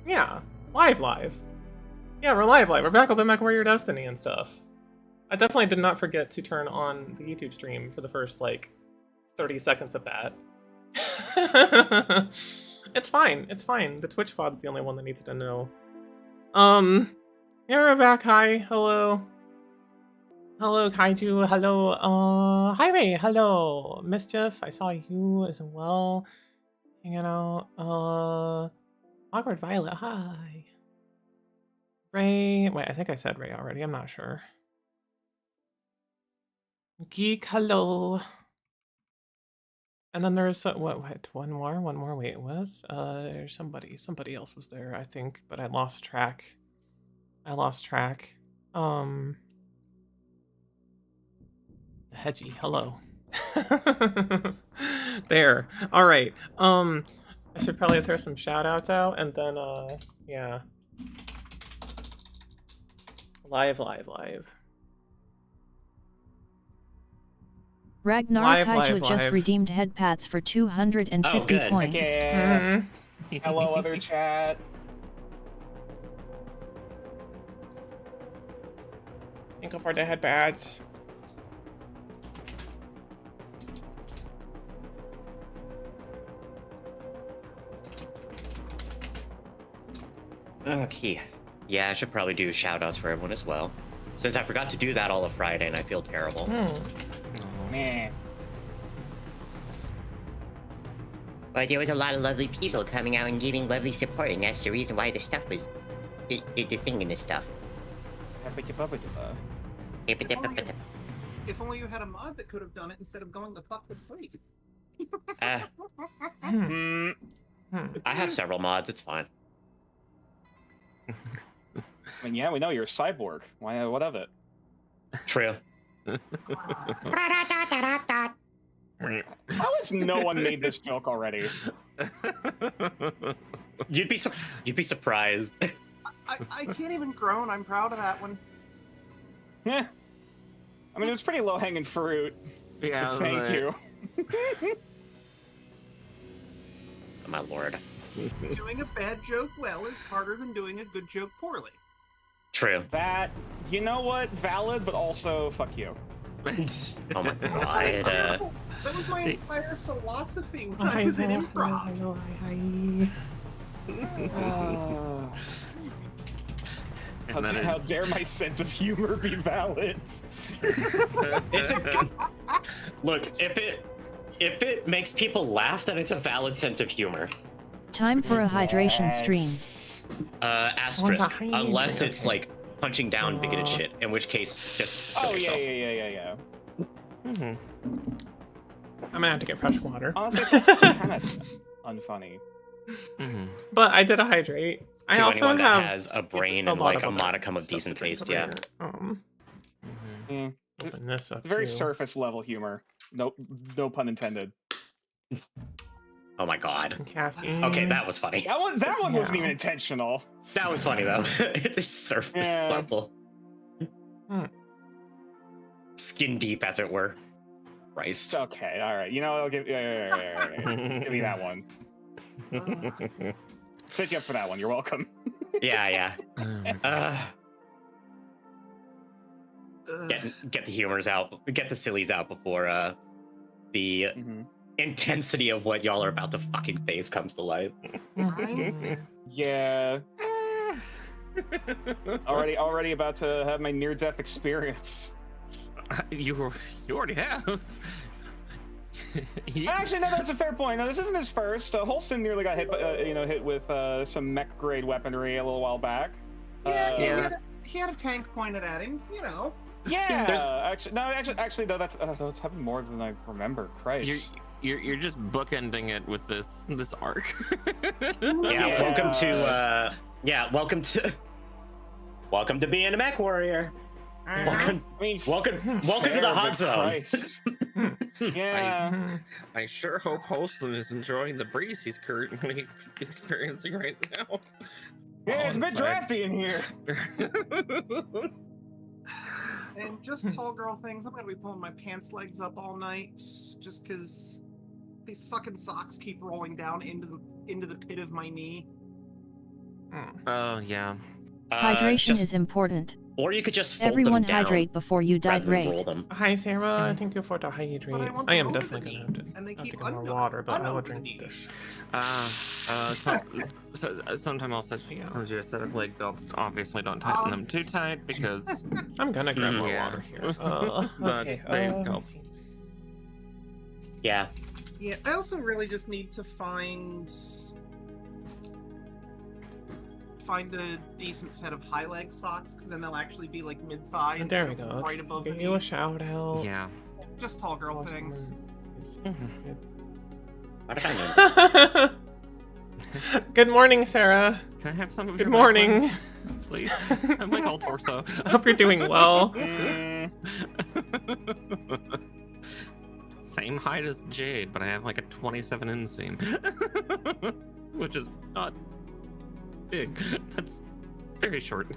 Yeah, live. Yeah, we're live. We're back with the Mechwarrior Destiny and stuff. I definitely did not forget to turn on the YouTube stream for the first, like, 30 seconds of that. It's fine. The Twitch VOD's the only one that needs to know. Yeah, we're back. Hi. Hello. Hello, Kaiju. Hello, hi, Ray. Hello, Mischief. I saw you as well. Hanging out. Awkward Violet. Hi. Ray. Wait, I think I said Ray already. I'm not sure. Geek. Hello. And then there's what? One more. Wait, was there's somebody else was there, I think, but I lost track. Hedgie. Hello. There. All right. I should probably throw some shout outs out and then yeah. Live. Ragnar Kaiju just redeemed head pats for 250 points. Yeah. Hello, other chat. Thank you for the head badge. Okay. Yeah, I should probably do shout-outs for everyone as well. Since I forgot to do that all of Friday and I feel terrible. But there was a lot of lovely people coming out and giving lovely support, and that's the reason why the stuff was the thing in the stuff. If only you had a mod that could have done it instead of going the fuck to sleep. I have several mods, it's fine. I mean, yeah, we know you're a cyborg. Why? What of it? True. How has no one made this joke already? You'd be surprised. I can't even groan. I'm proud of that one. Yeah. I mean, it was pretty low-hanging fruit. Yeah. So thank you. Oh, my lord. Doing a bad joke well is harder than doing a good joke poorly. True. That, you know what? Valid, but also fuck you. Oh my god. That was my entire philosophy when I was in improv. How dare my sense of humor be valid? It's a good... Look, if it makes people laugh, then it's a valid sense of humor. Time for a hydration stream. Asterisk, unless it's like punching down bigoted shit, in which case just kill yourself. Yeah. I'm gonna have to get fresh water. Honestly, that's kind of unfunny. But I did a hydrate. I to also anyone that have has a brain and like a modicum of decent taste, yeah. Open this up. It's very surface level humor. No pun intended. Oh my god. Caffeine. Okay, that was funny. That one wasn't even intentional. That was funny though. It's surface level. Skin deep, as it were. Christ. Okay, all right. You know, I'll give. Yeah. Give me that one. Set you up for that one. You're welcome. Yeah. Get the humors out. Get the sillies out before the intensity of what y'all are about to fucking face comes to light. Yeah. already about to have my near-death experience. You already have. Actually, no, that's a fair point. No, this isn't his first. Holston nearly got hit with some mech grade weaponry a little while back. He had a tank pointed at him. You know. Yeah. Actually, no. That's happened more than I remember. Christ. You're just bookending it with this arc. Welcome to being a mech warrior. Welcome to the hot zone. Yeah. I sure hope Holston is enjoying the breeze he's currently experiencing right now. Yeah, it's a bit drafty in here. And just tall girl things, I'm gonna be pulling my pants legs up all night, just because these fucking socks keep rolling down into the pit of my knee. Oh, yeah. Hydration is important. Or you could just fold Everyone them down hydrate before you rather than roll hydrate. them. Hi, Sarah. Thank you for the hydrate. I am definitely gonna have to get more water, but I will drink this. Sometime I'll set you a set of leg belts. Obviously, don't tighten them too tight because I'm gonna grab more water here. But Okay, there you go. Yeah. Yeah, I also really just need to find a decent set of high leg socks, because then they'll actually be like mid-thigh. And there we go. Right above the Give you a shout out. Yeah. Just tall girl things. How did I know? Good morning, Sarah. Can I have some of Good your morning. background, please? I'm like all torso. I hope you're doing well. Same height as Jade, but I have like a 27 inseam, which is not big. That's very short.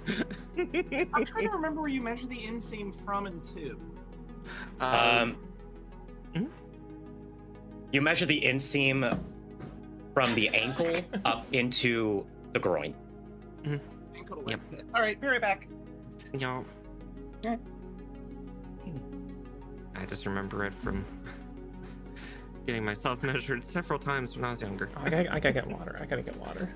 I'm trying to remember where you measure the inseam from and to. You measure the inseam from the ankle up into the groin. Ankle to Yep. leg pit. All right, be right back. Yeah. I just remember it from getting myself measured several times when I was younger. I gotta get water. I gotta get water.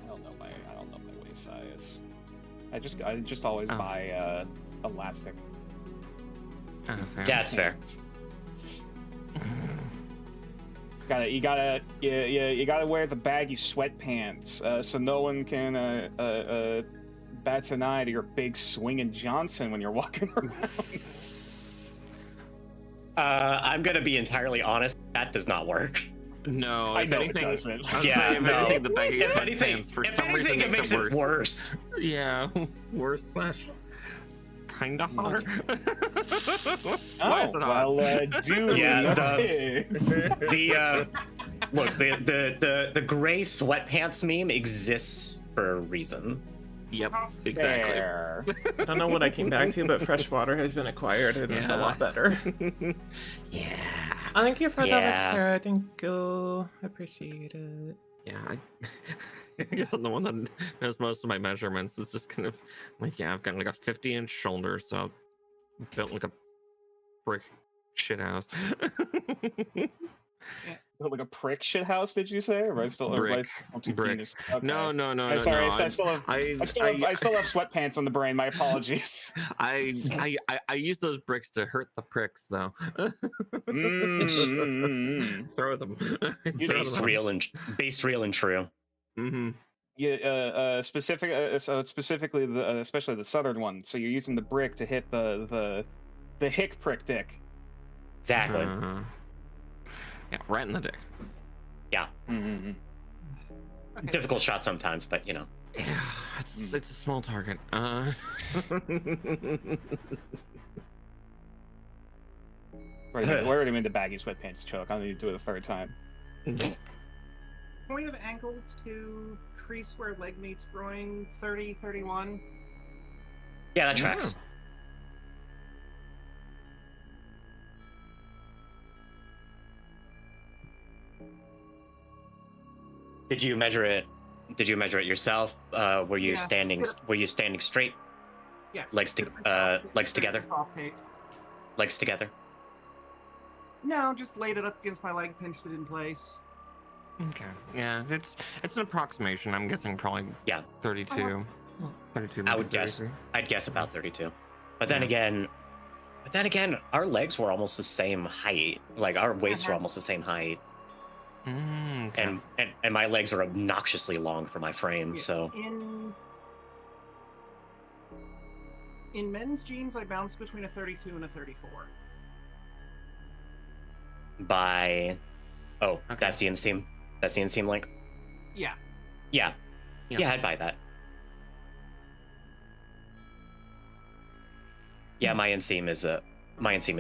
I don't know my waist size. I just always buy elastic. Fair. Yeah, that's fair. You gotta wear the baggy sweatpants, so no one can bats an eye to your big swinging Johnson when you're walking around. I'm gonna be entirely honest. That does not work. No, I if know it anything, doesn't. Yeah, if no. anything, the baggy If anything, pants for if some anything, reason it makes it worse. Yeah, worse slash kinda hotter. Oh, well, do Yeah, okay. Look, the gray sweatpants meme exists for a reason. Yep, exactly. Fair. I don't know what I came back to, but fresh water has been acquired and it's a lot better. Yeah. Thank you for Yeah. that, Sarah. Thank you. I appreciate it. Yeah, I guess I'm the one that knows most of my measurements. It's just kind of like, yeah, I've got like a 50-inch shoulder, so I'm built like a brick shit house. Like a prick shit house, did you say? Or I still Brick. too Brick. penis? Okay. No. Sorry, no, I still have I still have sweatpants on the brain. My apologies. I use those bricks to hurt the pricks, though. Throw them. Based real and true. Mm-hmm. Yeah, specifically especially the southern one. So you're using the brick to hit the hick prick dick. Exactly. Yeah, right in the dick. Yeah. Mm-hmm. Okay. Difficult shot sometimes, but you know. Yeah, it's a small target. We already made the baggy sweatpants choke. I don't need to do it a third time. Point of ankle to crease where leg meets groin, 30, 31. Yeah, that tracks. Did you measure it? Did you measure it yourself? Were you standing? Were you standing straight? Yes. Legs together. Soft tape. Legs together. No, just laid it up against my leg, pinched it in place. Okay. Yeah, it's an approximation. I'm guessing probably 32. 32. I would guess. I'd guess about 32. But then again, our legs were almost the same height. Like our waists were almost the same height. Okay. And my legs are obnoxiously long for my frame. So in men's jeans, I bounce between a 32 and a 34. That's the inseam. That's the inseam length. Yeah. Yeah, I'd buy that. Yeah, my inseam is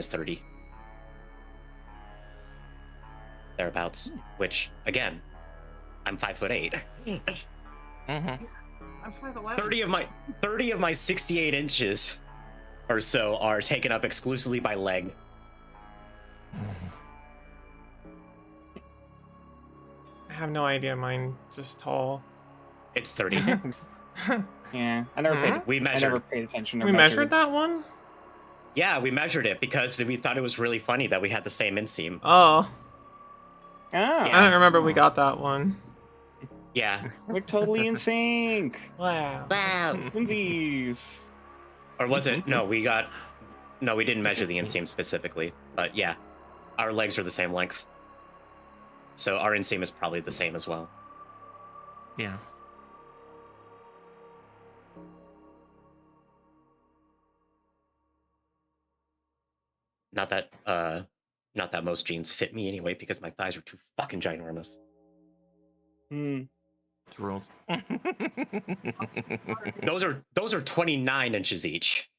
30. Thereabouts. Which again, I'm 5'8". I'm 5'11". 30 of my 68 inches or so are taken up exclusively by leg. have no idea. Mine just tall. It's 30. Yeah, I never We measured. I never paid attention. Or We measured that one? Yeah, we measured it because we thought it was really funny that we had the same inseam. Oh. Ah. I don't remember we got that one. Yeah. We're totally in sync. Wow. Wow. Twinsies. Or was it? No, we didn't measure the inseam specifically. But yeah, our legs are the same length. So our inseam is probably the same as well. Yeah. Not that most jeans fit me anyway, because my thighs are too fucking ginormous. Hmm. It's rules. Those are 29 inches each.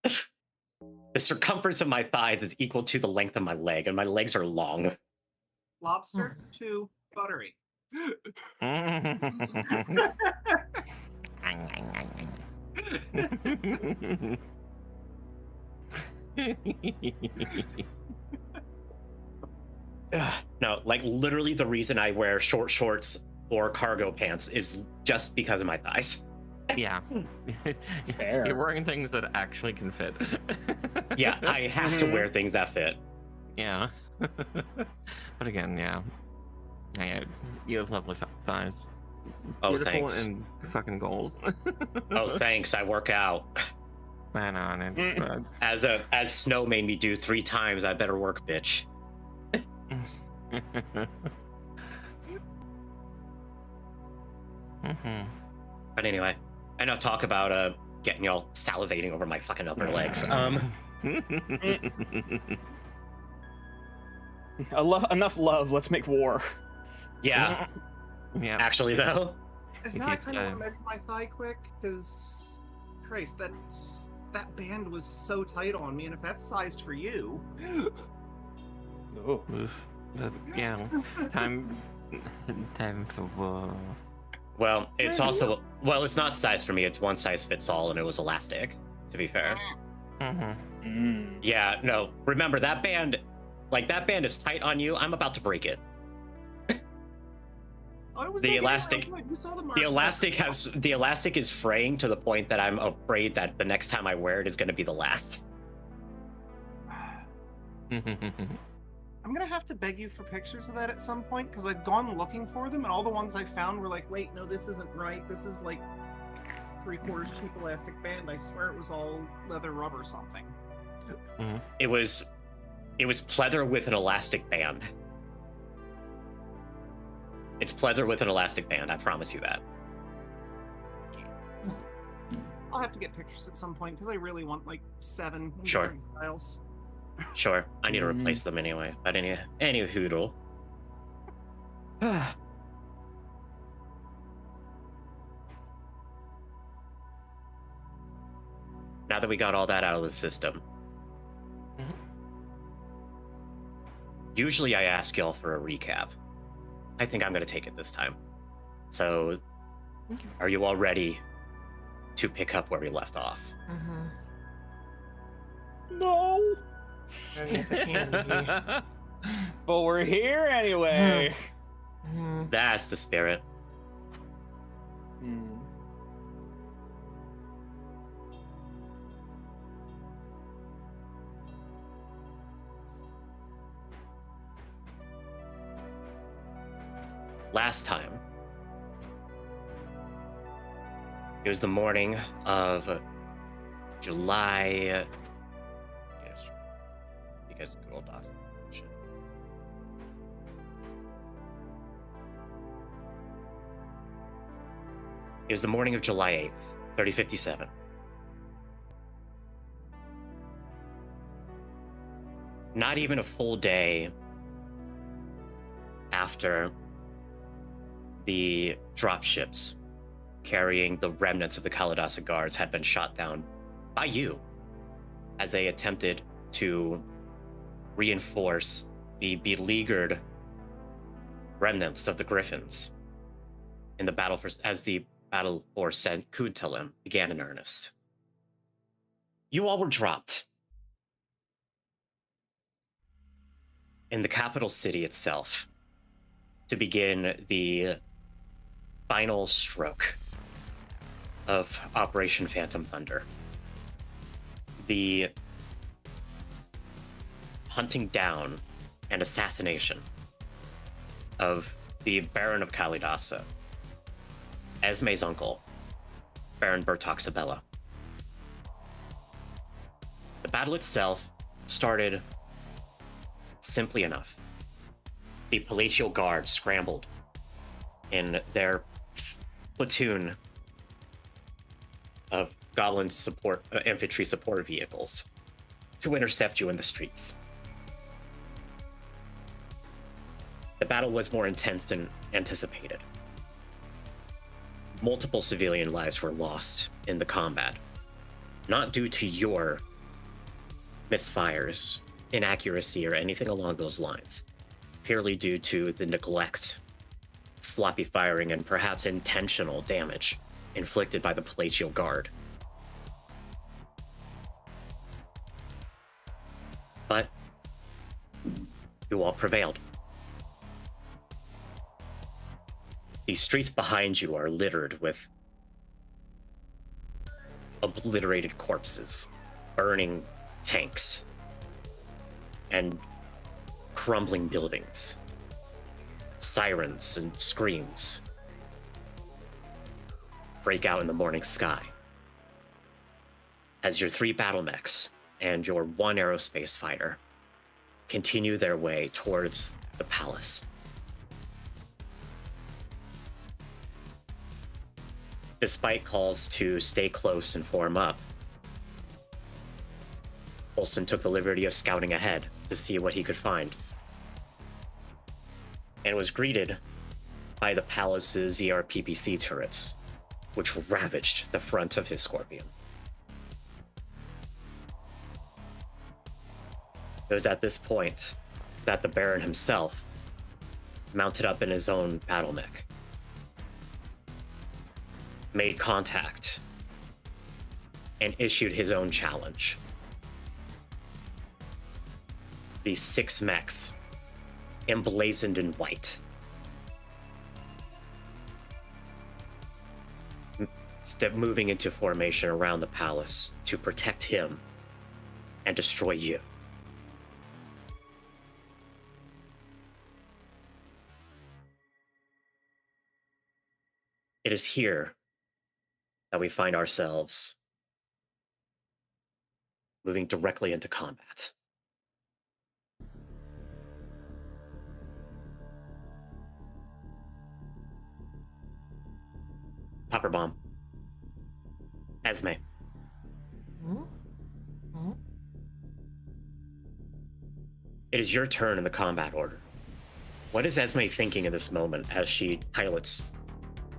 The circumference of my thighs is equal to the length of my leg, and my legs are long. Lobster to buttery. No, like literally the reason I wear short shorts or cargo pants is just because of my thighs. Yeah. Fair. You're wearing things that actually can fit. Yeah, I have to wear things that fit. Yeah. But again, yeah. You have lovely thighs. Oh, Beautiful thanks. and fucking goals. Oh, thanks. I work out. Man on it. As Snow made me do 3 times, I better work, bitch. But anyway, enough talk about getting y'all salivating over my fucking upper legs. Enough love. Let's make war. Yeah. Yeah. Actually, though. Is now I kind of want to measure my thigh quick, because, Christ, that band was so tight on me, and if that's sized for you... Oh. Yeah. Time for war. Well, it's also it's not size for me. It's one size fits all, and it was elastic. To be fair. Yeah. No. Remember that band? Like that band is tight on you. I'm about to break it. The elastic is fraying to the point that I'm afraid that the next time I wear it is going to be the last. I'm gonna have to beg you for pictures of that at some point, because I've gone looking for them, and all the ones I found were like, wait, no, this isn't right. This is like 3/4 cheap elastic band. I swear it was all leather rubber something. It was pleather with an elastic band. It's pleather with an elastic band, I promise you that. I'll have to get pictures at some point, because I really want like 7 Sure. different styles. Sure, I need to replace them anyway. But any hoodle. Now that we got all that out of the system, usually I ask y'all for a recap. I think I'm going to take it this time. So, are you all ready to pick up where we left off? No. Yes, I can be. But we're here anyway. That's the spirit. Last time, it was the morning of July. You guys Google Docs. Shit. It was the morning of July 8th, 3057. Not even a full day after the dropships carrying the remnants of the Kalidasa guards had been shot down by you as they attempted to reinforce the beleaguered remnants of the Griffins in the battle as the battle for St. Kudtalim began in earnest. You all were dropped in the capital city itself to begin the final stroke of Operation Phantom Thunder. The hunting down and assassination of the Baron of Kalidasa, Esme's uncle, Baron Bertok Sabella. The battle itself started simply enough. The Palatial Guard scrambled in their platoon of goblin support infantry support vehicles to intercept you in the streets. The battle was more intense than anticipated. Multiple civilian lives were lost in the combat, not due to your misfires, inaccuracy, or anything along those lines, purely due to the neglect, sloppy firing, and perhaps intentional damage inflicted by the Palatial Guard. But you all prevailed. The streets behind you are littered with obliterated corpses, burning tanks, and crumbling buildings. Sirens and screams break out in the morning sky as your 3 battle mechs and your 1 aerospace fighter continue their way towards the palace. Despite calls to stay close and form up, Olsen took the liberty of scouting ahead to see what he could find, and was greeted by the palace's ERPPC turrets, which ravaged the front of his Scorpion. It was at this point that the Baron himself mounted up in his own battle mech, made contact, and issued his own challenge. These 6 mechs, emblazoned in white, moving into formation around the palace to protect him and destroy you. It is here that we find ourselves moving directly into combat. Popper Bomb. Esme. It is your turn in the combat order. What is Esme thinking in this moment as she pilots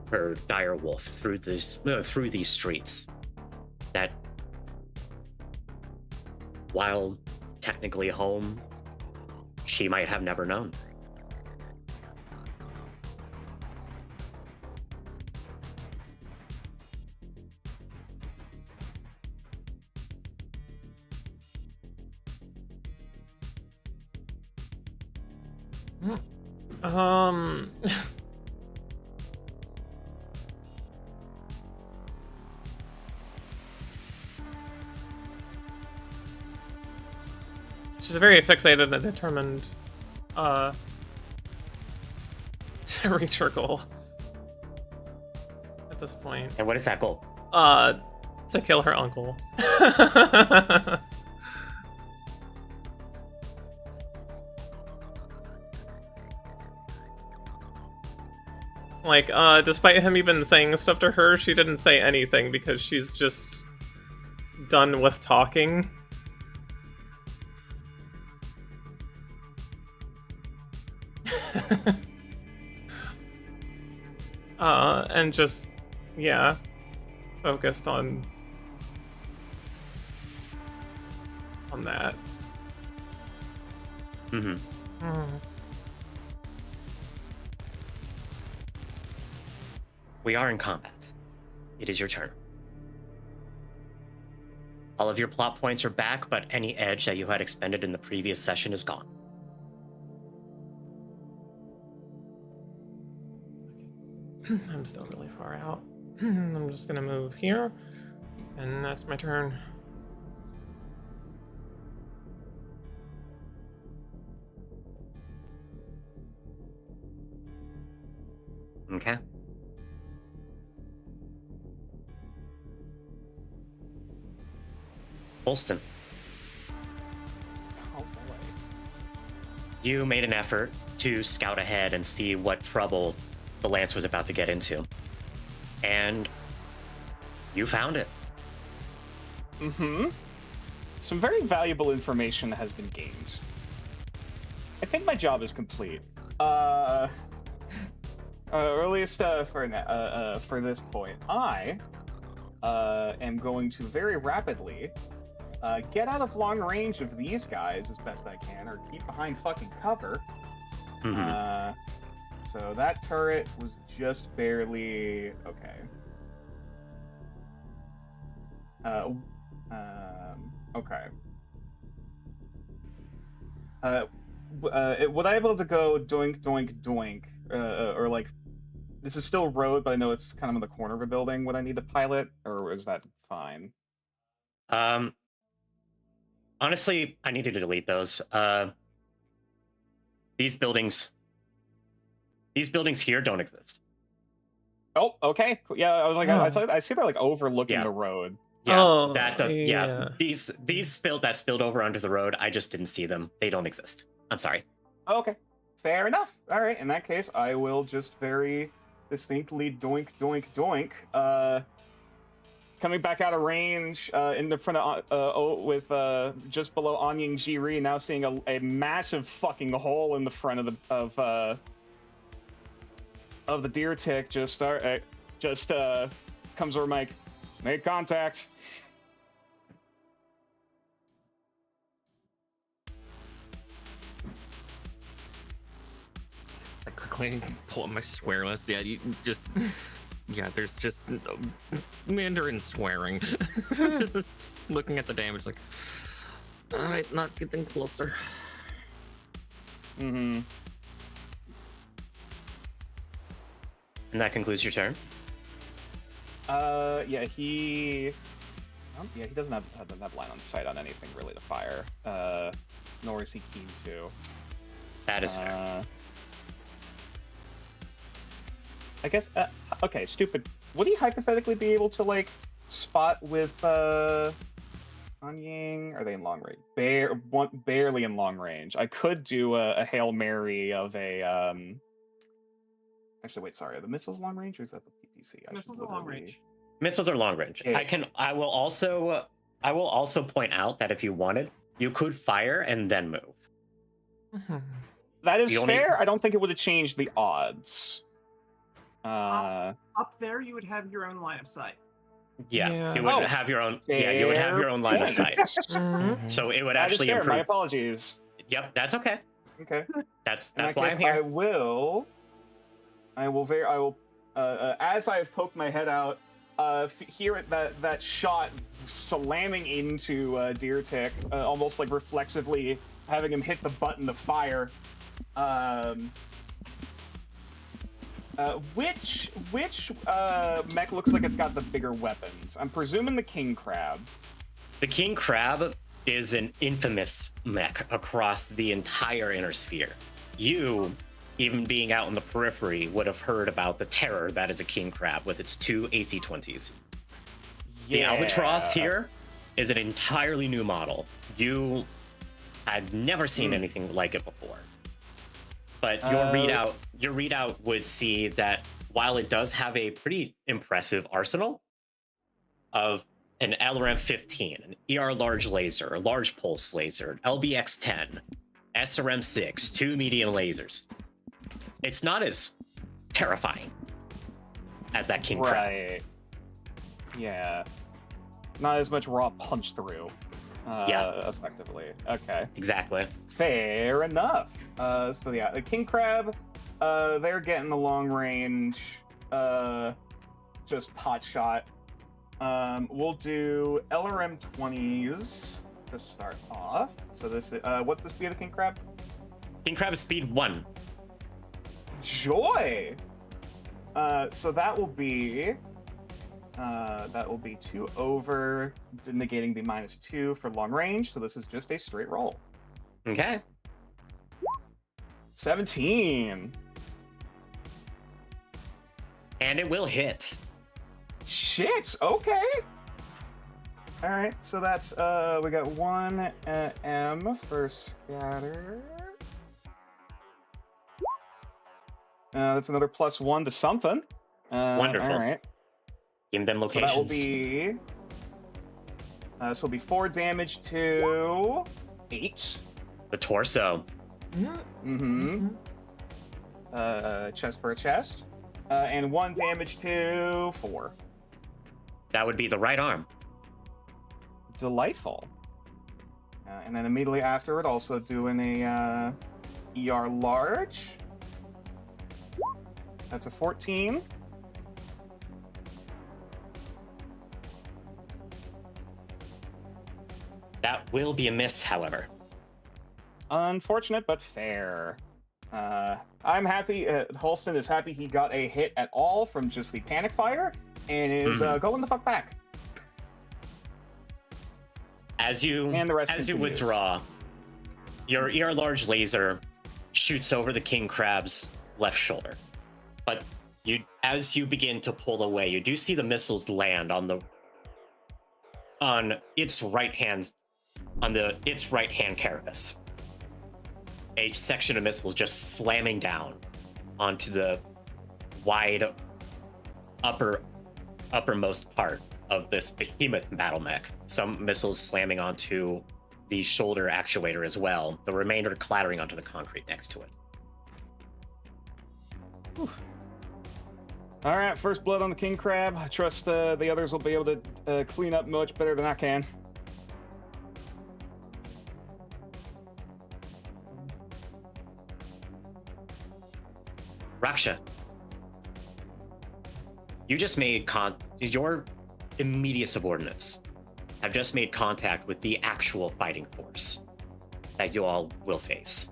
her direwolf through these streets that, while technically home, she might have never known? She's very fixated and determined to reach her goal at this point. And what is that goal? To kill her uncle. Like, despite him even saying stuff to her, she didn't say anything because she's just done with talking. And just, yeah, focused on that. We are in combat. It is your turn. All of your plot points are back, but any edge that you had expended in the previous session is gone. I'm still really far out. I'm just gonna move here, and that's my turn. Okay. Holston. Oh boy. You made an effort to scout ahead and see what trouble the Lance was about to get into. And you found it. Mm-hmm. Some very valuable information has been gained. I think my job is complete. Or at least for this point, I am going to very rapidly get out of long range of these guys as best I can, or keep behind fucking cover. Mm-hmm. So that turret was just barely okay. Okay. Would I be able to go doink, doink, doink, or like, this is still road, but I know it's kind of in the corner of a building. Would I need to pilot, or is that fine? Honestly, I need to delete those. These buildings here don't exist. Oh, okay. Yeah, I was like, I see they're like overlooking the road. Yeah, these that spilled over onto the road. I just didn't see them. They don't exist. I'm sorry. Okay, fair enough. All right, in that case, I will just very distinctly doink, doink, doink. Coming back out of range in the front of with just below Anying Jiri, now seeing a massive fucking hole in the front of the deer tick. Just comes over Mike. Make contact. I quickly pull up my swear list. Yeah, you just... Yeah, there's just Mandarin swearing. Just looking at the damage like, alright, not getting closer. Mm-hmm. And that concludes your turn? Yeah, he doesn't have line on sight on anything really to fire. Nor is he keen to. That is fair. I guess, okay, stupid. Would he hypothetically be able to, like, spot with, Anying? Are they in long range? Barely in long range. I could do a Hail Mary of a, Actually, wait, sorry. Are the missiles long range, or is that the PPC? Missiles are long range. Missiles are long range. Yeah. I will also point out that if you wanted, you could fire and then move. That is fair. I don't think it would have changed the odds. Up there, you would have your own line of sight. Yeah. You would have your own. Yeah, you would have your own line of sight. So it would actually improve. My apologies. Yep, that's okay. Okay. That's why I'm here. I will. As I have poked my head out, hear that shot slamming into Deer Tick, almost like reflexively having him hit the button to fire. Which mech looks like it's got the bigger weapons? I'm presuming the King Crab. The King Crab is an infamous mech across the entire inner sphere. You, even being out in the periphery, would have heard about the terror that is a King Crab with its 2 AC-20s. Yeah. The Albatross here is an entirely new model. You had never seen anything like it before. But your readout would see that while it does have a pretty impressive arsenal of an LRM-15, an ER large laser, a large pulse laser, LBX-10, SRM-6, 2 medium lasers, it's not as terrifying as that King Crab. Right. Yeah. Not as much raw punch through. Effectively. Okay. Exactly. Fair enough. So yeah, the King Crab, they're getting the long range, just pot shot. We'll do LRM-20s to start off. So this is, what's the speed of the King Crab? King Crab is speed 1. Joy! So that will be 2 over, negating the -2 for long range. So this is just a straight roll. Okay. 17. And it will hit. Shit. Okay. All right. So that's we got 1 M for scatter. That's another +1 to something. Wonderful. All right. Give them locations. So that will be. This will be 4 damage to 8. The torso. Mm-hmm. Chest for a chest. And 1 damage to 4. That would be the right arm. Delightful. And then immediately afterward, also doing a ER large. That's a 14. That will be a miss, however. Unfortunate, but fair. I'm happy. Holston is happy he got a hit at all from just the panic fire, and is going the fuck back. As you continues. withdraw, your ER large laser shoots over the king crab's left shoulder. But as you begin to pull away, you do see the missiles land on its right hand carapace. A section of missiles just slamming down onto the wide uppermost part of this behemoth battle mech. Some missiles slamming onto the shoulder actuator as well, the remainder clattering onto the concrete next to it. Whew. All right, first blood on the king crab. I trust the others will be able to clean up much better than I can. Raksha, you just made your immediate subordinates have just made contact with the actual fighting force that you all will face.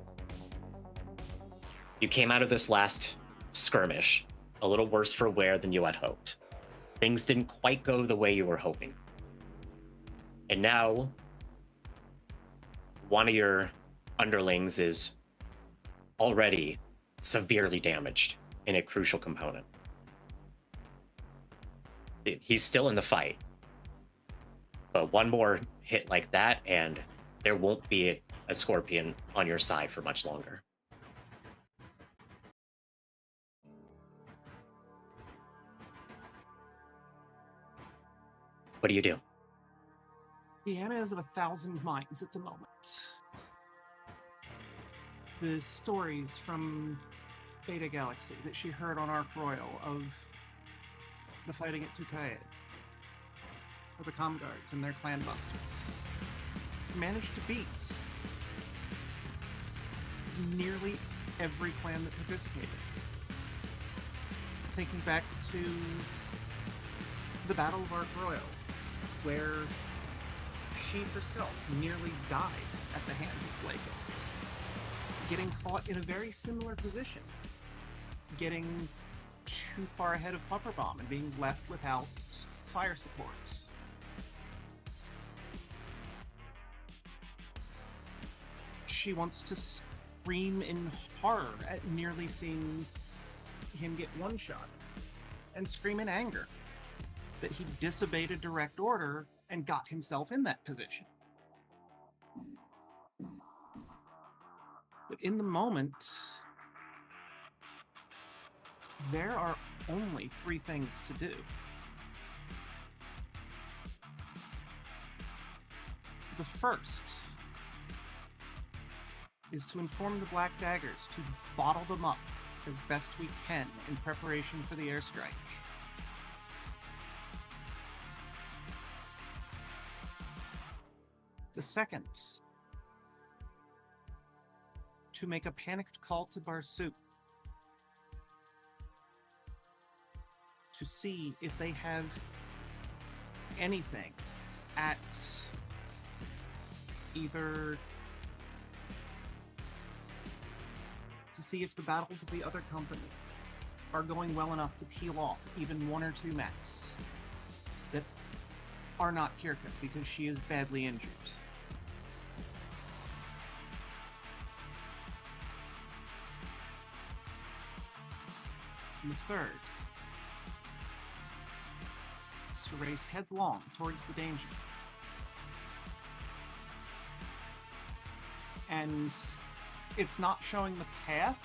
You came out of this last skirmish a little worse for wear than you had hoped. Things didn't quite go the way you were hoping. And now, one of your underlings is already severely damaged in a crucial component. He's still in the fight, but one more hit like that and there won't be a scorpion on your side for much longer. What do you do? Deanna is of 1,000 minds at the moment. The stories from Beta Galaxy that she heard on Ark Royal of the fighting at Tukaed, or the Com Guards and their clan busters, managed to beat nearly every clan that participated. Thinking back to the Battle of Ark Royal, where she herself nearly died at the hands of Blakists, getting caught in a very similar position, getting too far ahead of Pupper Bomb and being left without fire support. She wants to scream in horror at nearly seeing him get one-shot, and scream in anger that he disobeyed a direct order and got himself in that position. But in the moment, there are only 3 things to do. The first is to inform the Black Daggers to bottle them up as best we can in preparation for the airstrike. The second, to make a panicked call to Barsuk to see if they have anything at either to see if the battles of the other company are going well enough to peel off even 1 or 2 mechs that are not Kirka because she is badly injured. And the third is to race headlong towards the danger. And it's not showing the path,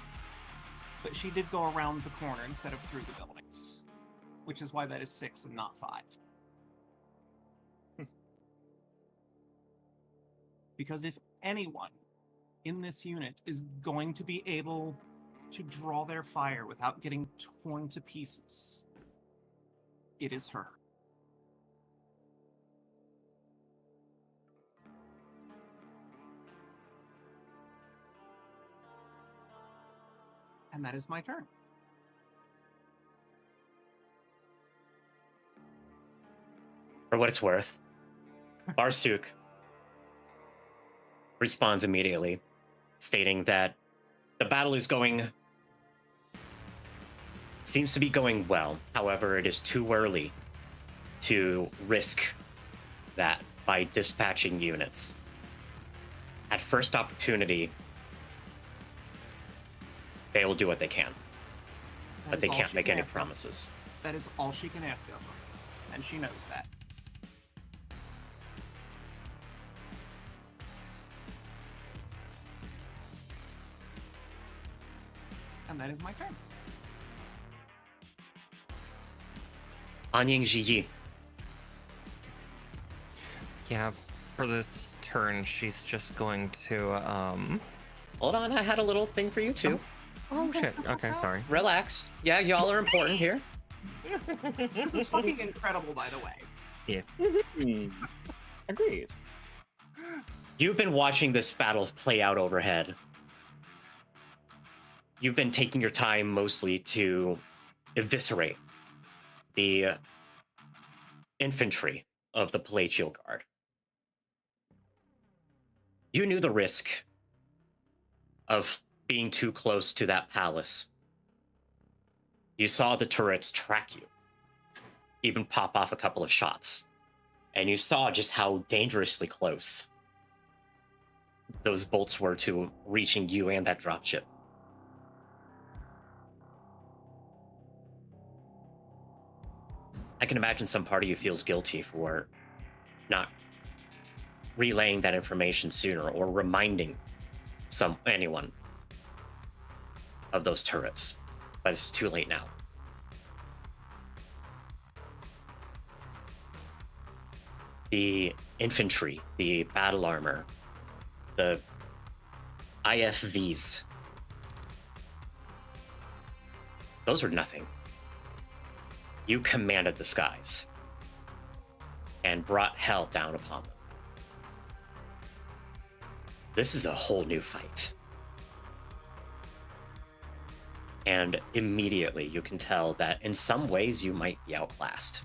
but she did go around the corner instead of through the buildings, which is why that is 6 and not 5. Because if anyone in this unit is going to be able to draw their fire without getting torn to pieces, it is her. And that is my turn. For what it's worth, Barsuk responds immediately, stating that the battle seems to be going well. However, it is too early to risk that by dispatching units. At first opportunity, they will do what they can, but they can't make any promises. That is all she can ask of her, and she knows that. And that is my turn. Anying Ji. Yeah, for this turn, she's just going to, Hold on, I had a little thing for you too. Oh shit, okay, sorry. Relax. Yeah, y'all are important here. This is fucking incredible, by the way. Yes. Agreed. You've been watching this battle play out overhead. You've been taking your time mostly to eviscerate the infantry of the Palatial Guard. You knew the risk of being too close to that palace. You saw the turrets track you, even pop off a couple of shots, and you saw just how dangerously close those bolts were to reaching you and that dropship. I can imagine some part of you feels guilty for not relaying that information sooner or reminding anyone of those turrets, but it's too late now. The infantry, the battle armor, the IFVs, those are nothing. You commanded the skies and brought hell down upon them. This is a whole new fight. And immediately you can tell that in some ways you might be outclassed.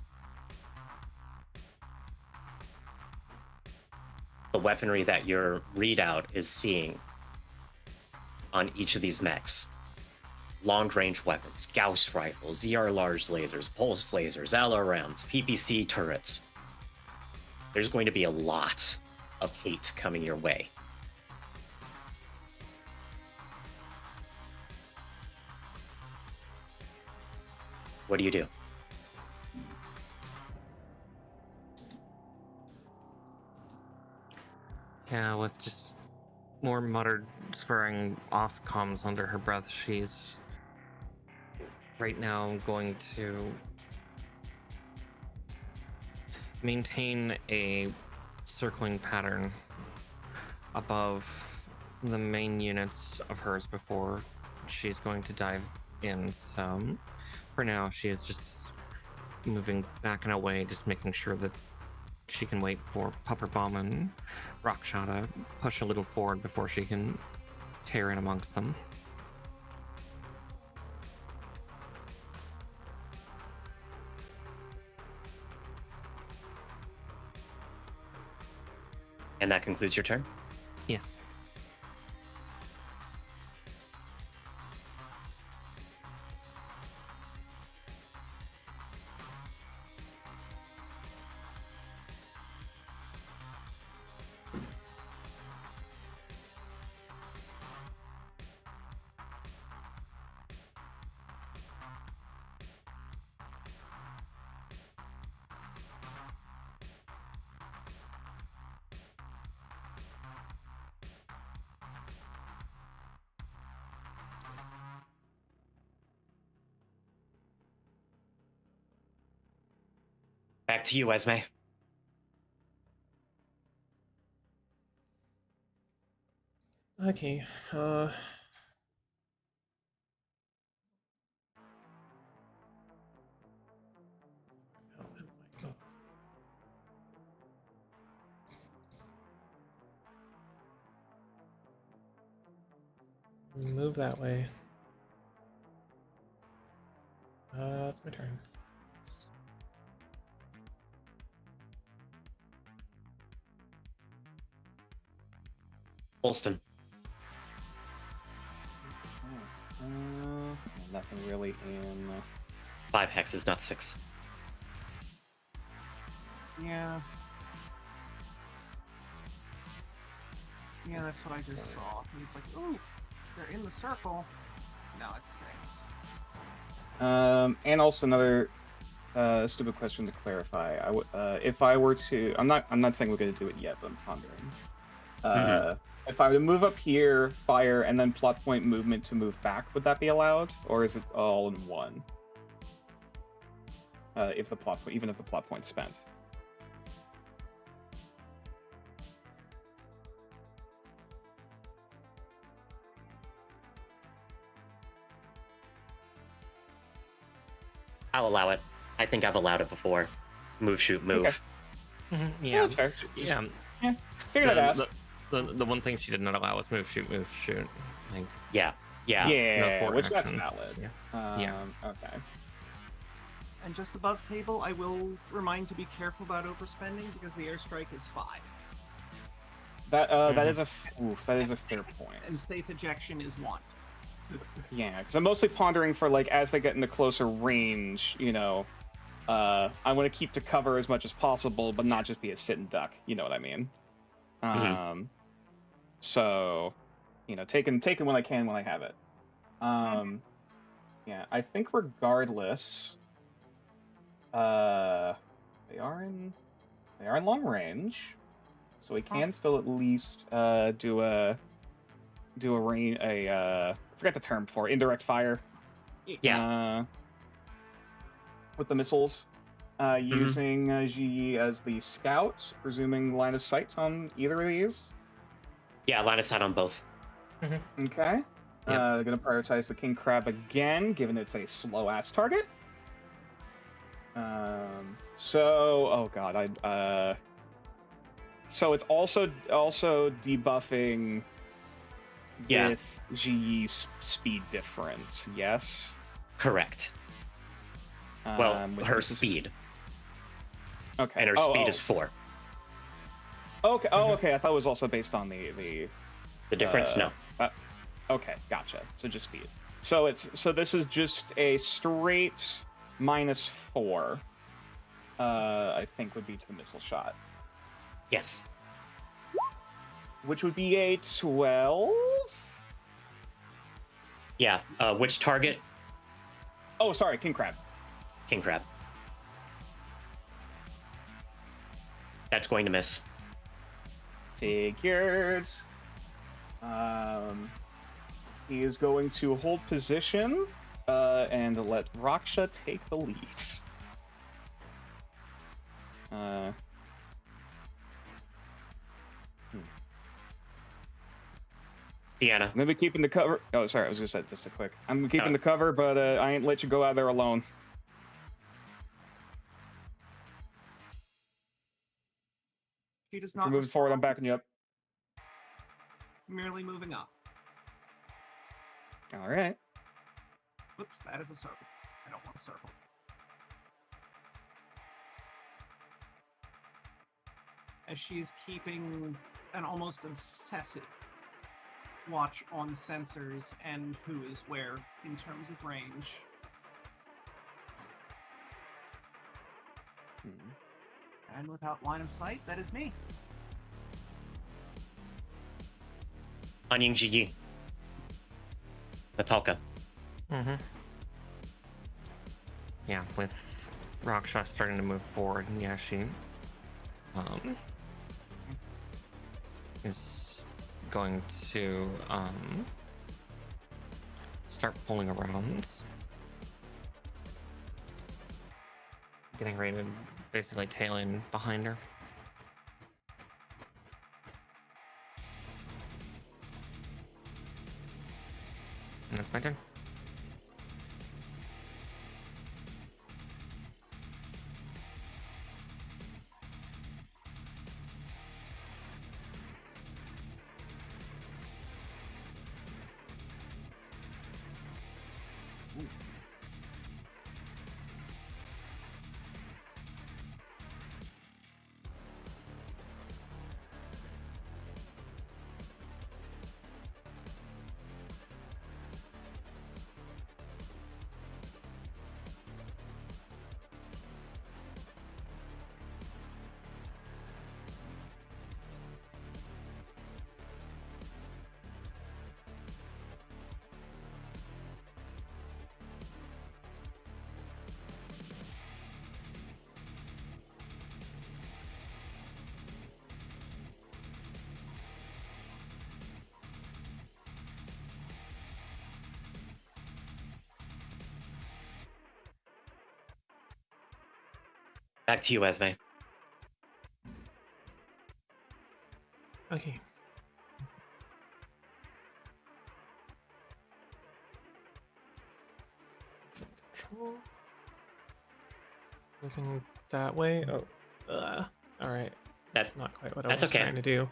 The weaponry that your readout is seeing on each of these mechs: long-range weapons, Gauss rifles, ZR large lasers, pulse lasers, LRMs, PPC turrets. There's going to be a lot of hate coming your way. What do you do? Yeah, with just more muttered swearing off comms under her breath, she's right now going to maintain a circling pattern above the main units of hers before she's going to dive in some. For now, she is just moving back and away, just making sure that she can wait for Pupper Bomb and Rockshot to push a little forward before she can tear in amongst them. And that concludes your turn? Yes. Back to you, Esme. Okay. Move that way. It's my turn. Holston. Nothing really in. 5 hexes, not 6. Yeah. Yeah, that's what I just saw. And it's like, ooh, they're in the circle. Now it's 6. And also another stupid question to clarify. If I were to, I'm not saying we're going to do it yet, but I'm pondering. If I were to move up here, fire, and then plot point movement to move back, would that be allowed, or is it all in one? If the plot point, even if the plot point's spent. I'll allow it. I think I've allowed it before. Move, shoot, move. Okay. Yeah, that's fair. Yeah. Figured I'd ask. The one thing she did not allow was move, shoot, Like, Yeah. Yeah, which actions. that's valid. Yeah. Okay. And just above table, I will remind to be careful about overspending because the airstrike is 5. That is a fair point. And safe ejection is 1. Yeah, because I'm mostly pondering for like as they get into closer range, you know, I want to keep to cover as much as possible, but not just be a sit and duck. You know what I mean? So, you know, taking when I can when I have it. Yeah, I think regardless, they are in long range, so we can still at least do a I forgot the term for indirect fire. Yeah. With the missiles, using Ji as the scout, presuming line of sight on either of these. Yeah, line of sight on both. Okay. They're gonna prioritize the king crab again, given it's a slow ass target. So it's also debuffing with Ji's speed difference, yes? Correct. Well, her speed. Okay. And her speed is 4. Okay. Oh, okay. I thought it was also based on the difference. No. Okay, gotcha. So just speed. So this is just a straight -4. I think would be to the missile shot. Yes. Which would be a 12. Yeah. Which target? Oh, sorry, king crab. King crab. That's going to miss. Figured. He is going to hold position and let Raksha take the leads. Deanna. I'm gonna be keeping the cover. Oh, sorry, I was gonna say just a quick. I'm keeping the cover, but I ain't let you go out there alone. She does If not. you're moving forward, I'm backing you up. Merely moving up. All right. Oops, that is a circle. I don't want a circle. As she's keeping an almost obsessive watch on sensors and who is where in terms of range. And without line of sight, that is me. Anying Ji. Natalka. Yeah, with Raksha starting to move forward, yeah, she is going to start pulling around, getting ready to basically tailing behind her. And that's my turn. Back to you, Esme. Okay. Control. Moving that way. Oh, all right. That's not quite what I was trying to do.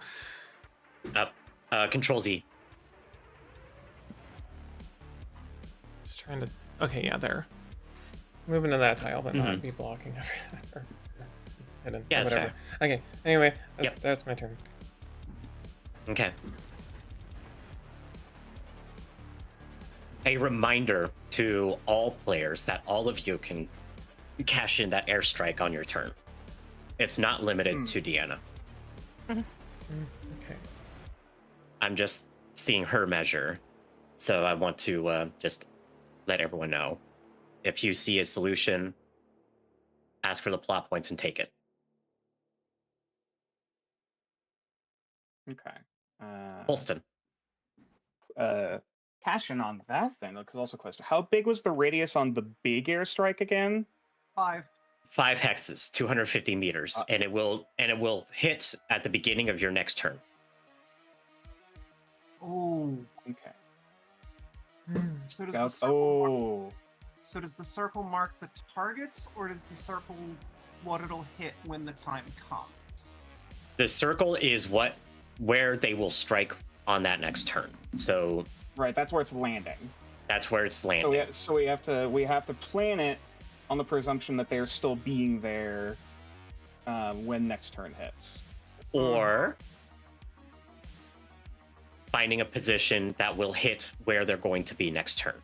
Control Z. Just trying to. Okay, yeah, there. Moving to that tile, but not be blocking everything. Hidden. Yeah, that's whatever. fair. Okay. Anyway, that's my turn. Okay. A reminder to all players that all of you can cash in that airstrike on your turn. It's not limited to Deanna. Okay. I'm just seeing her measure, so I want to just let everyone know. If you see a solution, ask for the plot points and take it. Okay. Holston. Cash in on that then, because also question: how big was the radius on the big airstrike again? 5. 5 hexes, 250 meters, and it will hit at the beginning of your next turn. Oh. Okay. So does the circle so does the circle mark the targets, or does the circle what it'll hit when the time comes? The circle is where they will strike on that next turn. So right, that's where it's landing. That's where it's landing. So we have to plan it on the presumption that they're still being there when next turn hits. Or finding a position that will hit where they're going to be next turn.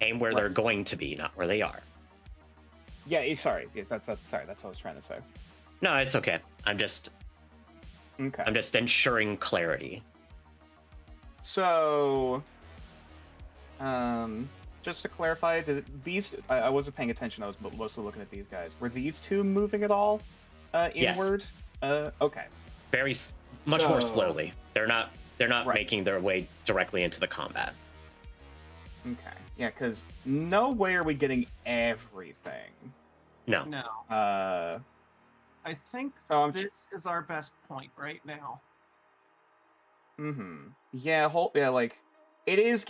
Aim where they're going to be, not where they are. Yeah, sorry. Yes, that's what I was trying to say. No, it's okay. I'm just ensuring clarity. So, just to clarify, I wasn't paying attention. I was mostly looking at these guys. Were these two moving at all inward? Yes. Okay. Much more slowly. They're not making their way directly into the combat. Okay. Yeah, because no way are we getting everything. No. I think this is our best point right now. Yeah, like it is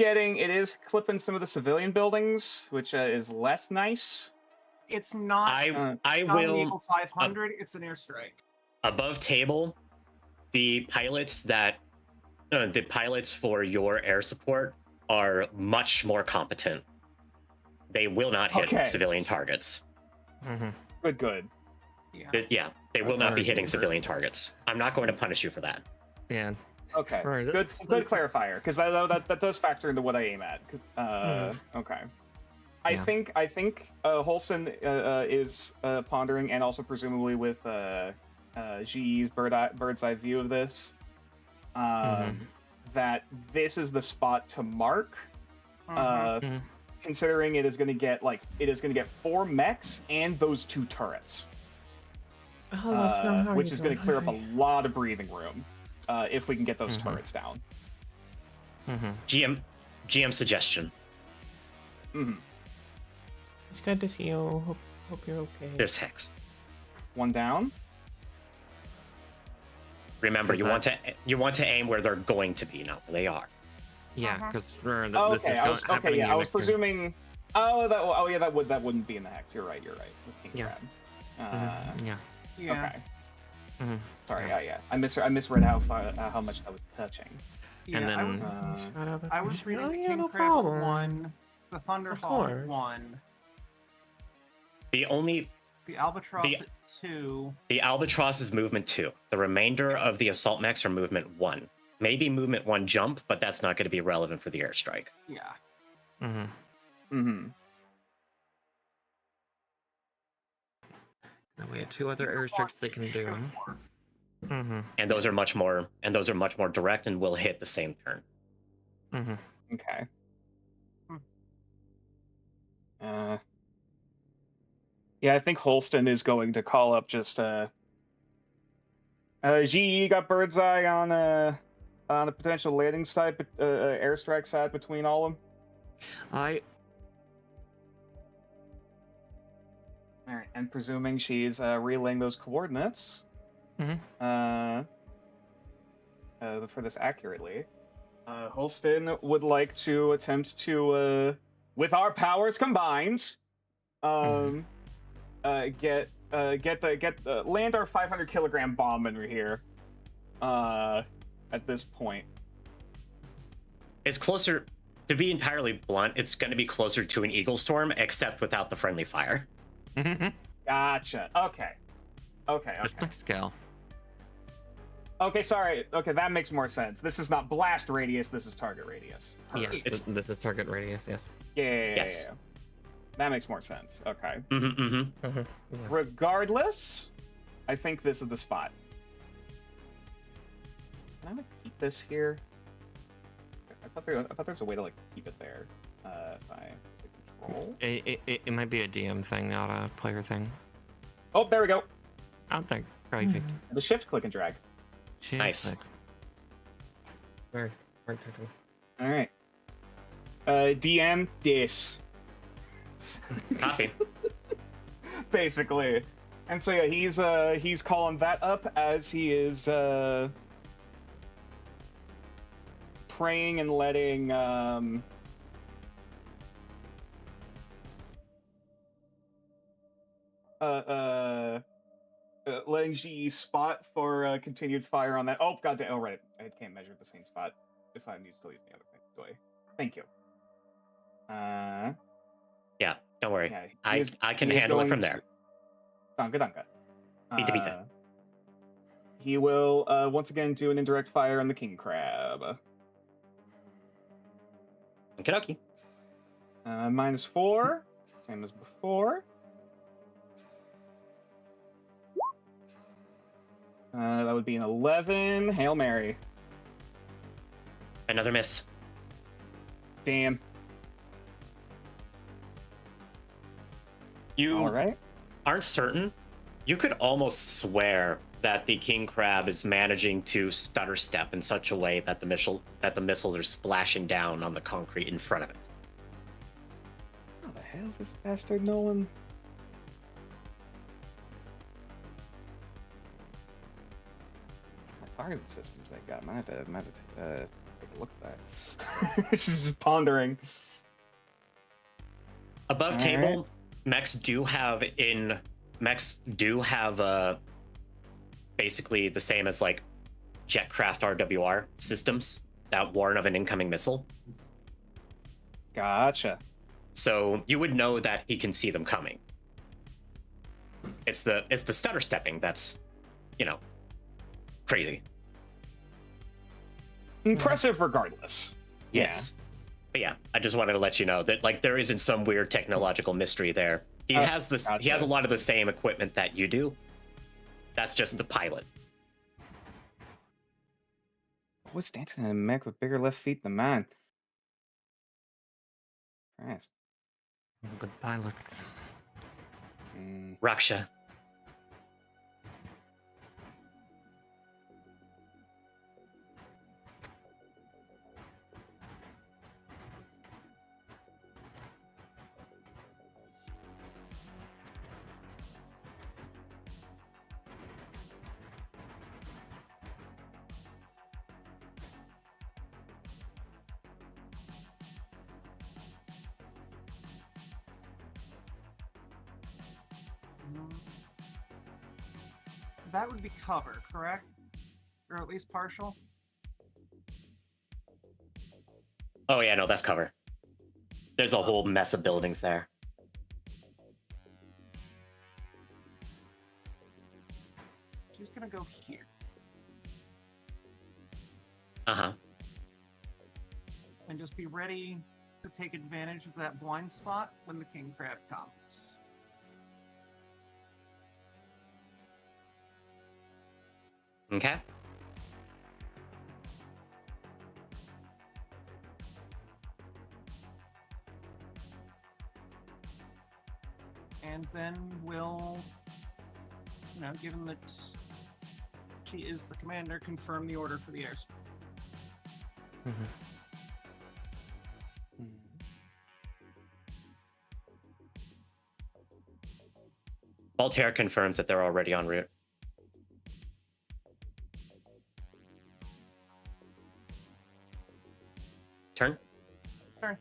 clipping some of the civilian buildings, which is less nice. It's not. I not will. An Eagle 500. It's an airstrike. Above table, the pilots for your air support are much more competent. They will not hit civilian targets. Good. Yeah, they will not be hitting civilian targets. I'm not going to punish you for that. Yeah. Okay. Good clarifier, because that does factor into what I aim at. Okay. I think Holston is pondering, and also presumably with GE's bird's eye view of this, that this is the spot to mark. Considering it is going to get 4 mechs and those 2 turrets, which is going to clear up a lot of breathing room if we can get those turrets down. GM suggestion. It's good to see you. Hope you're okay. This hex. One down. Remember, you want to aim where they're going to be, not where they are. Yeah, because this is happening. I was presuming. That wouldn't be in the hex. You're right. With King Crab. Yeah. Okay. Sorry. I misread how much that was touching. Yeah, and then I was reading the King Crab 1, the Thunderhawk at 1. The Albatross at 2. The Albatross is movement 2. The remainder of the assault mechs are movement 1. Maybe movement 1 jump, but that's not going to be relevant for the airstrike. Yeah. Then we have 2 other airstrikes they can do. And those are much more direct and will hit the same turn. Okay. Yeah, I think Holston is going to call up just GE got bird's eye on a potential landing site, airstrike site between all of them. All right, and presuming she's relaying those coordinates for this accurately, Holston would like to attempt to, with our powers combined, land our 500-kilogram bomb over here. At this point, it's closer. To be entirely blunt, it's going to be closer to an Eagle Storm, except without the friendly fire. Gotcha. Okay. Just my scale. Okay, sorry. Okay, that makes more sense. This is not blast radius. This is target radius. Yes, this is target radius. Yes. Yeah. That makes more sense. Okay. Yeah. Regardless, I think this is the spot. Can I like keep this here? I thought there's a way to like keep it there. If I control. It might be a DM thing, not a player thing. Oh, there we go. I don't think. Probably The shift, click, and drag. Nice. Very All right. DM this. Copy. Basically. And so yeah, he's calling that up as he is praying and letting letting GE spot for continued fire on that. Oh, goddamn! Oh, right. I can't measure the same spot if I'm still using the other thing. Do I? Thank you. Yeah, don't worry. Yeah, I can handle it from there. Danke. Bitte. He will once again do an indirect fire on the King Crab. Okie dokie. -4, same as before. That would be an 11. Hail Mary. Another miss. Damn. You all right? Aren't certain. You could almost swear that the King Crab is managing to stutter step in such a way that the missiles are splashing down on the concrete in front of it. How the hell this bastard Nolan? Targeting systems they got. Might have to take a look at that. Just pondering. Above table, mechs do have basically the same as like Jetcraft RWR systems that warn of an incoming missile. Gotcha. So you would know that he can see them coming. It's the stutter stepping that's, crazy. Impressive regardless. Yes. Yeah. But yeah, I just wanted to let you know that like there isn't some weird technological mystery there. He has this gotcha. He has a lot of the same equipment that you do. That's just the pilot. Who's dancing in a mech with bigger left feet than mine? Christ. Good pilots. Raksha. that would be cover, correct? Or at least partial? Oh yeah, no, that's cover. There's a whole mess of buildings there. She's gonna go here. Uh-huh. And just be ready to take advantage of that blind spot when the king crab comes. Okay. And then we'll, given that she is the commander, confirm the order for the airstrike. Mm-hmm. Voltaire confirms that they're already en route. Turn. Turn.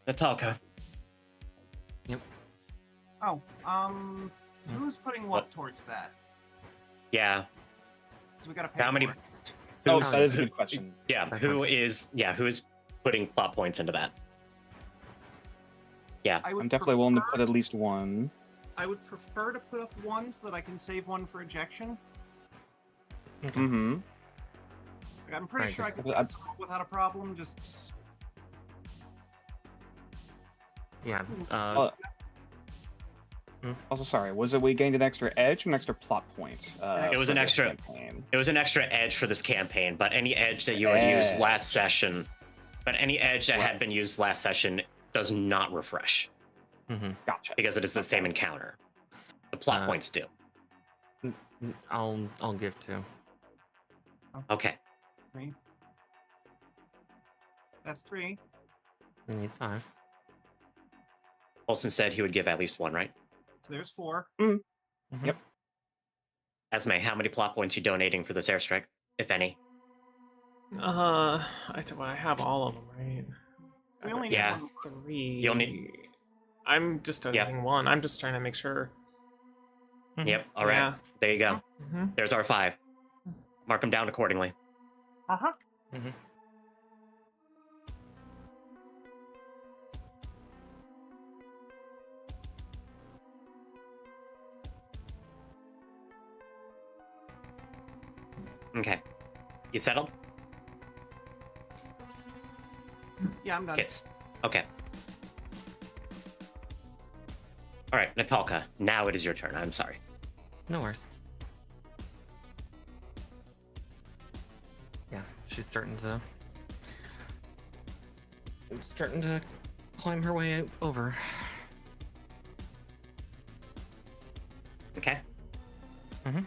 Natalka. Yep. Oh, who's putting what towards that? Yeah. So we gotta pay How many? for it. Oh, that is a good question. Yeah. Who is putting plot points into that? Yeah. I'm definitely willing to put at least one. I would prefer to put up one so that I can save one for ejection. Okay. Mm-hmm. I'm pretty sure I could do this without a problem. Just Yeah. Also, sorry, was it we gained an extra edge or an extra plot point? It was an extra. Campaign? It was an extra edge for this campaign, but any edge that you had used last session, had been used last session does not refresh. Mm-hmm. Gotcha. Because it is the same encounter. The plot points do. I'll give 2. Okay. 3. That's 3. I need 5. Olsen said he would give at least 1, right? So there's 4. Mm-hmm. Yep. Esme, how many plot points are you donating for this airstrike, if any? I have all of them, right? We only Yeah. need 3. You'll need. I'm just donating 1. I'm just trying to make sure. Yep. All right. Yeah. There you go. Mm-hmm. There's our 5. Mark them down accordingly. Uh-huh. Mm-hmm. Okay. You settled? Yeah, I'm done. Kits. Okay. All right, Natalka. Now it is your turn. I'm sorry. No worries. Yeah, she's starting to climb her way over. Okay. Mm-hmm.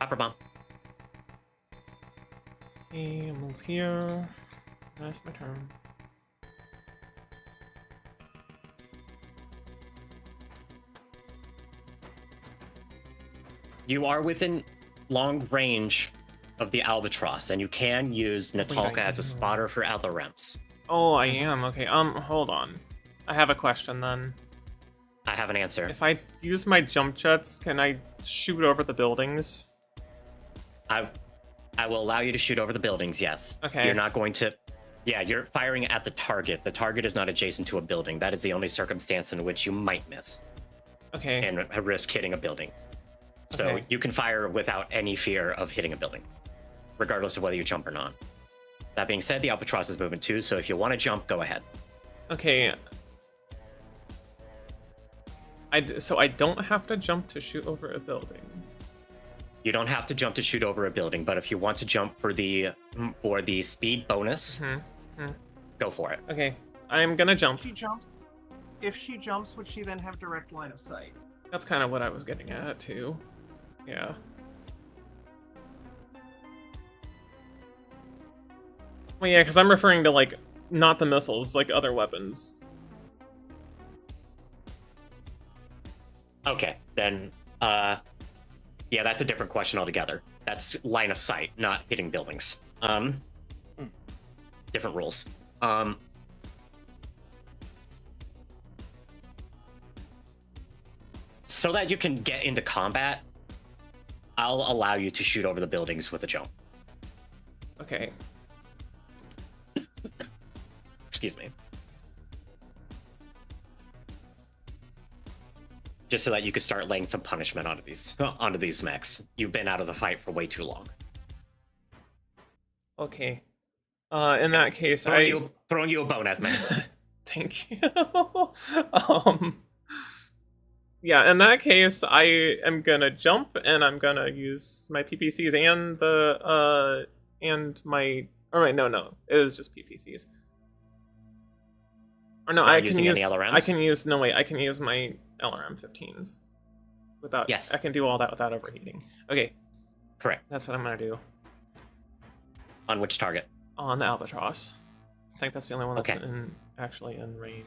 Hopper bomb. Okay, move here. That's my turn. You are within long range of the albatross, and you can use Natalka as a spotter for other rems. Oh, I am. Okay. Hold on. I have a question then. I have an answer. If I use my jump jets, can I shoot over the buildings? I will allow you to shoot over the buildings, yes. Okay. You're not going to... Yeah, you're firing at the target. The target is not adjacent to a building. That is the only circumstance in which you might miss. Okay. And risk hitting a building. So Okay. you can fire without any fear of hitting a building, regardless of whether you jump or not. That being said, the albatross is moving too, so if you want to jump, go ahead. Okay. So I don't have to jump to shoot over a building. You don't have to jump to shoot over a building, but if you want to jump for the speed bonus, go for it. Okay, I'm gonna jump. If she jumps, would she then have direct line of sight? That's kind of what I was getting at too. Yeah. Well, yeah, because I'm referring to like not the missiles, like other weapons. Okay, then yeah, that's a different question altogether. That's line of sight, not hitting buildings. Different rules. So that you can get into combat, I'll allow you to shoot over the buildings with a jump. Okay. Excuse me. Just so that you could start laying some punishment onto these mechs. You've been out of the fight for way too long. Okay. In that case, throwing you a bone at me. Thank you. Yeah, in that case, I am gonna jump and I'm gonna use my PPCs and the and my. All right, no, it is just PPCs. Or no, I can use. I can use. No wait, I can use my LRM-15s without. Yes. I can do all that without overheating. Okay. Correct. That's what I'm gonna do. On which target? On the Albatross. I think that's the only one that's Okay. actually in range.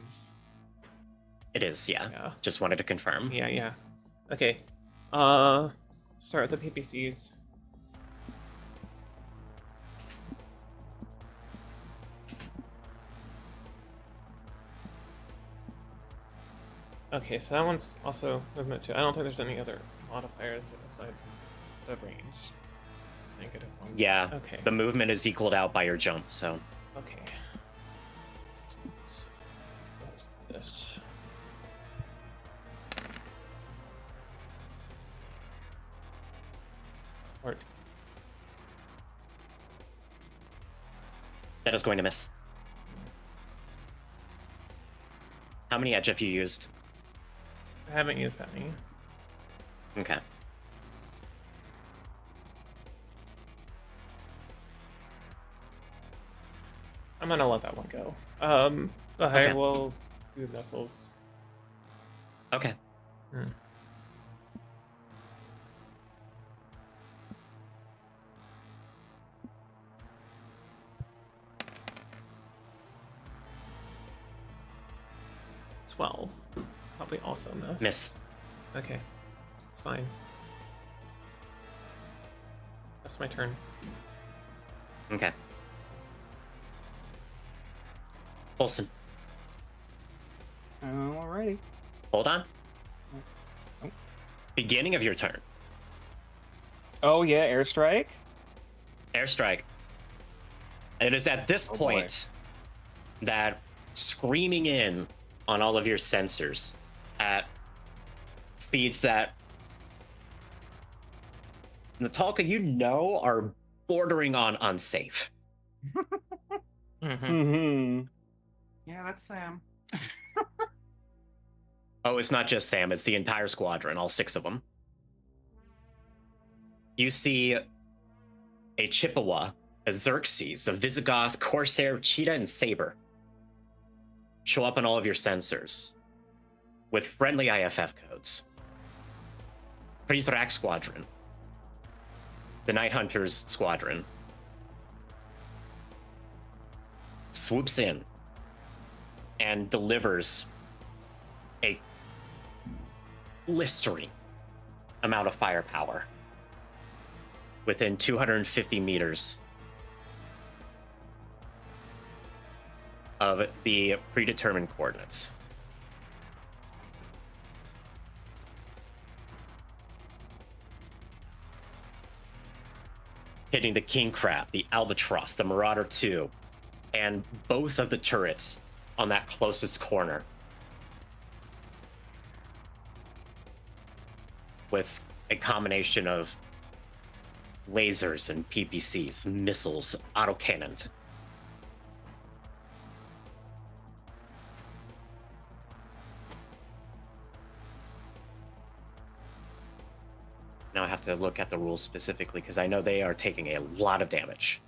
It is, yeah. Just wanted to confirm. Yeah. Okay. Start with the PPCs. Okay, so that one's also movement too. I don't think there's any other modifiers aside from the range. It's negative one. Yeah. Okay. The movement is equaled out by your jump, so. Okay. This. Art. That is going to miss. How many edge have you used? I haven't used any. Okay. I'm gonna let that one go. But Okay. I will do missiles. Okay. Hmm. $12. Probably also miss. Miss. Okay. It's fine. That's my turn. Okay. Olsen. Alrighty. Hold on. Oh. Beginning of your turn. Oh yeah, airstrike. Airstrike. It is at this point that screaming in on all of your sensors at speeds that Natalka, you know, are bordering on unsafe. Yeah, that's Sam. Oh, it's not just Sam, it's the entire squadron, all 6 of them. You see a Chippewa, a Xerxes, a Visigoth, Corsair, Cheetah, and Saber show up on all of your sensors with friendly IFF codes. Prizrak Squadron, the Night Hunters Squadron, swoops in and delivers a blistering amount of firepower within 250 meters of the predetermined coordinates. Hitting the King Crab, the Albatross, the Marauder 2, and both of the turrets on that closest corner. With a combination of lasers and PPCs, missiles, autocannons. to look at the rules specifically because I know they are taking a lot of damage.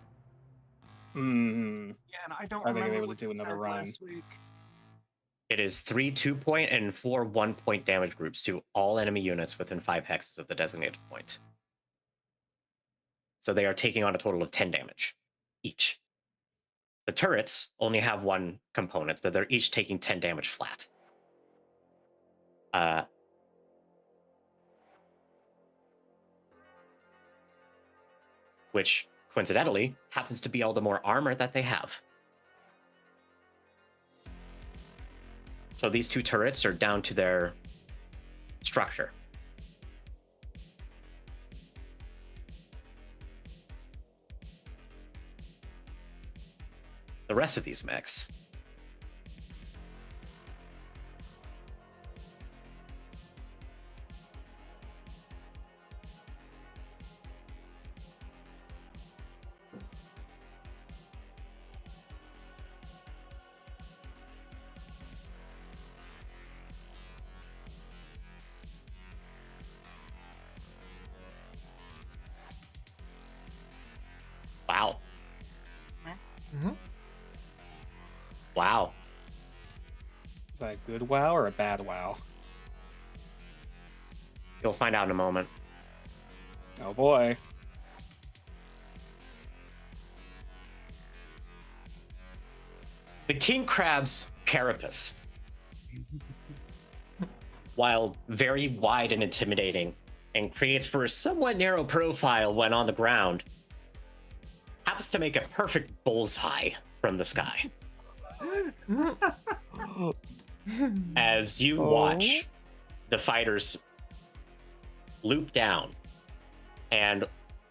Hmm. Yeah, and I don't Are they remember able to what do you another said run? last week. It is 3 2-point and 4 1-point damage groups to all enemy units within 5 hexes of the designated point. So they are taking on a total of 10 damage each. The turrets only have one component, so they're each taking 10 damage flat. Which, coincidentally, happens to be all the more armor that they have. So these 2 turrets are down to their structure. The rest of these mechs wow. Mm-hmm. Wow. Is that a good WoW or a bad WoW? You'll find out in a moment. Oh boy. The king crab's carapace, while very wide and intimidating and creates for a somewhat narrow profile when on the ground, happens to make a perfect bullseye from the sky. As you watch the fighters loop down and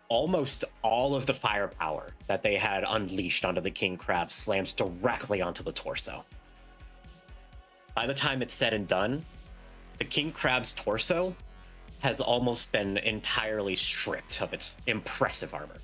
almost all of the firepower that they had unleashed onto the king crab slams directly onto the torso. By the time it's said and done, the king crab's torso has almost been entirely stripped of its impressive armor.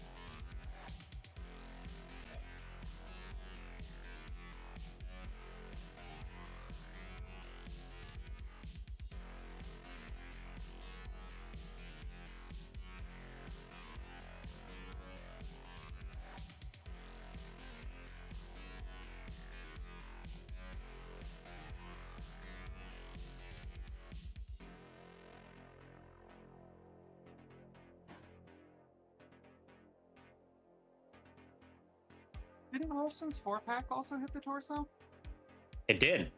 Didn't Holston's 4-pack also hit the torso? It did.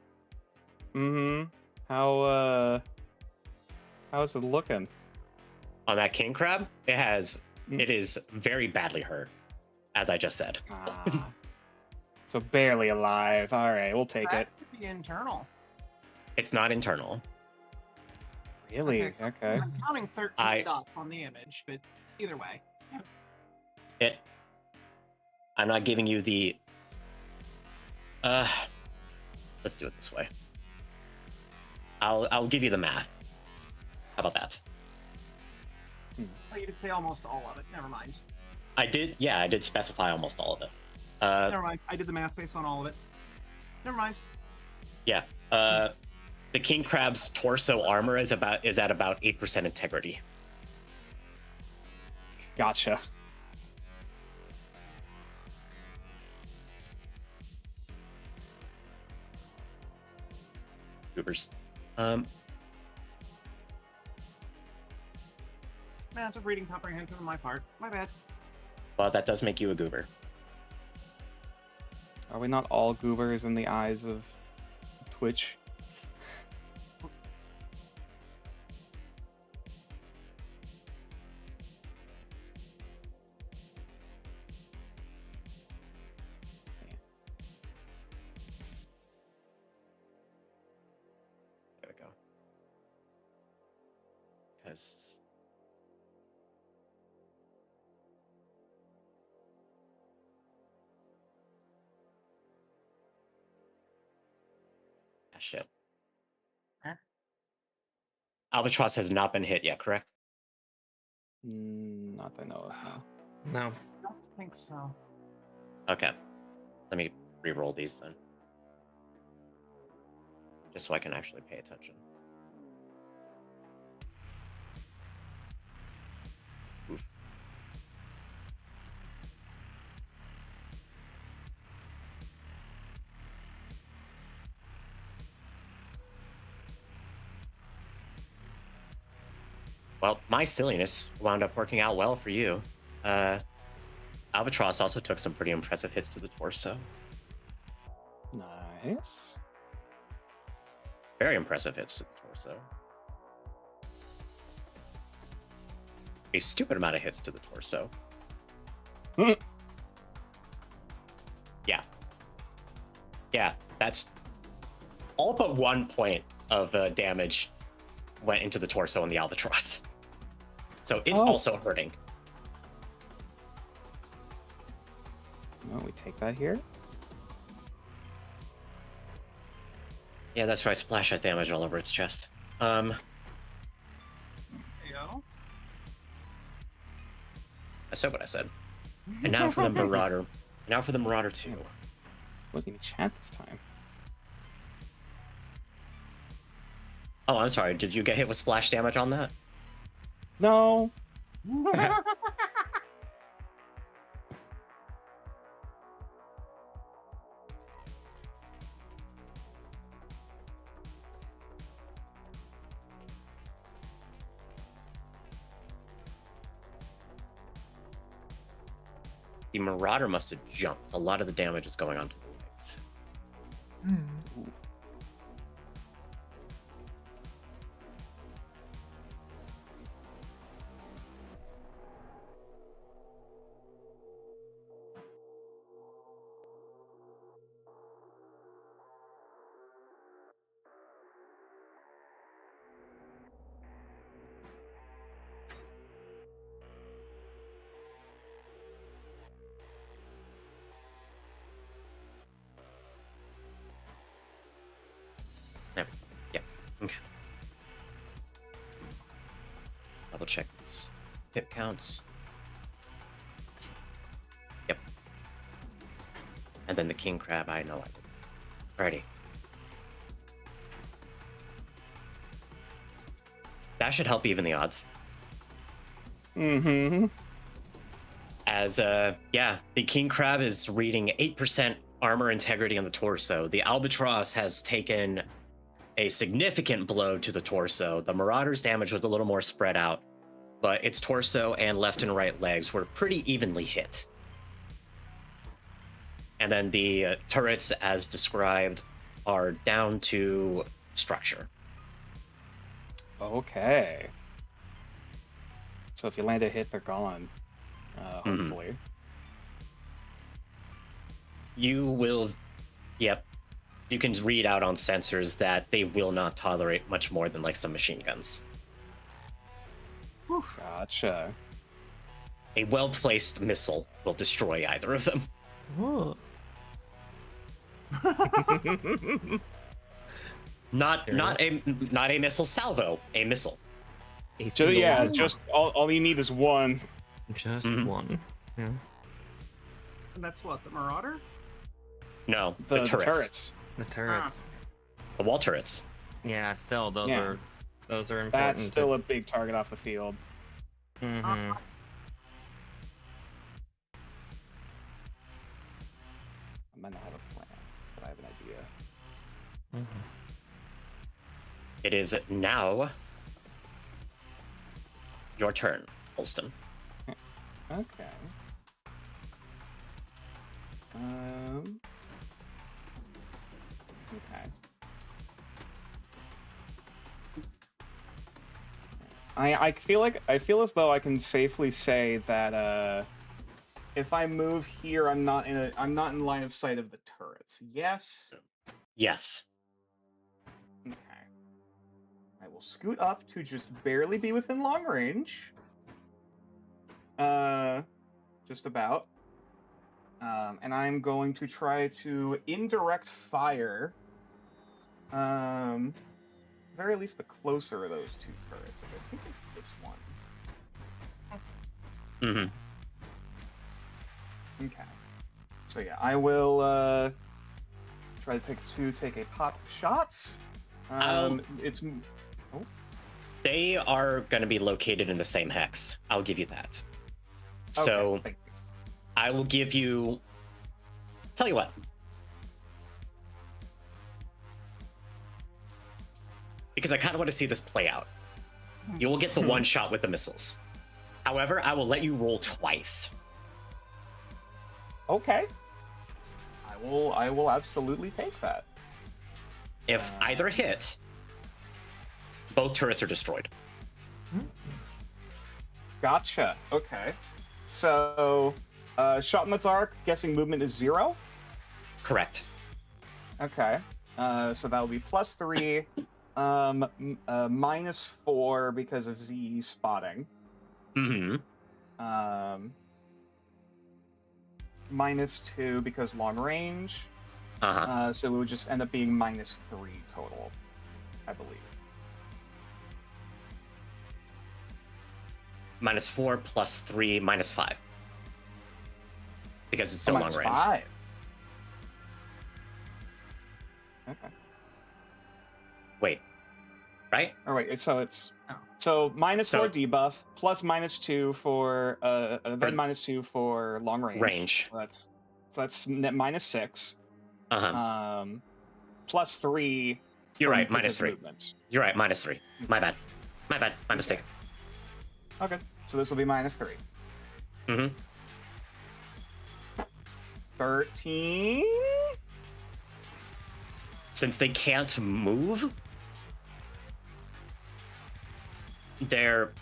Mm-hmm. How's it looking? On that king crab, it is very badly hurt, as I just said. So barely alive. All right, we'll take That it. could be internal. It's not internal. Really? Okay. I'm counting 13 dots on the image, but either way. I'm not giving you the... let's do it this way. I'll give you the math. How about that? Oh, you did say almost all of it. Never mind. I did specify almost all of it. Never mind. I did the math based on all of it. Never mind. Yeah. The king crab's torso armor is at about 8% integrity. Gotcha. Goobers. Man, just reading comprehension on my part. My bad. Well, that does make you a goober. Are we not all goobers in the eyes of Twitch? There we go. Because... shit. Huh? Albatross has not been hit yet, correct? Not that I know of, no. No. I don't think so. Okay. Let me re-roll these then. Just so I can actually pay attention. Well, my silliness wound up working out well for you. Albatross also took some pretty impressive hits to the torso. Nice. Very impressive hits to the torso. A stupid amount of hits to the torso. Yeah. Yeah, that's all but 1 point of damage went into the torso on the Albatross. So it's also hurting. Well, we take that here. Yeah, that's right. Splash that damage all over its chest. There you go. I said what I said. And now for the Marauder. Now for the Marauder 2. Wasn't even chat this time. Oh, I'm sorry. Did you get hit with splash damage on that? No. The Marauder must have jumped. A lot of the damage is going onto the legs. There. Yeah. Okay. Double check these hit counts. Yep. And then the king crab, I know I did. Alrighty. That should help even the odds. Mm-hmm. As yeah, the king crab is reading 8% armor integrity on the torso. The Albatross has taken a significant blow to the torso. The Marauder's damage was a little more spread out, but its torso and left and right legs were pretty evenly hit. And then the turrets, as described, are down to structure. Okay. So if you land a hit, they're gone. Hopefully. You will, yep. You can read out on sensors that they will not tolerate much more than like some machine guns. Gotcha. A well-placed missile will destroy either of them. Ooh. Not a missile salvo, a missile. So yeah, just all you need is one. Just one. Yeah. And that's what, the Marauder? No, the turrets. The turrets. The wall turrets. Yeah, still those Yeah. are important. That's still a big target off the field. Mm-hmm. I might not have a plan, but I have an idea. Mm-hmm. It is now your turn, Holston. Okay. Okay. I feel as though I can safely say that if I move here, I'm not in line of sight of the turrets. Yes. Yes. Okay. I will scoot up to just barely be within long range. Just about. And I'm going to try to indirect fire. Very least the closer of those two turrets, which I think is this one. Mm-hmm. Okay. So yeah, I will try to take a pot shot. It's They are going to be located in the same hex. I'll give you that. So thank you. I will give you. Tell you what. Because I kind of want to see this play out. You will get the one shot with the missiles. However, I will let you roll twice. Okay. I will absolutely take that. If either hit, both turrets are destroyed. Gotcha. Okay. So, shot in the dark, guessing movement is 0? Correct. Okay. So that will be +3, -4 because of ZE spotting. Mm-hmm. -2 because long range. Uh-huh. So it would just end up being -3 total, I believe. -4 +3 -5. Because it's still long range. -5. Okay. Wait. Right? Or wait, so it's so -4 debuff plus +2 for then -2 for long range. So that's net -6. +3. You're right, -3. Movement. You're right, -3. My bad. My mistake. Okay, so this will be -3. Mm-hmm. 13. Since they can't move, their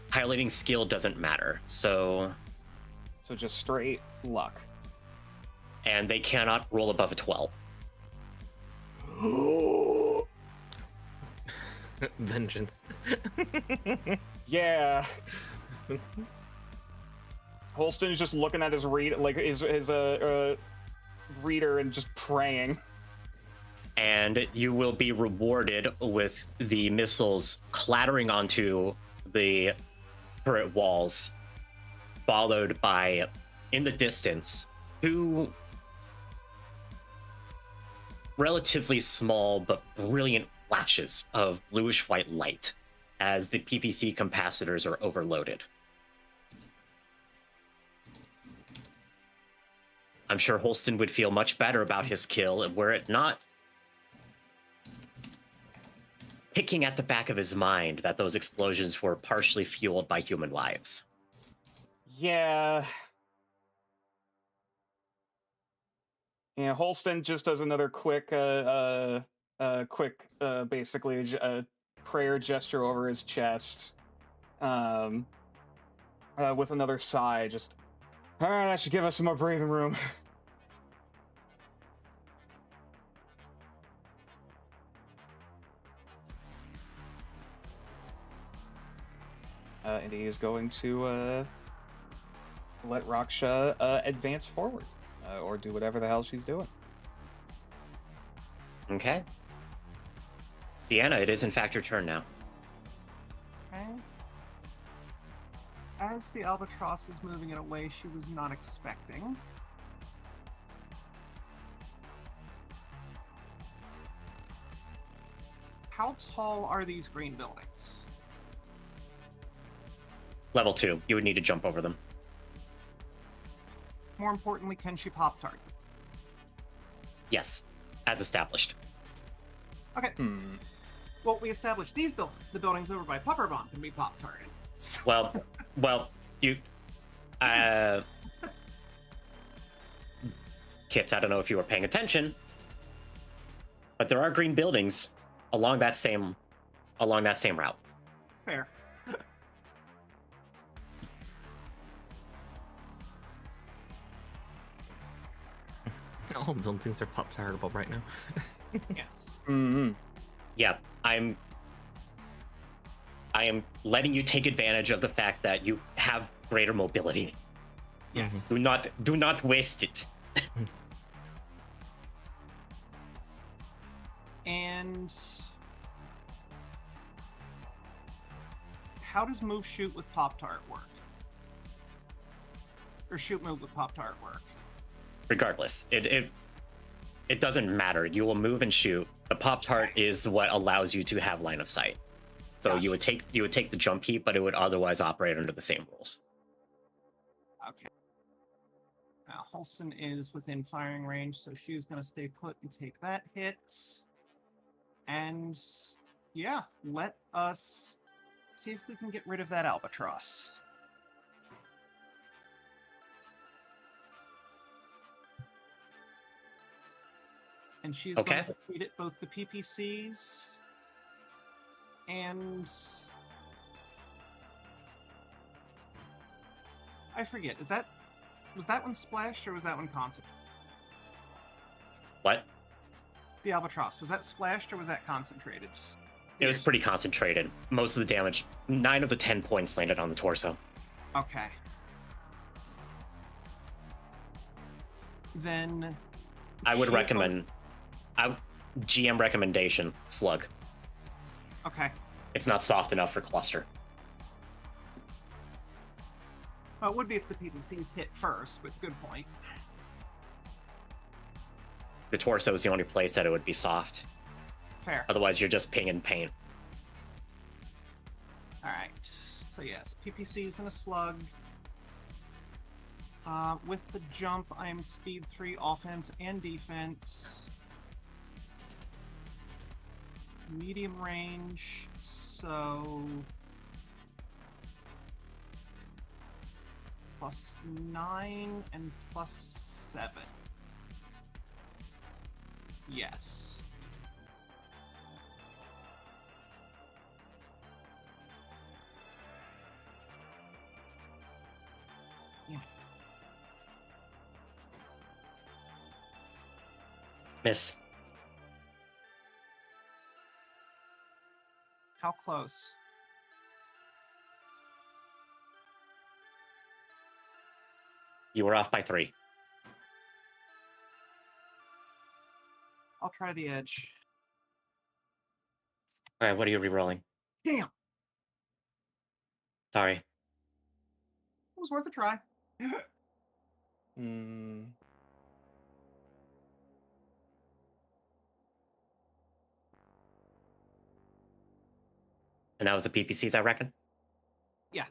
piloting skill doesn't matter. So just straight luck. And they cannot roll above a 12. Vengeance. Yeah. Holston is just looking at his reader and just praying. And you will be rewarded with the missiles clattering onto the turret walls, followed by, in the distance, 2 relatively small but brilliant flashes of bluish-white light as the PPC capacitors are overloaded. I'm sure Holston would feel much better about his kill were it not picking at the back of his mind that those explosions were partially fueled by human lives. Yeah. Yeah, Holston just does another quick basically a prayer gesture over his chest. With another sigh, just, all right, that should give us some more breathing room. And he is going to let Raksha advance forward, or do whatever the hell she's doing. Okay. Deanna, it is in fact your turn now. Okay. As the albatross is moving in a way she was not expecting, how tall are these green buildings? Level 2. You would need to jump over them. More importantly, can she pop target? Yes, as established. Okay. Well, we established the buildings over by Pupper Bomb can be pop target. Well, you, Kit, I don't know if you were paying attention, but there are green buildings along that same route. Fair. All buildings are pop targetable right now. Yes. Mm-hmm. Yeah, I am letting you take advantage of the fact that you have greater mobility. Yes. Do not waste it. And how does move shoot with Pop-Tart work? Or shoot move with Pop-Tart work? Regardless, it doesn't matter. You will move and shoot. The Pop-Tart is what allows you to have line of sight. So Gotcha. you would take the jump heat, but it would otherwise operate under the same rules. Okay. Now, Holston is within firing range, so she's going to stay put and take that hit. And Yeah, let us see if we can get rid of that albatross. And she's going to defeat it, both the PPCs and... I forget, was that one splashed or was that one concentrated? What? The albatross, was that splashed or was that concentrated? It was pretty concentrated. Most of the damage, 9 of the 10 points landed on the torso. Okay. Then... I would recommend... GM recommendation, slug. Okay. It's not soft enough for cluster. Well, it would be if the PPCs hit first, but good point. The torso is the only place that it would be soft. Fair. Otherwise, you're just pinging paint. Alright. So yes, PPCs and a slug. With the jump, I am speed 3 offense and defense. Medium range, so... +9 and +7. Yes. Yeah. Miss. How close? You were off by 3. I'll try the edge. All right, what are you re-rolling? Damn! Sorry. It was worth a try. And that was the PPCs, I reckon? Yeah.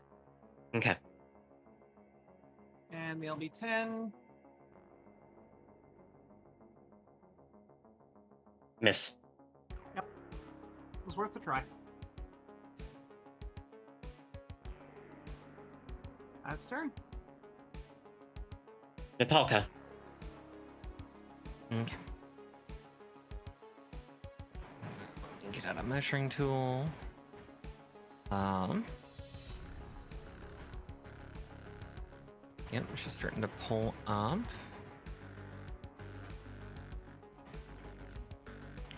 Okay. And the LB10. Miss. Yep. It was worth a try. That's turn. Nipalka. Okay. Get out a measuring tool. Yep, she's starting to pull up.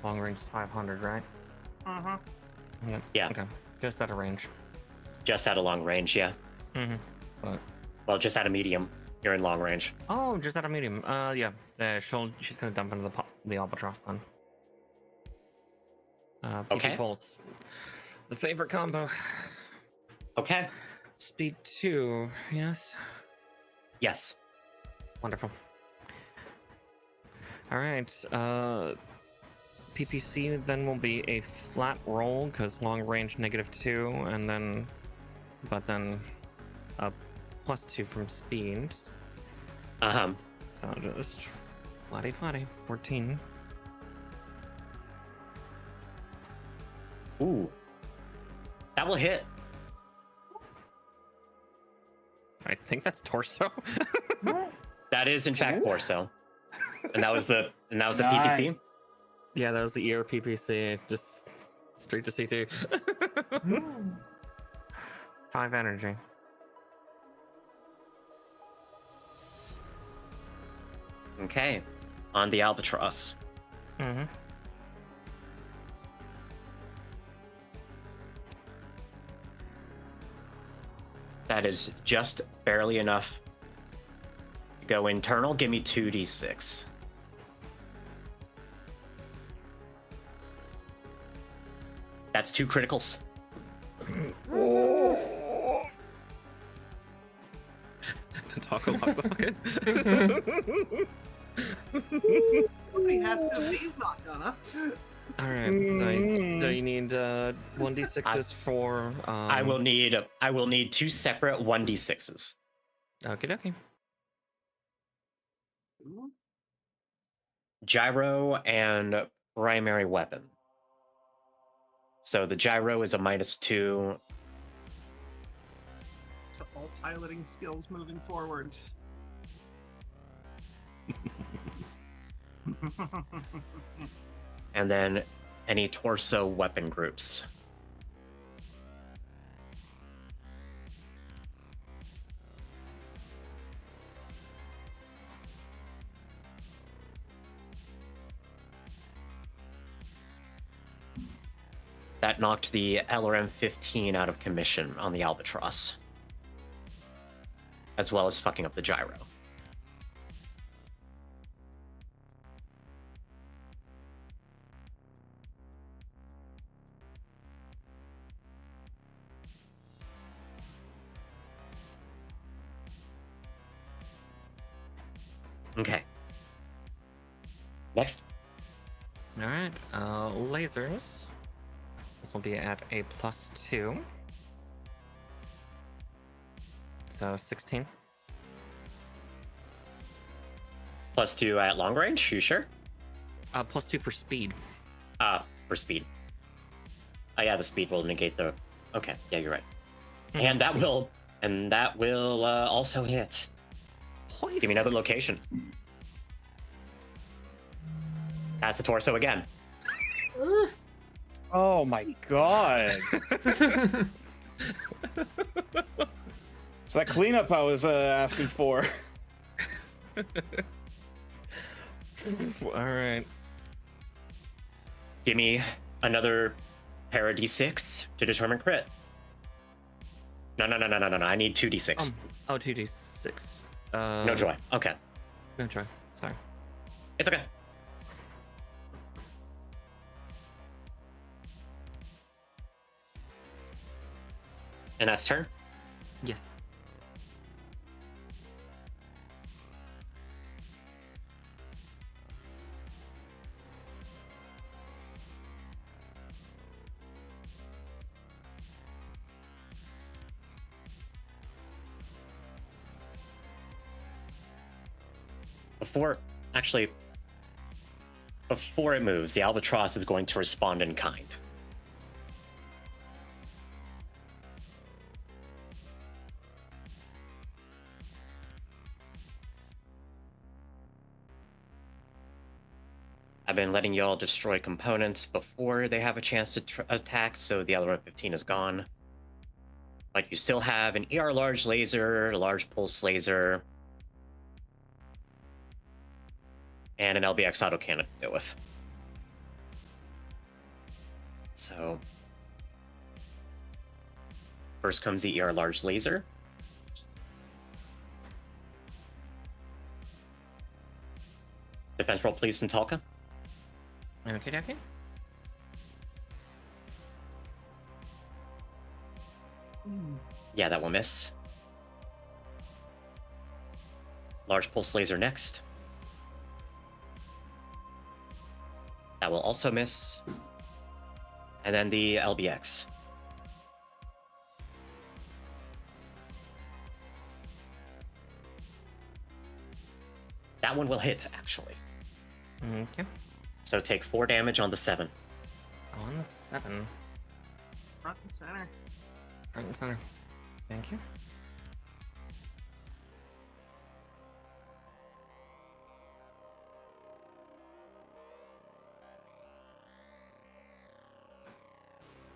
Long range 500, right? Uh-huh. Yep. Yeah. Okay. Just out of range. Just out of long range, yeah. Mm-hmm. But... Well, just out of medium. You're in long range. Oh, just out of medium. Yeah. She's gonna dump into the albatross then. PP pulse. The favorite combo. Okay. Speed 2, yes? Yes. Wonderful. Alright, PPC then will be a flat roll, because long range -2, and then... But then... a +2 from speed. Uh-huh. So just... flatty, 14. Ooh. That will hit. I think that's torso. That is in fact torso. And that was the PPC? Yeah, that was the ER PPC. Just straight to C2. 5 energy. Okay. On the albatross. Mm-hmm. That is just barely enough to go internal. Give me 2d6. That's 2 criticals. Talk a lot, fucking. Somebody has to. He's not gonna. All right. So you need 1d6s for. I will need 2 separate 1d6s. Okie dokie. Gyro and primary weapon. So the gyro is a -2. To all piloting skills moving forward. And then any torso weapon groups. That knocked the LRM-15 out of commission on the Albatross, as well as fucking up the gyro. Okay. Next. All right. Lasers. This will be at a +2. So 16. +2 at long range, you sure? +2 for speed. For speed. Oh yeah, the speed will negate the... Okay, yeah, you're right. Mm-hmm. And that will also hit. Give me another location. That's the torso again. Oh my god. So that cleanup I was asking for. All right. Give me another pair of d6 to determine crit. No. I need 2d6. 2d6. No joy. Okay. No joy. Sorry. It's okay. And that's turn. Yes. Before it moves, the Albatross is going to respond in kind. I've been letting y'all destroy components before they have a chance to attack, so the LRM-15 is gone. But you still have an ER large laser, a large pulse laser, and an LBX autocannon to deal with. So first comes the ER large laser. Defense roll, please, Santalka. Okay. Yeah, that will miss. Large pulse laser next. That will also miss. And then the LBX. That one will hit, actually. Okay. So take 4 damage on the 7. On the 7. Front and center. Front and center. Thank you.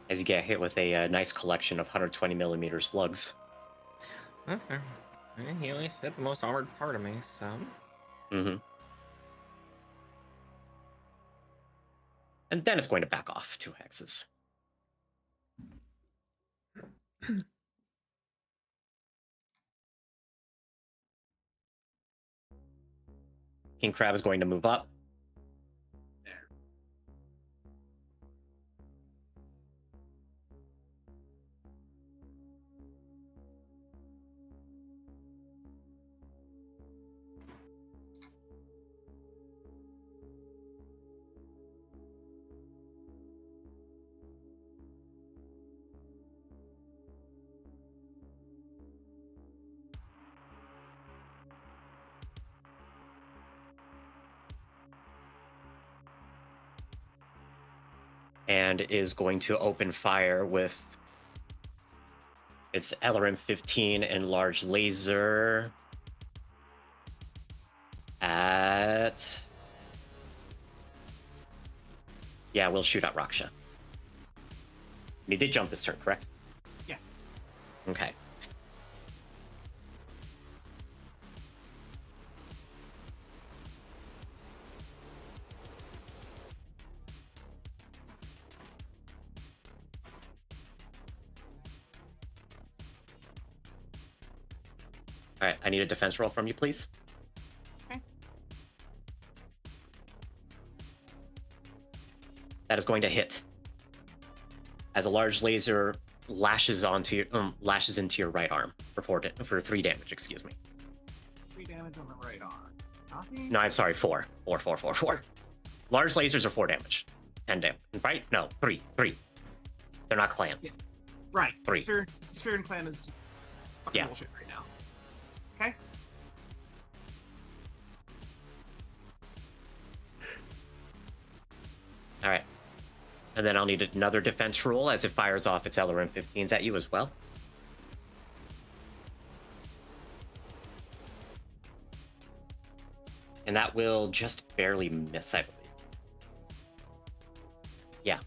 As you get hit with a nice collection of 120mm slugs. Okay. He at least hit the most armored part of me, so... Mm-hmm. And then it's going to back off 2 hexes. King Crab is going to move up. There. and is going to open fire with its LRM-15 and large laser at... Yeah, we'll shoot at Raksha. He did jump this turn, correct? Yes. Okay. All right, I need a defense roll from you, please. Okay. That is going to hit. As a large laser lashes into your right arm for 3 damage. Excuse me. 3 damage on the right arm. Copy. No, I'm sorry, 4. 4. Large lasers are 4 damage. 10 damage, right? No, 3. They're not clan. Yeah. Right. 3. Sphere and clan is just fucking bullshit right now. Okay. All right. And then I'll need another defense roll as it fires off its LRM-15s at you as well. And that will just barely miss, I believe. Yeah.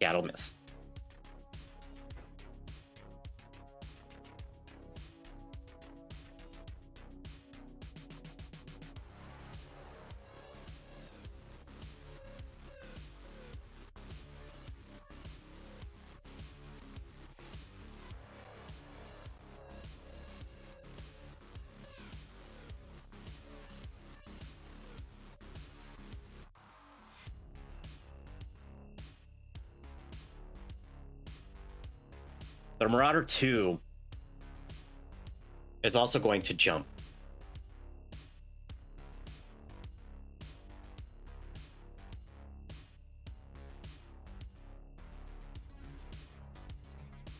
Yeah, it'll miss. The Marauder 2 is also going to jump.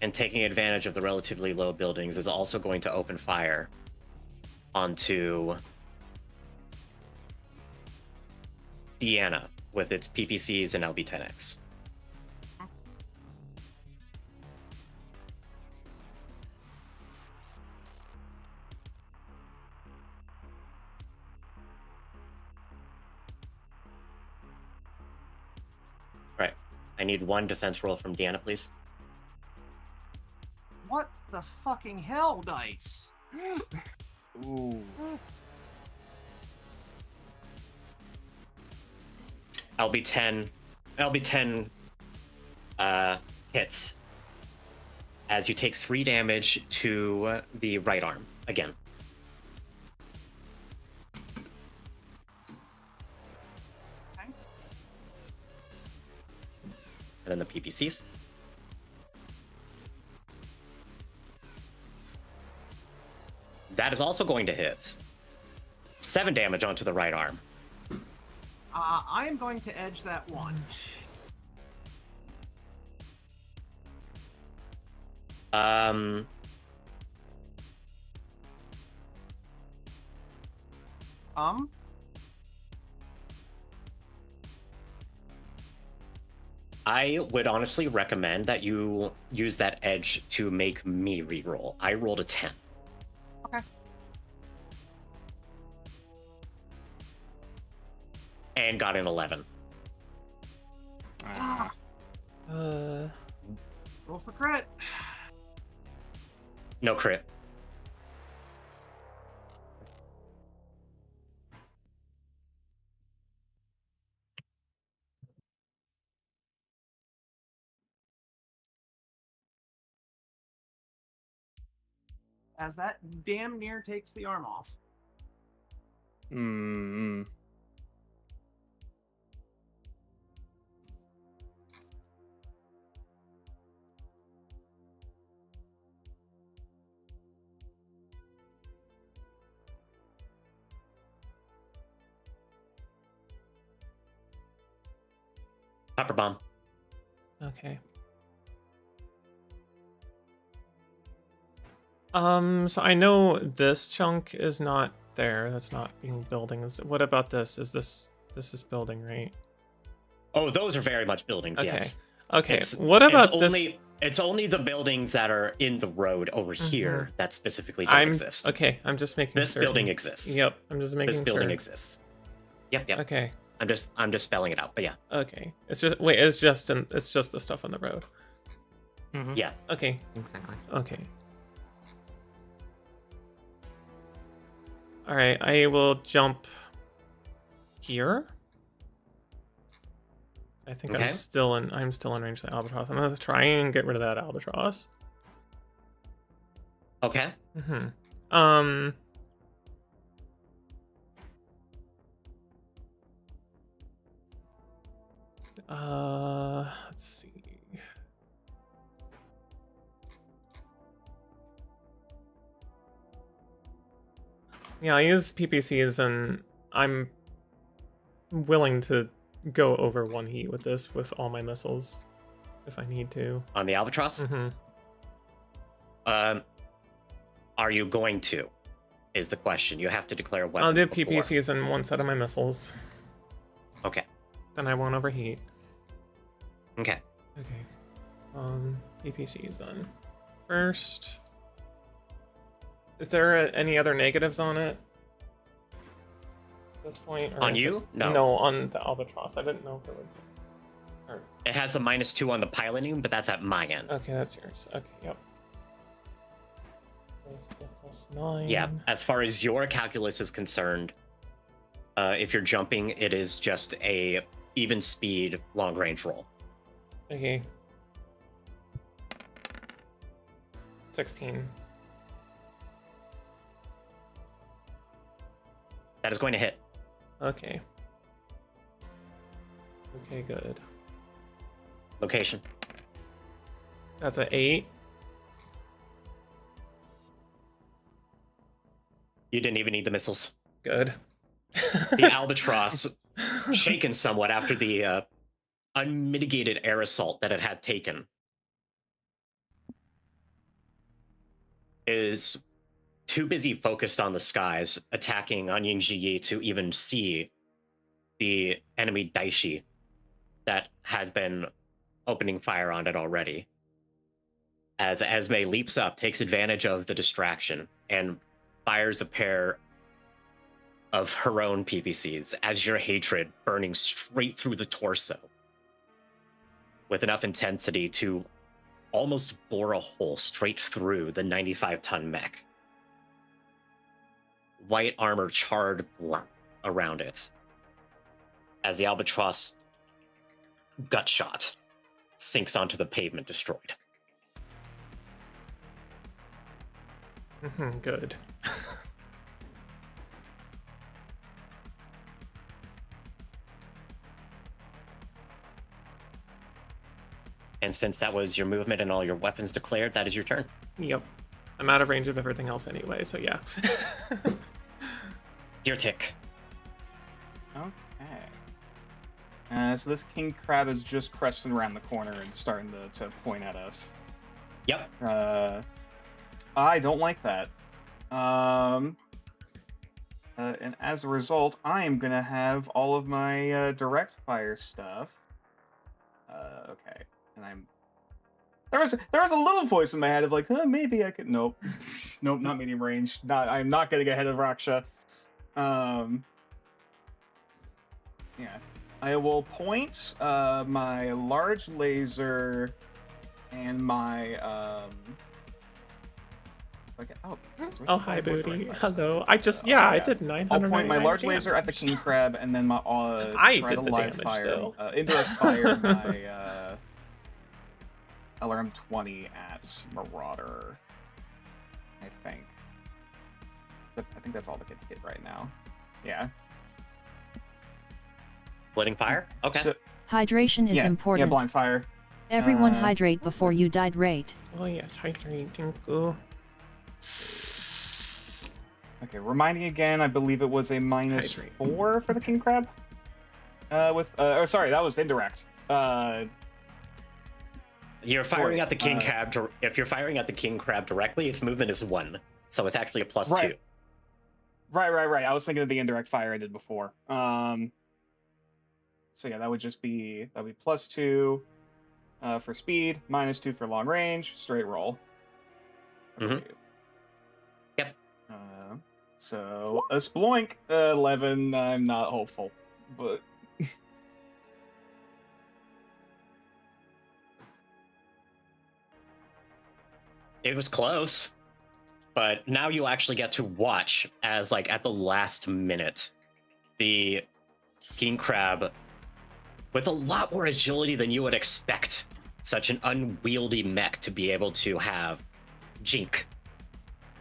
And taking advantage of the relatively low buildings is also going to open fire onto Deanna with its PPCs and LB-10X. Right. I need 1 defense roll from Deanna, please. What the fucking hell, dice? Ooh. LB-10 hits as you take 3 damage to the right arm again. Okay. And then the PPCs. That is also going to hit. 7 damage onto the right arm. I am going to edge that one. I would honestly recommend that you use that edge to make me reroll. I rolled a 10. Okay. And got an 11. Roll for crit. No crit. As that damn near takes the arm off. Pepper bomb. Okay. So I know this chunk is not there. That's not being buildings. What about this? Is this is building, right? Oh, those are very much buildings. Okay. Yes. Okay. What about this? It's only the buildings that are in the road over here that specifically don't exist. Okay, I'm just making this building exists. Yep, I'm just making this building sure. exists. Yep. Okay. I'm just spelling it out, but yeah. Okay. It's just the stuff on the road. Yeah. Okay. Exactly. Okay. All right, I will jump here. I think I'm still in range of the albatross. I'm gonna try and get rid of that albatross. Okay. Let's see. Yeah, I use PPCs and I'm willing to go over 1 heat with this with all my missiles if I need to. On the albatross? Are you going to? Is the question. You have to declare weapons. I'll do before. PPCs in 1 set of my missiles. Okay. Then I won't overheat. Okay. Okay. PPCs then. First. Is there any other negatives on it? At this point? Or on you? No. No, on the albatross. I didn't know if there was. Or... It has a -2 on the piloting, but that's at my end. Okay, that's yours. Okay, yep. +9. Yeah, as far as your calculus is concerned, if you're jumping, it is just a even speed long range roll. Okay. 16. That is going to hit. Okay. Okay, good. Location. That's an 8. You didn't even need the missiles. Good. The albatross, shaken somewhat after the unmitigated air assault that it had taken, is too busy focused on the skies, attacking Onion Ji to even see the enemy Daishi that had been opening fire on it already. As Esme leaps up, takes advantage of the distraction, and fires a pair of her own PPCs as your hatred burning straight through the torso with enough intensity to almost bore a hole straight through the 95-ton mech. White armor charred black around it as the albatross gut shot sinks onto the pavement, destroyed. Good. And since that was your movement and all your weapons declared, that is your turn. Yep. I'm out of range of everything else anyway, so yeah. Your tick. Okay. So this king crab is just cresting around the corner and starting to point at us. Yep. I don't like that. And as a result, I am gonna have all of my direct fire stuff. Okay. And there was a little voice in my head of like, maybe I could. Nope, nope, not medium range. I'm not getting ahead of Raksha. Yeah, I will point my large laser and my oh, hi, Booty. Hello. I just I did 900. I'll point my large laser at the king crab, and then my I did the live damage fire, though. indirect fire my LRM 20 at Marauder. I think that's all that can hit right now. Yeah. Splitting fire? Okay. So, Hydration is important. Yeah, blind fire. Everyone hydrate before you dehydrate. Oh yes, hydrate. Thank you. Okay, reminding again, I believe it was a -4 for the king crab. Sorry, that was indirect. You're firing at the king crab. If you're firing at the king crab directly, its movement is 1, so it's actually a +2. Right. I was thinking of the indirect fire I did before. So yeah, that would be +2 for speed, -2 for long range, straight roll. I believe. Yep. So a sploink 11. I'm not hopeful, but. It was close, but now you actually get to watch as, like, at the last minute, the king crab, with a lot more agility than you would expect such an unwieldy mech to be able to have, jink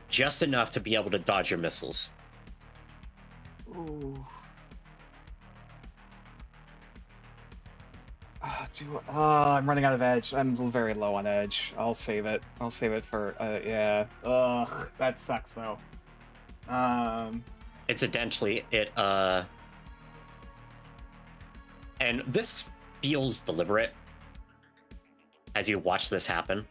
just enough to be able to dodge your missiles. Ooh. I'm running out of edge. I'm very low on edge. I'll save it. I'll save it for yeah. Ugh, that sucks though. Incidentally, and this feels deliberate as you watch this happen.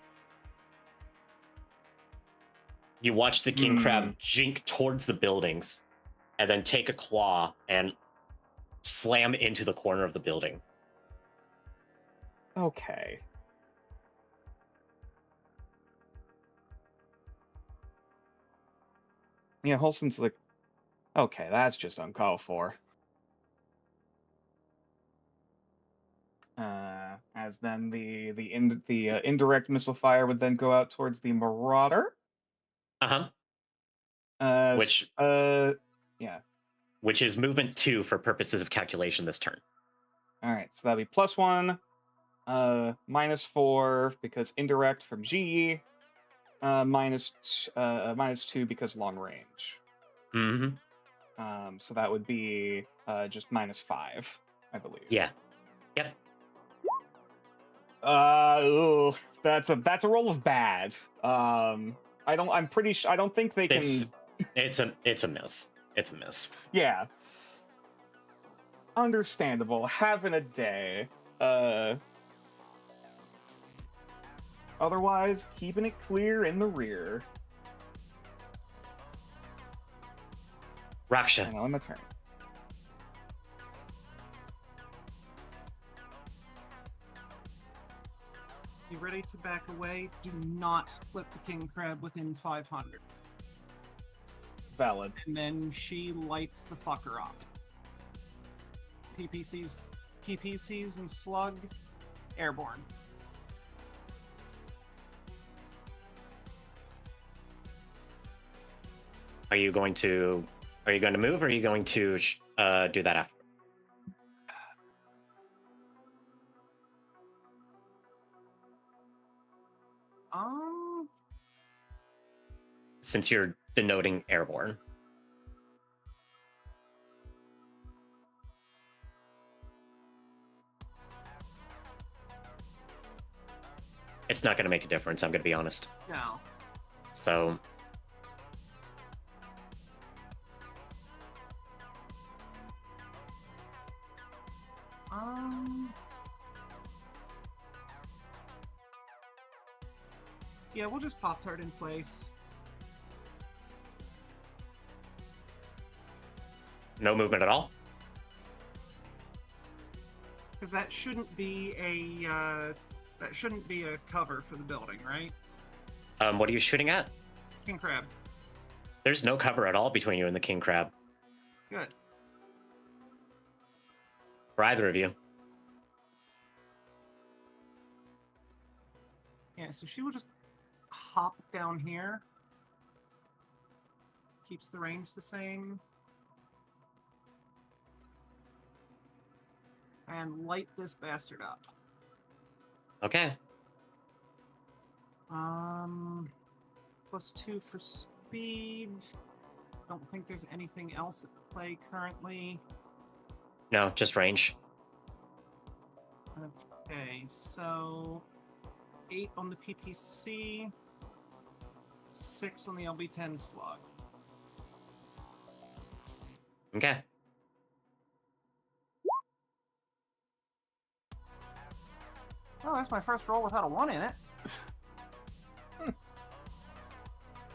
You watch the king crab jink towards the buildings and then take a claw and slam into the corner of the building. Okay. Yeah, Holston's like, okay, that's just uncalled for. As then the indirect missile fire would then go out towards the Marauder. Which yeah. Which is movement 2 for purposes of calculation this turn. All right, so that'd be +1, -4 because indirect from GE, -2 because long range. So that would be just -5, I believe. Yeah. Yep. Ooh, that's a roll of bad. I don't think they can. It's a miss. It's a miss. Yeah. Understandable. Having a day. Otherwise, keeping it clear in the rear. Raksha. Hang on my turn. You ready to back away? Do not flip the king crab within 500. Valid. And then she lights the fucker up. PPCs and slug, airborne. Are you going to move, or are you going to do that after? Since you're denoting airborne. It's not going to make a difference, I'm going to be honest. No. So... Yeah, we'll just Pop-Tart in place. No movement at all? Because that shouldn't be a cover for the building, right? What are you shooting at? King crab. There's no cover at all between you and the king crab. Good. For either of you. Yeah, so she will just hop down here. Keeps the range the same. And light this bastard up. Okay. +2 for speed. Don't think there's anything else at play currently. No, just range. Okay, so 8 on the PPC, 6 on the LB-10 slug. Okay. Well, that's my first roll without a 1 in it.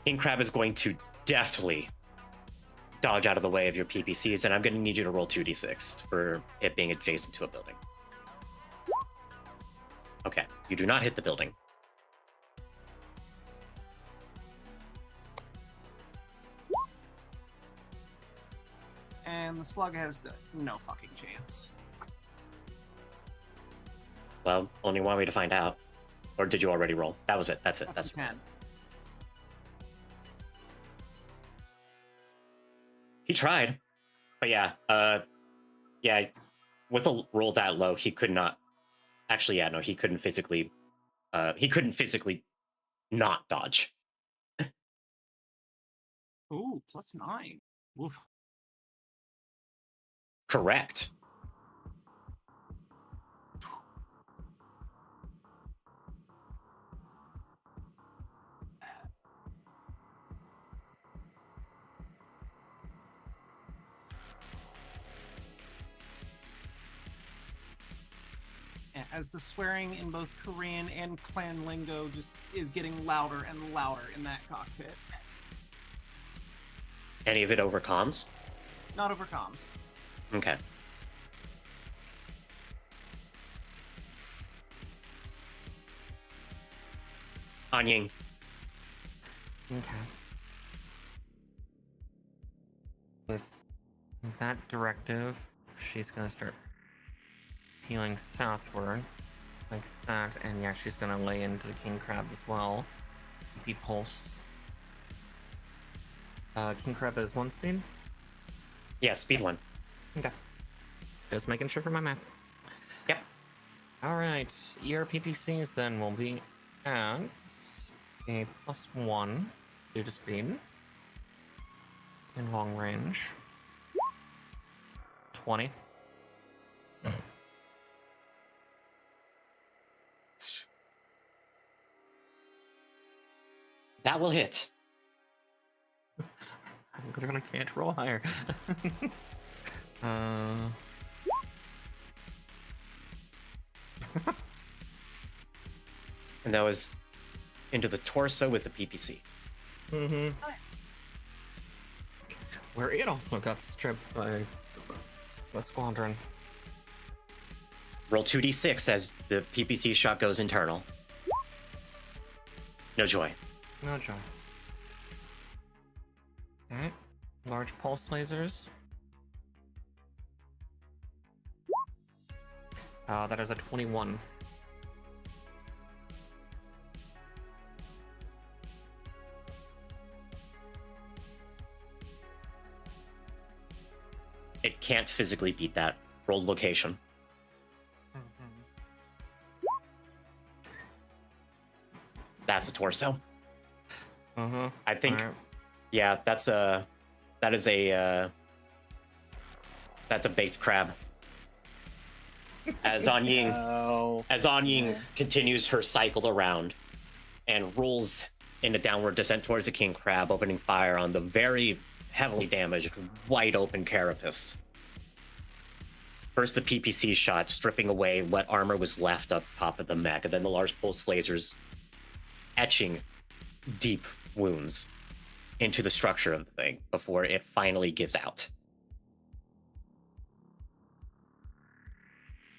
King Crab is going to deftly dodge out of the way of your PPCs, and I'm going to need you to roll 2d6 for it being adjacent to a building. Okay, you do not hit the building. And the slug has no fucking chance. Well, only one way to find out. Or did you already roll? That was it. That's it. That's it. 10. He tried. But yeah, yeah, with a roll that low, he could not. Actually, yeah, no, he couldn't physically not dodge. Ooh, +9. Oof. Correct. Yeah, as the swearing in both Korean and clan lingo just is getting louder and louder in that cockpit. Any of it over comms? Not over comms. Okay. Anying. Okay. With that directive, she's gonna start healing southward, like that, and yeah, she's gonna lay into the king crab as well. Be pulse. King crab is 1 speed? Yeah, speed 1. Okay. Just making sure for my math. Yep. Alright, your PPCs then will be at a +1 due to speed in long range. 20. That will hit. I'm gonna can't roll higher. And that was into the torso with the PPC. Mm-hmm. Where it also got stripped by the squadron. Roll 2d6 as the PPC shot goes internal. No joy. No joy. Alright. Large pulse lasers. That is a 21. It can't physically beat that. Roll location. That's a torso. I think, yeah, that's a baked crab. As Anying continues her cycle around and rolls in a downward descent towards the king crab, opening fire on the very heavily damaged, wide open carapace. First, the PPC shot, stripping away what armor was left up top of the mech, and then the large pulse lasers etching deep wounds into the structure of the thing before it finally gives out.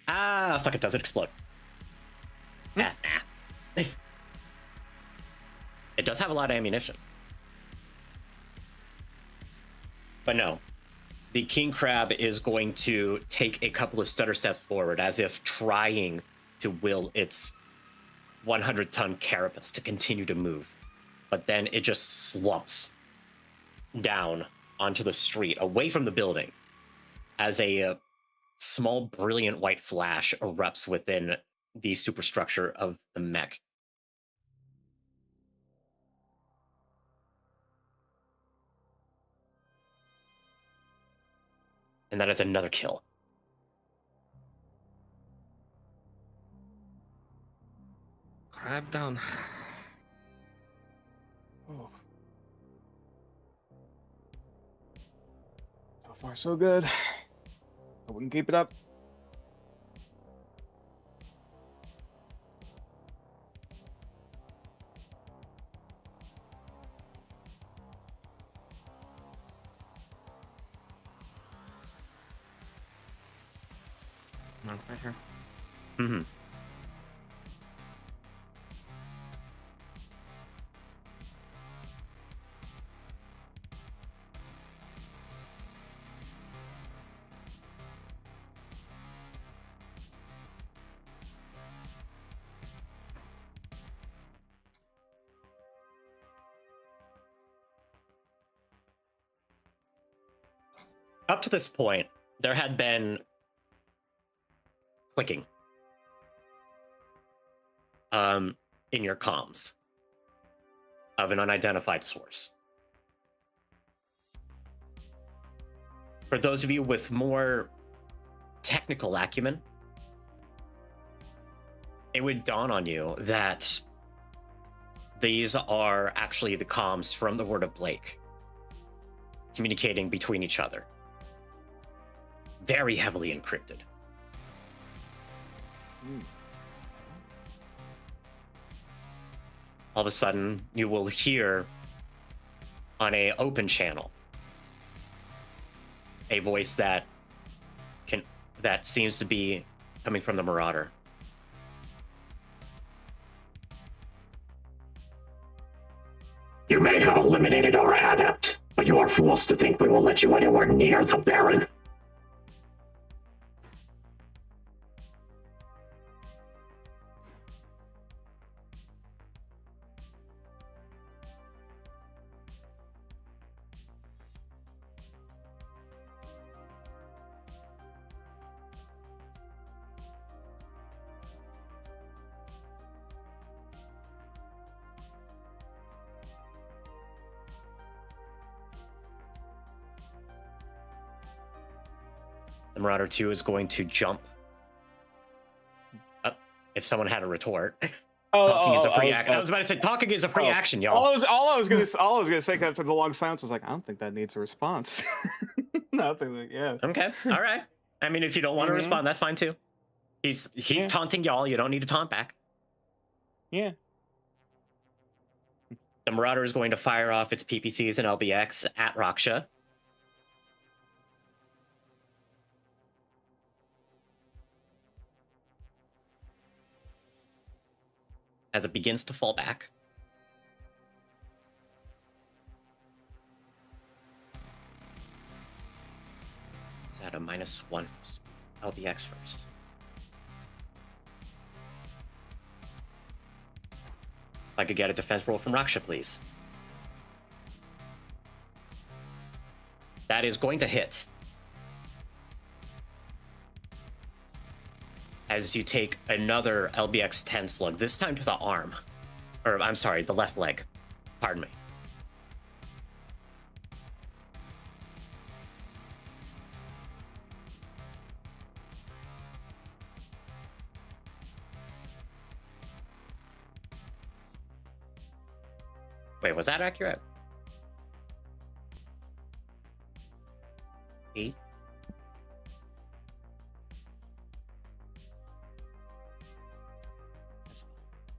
Ah, fuck it, does it explode? Nah. It does have a lot of ammunition. But no, the king crab is going to take a couple of stutter steps forward as if trying to will its 100-ton carapace to continue to move. But then it just slumps down onto the street, away from the building, as a small, brilliant white flash erupts within the superstructure of the mech. And that is another kill. Crab down. Oh. So far, so good. I wouldn't keep it up. That's my turn. Mm-hmm. Up to this point, there had been clicking in your comms of an unidentified source. For those of you with more technical acumen, it would dawn on you that these are actually the comms from the Word of Blake communicating between each other. Very heavily encrypted. All of a sudden, you will hear on a open channel a voice that seems to be coming from the Marauder. You may have eliminated our adept, but you are fools to think we will let you anywhere near the Baron. The Marauder 2 is going to jump up if someone had a retort. Talking is a free action. I was about to say talking is a free action, y'all. All I was gonna say after the long silence was like, I don't think that needs a response. Nothing like, yeah. Okay, all right. I mean, if you don't want to respond, that's fine too. He's taunting y'all. You don't need to taunt back. Yeah. The Marauder is going to fire off its PPCs and LBX at Raksha. As it begins to fall back. It's at a -1 LBX first. If I could get a defense roll from Raksha, please. That is going to hit. As you take another LBX 10 slug, this time to the arm. Or, I'm sorry, the left leg. Pardon me. Wait, was that accurate? 8?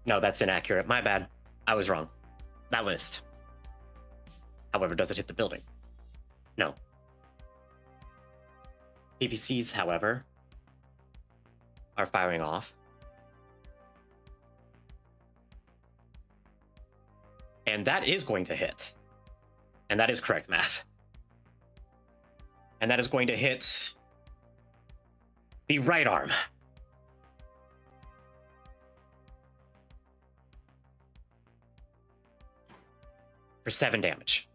No, that's inaccurate. My bad. I was wrong. That missed. However, does it hit the building? No. PPCs, however, are firing off. And that is going to hit. And that is correct math. And that is going to hit the right arm. For 7 damage.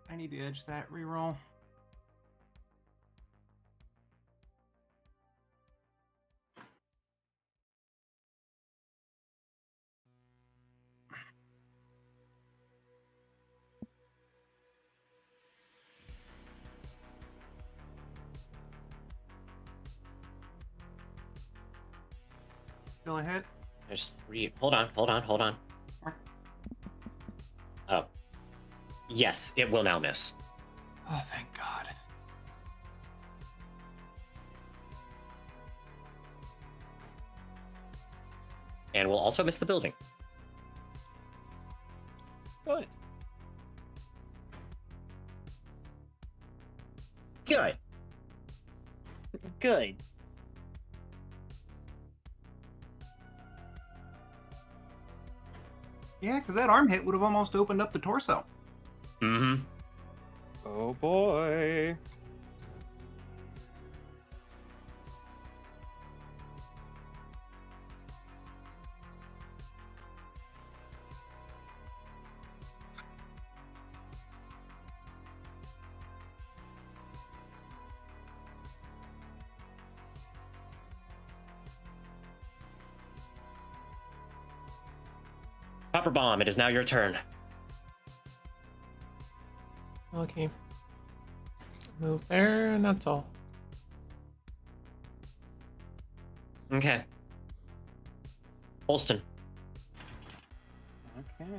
I need to edge that reroll. Still a hit? There's 3. Hold on. Oh. Yes, it will now miss. Oh, thank God. And will also miss the building. Good. Good. Good. Yeah, because that arm hit would have almost opened up the torso. Mm-hmm. Oh boy. Copper Bomb, it is now your turn. Okay. Move there, and that's all. Okay. Holston. Okay.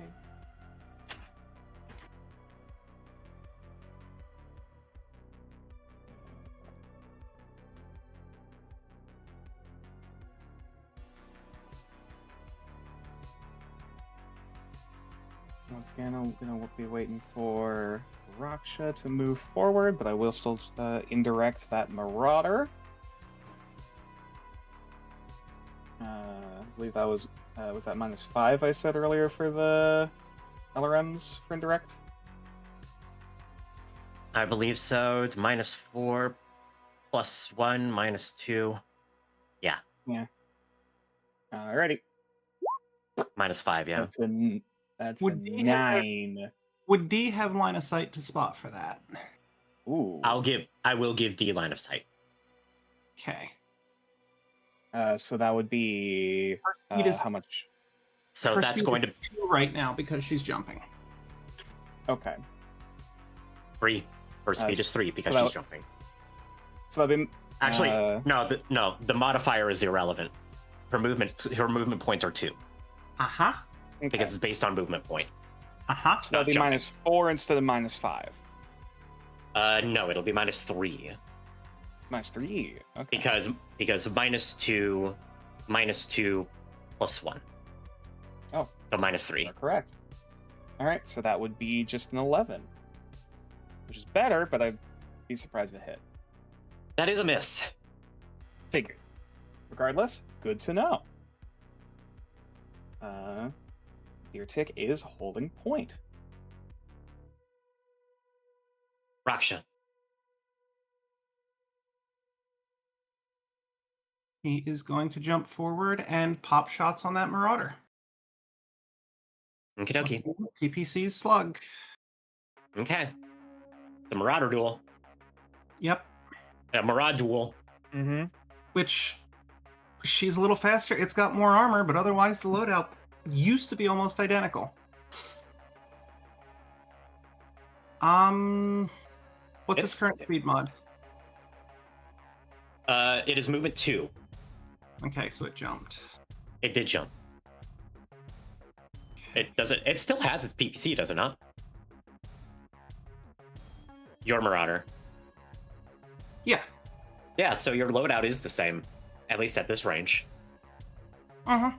Once again, I'm gonna be waiting for Raksha to move forward, but I will still indirect that Marauder. I believe that was that -5 I said earlier for the LRMs for indirect? I believe so. It's -4 +1 -2. Yeah. Yeah. Alrighty. -5, yeah. That's Would a D have- 9. Would D have line of sight to spot for that? Ooh. I will give D line of sight. Okay. So that would be Her speed is how much? So her that's speed going is to 2 right now because she's jumping. Okay. 3. Her speed is 3 because so she's jumping. So that'd be Actually, no. The modifier is irrelevant. Her movement points are 2 Uh-huh. okay. because it's based on movement point. Uh-huh. So that'd be jumping. -4 instead of -5. No, it'll be -3 -3. Okay. because -2 +1. Oh. So -3. You're correct. All right, so that would be just an 11, which is better, but I'd be surprised if it hit. That is a miss. Figured. Regardless, good to know. Deer Tick is holding point. Raksha. He is going to jump forward and pop shots on that Marauder. Okie dokie. PPC's slug. Okay. The Marauder duel. Yep. A Marauder duel. Mm-hmm. Which, she's a little faster. It's got more armor, but otherwise the loadout used to be almost identical. What's its current speed mod? It is movement 2. Okay, so it jumped. It did jump. It doesn't. It still has its PPC, does it not? Your Marauder. Yeah. Yeah. So your loadout is the same, at least at this range. Uh-huh.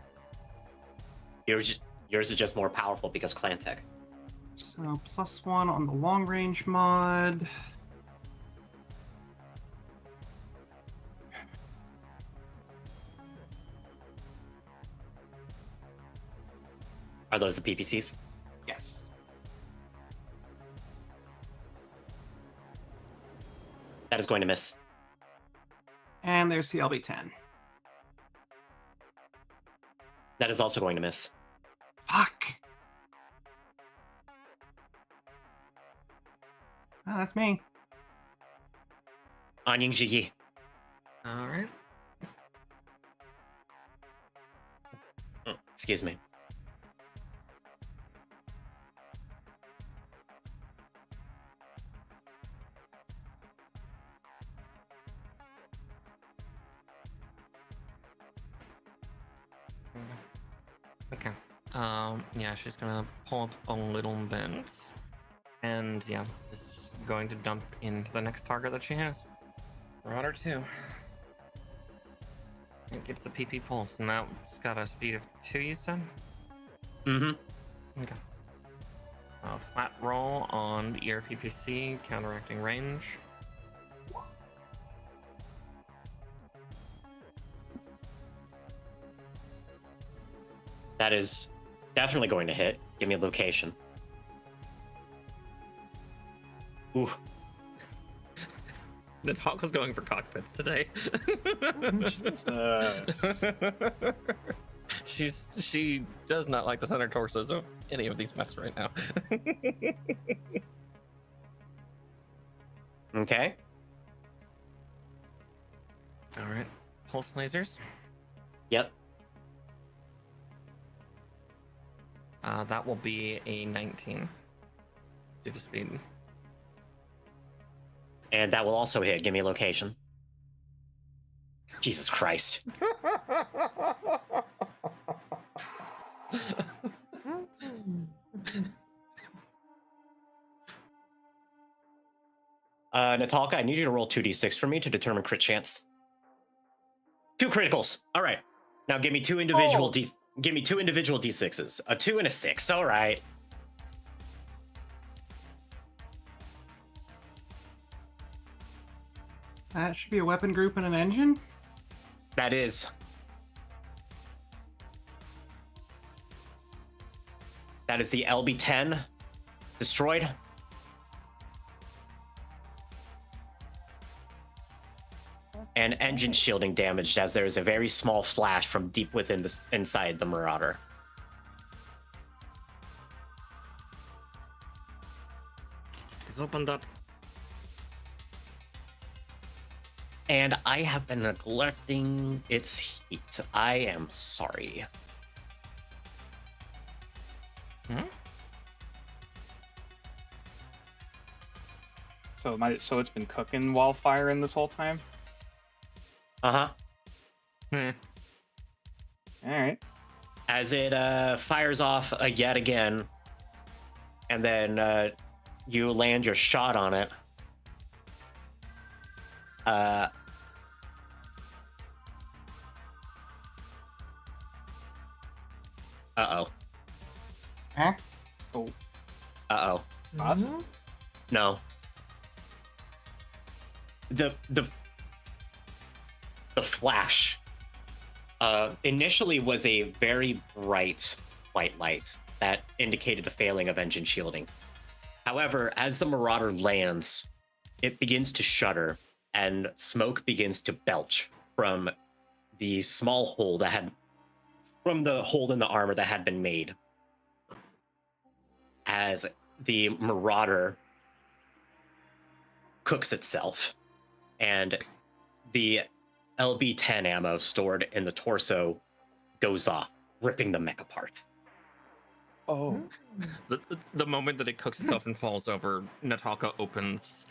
Yours is just more powerful because clan tech. So +1 on the long range mod. Are those the PPCs? Yes. That is going to miss. And there's the LB10. That is also going to miss. Fuck. Oh, that's me. Anying Jigi. All right. Excuse me. Okay. Yeah, she's gonna pull up a little bit, and yeah, just going to dump into the next target that she has. Marauder 2. It gets the PP pulse, and that's got a speed of 2, you said? Mm-hmm. Okay. Flat roll on the ERPPC, counteracting range. That is definitely going to hit. Give me a location. Ooh. Natalka's going for cockpits today. She does not like the center torsos of any of these mechs right now. Okay. All right. Pulse lasers. Yep. That will be a 19 due to speed. And that will also hit. Give me a location. Jesus Christ. Natalka, I need you to roll 2d6 for me to determine crit chance. 2 criticals. All right. Now give me two individual give me 2 individual d6s. A 2 and a 6. All right. That should be a weapon group and an engine. That is. That is the LB-10 destroyed. And engine shielding damaged as there is a very small flash from deep within inside the Marauder. It's opened up. And I have been neglecting its heat. I am sorry. So it's been cooking while firing this whole time? Uh-huh. All right. As it fires off yet again, and then you land your shot on it. Uh-oh. Huh? Oh. Uh-oh. Us? No. The flash initially was a very bright white light that indicated the failing of engine shielding. However, as the Marauder lands, it begins to shudder and smoke begins to belch from the small hole from the hole in the armor that had been made. As the Marauder cooks itself, and the LB-10 ammo stored in the torso goes off, ripping the mech apart. Oh. The moment that it cooks itself and falls over, Natalka opens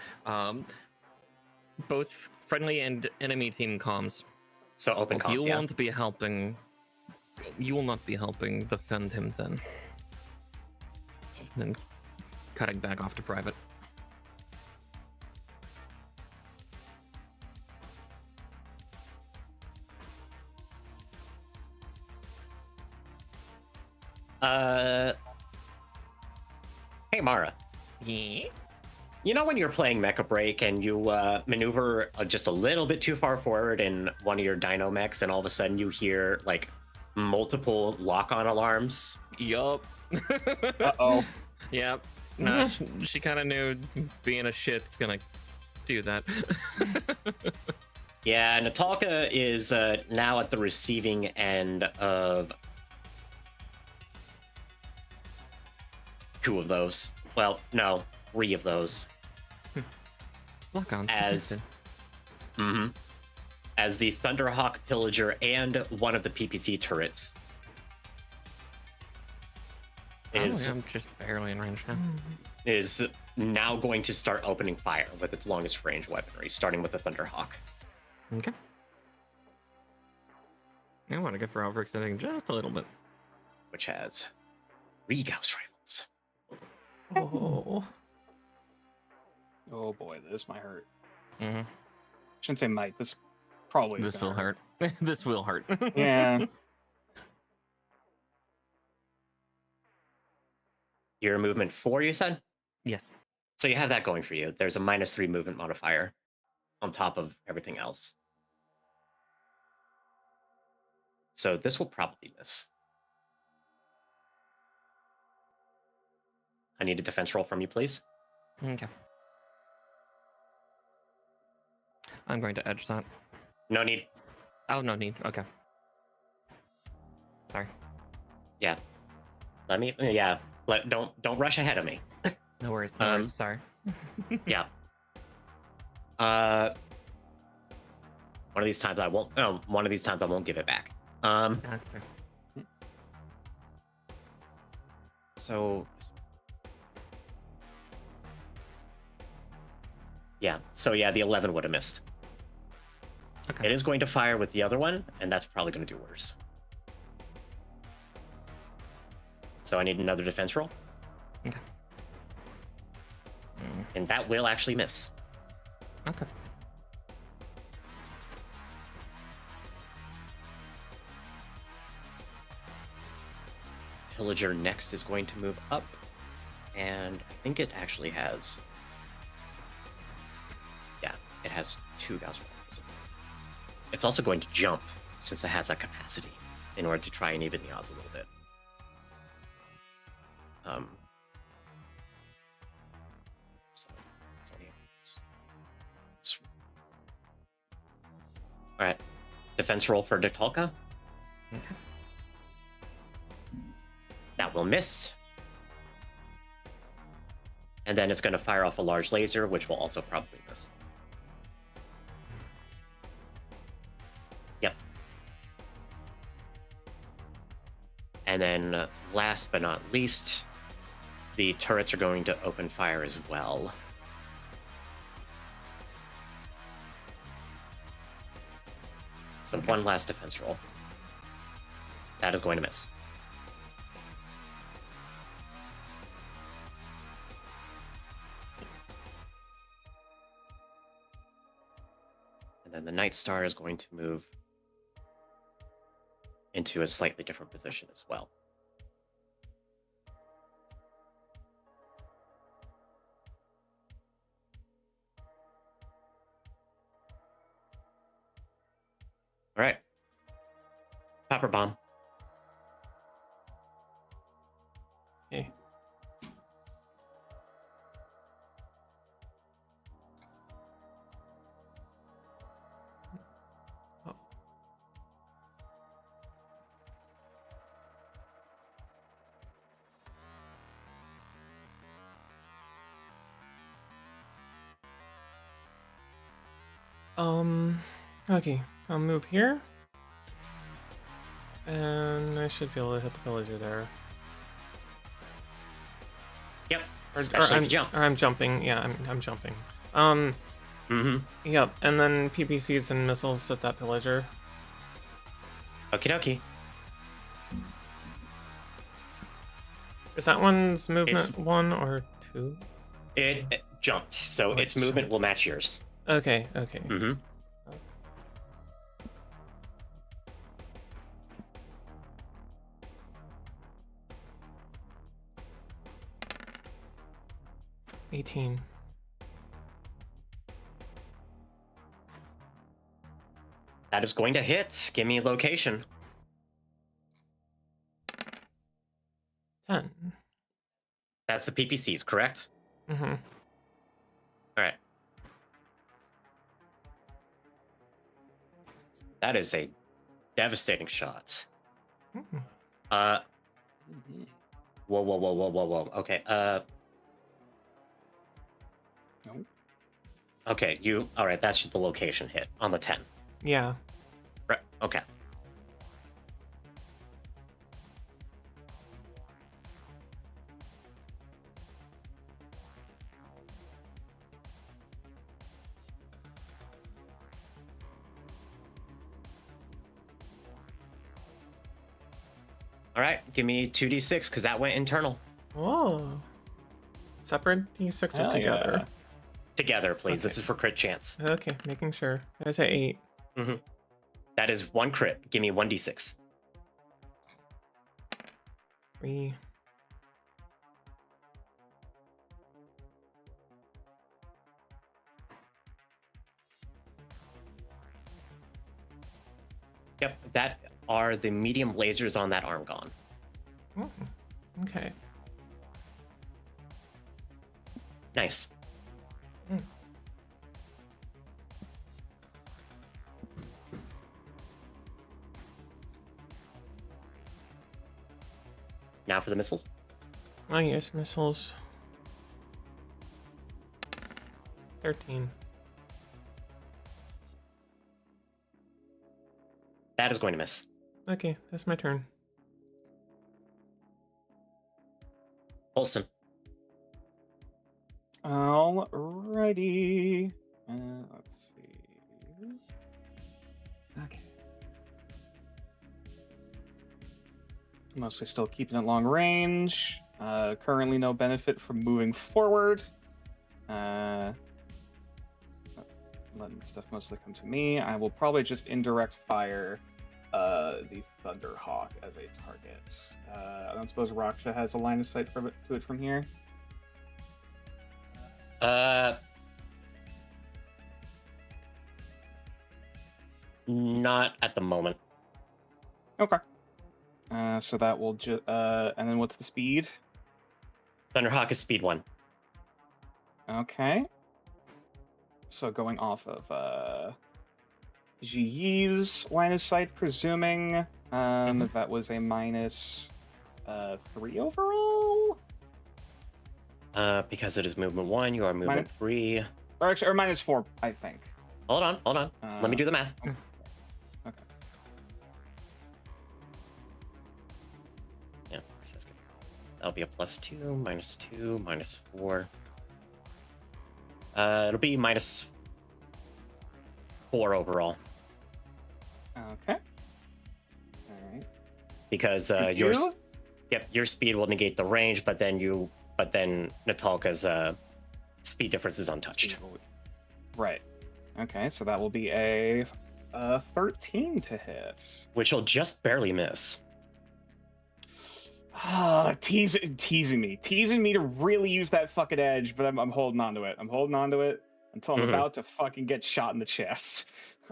both friendly and enemy team comms. So open comms, You won't be helping. You will not be helping defend him then. Then cutting back off to private. Hey Mara. Yeah? You know when you're playing Mecha Break and you maneuver just a little bit too far forward in one of your dino mechs and all of a sudden you hear like multiple lock-on alarms? Yup. Uh-oh. Yep. No, she kind of knew being a shit's gonna do that. Yeah, Natalka is now at the receiving end of 2 of those. Well, no, 3 of those. Lock on. As the Thunderhawk Pillager and one of the PPC turrets is I'm just barely in range now. is now going to start opening fire with its longest range weaponry, starting with the Thunderhawk. Okay. I want to get for overextending just a little bit. Which has 3 Gauss rifles. Oh. Oh boy, this might hurt. Mm-hmm. Shouldn't say might. This probably is This gonna will hurt. This will hurt. Yeah. Your movement 4, you said? Yes. So you have that going for you. There's a -3 movement modifier on top of everything else. So this will probably miss. I need a defense roll from you, please. Okay. I'm going to edge that. No need. Oh, no need. Okay. Sorry. Yeah. Let me. Yeah. Don't rush ahead of me. No worries. No worries. Sorry. Yeah. One of these times I won't. No, one of these times I won't give it back. That's fair. So. Yeah. So yeah, the 11 would have missed. Okay. It is going to fire with the other one, and that's probably going to do worse. So I need another defense roll. Okay. And that will actually miss. Okay. Pillager next is going to move up, and I think it actually has. Yeah, it has 2 Gauss rolls. It's also going to jump since it has that capacity in order to try and even the odds a little bit. All right, defense roll for Ditolka. Okay. That will miss. And then it's going to fire off a large laser, which will also probably miss. Yep. And then last but not least, the turrets are going to open fire as well. So one last defense roll. That is going to miss. And then the Night Star is going to move into a slightly different position as well. All right. Popper bomb. Okay. Okay, I'll move here. And I should be able to hit the villager there. Yep. Especially if you jump. Or I'm jumping. Yeah, I'm jumping. Yep, and then PPCs and missiles at that pillager. Okie dokie. Is that one's movement 1 or 2? It jumped, so its movement will match yours. Okay, okay. Mm-hmm. 18. That is going to hit. Give me a location. 10. That's the PPCs, correct? Mm-hmm. All right. That is a devastating shot. Mm-hmm. Whoa. Okay. Nope. Okay, all right, that's just the location hit on the 10. Yeah. Right, okay. All right, give me 2d6 because that went internal. Oh. Separate D6 or together? Yeah. Together, please. Okay. This is for crit chance. Okay, making sure. I say 8. Mm-hmm. That is 1 crit. Give me 1d6. 3. Yep, that are the medium lasers on that arm gone. Oh, okay. Nice. Now for the missiles. Oh yes, missiles. 13. That is going to miss. Okay, that's my turn. Holston. Alrighty. Let's see. Okay. Mostly still keeping it long range. Currently no benefit from moving forward. Letting stuff mostly come to me. I will probably just indirect fire the Thunderhawk as a target. I don't suppose Raksha has a line of sight to it from here. Not at the moment. Okay. So that will just and then what's the speed? Thunderhawk is speed 1. Okay. So going off of Ji's line of sight, presuming that was a minus 3 overall. Because it is movement 1, you are movement 3. Or actually, or minus 4, I think. Hold on. Let me do the math. Okay. Yeah, that's good. That'll be a +2, -2, -4. It'll be -4 overall. Okay. All right. Because your speed will negate the range, but then Natalka's speed difference is untouched. Right. Okay, so that will be a 13 to hit. Which will just barely miss. Teasing me to really use that fucking edge, but I'm holding on to it. I'm holding on to it until I'm about to fucking get shot in the chest.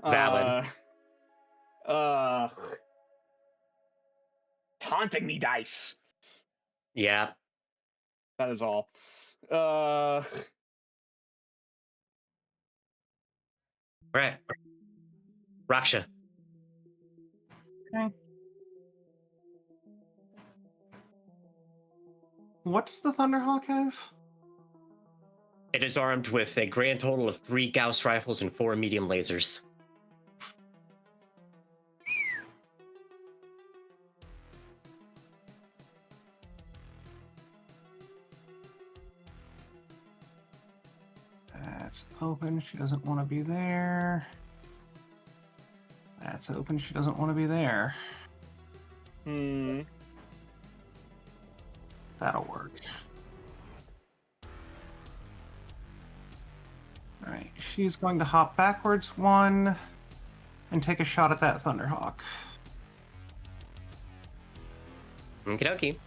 Valid. Taunting me dice. Yeah. That is all. Right. Raksha. Okay. What does the Thunderhawk have? It is armed with a grand total of 3 Gauss rifles and 4 medium lasers. That's open. She doesn't want to be there. That's open. She doesn't want to be there. That'll work. All right. She's going to hop backwards 1 and take a shot at that Thunderhawk. Okie dokie.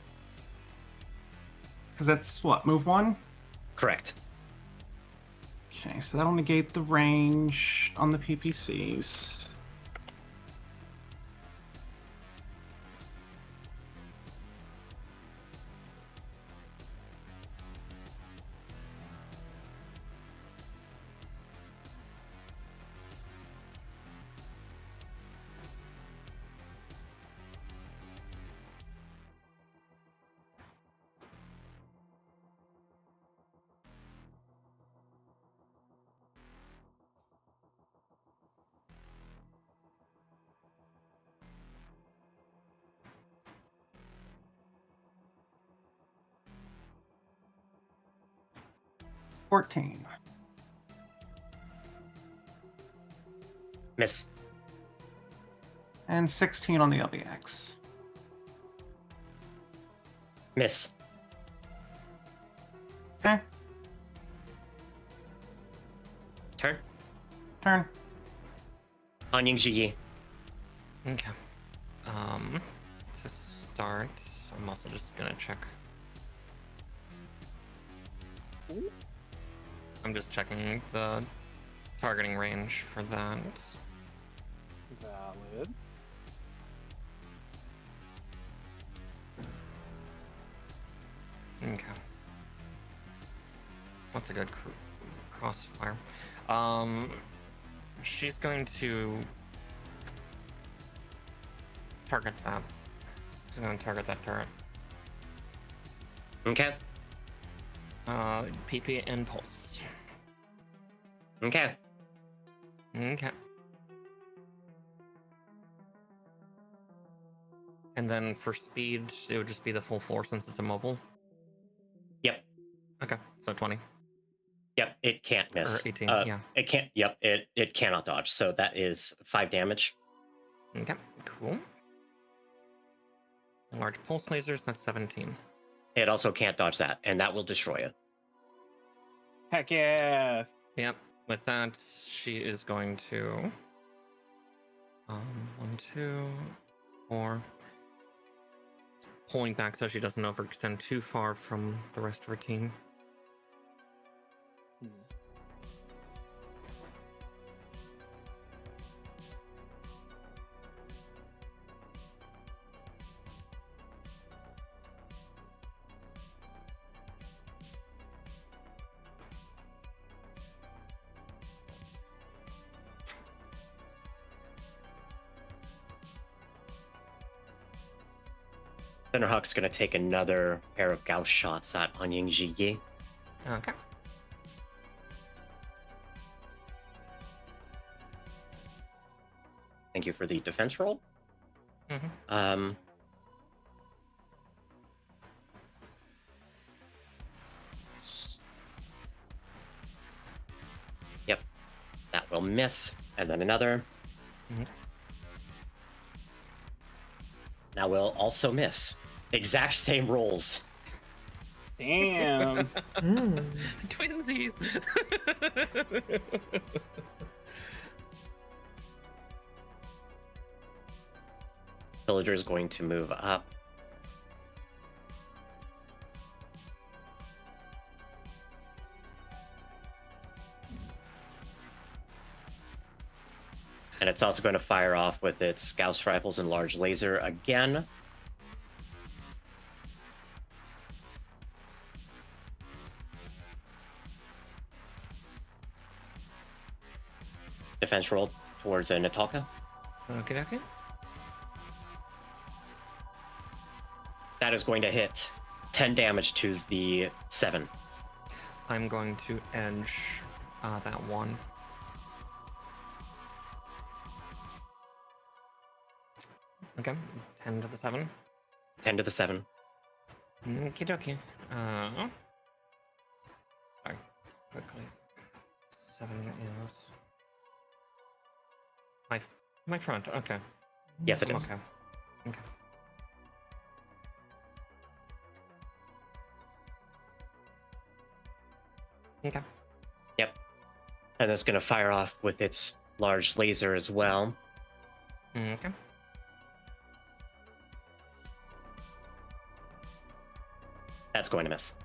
Because that's what? Move 1? Correct. Okay, so that'll negate the range on the PPCs. $14. Miss. And 16 on the LBX. Miss. Okay. Turn. On Yingji. Okay. To start, I'm also just gonna check. I'm just checking the targeting range for that. Valid. Okay. What's a good crossfire? She's going to target that. She's going to target that turret. Okay. PP and pulse. Okay. Okay. And then for speed, it would just be the full 4 since it's immobile. Yep. Okay, so 20. Yep, it can't miss. Or 18, yeah. It can't, yep, it cannot dodge, so that is 5 damage. Okay, cool. Large pulse lasers, that's 17. It also can't dodge that, and that will destroy it. Heck yeah! Yep, with that, she is going to... 1, 2, 4... Pulling back so she doesn't overextend too far from the rest of her team. Thunderhawk's going to take another pair of Gauss shots at Anying Jiyi. Okay. Thank you for the defense roll. Mm-hmm. Yep, that will miss, and then another. Mm-hmm. That will also miss. Exact same rolls. Damn. Twinsies. Villager is going to move up. And it's also going to fire off with its Gauss rifles and large laser again. Defense roll towards Natalka. Okay, okay. That is going to hit 10 damage to the 7. I'm going to edge that one. Okay, 10 to the 7. 10 to the 7. Okie dokie. Sorry, quickly. 7 is... My front, okay. Yes, it is. Okay. Okay. Okay. Yep. And it's going to fire off with its large laser as well. Okay. That's going to miss.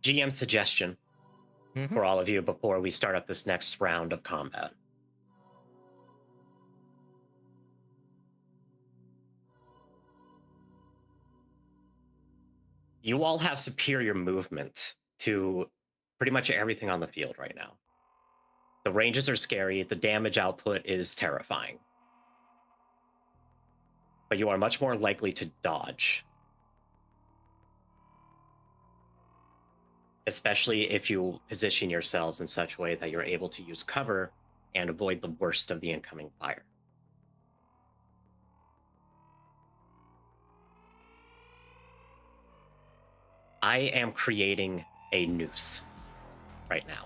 GM suggestion for all of you before we start up this next round of combat. You all have superior movement to pretty much everything on the field right now. The ranges are scary, the damage output is terrifying. But you are much more likely to dodge. Especially if you position yourselves in such a way that you're able to use cover and avoid the worst of the incoming fire. I am creating a noose right now.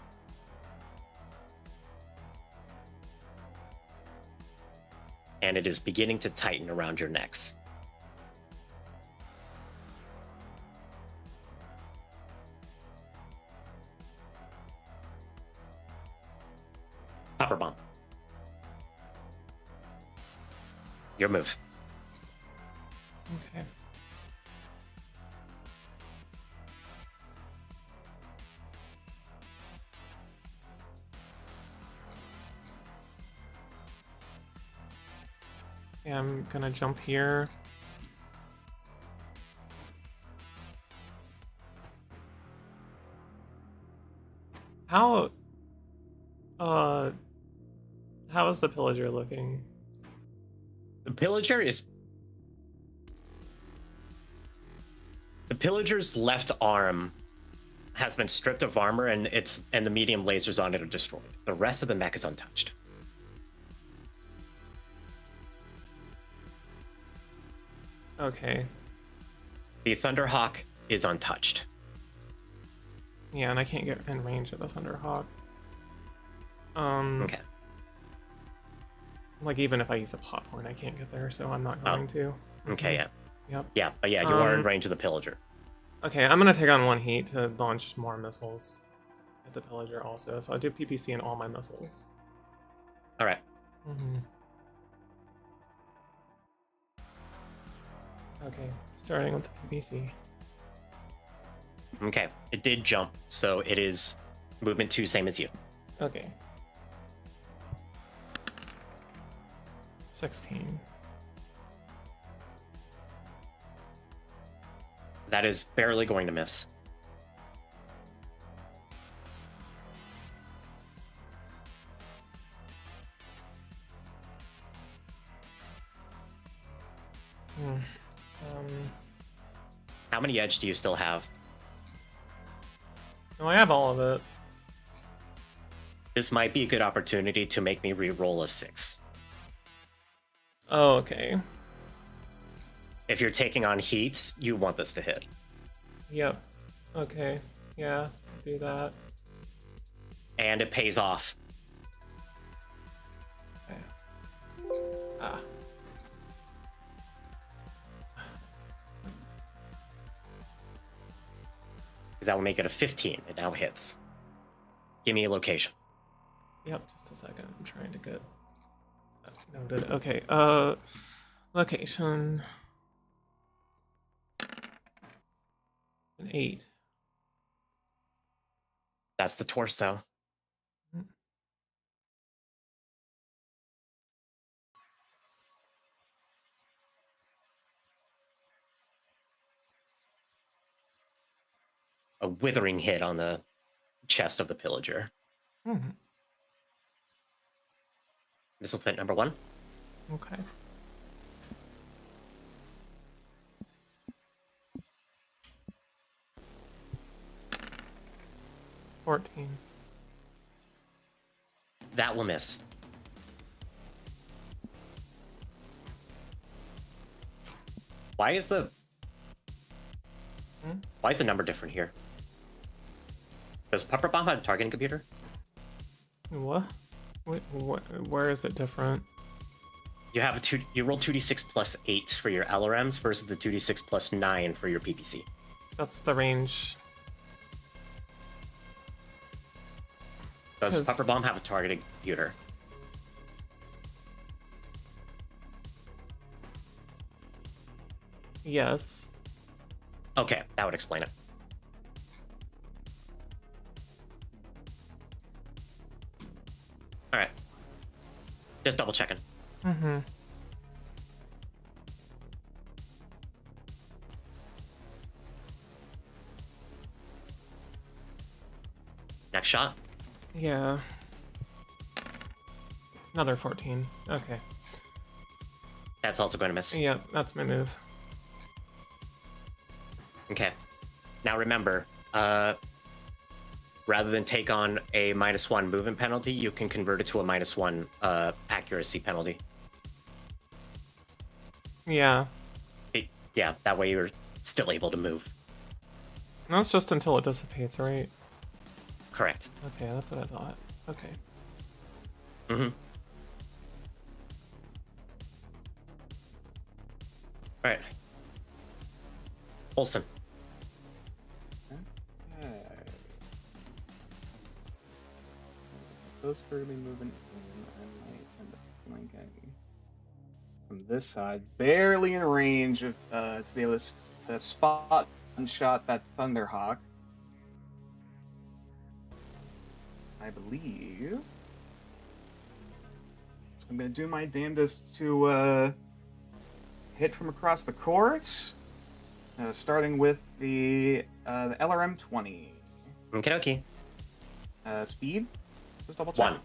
And it is beginning to tighten around your necks. Copper bomb. Your move. Okay. Yeah, I'm gonna jump here. How is the pillager looking? The pillager's left arm has been stripped of armor, and the medium lasers on it are destroyed. The rest of the mech is untouched. Okay. The Thunderhawk is untouched. Yeah, and I can't get in range of the Thunderhawk. Okay. Like, even if I use a pop horn, I can't get there, so I'm not going to. Okay, yeah. Yep. Yeah, but yeah, you are in range of the pillager. Okay, I'm gonna take on 1 heat to launch more missiles at the pillager also, so I'll do PPC in all my missiles. Alright. Okay, starting with the PPC. Okay, it did jump, so it is movement 2, same as you. Okay. 16. That is barely going to miss. How many edge do you still have? No, I have all of it. This might be a good opportunity to make me re-roll a 6. Oh, okay. If you're taking on heat, you want this to hit. Yep. Okay. Yeah, do that. And it pays off. Okay. Ah. Because that will make it a 15. It now hits. Give me a location. Yep, just a second. I'm trying to get that noted. Okay, location. An 8. That's the torso. A withering hit on the chest of the pillager. Missile hit number 1. Okay. $14. That will miss. Why is the number different here? Does Pupper Bomb have a targeting computer? What? Wait, where is it different? You have you roll 2d6 plus 8 for your LRMs versus the 2d6 plus 9 for your PPC. That's the range. Does Pupper Bomb have a targeting computer? Yes. Okay, that would explain it. Alright. Just double checking. Next shot. Yeah. Another 14. Okay. That's also going to miss. Yeah, that's my move. Okay. Now remember, rather than take on a -1 movement penalty, you can convert it to a -1 accuracy penalty. Yeah. Yeah, that way you're still able to move. That's just until it dissipates, right? Correct. Okay, that's what I thought. Okay. Mm-hmm. All right. Olsen. Those are going to be moving in. I might end up flanking from this side, barely in range of to be able to spot and shot that Thunderhawk. I believe. So I'm going to do my damnedest to hit from across the court, starting with the LRM 20. Okay. Speed. Just double check. 1.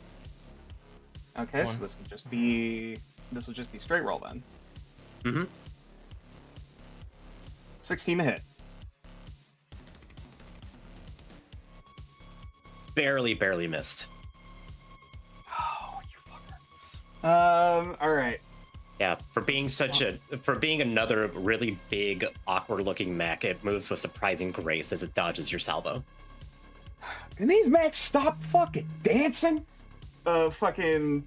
Okay, 1. so this will just be straight roll then. Mm-hmm. 16 to hit. Barely missed. Oh, you fucker. All right. Yeah, for being another really big, awkward-looking mech, it moves with surprising grace as it dodges your salvo. Can these mechs stop fucking dancing? Fucking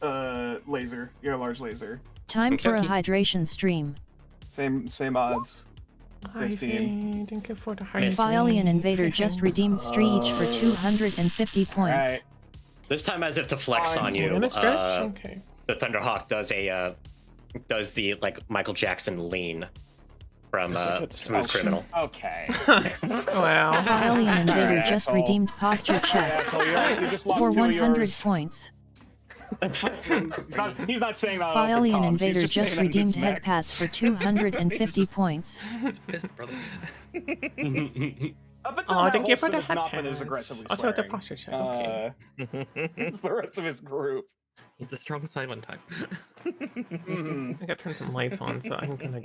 laser. You're a large laser. Time for a hydration stream. Same odds. 15. Thank you for the Violian Invader just redeemed Streech for 250 points. Right. This time, as if to flex on you, Okay. the Thunderhawk does the like Michael Jackson lean from Smooth Criminal. Okay. Wow. Violian Invader Alright, just asshole. redeemed posture check You just lost for 2 of 100 yours. points. He's not saying that. Violian Invader just just saying that redeemed his head mech. pats for 250 points. Pissed, brother. Up until Oh, now, thank you for Holston the has head not been as pads. aggressively Also, the swearing. posture check. Okay. It's the rest of his group. He's the strong silent type. Mhm. I gotta turn some lights on so I'm gonna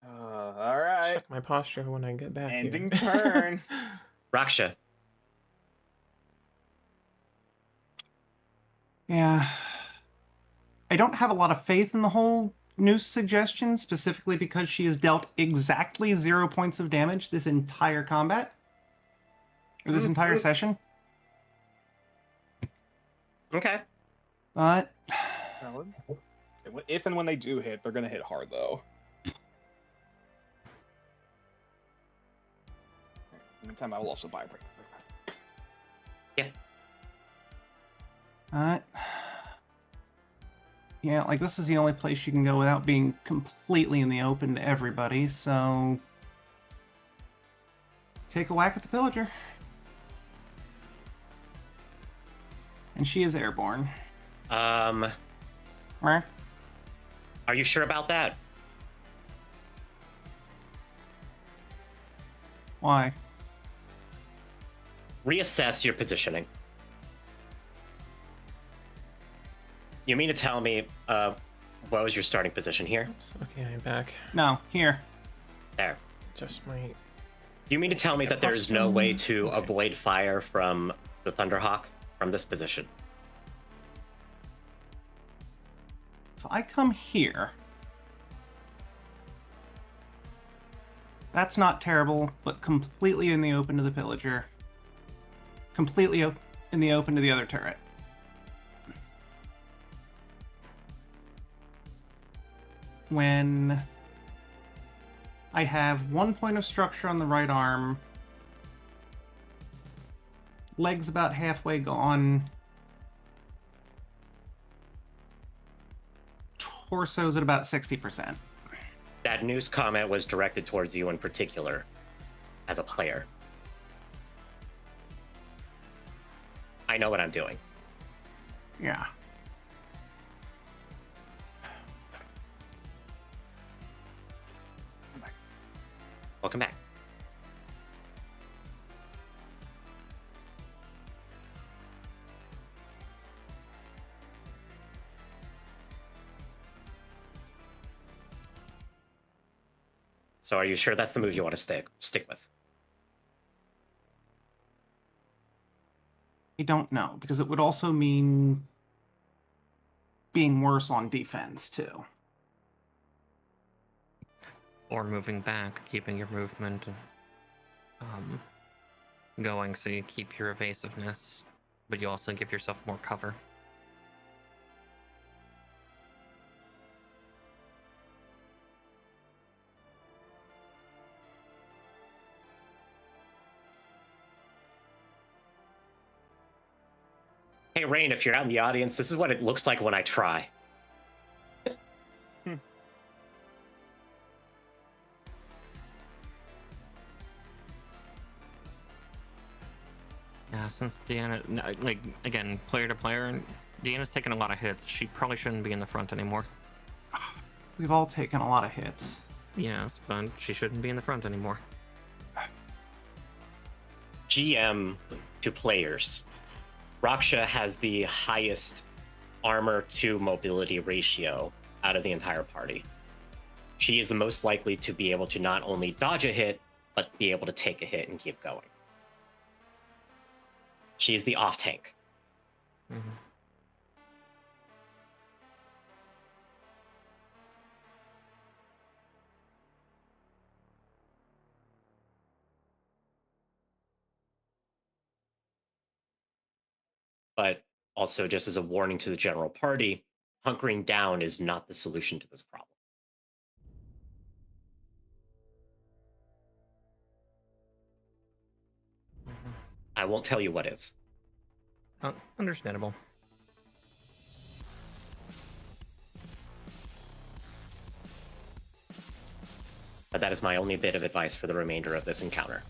All right. check my posture when I get back Ending here. turn. Raksha. Yeah. I don't have a lot of faith in the whole noose suggestion, specifically because she has dealt exactly 0 points of damage this entire combat. Or this entire session. Okay. But Valid. If and when they do hit, they're gonna hit hard though. Meantime, I will also buy a break. yeah, like this is the only place you can go without being completely in the open to everybody, so take a whack at the pillager. And she is airborne. Where? Are you sure about that? Why? Reassess your positioning. You mean to tell me, what was your starting position here? Oops, okay, I'm back. No, here. There. Just my... You mean to tell me that there's no way to avoid fire from the Thunderhawk from this position? If I come here, that's not terrible, but completely in the open to the pillager. Completely in the open to the other turret. When I have 1 point of structure on the right arm, legs about halfway gone, torso's at about 60%. That news comment was directed towards you in particular, as a player. I know what I'm doing. Yeah. Welcome back. So are you sure that's the move you want to stick with? I don't know, because it would also mean being worse on defense, too. Or moving back, keeping your movement. going, so you keep your evasiveness, but you also give yourself more cover. Hey, Rain, if you're out in the audience, this is what it looks like when I try. Yeah, since Deanna, like, again, player to player, Deanna's taken a lot of hits. She probably shouldn't be in the front anymore. We've all taken a lot of hits. Yes, but she shouldn't be in the front anymore. GM to players. Raksha has the highest armor to mobility ratio out of the entire party. She is the most likely to be able to not only dodge a hit, but be able to take a hit and keep going. She is the off tank. Mm-hmm. But also, just as a warning to the general party, hunkering down is not the solution to this problem. Mm-hmm. I won't tell you what is. Understandable. But that is my only bit of advice for the remainder of this encounter.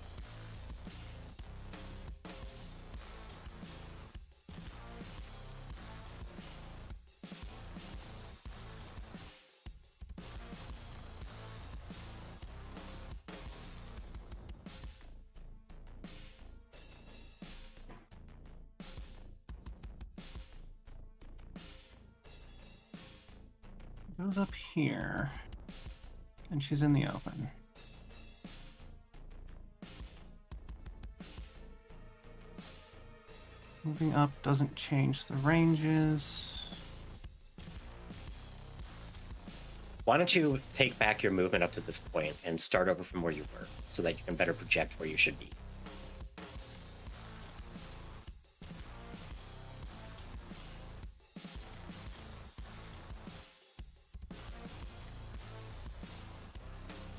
Goes up here, and she's in the open. Moving up doesn't change the ranges. Why don't you take back your movement up to this point and start over from where you were, so that you can better project where you should be.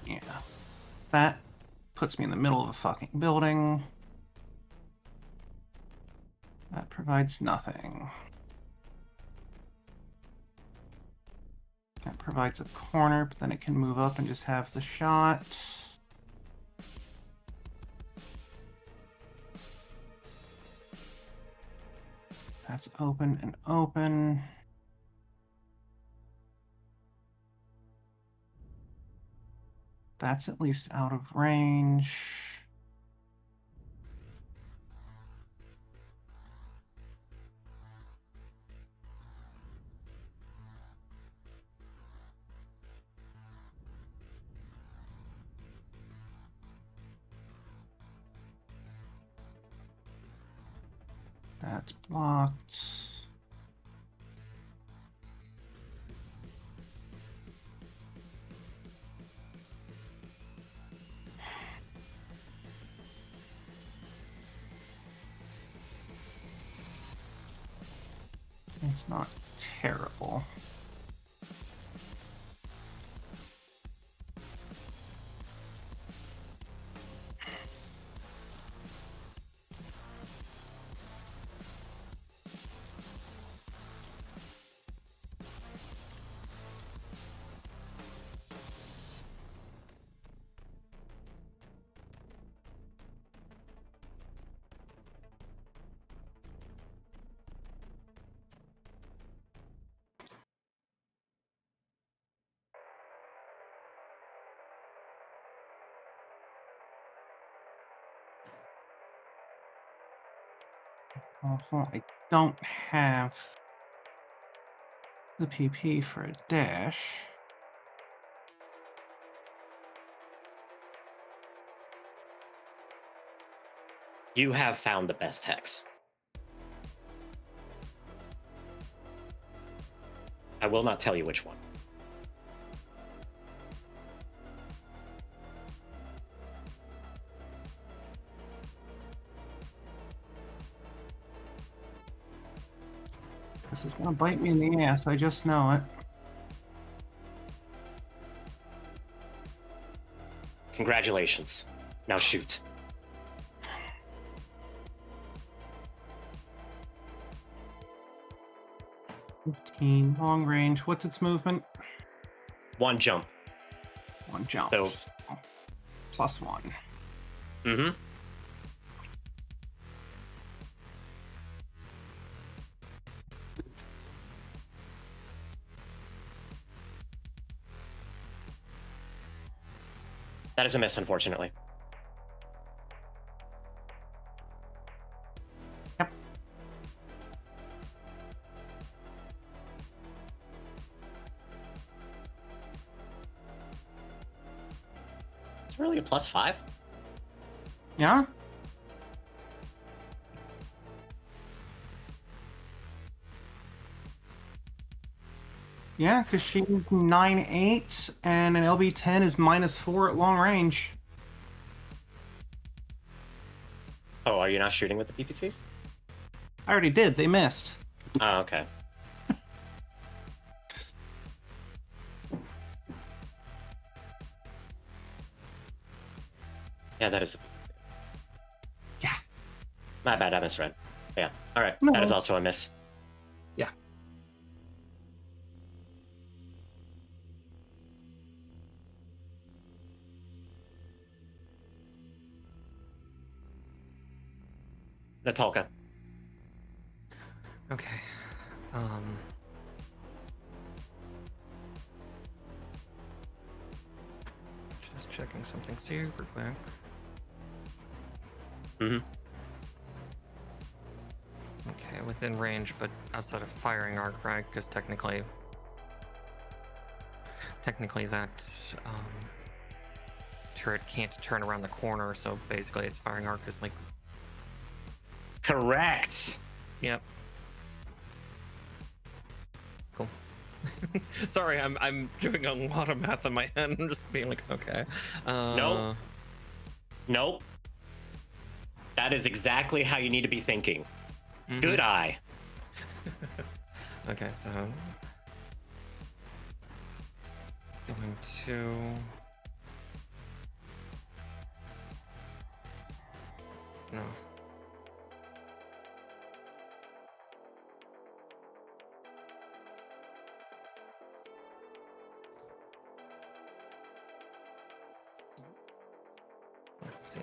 Yeah. That puts me in the middle of a fucking building. That provides nothing. That provides a corner, but then it can move up and just have the shot. That's open and open. That's at least out of range. That's blocked. It's not terrible. Awful. I don't have the PP for a dash. You have found the best hex. I will not tell you which one. This is gonna bite me in the ass, I just know it. Congratulations. Now shoot. Long range. What's its movement? 1 jump. 1 jump. So, +1. Mm-hmm. That is a miss, unfortunately. Yep. It's really a +5. Yeah? Yeah, because she's 9/8, and an LB10 is -4 at long range. Oh, are you not shooting with the PPCs? I already did. They missed. Oh, okay. Yeah, that is a PPC. Yeah. My bad, I misread. Yeah, alright. No That is worries. also a miss. Yeah. Natalka. Okay. Just checking something super quick. Mm-hmm. Okay, within range, but outside of firing arc, right? Because technically that turret can't turn around the corner, so basically its firing arc is like. Correct. Yep. Cool. Sorry, I'm doing a lot of math in my head. I'm just being like, okay. Nope. Nope. That is exactly how you need to be thinking. Mm-hmm. Good eye. Okay, so going to no. Let's see.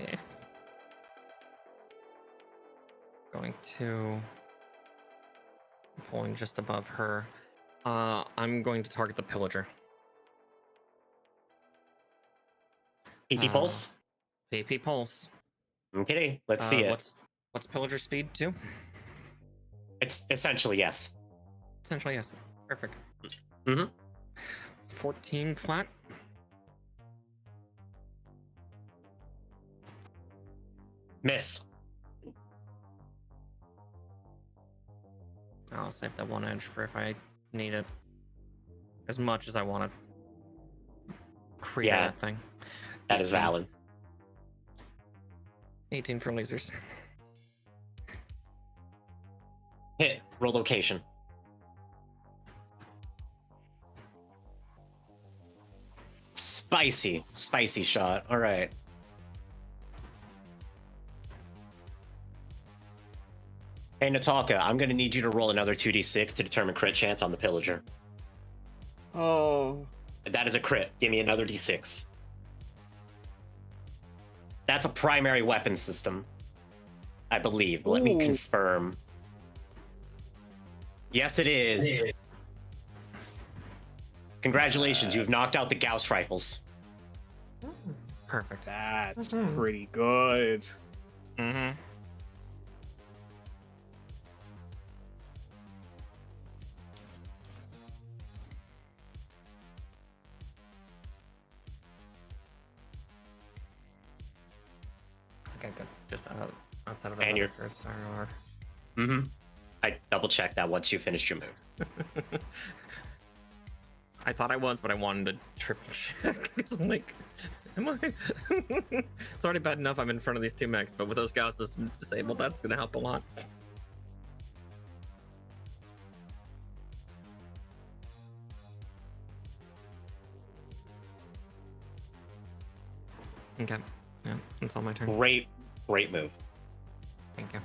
Going to pulling just above her. I'm going to target the pillager. PP pulse? PP pulse. Okay, let's see it. What's pillager speed too? It's essentially yes. Essentially yes. Perfect. Mm-hmm. 14 flat. Miss. I'll save that 1 edge for if I need it as much as I want to create that thing. That is valid. 18 for lasers. Hit. Roll location. Spicy. Spicy shot. All right. Hey, Natalka, I'm going to need you to roll another 2d6 to determine crit chance on the pillager. Oh. That is a crit. Give me another d6. That's a primary weapon system, I believe. Let me confirm. Yes, it is. Congratulations, you've knocked out the Gauss rifles. Perfect. That's pretty good. Mm-hmm. Okay, good. Just outside of And you're... Mm-hmm. I double-checked that once you finished your move. I thought I was, but I wanted to triple check. Because I'm like, am I? It's already bad enough I'm in front of these 2 mechs, but with those Gausses disabled, that's going to help a lot. Okay. Yeah, it's all my turn. Great move. Thank you.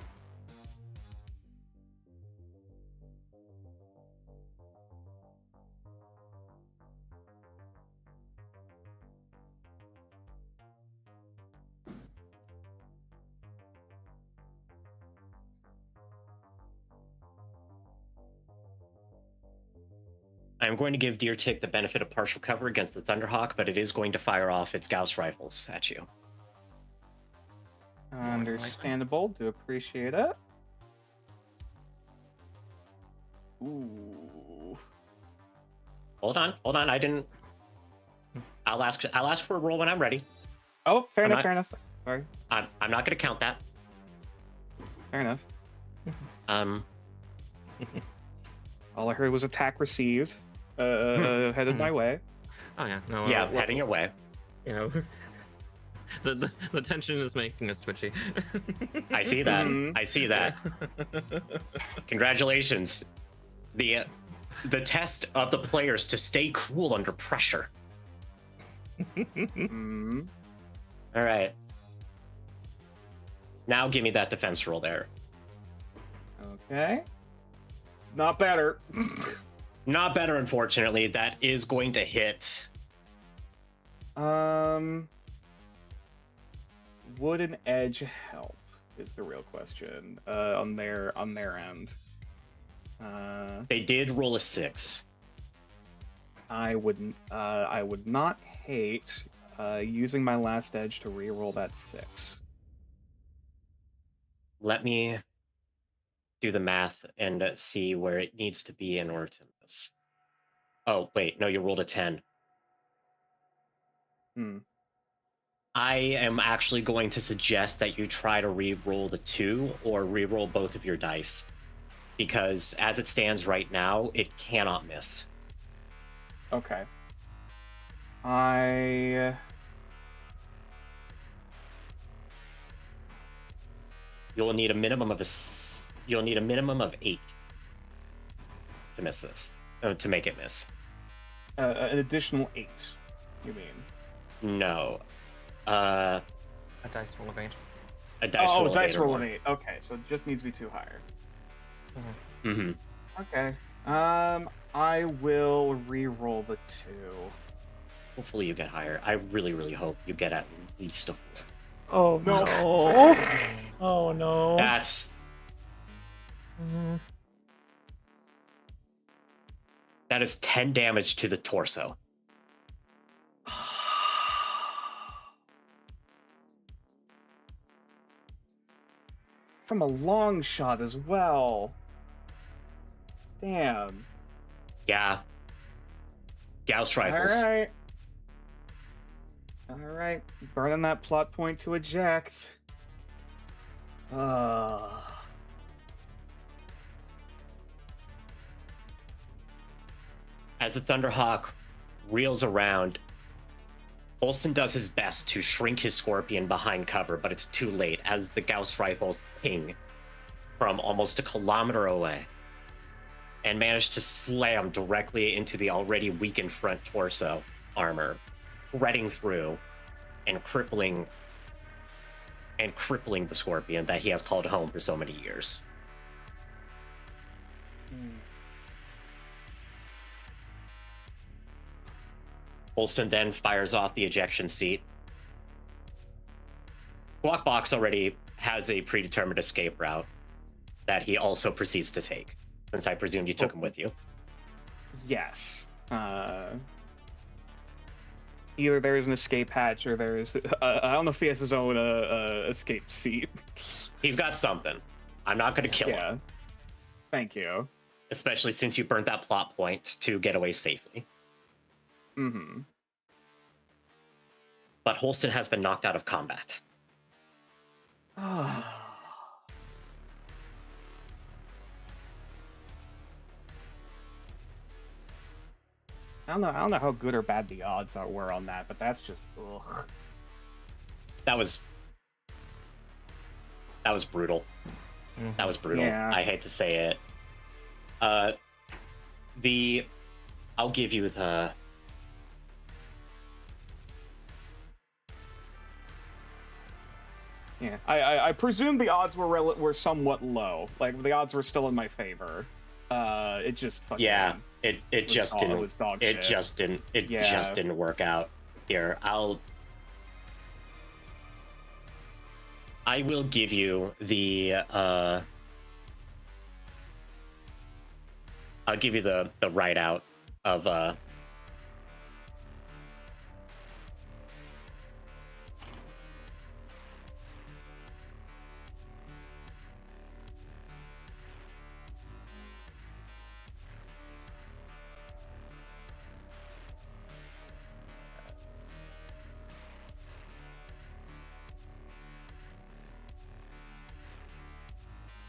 I'm going to give Deer Tick the benefit of partial cover against the Thunderhawk, but it is going to fire off its Gauss rifles at you. Understandable. Do appreciate it. Ooh. Hold on. I didn't. I'll ask for a roll when I'm ready. Oh, fair enough. Sorry. I'm not going to count that. Fair enough. All I heard was attack received. Headed my way. Oh yeah, no. Yeah, heading your way. You know, the tension is making us twitchy. I see that. I see that. Congratulations. The test of the players to stay cool under pressure. All right. Now give me that defense roll there. Okay. Not better. Not better, unfortunately. That is going to hit. Would an edge help? Is the real question. On their end. They did roll a 6. I would not hate using my last edge to re-roll that 6. Let me do the math and see where it needs to be in order to miss. Oh, wait, no, you rolled a 10. I am actually going to suggest that you try to re-roll the 2 or re-roll both of your dice. Because as it stands right now, it cannot miss. Okay. You'll need a minimum of 8 to miss this. To make it miss. An additional 8, you mean? No. A dice roll of 8. A dice roll of 8. Dice roll of 8. Okay, so it just needs to be 2 higher. Okay. I will re-roll the 2. Hopefully you get higher. I really, really hope you get at least a 4. Oh no. Oh no. That's... That is 10 damage to the torso. From a long shot as well. Damn. Yeah. Gauss rifles. Alright. Burning that plot point to eject. As the Thunderhawk reels around, Olsen does his best to shrink his Scorpion behind cover, but it's too late as the Gauss rifle ping from almost a kilometer away and managed to slam directly into the already weakened front torso armor, threading through and crippling the Scorpion that he has called home for so many years. Olsen then fires off the ejection seat. Squawkbox already has a predetermined escape route that he also proceeds to take, since I presumed you took him with you. Yes. Either there is an escape hatch or there is... I don't know if he has his own escape seat. He's got something. I'm not going to kill him. Thank you. Especially since you burnt that plot point to get away safely. But Holston has been knocked out of combat. I don't know how good or bad the odds were on that, but that's just ugh. That was brutal. That was brutal. Yeah. I hate to say it. I'll give you the... Yeah, I presume the odds were somewhat low. Like the odds were still in my favor. It just fucking it just didn't. It was dog it shit. just didn't. It just didn't work out. Here, I will give you the I'll give you the write out of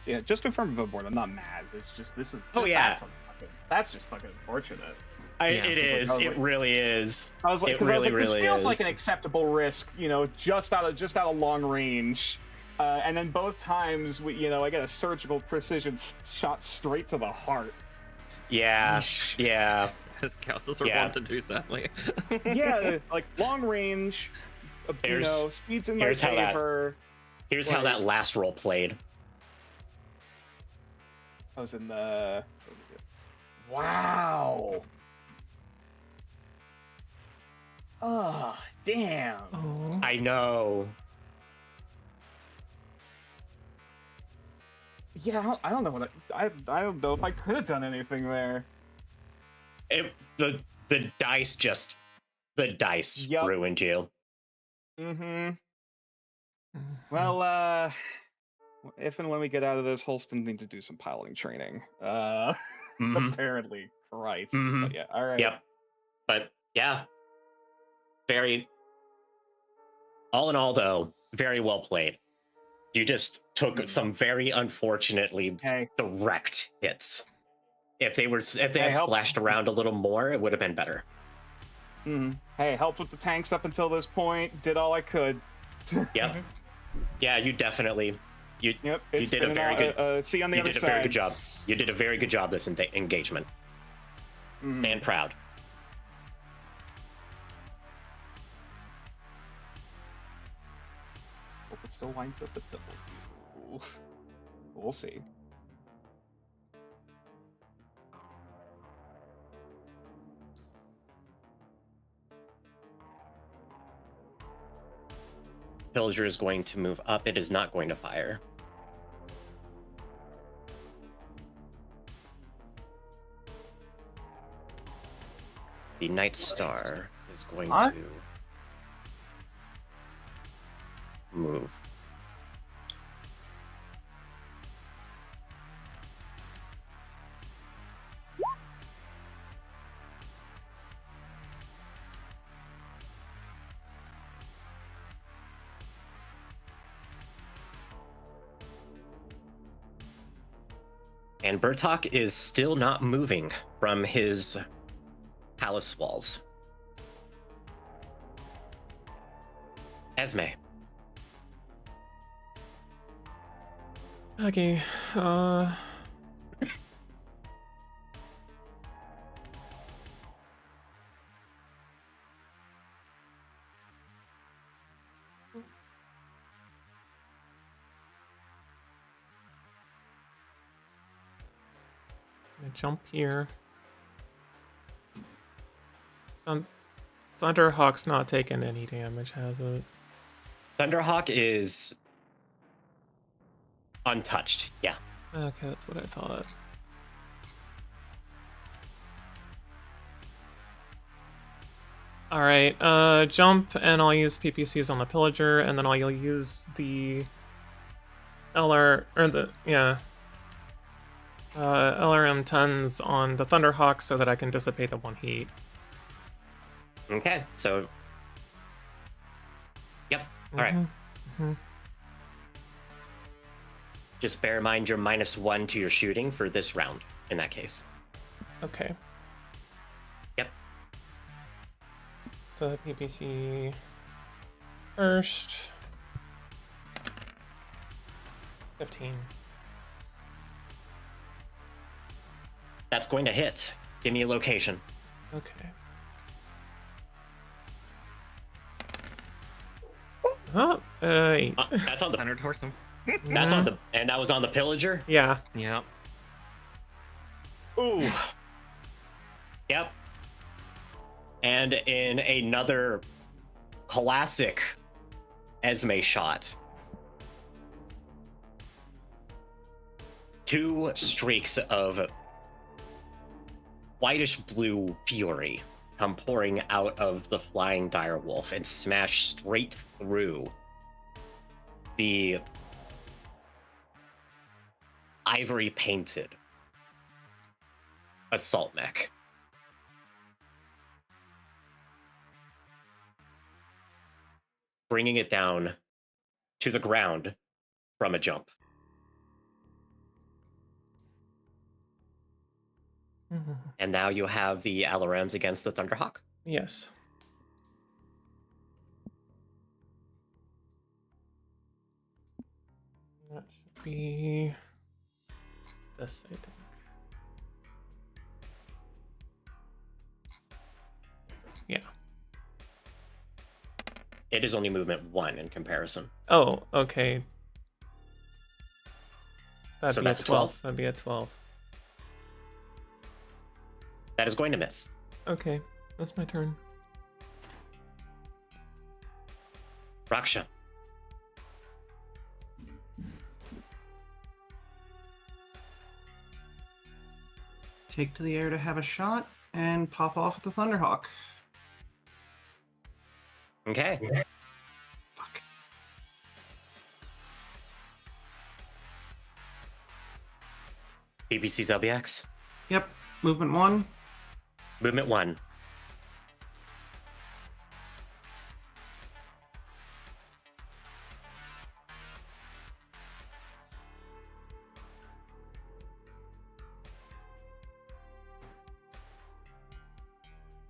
Yeah, just confirm the board. I'm not mad. It's just this is. Oh yeah, that's just fucking unfortunate. It is. It really is. I was like, it really, this feels is. like an acceptable risk, just out of long range, and then both times I get a surgical precision shot straight to the heart. Yeah, yeah. As Kelsas are wont to do, sadly. Yeah, like long range. Speed's in my favor. Here's how that last roll played. I was in the. Wow. Oh, damn. Oh. I know. Yeah, I don't know what I don't know if I could have done anything there. The dice ruined you. Mm-hmm. Well, if and when we get out of this, Holston needs to do some piloting training. Apparently, Christ. But yeah, all right. Yep. But yeah, all in all, though, very well played. You just took some very unfortunately direct hits. If they had splashed around a little more, it would have been better. Hey, helped with the tanks up until this point. Did all I could. Yep. Yeah, you definitely. You did a very good. See you on the other side. You did a very good job. You did a very good job this engagement. Stand proud. Hope it still winds up at W. We'll see. Pillager is going to move up. It is not going to fire. The Night Star is going to move. And Bertok is still not moving from his palace walls. Esme. Okay, jump here. Thunderhawk's not taking any damage, has it? Thunderhawk is untouched, yeah. Okay, that's what I thought. Alright, jump, and I'll use PPCs on the Pillager, and then I'll use the LRM 10s on the Thunderhawk so that I can dissipate the one heat. Okay, so... Yep, alright. Just bear in mind you're -1 to your shooting for this round, in that case. Okay. Yep. So PPC first. 15. That's going to hit. Give me a location. Okay. Oh, 8. That's on the Center torso. That's on the, and that was on the pillager. Yeah. Yeah. Ooh. Yep. And in another classic Esme shot, 2 streaks of whitish blue fury come pouring out of the flying direwolf and smash straight through the ivory painted assault mech. Bringing it down to the ground from a jump. And now you have the Alarams against the Thunderhawk. Yes. That should be this, I think. Yeah. It is only movement 1 in comparison. Oh, okay. That'd So be that's a 12. That'd be a 12. That is going to miss. Okay, that's my turn. Raksha. Take to the air to have a shot and pop off the Thunderhawk. Okay. Fuck. BBC's LBX. Yep. Movement 1. Movement 1.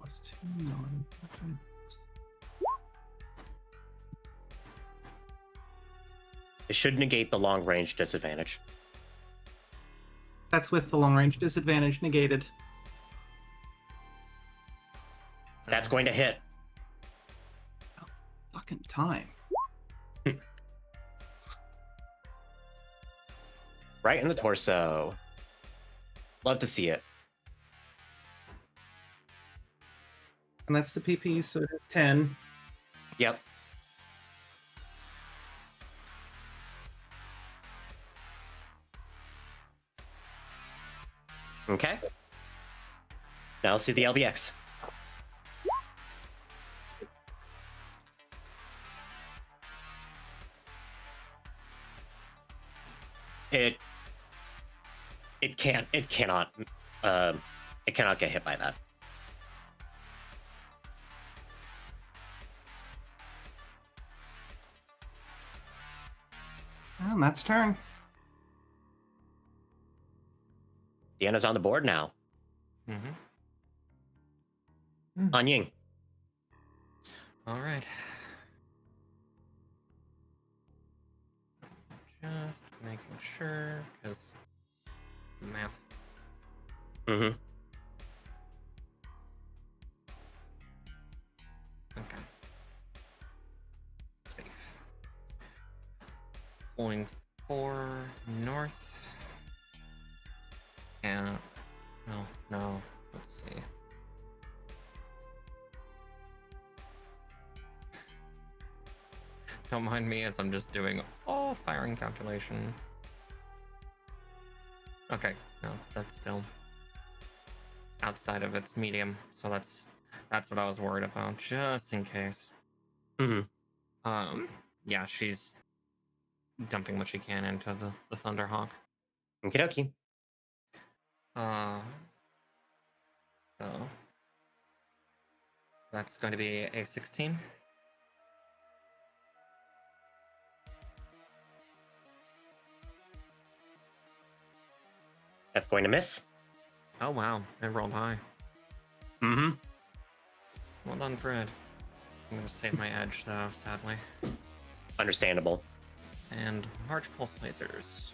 +2, no. It should negate the long range disadvantage. That's with the long range disadvantage negated. That's going to hit. Fucking time. Right in the torso. Love to see it. And that's the PP, so it is 10. Yep. Okay. Now let's see the LBX. It cannot get hit by that. And that's turn. Deanna's on the board now. On Ying. All right. Just making sure, because math. Mm-hmm. Okay. Safe. Pulling 4 north. And no. Let's see. Don't mind me as I'm just doing all firing calculation. Okay, no, that's still outside of its medium, so that's what I was worried about, just in case. Mm-hmm. Yeah, she's dumping what she can into the Thunderhawk. Okie dokie. So that's going to be a 16. That's going to miss. Oh wow, it rolled high. Mm-hmm. Well done, Fred. I'm gonna save my edge though, sadly. Understandable. And large pulse lasers.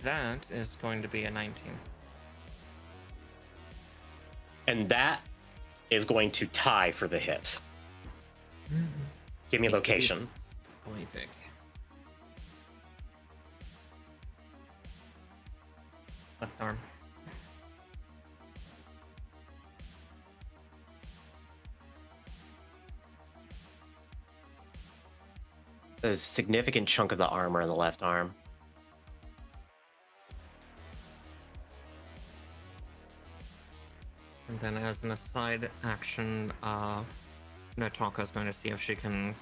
That is going to be a 19. And that is going to tie for the hit. Give me a location. Perfect. Left arm. A significant chunk of the armor in the left arm. And then as an aside action, Nataka's going to see if she can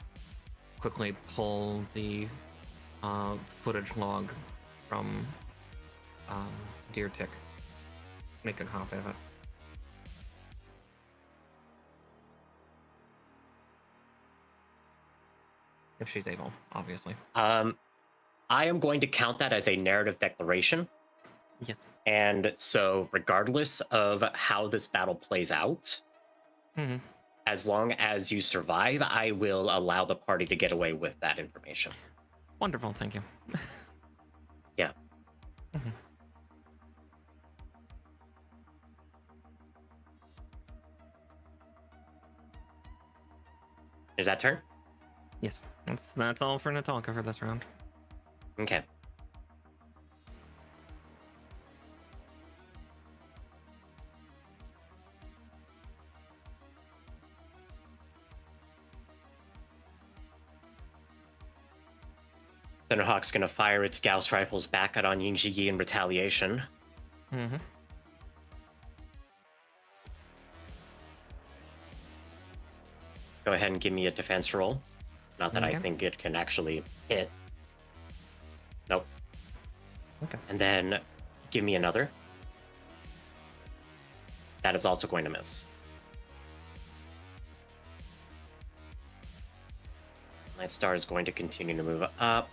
quickly pull the footage log from Deer Tick. Make a copy of it. If she's able, obviously. I am going to count that as a narrative declaration. Yes. And so, regardless of how this battle plays out, as long as you survive, I will allow the party to get away with that information. Wonderful, thank you. Yeah. Is that turn? Yes, that's all for Natalka for this round. Okay. Thunderhawk's gonna fire its Gauss rifles back at on Yingji in retaliation. Go ahead and give me a defense roll. Not that I think it can actually hit. Nope. Okay. And then give me another. That is also going to miss. Night Star is going to continue to move up.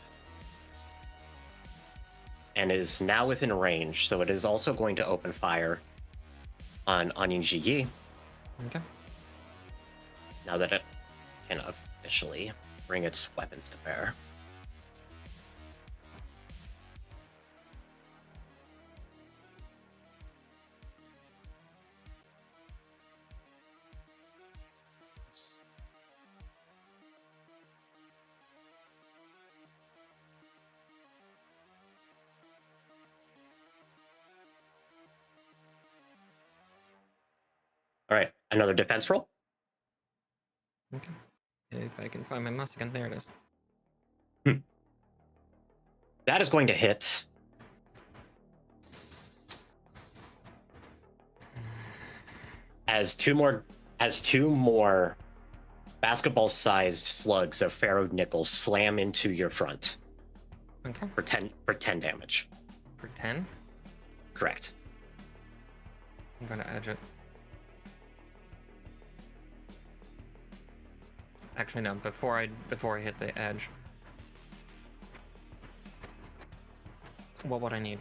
And is now within range, so it is also going to open fire on Yingji. Okay. Now that it can officially bring its weapons to bear. All right, another defense roll. Okay. If I can find my mouse again, there it is. That is going to hit. As two more basketball-sized slugs of ferro-nickel slam into your front. Okay. For 10 damage. For 10? Correct. I'm gonna edge it. Actually, no. Before I hit the edge, what would I need?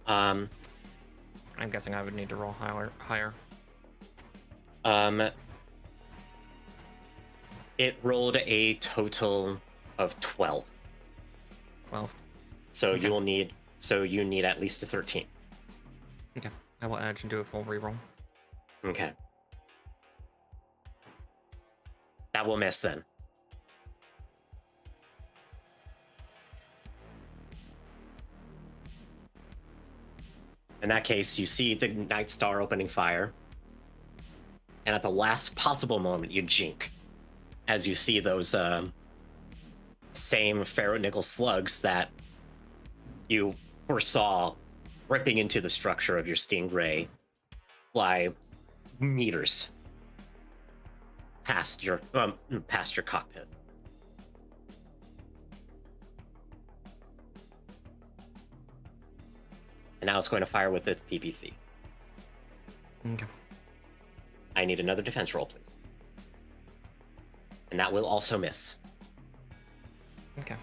I'm guessing I would need to roll higher. It rolled a total of 12. 12. So okay. You need at least a 13. Okay. I will edge and do a full reroll. Okay. That will miss then. In that case, you see the Night Star opening fire. And at the last possible moment, you jink. As you see those same ferro-nickel slugs that you foresaw ripping into the structure of your Stingray fly meters past your cockpit. And now it's going to fire with its PPC. Okay. I need another defense roll, please. And that will also miss. Okay.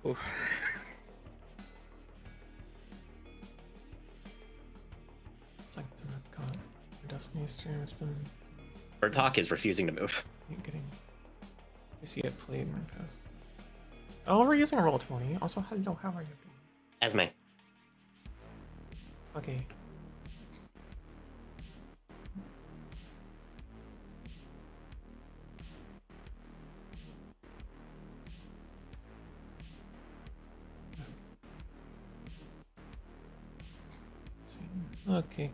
Oof. Sanctum of God. Your Destiny stream has been... Bertok is refusing to move. Getting... You see it played my fast. Oh, we're using Roll20. Also, hello, how are you doing? Esme. Okay. Okay.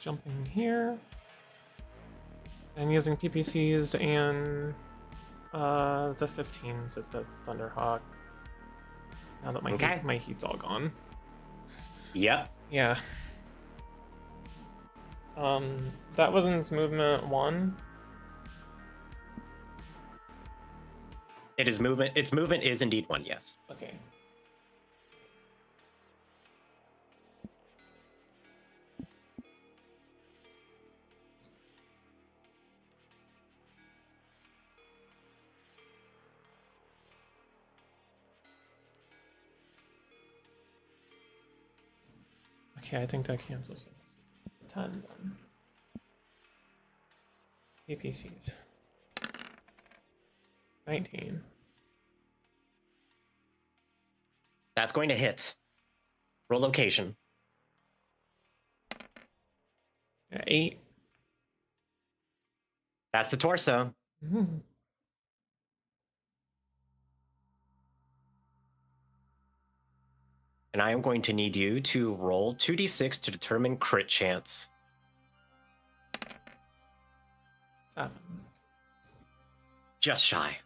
Jumping here. I'm using PPCs and the 15s at the Thunderhawk. Now that my heat's all gone. Yep. Yeah. That was in its movement 1. It is movement. Its movement is indeed 1, yes. Okay. Okay, I think that cancels it. 10 then. APCs. 19. That's going to hit. Roll location. 8. That's the torso. Mm-hmm. And I am going to need you to roll 2d6 to determine crit chance. 7. Just shy.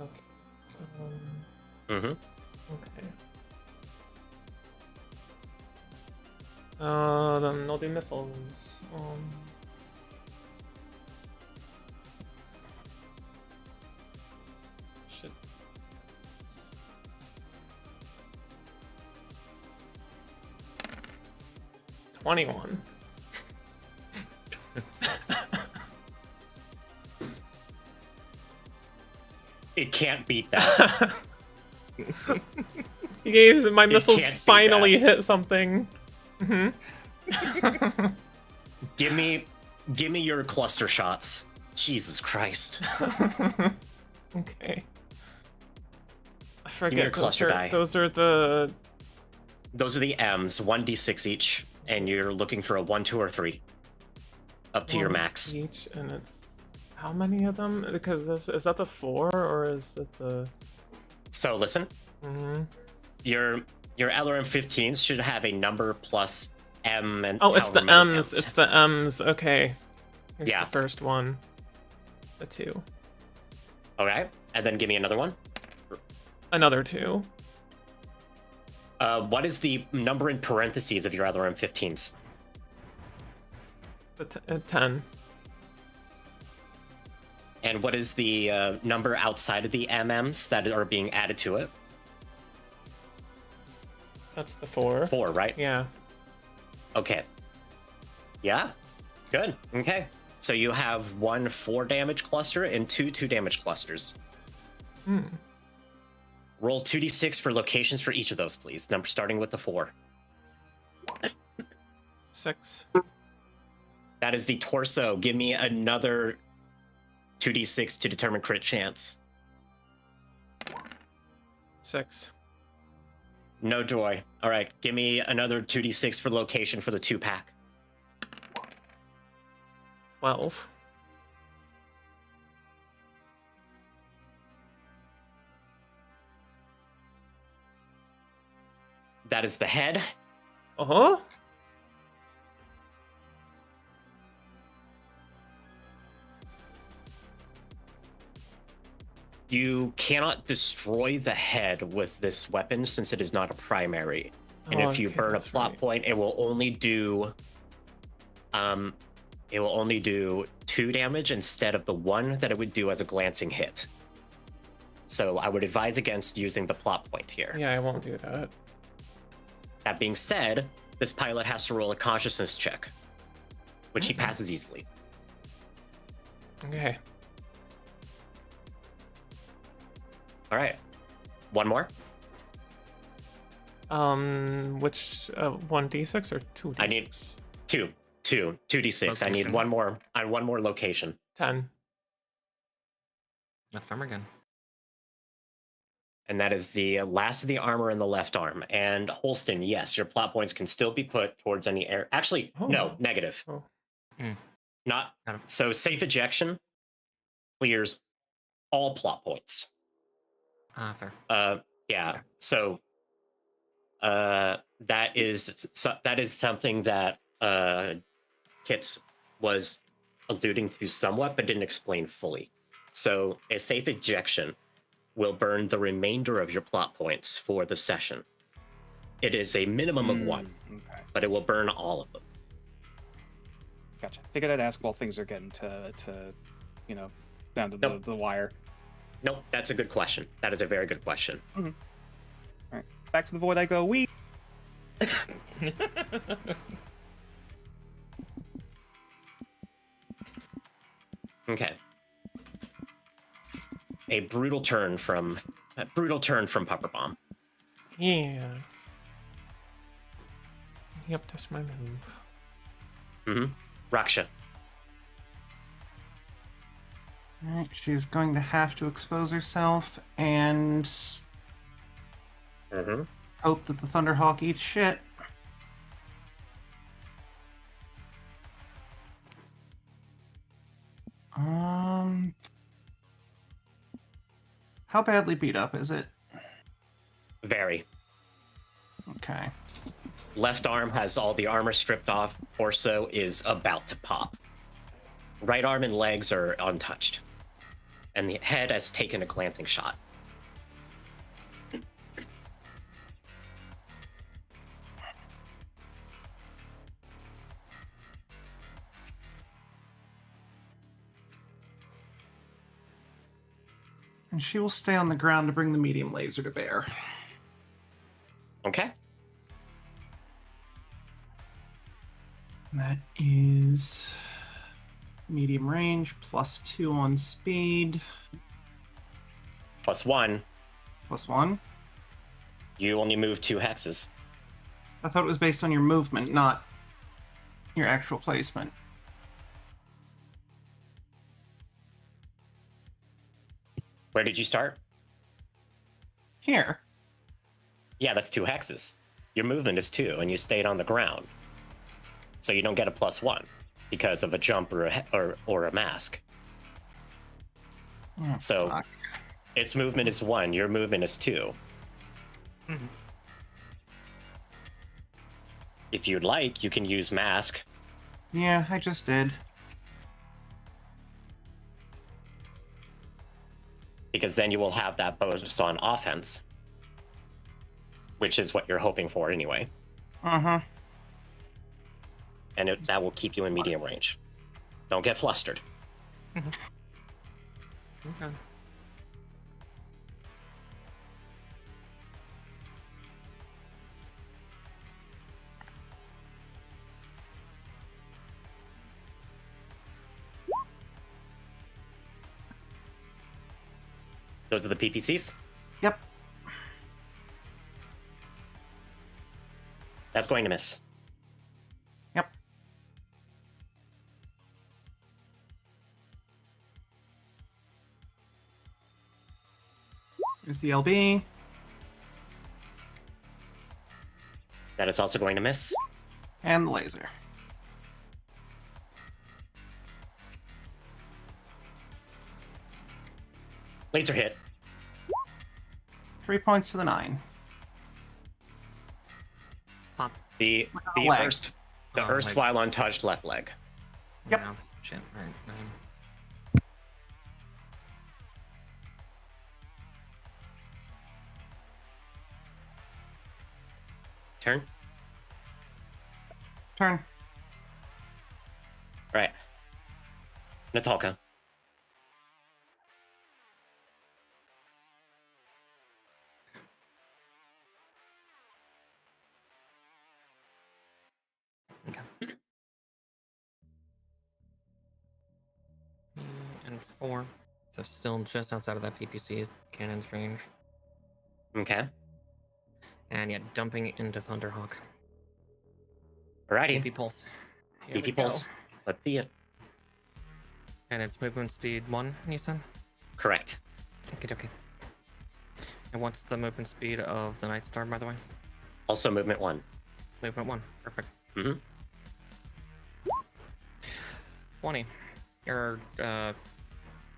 Okay. Mm-hmm. Okay. Then I'll do missiles. Shit. 21. It can't beat that. My missiles can't beat finally hit something. Mm-hmm. Give me your cluster shots. Jesus Christ. Okay. I Give me forget your cluster die. those are the M's, 1d6 each, and you're looking for a 1, 2, or 3. Up to your max. Each, and it's how many of them? Because is that the 4 or is it the? So listen. Mm-hmm. Your LRM 15s should have a number plus M and. Oh, it's the however many M's. It's the M's. Okay. Here's Yeah. the first one. The 2. Okay, and then give me another one. Another 2. What is the number in parentheses of your LRM 15s? The 10. And what is the number outside of the MMs that are being added to it? That's the 4. 4, right? Yeah. Okay. Yeah. Good. Okay. So you have 1 4 damage cluster and 2 2 damage clusters. Roll 2d6 for locations for each of those, please. Number starting with the 4. 6. That is the torso. Give me another 2d6 to determine crit chance. 6. No joy. All right, give me another 2d6 for location for the 2-pack. 12. That is the head. Uh-huh. You cannot destroy the head with this weapon since it is not a primary. And if you burn a plot point, it will only do 2 damage instead of the 1 that it would do as a glancing hit. So I would advise against using the plot point here. Yeah, I won't do that. That being said, this pilot has to roll a consciousness check, which he passes easily. Okay. All right. One more? Which 1d6 or 2d6? I need 2d6. Location. I need one more location. 10. Left arm again. And that is the last of the armor in the left arm. And Holston, yes, your plot points can still be put towards any air. Actually, no, negative. Oh. Not so. Safe ejection clears all plot points. Fair. Yeah. So, that is something that Kits was alluding to somewhat, but didn't explain fully. So, a safe ejection will burn the remainder of your plot points for the session. It is a minimum of 1, but it will burn all of them. Gotcha. Figured I'd ask while things are getting to down to the wire. Nope, that's a good question. That is a very good question. All right, back to the void I go. We. Okay. A brutal turn from Pupper Bomb. Yeah. Yep, that's my move. Raksha. Alright, she's going to have to expose herself and hope that the Thunderhawk eats shit. How badly beat up is it? Very. Okay. Left arm has all the armor stripped off. Torso is about to pop. Right arm and legs are untouched. And the head has taken a glancing shot. And she will stay on the ground to bring the medium laser to bear. Okay. That is medium range, +2 on speed. +1. +1? You only move 2 hexes. I thought it was based on your movement, not your actual placement. Where did you start? Here. Yeah, that's 2 hexes. Your movement is 2, and you stayed on the ground. So you don't get a +1 because of a jump or a mask. Oh, so fuck. Its movement is 1, your movement is 2. If you'd like, you can use mask. Yeah, I just did. Because then you will have that bonus on offense, which is what you're hoping for anyway. And that will keep you in medium range. Don't get flustered. Okay. Those are the PPCs? Yep. That's going to miss. Yep. Here's the LB. That is also going to miss. And the laser. Laser hit. 3 points to the 9. Pop. The leg. erstwhile untouched left leg. Yep. Yeah. Shit. All right. Turn. Turn. Right. Natalka. Okay. And 4. So still just outside of that PPC's cannon's range. Okay. And yeah, dumping it into Thunderhawk. Alrighty. BP Pulse. Here we BP go. Pulse. Let's see it. And it's movement speed 1, you said? Correct. Okay. And what's the movement speed of the Night Star, by the way? Also movement 1. Movement 1. Perfect. Mm-hmm. 20. Or,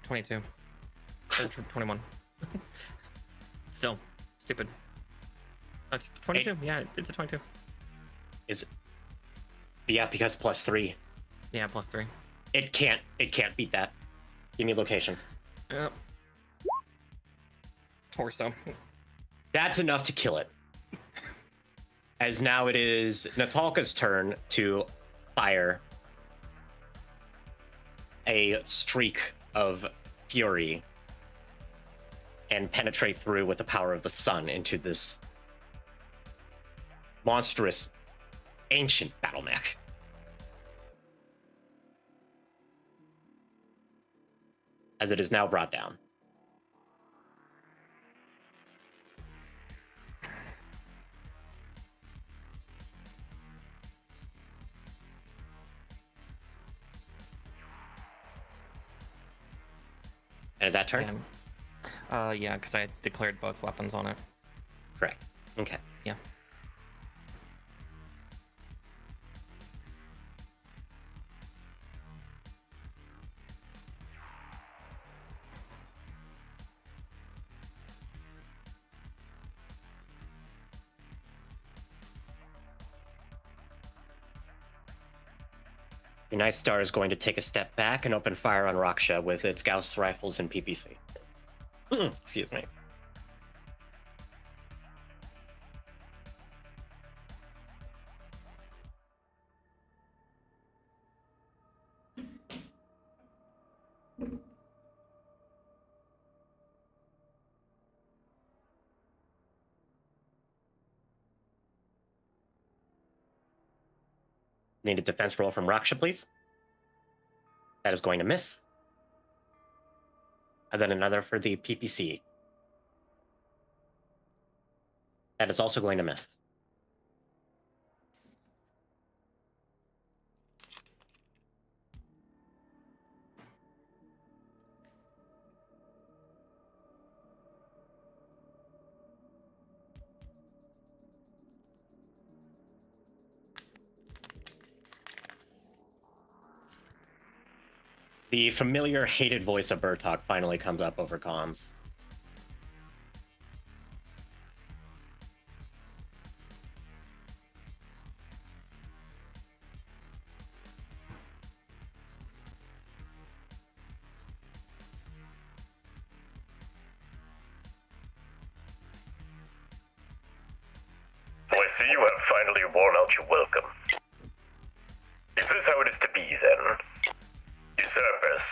22. Or 21. Still. Stupid. 22? Yeah, it's a 22. Yeah, because +3. Yeah, +3. It can't beat that. Give me a location. Yep. Torso. That's enough to kill it. As now it is Natalka's turn to fire a streak of fury and penetrate through with the power of the sun into this monstrous ancient battle mech. As it is now brought down. And is that turn? Yeah, because I declared both weapons on it. Correct. Okay. Yeah. The Night Star is going to take a step back and open fire on Raksha with its Gauss rifles and PPC. Excuse me. Need a defense roll from Raksha, please. That is going to miss. And then another for the PPC. That is also going to miss. The familiar, hated voice of Bertok finally comes up over comms. So I see you have finally worn out your welcome. Is this how it is to be, then? Usurpers.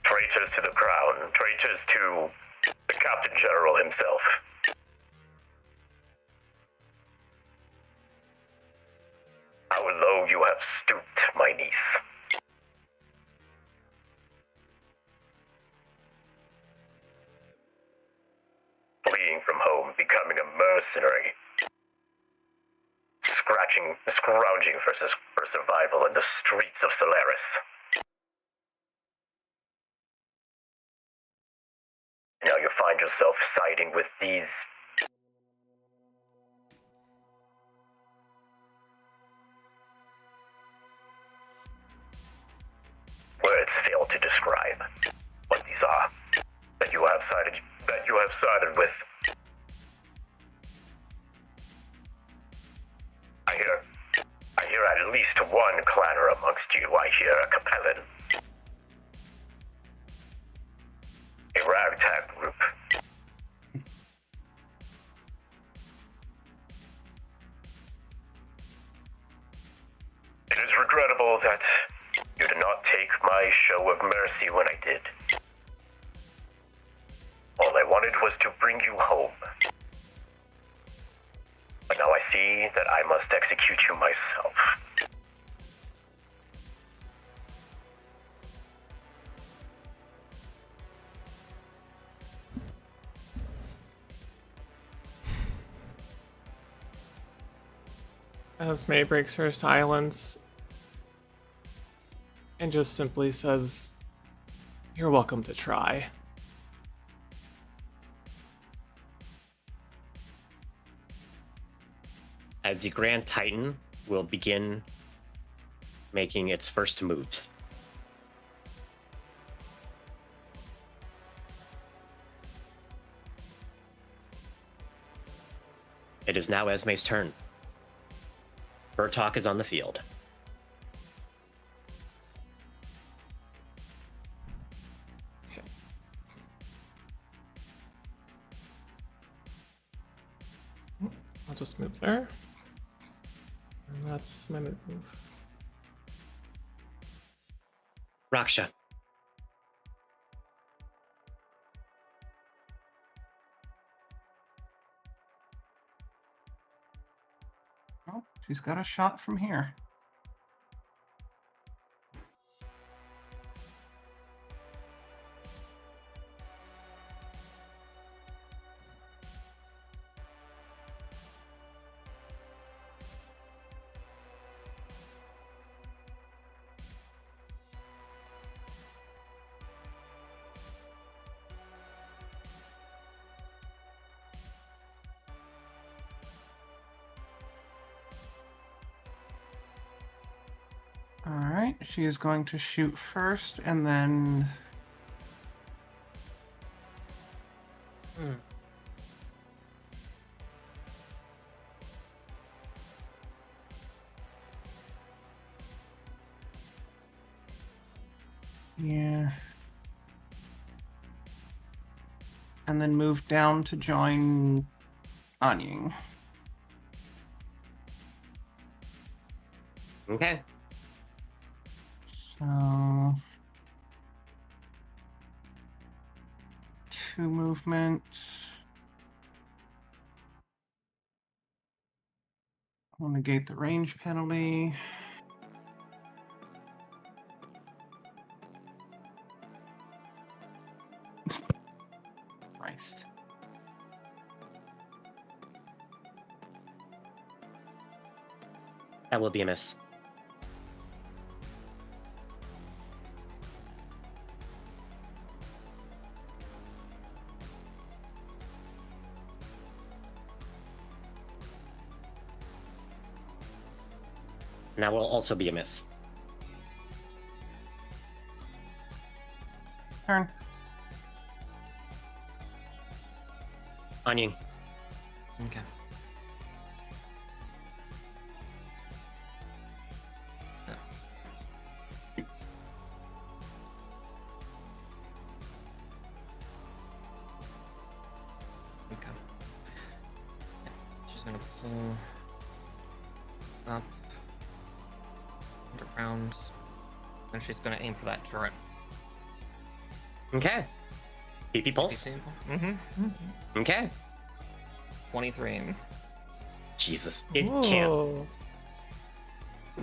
Traitors to the crown. Traitors to the Captain General himself. How low you have stooped, my niece. Fleeing from home, becoming a mercenary. Scrounging for survival in the streets of Solaris. Now you find yourself siding with these... Words fail to describe what these are. That you have sided with. I hear at least one clanner amongst you. I hear a Capellan. A ragtag group. It is regrettable that you did not take my show of mercy when I did. All I wanted was to bring you home. But now I see that I must execute you myself. Esme breaks her silence and just simply says, "You're welcome to try." as the Grand Titan will begin making its first move. It is now Esme's turn. Bertok is on the field. Okay. I'll just move there. And that's my move. Raksha. Oh, she's got a shot from here. All right, she is going to shoot first and then... Yeah. And then move down to join Anying. Okay. So... 2 movements. I'll negate the range penalty. Christ. That will be a miss. And that will also be a miss. Turn. Anying. Okay. Okay. She's gonna pull up around, and she's gonna aim for that turret. Okay. PP pulse. Okay. 23. Jesus, it Whoa. can't.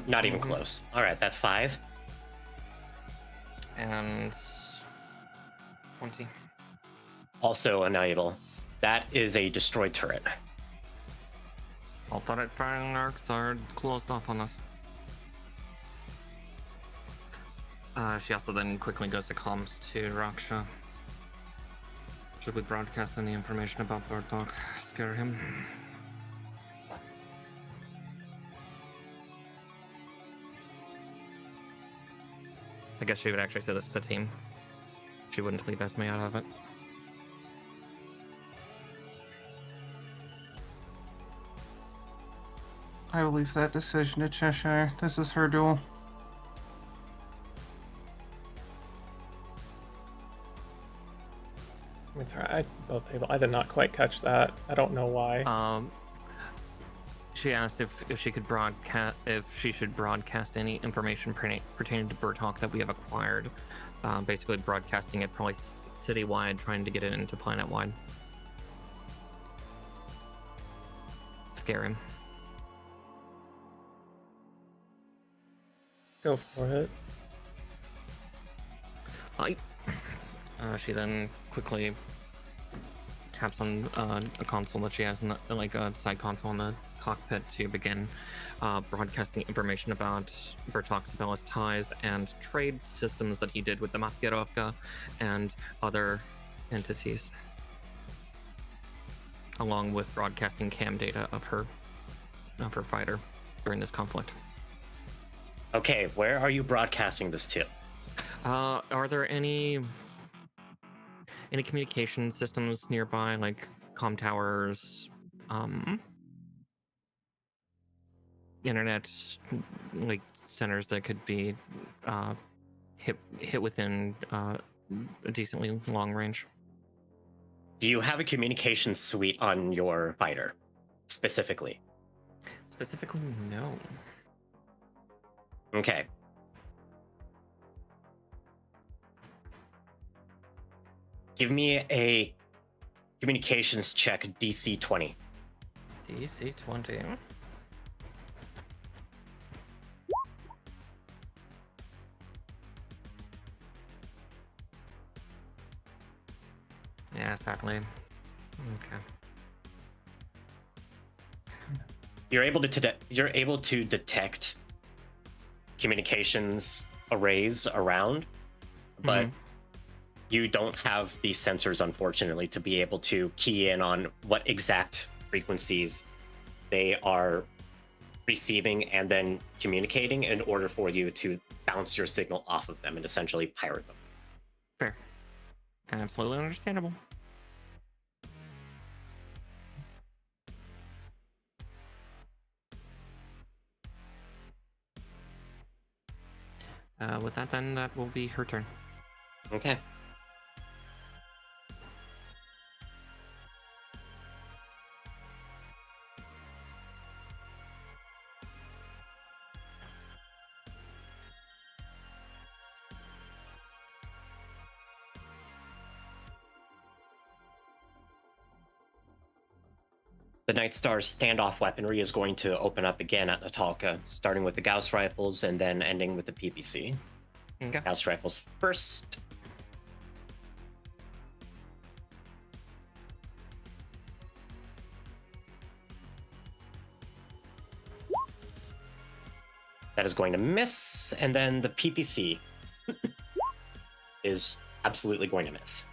Not even close. All right, that's 5. And 20. Also unable. That is a destroyed turret. All turret firing arcs are closed off on us. She also then quickly goes to comms to Raksha. Should we broadcast any information about Bartok? Scare him? I guess she would actually say this to the team. She wouldn't leave Esme out of it. I will leave that decision to Cheshire. This is her duel. It's alright. I did not quite catch that. I don't know why. She asked if she could broadcast, if she should broadcast any information pertaining to Bartok that we have acquired. Basically broadcasting it probably citywide, trying to get it into planet-wide. Scare him. Go for it. She then quickly taps on a console that she has, in the, like a side console in the cockpit, to begin broadcasting information about Bartok's Bella's ties and trade systems that he did with the Maskerovka and other entities, along with broadcasting cam data of her of her fighter during this conflict. Okay, where are you broadcasting this to? Are there any communication systems nearby, like comm towers, internet, like centers that could be hit within a decently long range? Do you have a communication suite on your fighter, specifically? Specifically, no. Okay. Give me a communications check, DC 20. DC 20. Yeah, sadly. Okay. You're able to detect communications arrays around, but you don't have the sensors, unfortunately, to be able to key in on what exact frequencies they are receiving and then communicating in order for you to bounce your signal off of them and essentially pirate them. Fair. Absolutely understandable. With that, then, that will be her turn. Okay. The Night Star's standoff weaponry is going to open up again at Natalka, starting with the Gauss rifles and then ending with the PPC. Okay. Gauss rifles first. That is going to miss, and then the PPC is absolutely going to miss.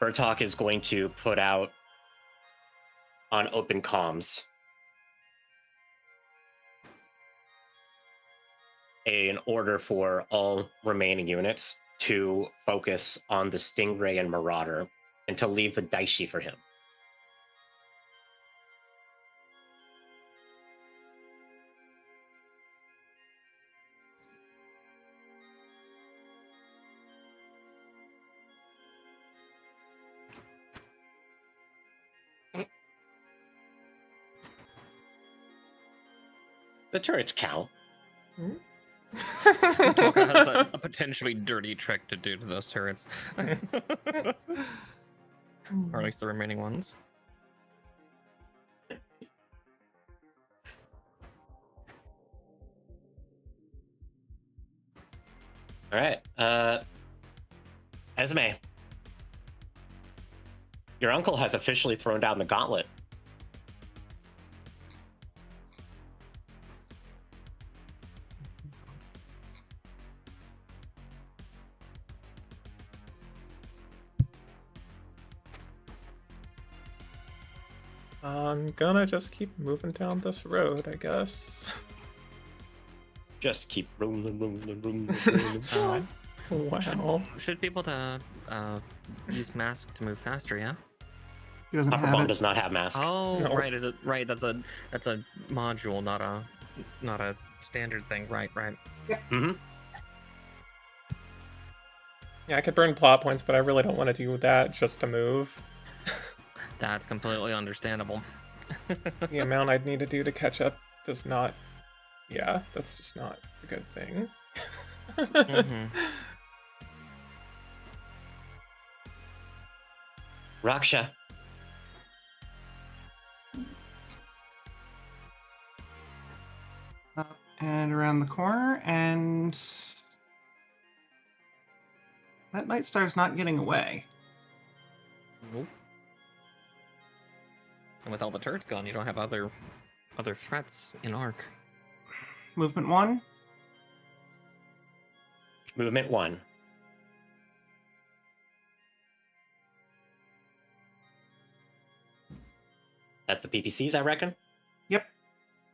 Bertok is going to put out on open comms an order for all remaining units to focus on the Stingray and Marauder and to leave the Daishi for him. The turrets count. Torka has a potentially dirty trick to do to those turrets. Or at least the remaining ones. All right. Esme. Your uncle has officially thrown down the gauntlet. I'm gonna just keep moving down this road, I guess. Just keep rolling. Wow. Should be able to use mask to move faster, yeah? He doesn't Copper have Bomb it. does not have mask. Oh, No. right, right. That's a module, not a standard thing. Right. Mm-hmm. Yeah, I could burn plot points, but I really don't want to do that just to move. That's completely understandable. The amount I'd need to do to catch up does not... Yeah, that's just not a good thing. Raksha. Up and around the corner, and that Night Star's not getting away. Nope. And with all the turrets gone, you don't have other threats in Arc. Movement 1. Movement 1. the PPCs, I reckon. Yep.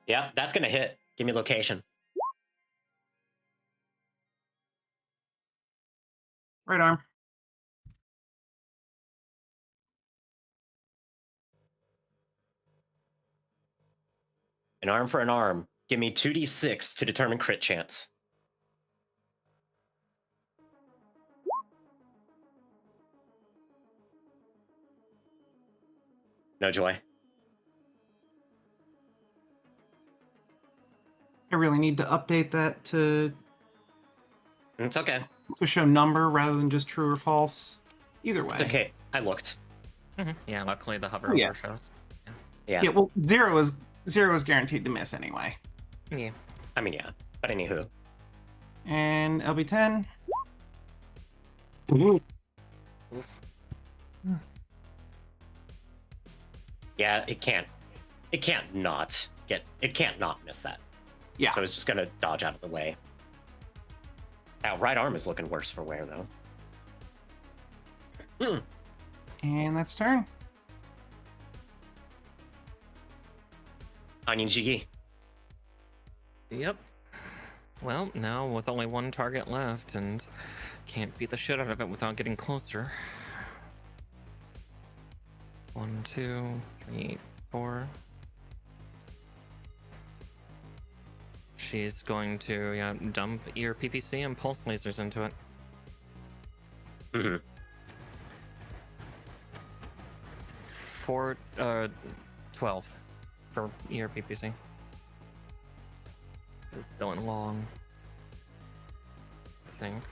Yeah, that's gonna hit. Give me location. Right arm. An arm for an arm. Give me 2d6 to determine crit chance. No joy. I really need to update that to It's okay. show number rather than just true or false. Either way. It's okay. I looked. Yeah, luckily the hover Yeah. over shows. Yeah. Yeah, well, zero is guaranteed to miss anyway. Yeah. I mean, yeah. But anywho. And LB10. Yeah, it can't not miss that. Yeah. So it's just gonna dodge out of the way. Now, right arm is looking worse for wear, though. And that's turn. Onion Jiggy. Yep. Well, now with only one target left, and can't beat the shit out of it without getting closer. 1, 2, 3, 4. She's going to dump your PPC and pulse lasers into it. Mm-hmm. 12 for your PPC. It's still in long, I think.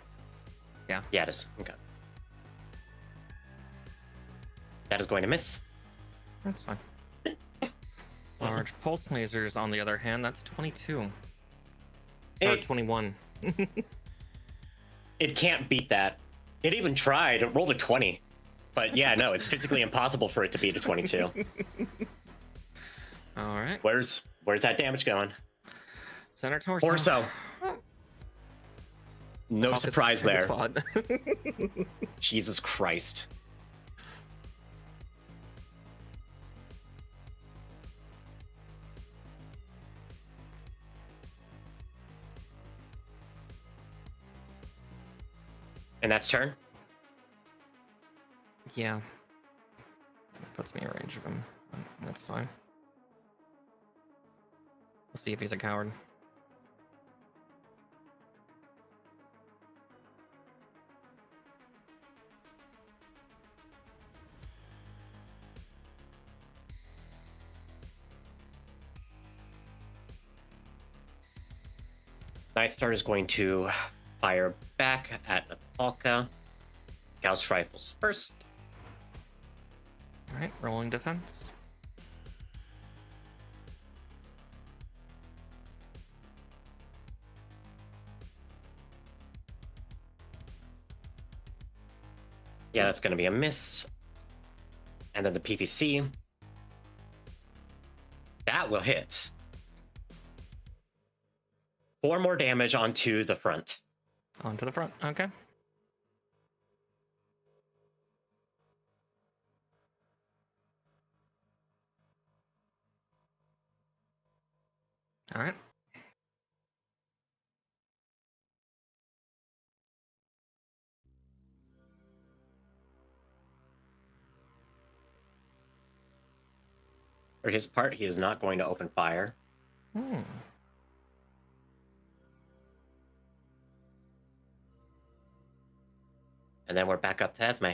Yeah. Yeah, it is. Okay. That is going to miss. That's fine. Large pulse lasers, on the other hand, that's 22. Or 21. It can't beat that. It even tried. It rolled a 20. But yeah, no, it's physically impossible for it to beat a 22. All right. Where's that damage going? Center torso. Torso. No Pocket surprise there. spot. Jesus Christ. And that's turn? Yeah. Puts me in range of him. That's fine. We'll see if he's a coward. Ninth Star is going to fire back at Natalka. Gauss rifles first. Alright, rolling defense. Yeah, that's going to be a miss. And then the PPC. That will hit. 4 more damage onto the front. Onto the front, okay. Alright. For his part, he is not going to open fire. Hmm. And then we're back up to Esme.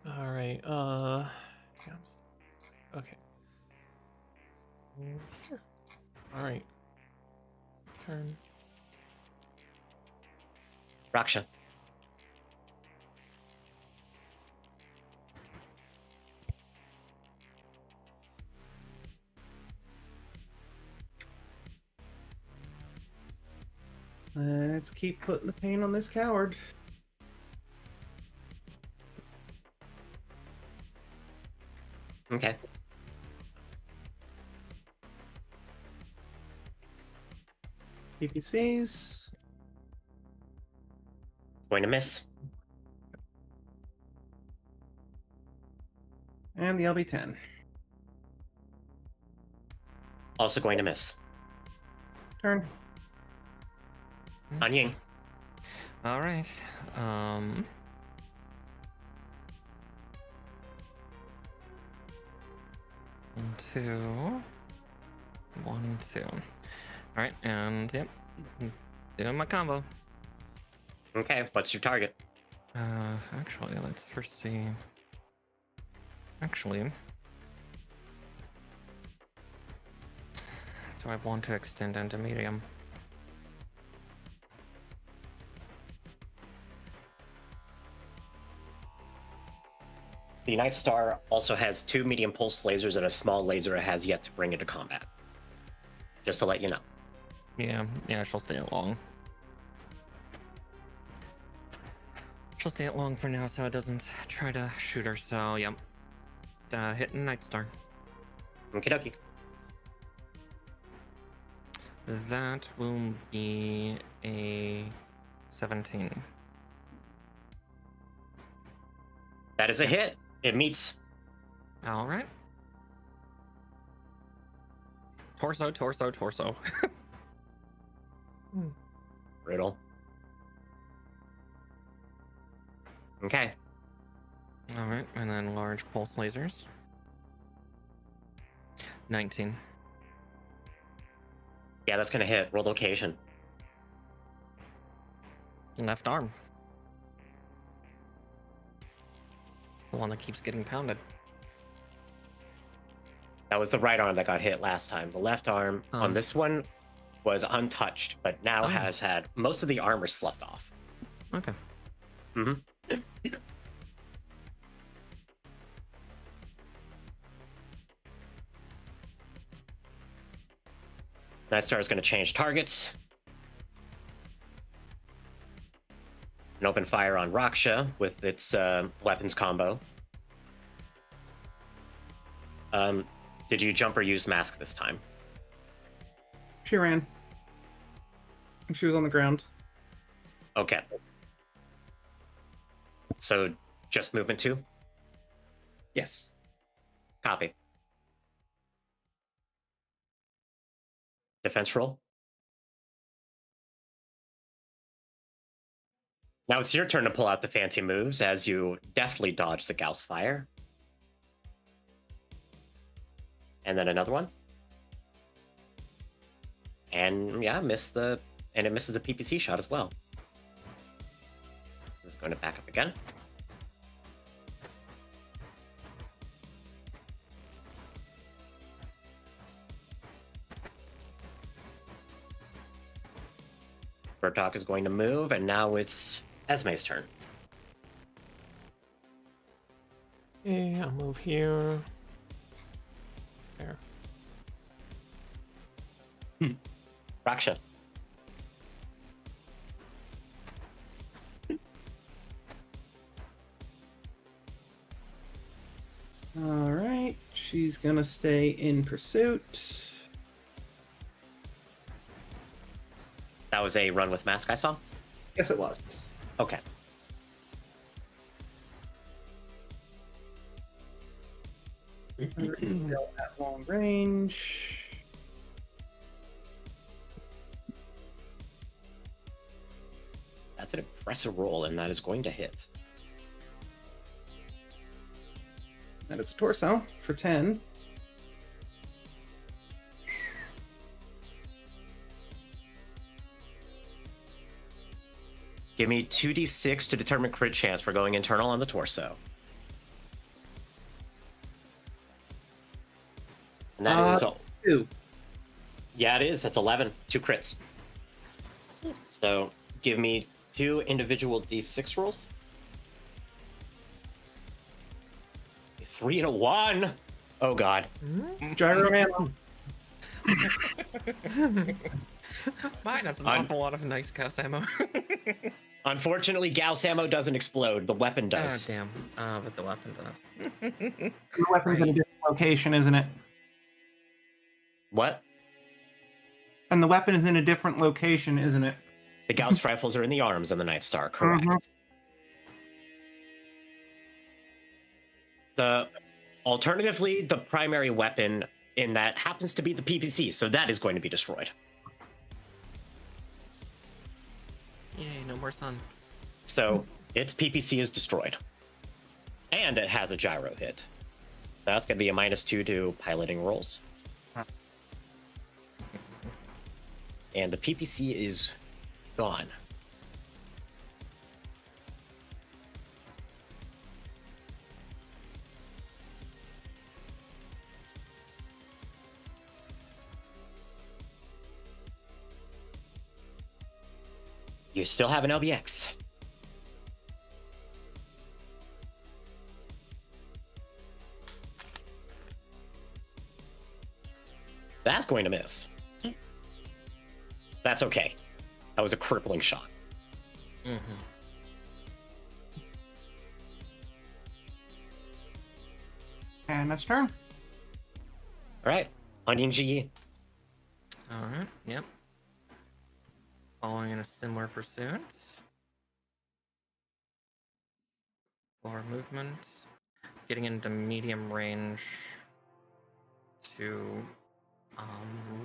All right. Okay. Here. All right. Turn. Raksha. Let's keep putting the pain on this coward. Okay. PPCs. Going to miss. And the LB10. Also going to miss. Turn. On Ying. All right. 1, 2. 1, 2. All right, and yep, doing my combo. Okay, what's your target? Actually, let's first see. Actually, do I want to extend into medium? The Night Star also has 2 medium pulse lasers and a small laser it has yet to bring into combat. Just to let you know. Yeah, she'll stay at long. She'll stay at long for now so it doesn't try to shoot her, so yep. Hitting Night Star. Okie dokie. That will be a 17. That is a hit. It meets. All right. Torso. Brutal. Okay. All right, and then large pulse lasers. 19. Yeah, that's gonna hit. Roll location. Left arm. The one that keeps getting pounded. That was the right arm that got hit last time. The left arm on this one was untouched, but now has had most of the armor sloughed off. Okay. Mm-hmm. Night Star is going to change targets. And open fire on Raksha with its weapons combo. Did you jump or use mask this time? She ran. She was on the ground. Okay. So just movement 2? Yes. Copy. Defense roll. Now it's your turn to pull out the fancy moves as you deftly dodge the Gauss fire. And then another one. And yeah, it misses the PPC shot as well. It's going to back up again. Bertok is going to move, and now it's Esme's turn. Okay, I'll move here. There. Raksha. All right, she's gonna stay in pursuit. That was a run with mask I saw? Yes, it was. Okay. At long range. That's an impressive roll, and that is going to hit. That is a torso for 10. Give me 2d6 to determine crit chance for going internal on the torso. And that is 2. Yeah, it is. That's 11. 2 crits. So give me 2 individual d6 rolls. 3 and a 1. Oh god. Gyro ammo. Mine, that's an awful lot of nice Gauss ammo. Unfortunately, Gauss ammo doesn't explode. The weapon does. Oh, damn. But the weapon does. The weapon's in a different location, isn't it? What? And the weapon is in a different location, isn't it? The Gauss rifles are in the arms of the Night Star, correct. The Alternatively, the primary weapon in that happens to be the PPC, so that is going to be destroyed. Yay, no more sun. So its PPC is destroyed. And it has a gyro hit. That's going to be a -2 to piloting rolls. And the PPC is gone. You still have an LBX. That's going to miss. That's okay. That was a crippling shot. Mm-hmm. And that's turn. All right, Onion GE. All right, yep. Following in a similar pursuit. 4 movement. Getting into medium range to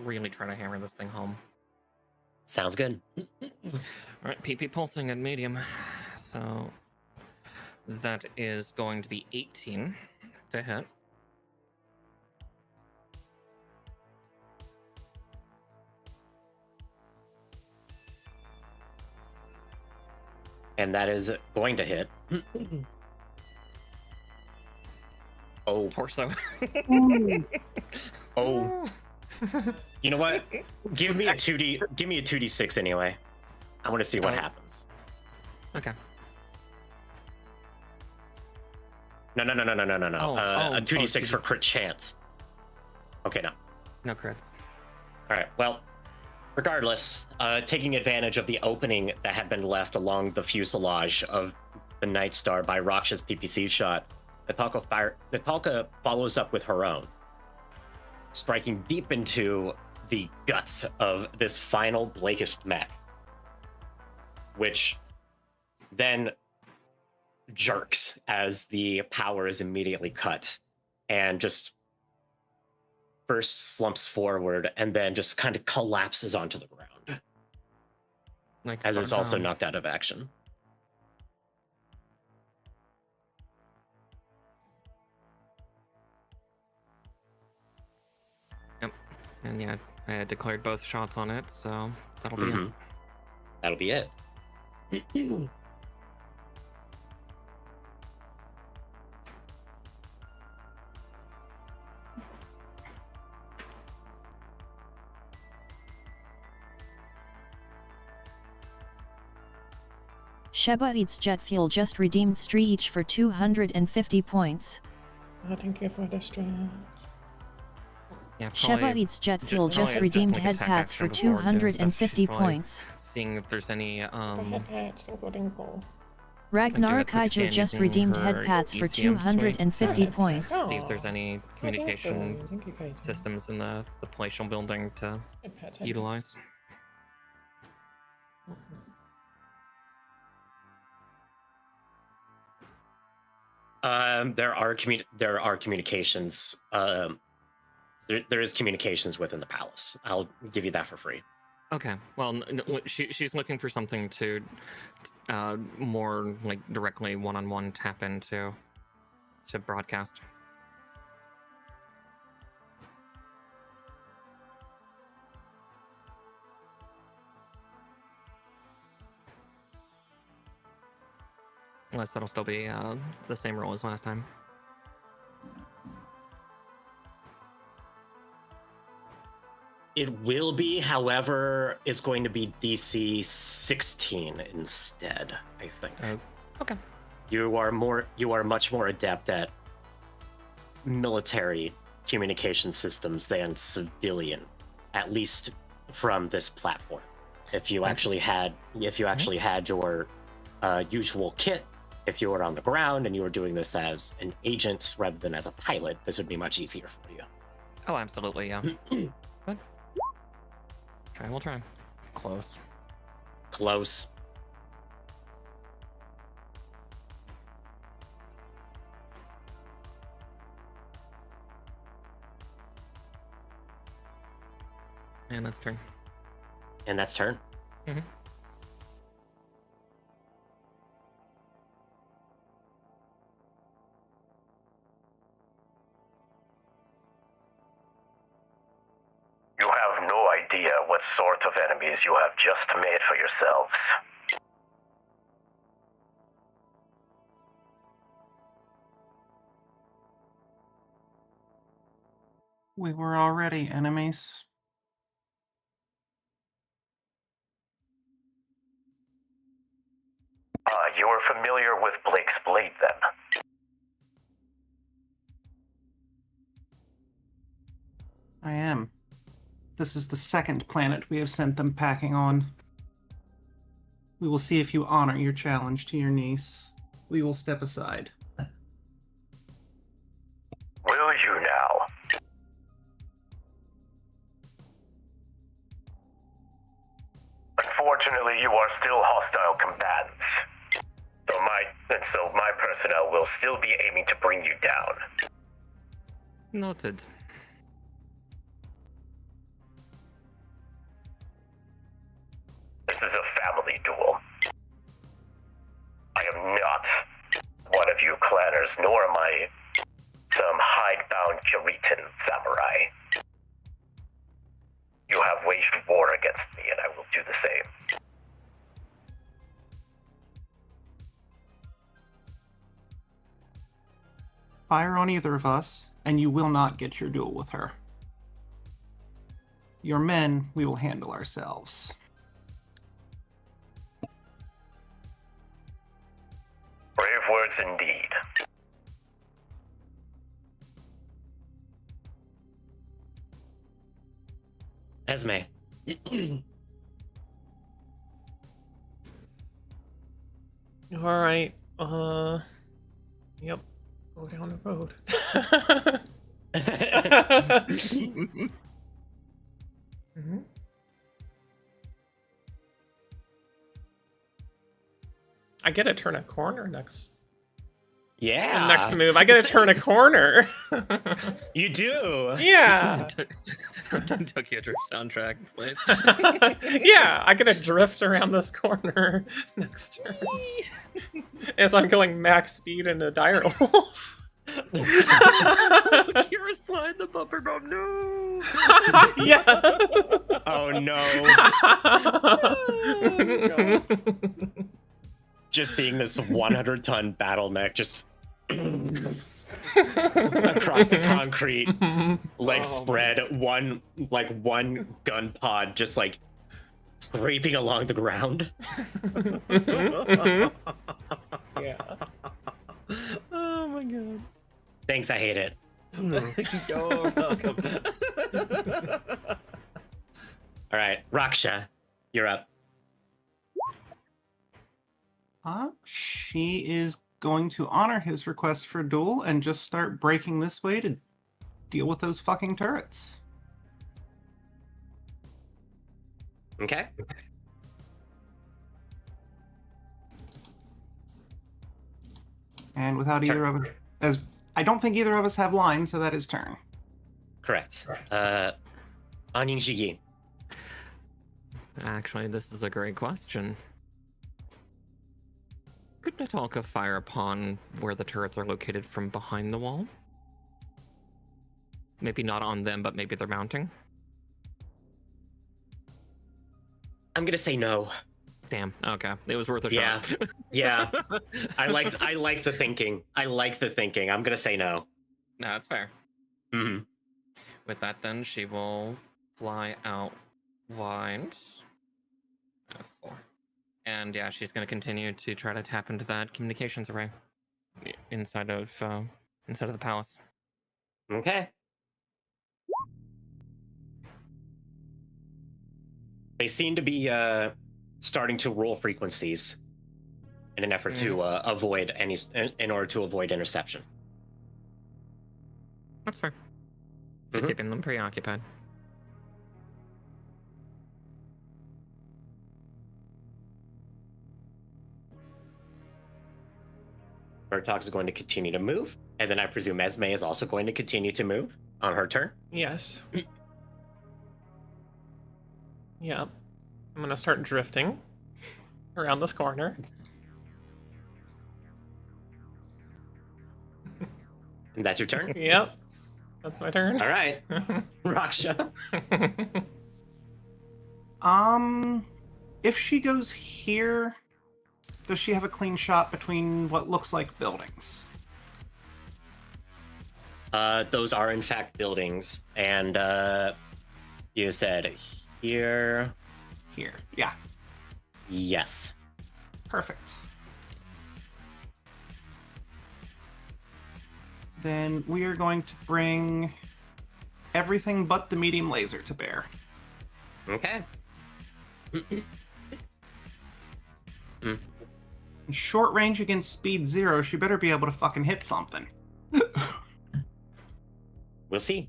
really try to hammer this thing home. Sounds good. All right, PP pulsing at medium. So that is going to be 18 to hit. And that is going to hit. Oh. Torso. Oh. You know what? Give me a 2d6 anyway. I want to see what happens. Okay. No. A 2d6 2D. for crit chance. Okay, no. No crits. All right. Well, regardless, taking advantage of the opening that had been left along the fuselage of the Night Star by Raksha's PPC shot, Natalka follows up with her own, striking deep into the guts of this final Blakish mech, which then jerks as the power is immediately cut and just first slumps forward and then just kind of collapses onto the ground as it's also knocked out of action. Yep. And yeah, I had declared both shots on it, so that'll be it. That'll be it. Sheba Eats Jet Fuel just redeemed Stree each for 250 points. Thank you for the stretch. Yeah, Sheba Eats Jet Fuel just redeemed head pats for 250 points. Seeing if there's any Ragnar Kaijo just redeemed head pats for 250 points. See if there's any communication systems in the palatial building to utilize. There are communications. There is communications within the palace. I'll give you that for free. Okay. Well, she's looking for something to more like directly one-on-one tap into to broadcast. Unless that'll still be the same role as last time. It will be, however, it's going to be DC 16 instead, I think. Okay. You are much more adept at military communication systems than civilian, at least from this platform. If you actually had your usual kit, if you were on the ground and you were doing this as an agent rather than as a pilot, this would be much easier for you. Oh, absolutely, yeah. But we'll try. Close. And that's turn. And that's turn. Mm-hmm. You have no idea what sort of enemies you have just made for yourselves. We were already enemies. You are familiar with Blake's Blade, then? I am. This is the second planet we have sent them packing on. We will see if you honor your challenge to your niece. We will step aside. Will you now? Unfortunately, you are still hostile combatants. So my personnel will still be aiming to bring you down. Noted. This is a family duel. I am not one of you clanners, nor am I some hidebound Kiritan samurai. You have waged war against me, and I will do the same. Fire on either of us, and you will not get your duel with her. Your men, we will handle ourselves. Brave words indeed. Esme. Alright, yep. Go down the road. Mm-hmm. I get to turn a corner next. Yeah. Next move, I get to turn a corner. You do. Yeah. Tokyo Drift soundtrack plays. Yeah, I get to drift around this corner next turn. As I'm going max speed into Dire Wolf. Kira slide the bumper bump. No. Yeah. Oh no. Oh, Just seeing this 100-ton battle mech just across the concrete, legs spread, one gun pod just like scraping along the ground. Yeah. Oh my god. Thanks, I hate it. You're welcome. All right, Raksha, you're up. She is going to honor his request for a duel and just start breaking this way to deal with those fucking turrets. Okay. And without either of us, I don't think either of us have lines, so that is turn. Correct. Anin Jigi. Actually, this is a great question. Could Natalka fire upon where the turrets are located from behind the wall? Maybe not on them, but maybe they're mounting? I'm gonna say no. Damn, okay. It was worth a Yeah. shot. Yeah. I like the thinking. I'm gonna say no. No, that's fair. Mm-hmm. With that, then, she will fly out wide. F4. And yeah, she's going to continue to try to tap into that communications array inside of the palace. Okay. They seem to be starting to roll frequencies in an effort to avoid in order to avoid interception. That's fair. Just keeping them preoccupied. Bertox is going to continue to move, and then I presume Esme is also going to continue to move on her turn. Yes. Yep. I'm gonna start drifting around this corner. And that's your turn? Yep. That's my turn. All right. Raksha. If she goes here, does she have a clean shot between what looks like buildings? Those are in fact buildings, and you said here. Here, yeah. Yes. Perfect. Then we are going to bring everything but the medium laser to bear. Okay. Short range against speed 0, she better be able to fucking hit something. We'll see.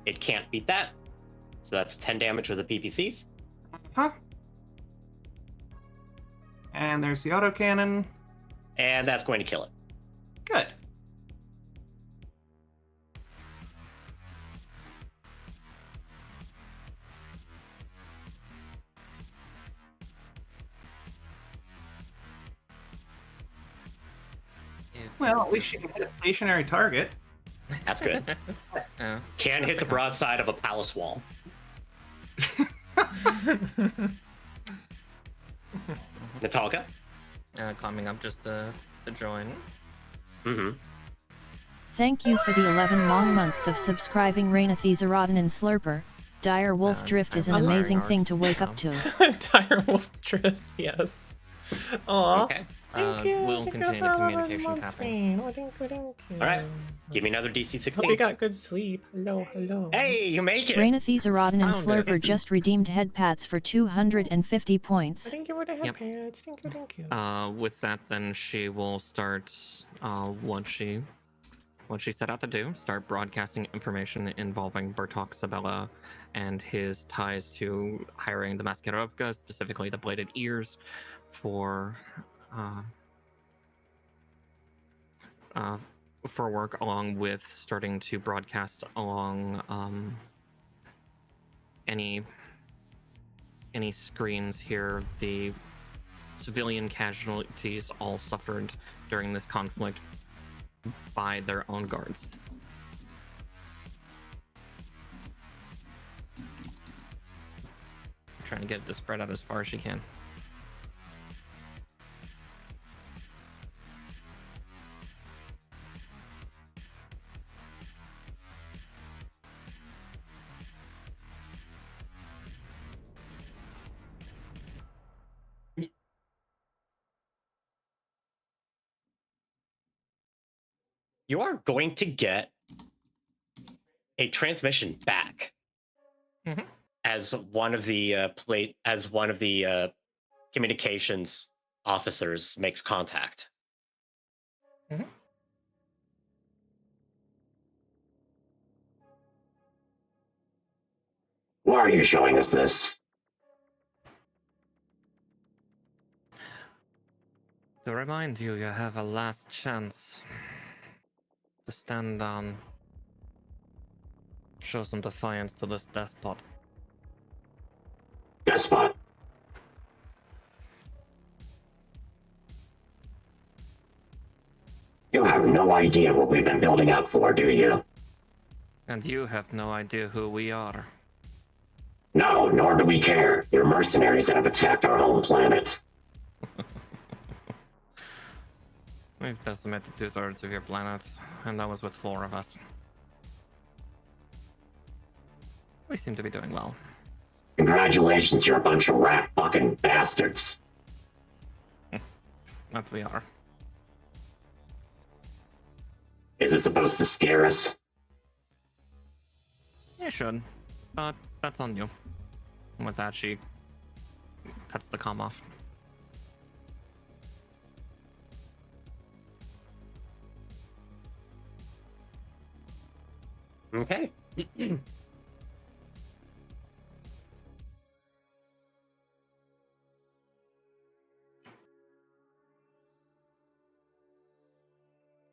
It can't beat that. So that's 10 damage with the PPCs. Huh? And there's the autocannon. And that's going to kill it. Good. Well, at least she can hit a stationary target. That's good. Can hit the broadside of a palace wall. Natalka? Coming up just to join. Thank you for the 11 long months of subscribing Rainathezerodin and Slurper. Dire Wolf Drift is an amazing thing to wake up to. Dire Wolf Drift, yes. Aw. Okay. Thank you. We'll continue the communication tappings. Alright. Give me another DC 16. Hope you got good sleep. Hello, hello. Hey, you make it! Rainathezerodin and Found Slurper it. just redeemed head pats for 250 points. Thank you for the head patch. Thank you. With that, then she will start what she set out to do, start broadcasting information involving Bartok Sabella and his ties to hiring the Maskirovka, specifically the Bladed Ears, for work, along with starting to broadcast along any screens here the civilian casualties all suffered during this conflict by their own guards. Trying to get it to spread out as far as she can. You are going to get a transmission back as one of the communications officers makes contact. Why are you showing us this? To remind you, you have a last chance to stand down, show some defiance to this despot. Despot. You have no idea what we've been building up for, do you? And you have no idea who we are. No, nor do we care. You're mercenaries that have attacked our home planet. We've decimated 2/3 of your planet, and that was with 4 of us. We seem to be doing well. Congratulations, you're a bunch of rat-fucking bastards. That we are. Is it supposed to scare us? You should, but that's on you. And with that, she cuts the comm off. Okay.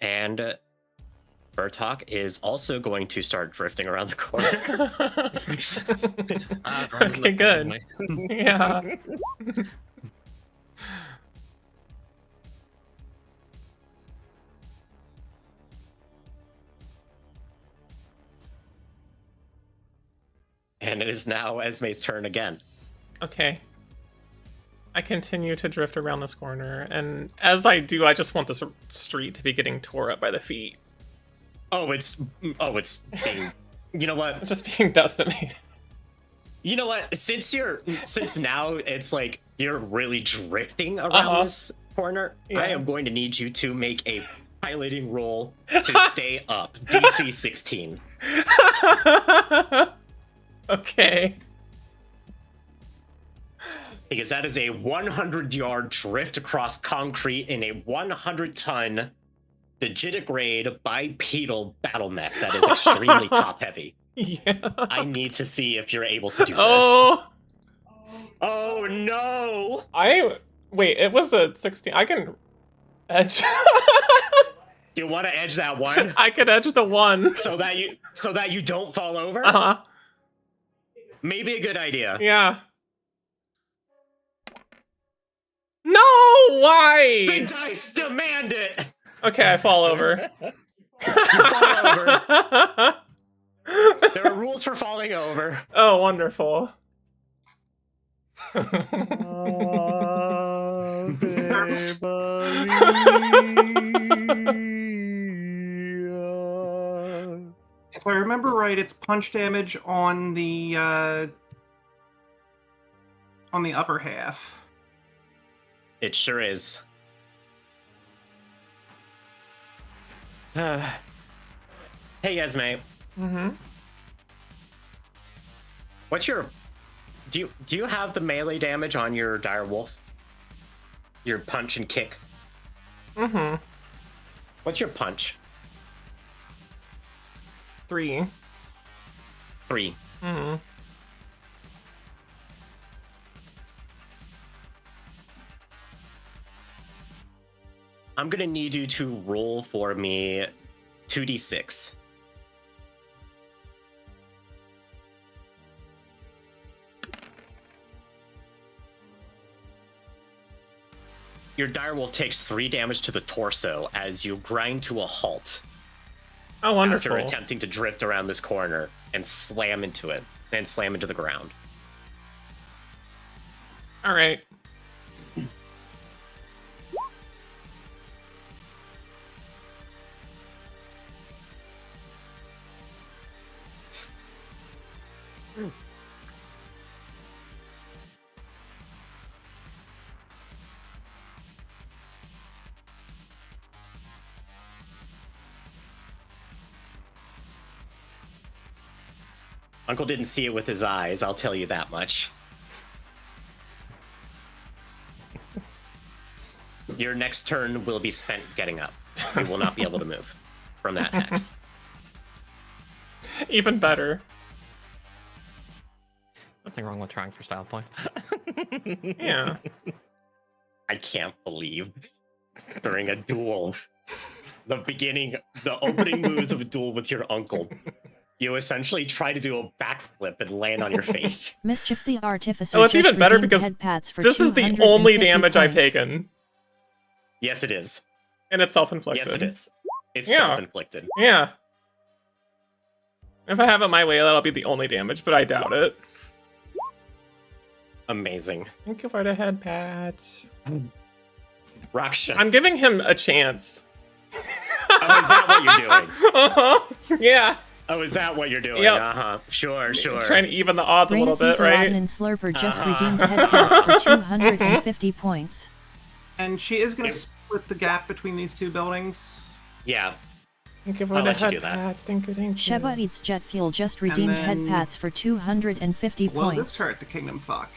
And Bertok is also going to start drifting around the corner. Okay, good. Yeah. And it is now Esme's turn again. Okay. I continue to drift around this corner, and as I do, I just want this street to be getting tore up by the feet. Oh, it's being, you know what? It's just being decimated. You know what? Since now it's like you're really drifting around this corner, Yeah. I am going to need you to make a piloting roll to stay up. DC 16. Okay. Because that is a 100-yard drift across concrete in a 100-ton digitigrade bipedal battle mech that is extremely top-heavy. Yeah. I need to see if you're able to do Oh. this. Oh no! Wait, it was a 16. I can edge. Do you want to edge that one? I could edge the 1. so that you don't fall over? Uh-huh. Maybe a good idea. Yeah. No! Why? The dice demand it! Okay, I fall over. Fall over. There are rules for falling over. Oh, wonderful. If I remember right, it's punch damage on the upper half. It sure is. Hey, Esme. Mm-hmm. What's your... Do you have the melee damage on your dire wolf? Your punch and kick? Mm-hmm. What's your punch? 3. 3. Mm-hmm. I'm gonna need you to roll for me 2d6. Your direwolf takes 3 damage to the torso as you grind to a halt. Oh, wonderful. After attempting to drift around this corner and slam into it, and slam into the ground. All right. Uncle didn't see it with his eyes, I'll tell you that much. Your next turn will be spent getting up. You will not be able to move from that hex. Even better. Nothing wrong with trying for style points. Yeah. I can't believe during a duel, the opening moves of a duel with your uncle, you essentially try to do a backflip and land on your face. Mischief the Artificer. Oh, it's just even better redeemed because head pats for this is the only 250 damage I've points. taken. Yes, it is. And it's self-inflicted. Yes, it is. It's Yeah. self-inflicted. Yeah. If I have it my way, that'll be the only damage, but I doubt it. Amazing. Thank you for the head pats. Raksha. I'm giving him a chance. Oh, is that what you're doing? Uh-huh. Yeah. Oh, is that what you're doing? Yep. Uh-huh. Sure. Trying to even the odds a little bit, right? and Slurper just redeemed head pats for 250 points. And she is going to split the gap between these two buildings. Yeah. Thank you for I'll the let you head do that. pats. Thank you. Sheba Eats Jet Fuel just redeemed head then- pats for 250 Well, this points. hurt the Kingdom Fuck.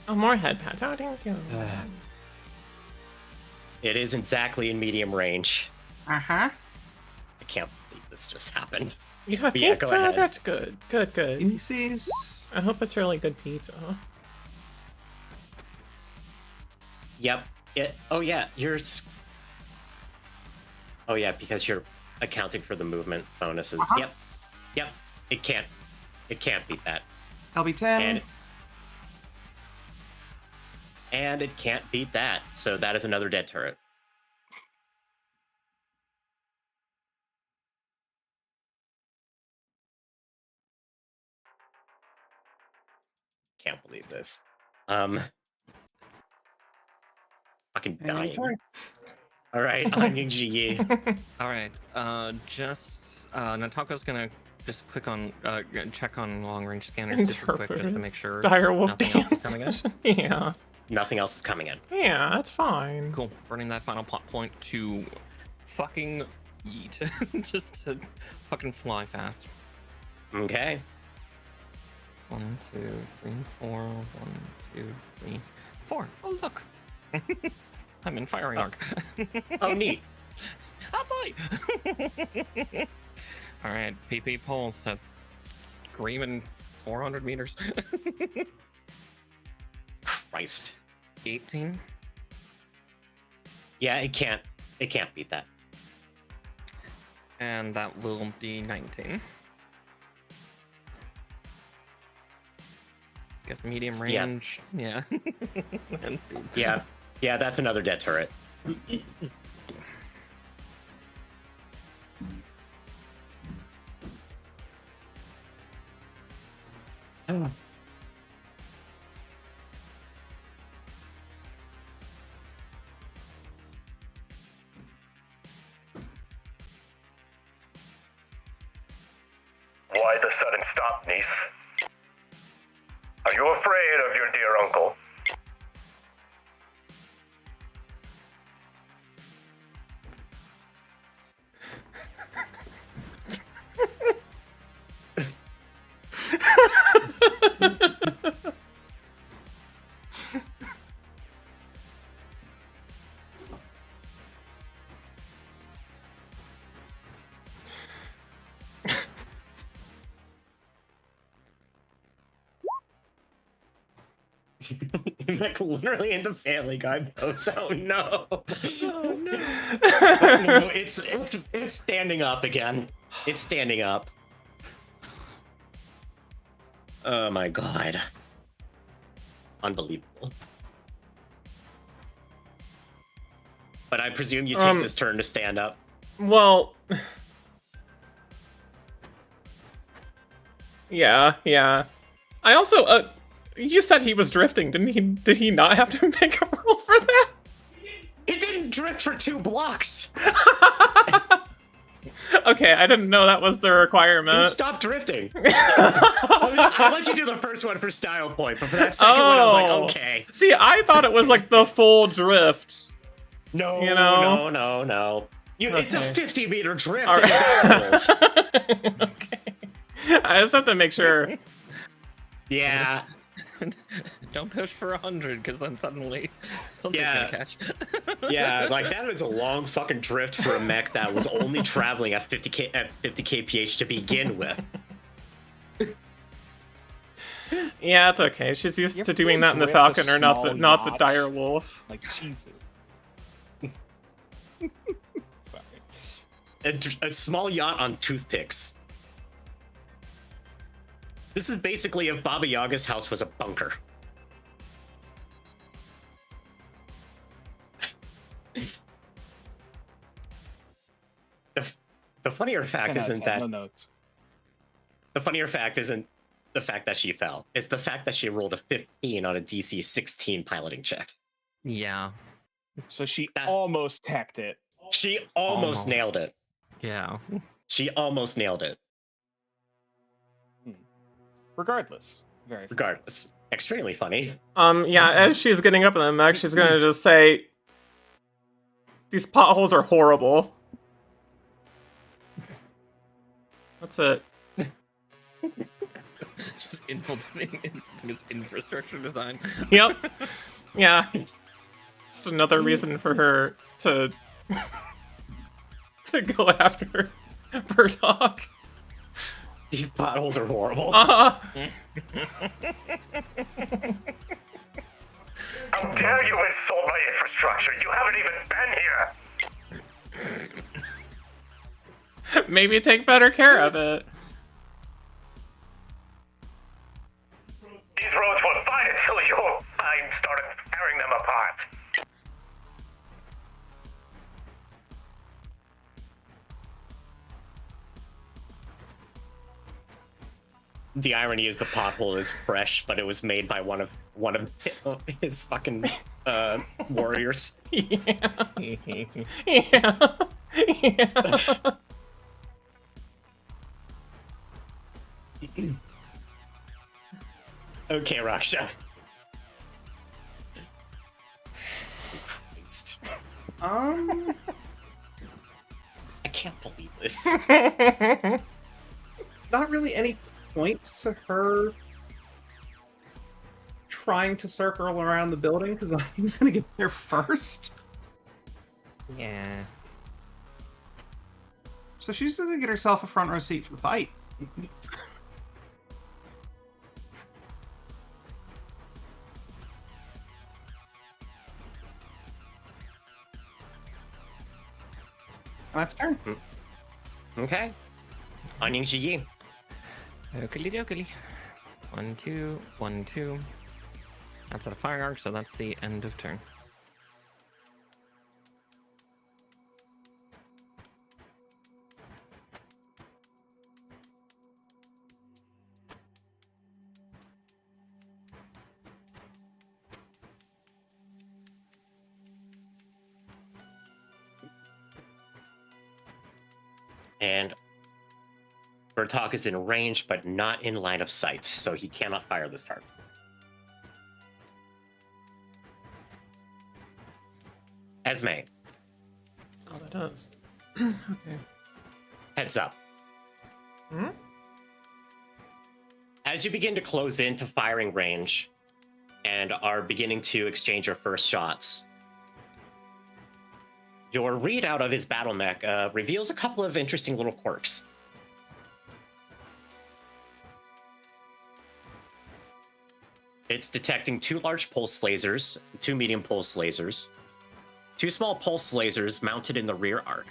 Oh, more head pats. Oh, thank you. It is exactly in medium range. Uh-huh. I can't believe this just happened. You have Yeah, pizza? go ahead. That's good. Good. NPCs. I hope it's really good pizza. Yep. Oh yeah, Oh yeah, because you're accounting for the movement bonuses. Yep. It can't beat that. LB10. And it can't beat that. So that is another dead turret. Can't believe this. Fucking dying. All right, Onion GE. All right, Natako's gonna just check on long range scanners super quick just to make sure Direwolf nothing else is coming in. Yeah. Nothing else is coming in. Yeah, that's fine. Cool. Burning that final plot point to fucking yeet, just to fucking fly fast. Okay. 1, 2, 3, 4. 1, 2, 3, 4. Oh look. I'm in firing arc. Oh, neat. Oh boy! Alright, PP pulse at screaming 400 meters. Christ. 18. Yeah, it can't beat that. And that will be 19. Guess medium range. Yeah. And speed. Yeah, that's another dead turret. Oh. Why the sudden stop, niece? Are you afraid of your dear uncle? Like literally in the Family Guy pose. Oh no! Oh no! No, it's standing up again. It's standing up. Oh my god! Unbelievable. But I presume you take this turn to stand up. Well, yeah. I also, you said he was drifting, didn't he? Did he not have to make a roll for that? He didn't drift for 2 blocks. Okay, I didn't know that was the requirement. He stopped drifting. I'll let you do the first one for style point, but for that second one, I was like, okay. See, I thought it was like the full drift. No, you know? no. It's a 50-meter drift. All right. Okay. I just have to make sure. Yeah. Don't push for 100, because then suddenly something's gonna catch. Yeah, like that was a long fucking drift for a mech that was only traveling at 50 kph to begin with. Yeah, it's okay. She's used to doing that in the Falcon, or not the dire wolf. Like Jesus. Sorry. A small yacht on toothpicks. This is basically if Baba Yaga's house was a bunker. The funnier fact isn't that... The funnier fact isn't the fact that she fell. It's the fact that she rolled a 15 on a DC 16 piloting check. Yeah. So she almost teched it. She almost nailed it. Yeah. She almost nailed it. Regardless. Regardless. Extremely funny. Yeah, as she's getting up in the mech, she's gonna just say, "These potholes are horrible." That's it. Just infiltrating his infrastructure design. Yep. Yeah. Just another reason for her to go after Burdock. These potholes are horrible. How dare you insult my infrastructure? You haven't even been here! Maybe take better care of it. These roads were fine until your kind started tearing them apart. The irony is the pothole is fresh, but it was made by one of his fucking warriors. Yeah. Yeah. Yeah. Okay, Raksha. Christ. Um, I can't believe this. not really any point to her trying to circle around the building because I was gonna get there first. Yeah. So she's gonna get herself a front row seat for the fight. And that's turn. Okay. Onion Yi. Oakley dokley. 1, 2, 1, 2. That's at a fire arc, so that's the end of turn. And Bertok is in range, but not in line of sight, so he cannot fire this turn. Esme, Oh, that does. Okay. heads up. Hmm? As you begin to close into firing range and are beginning to exchange your first shots, your readout of his battle mech reveals a couple of interesting little quirks. It's detecting 2 large pulse lasers, 2 medium pulse lasers, 2 small pulse lasers mounted in the rear arc.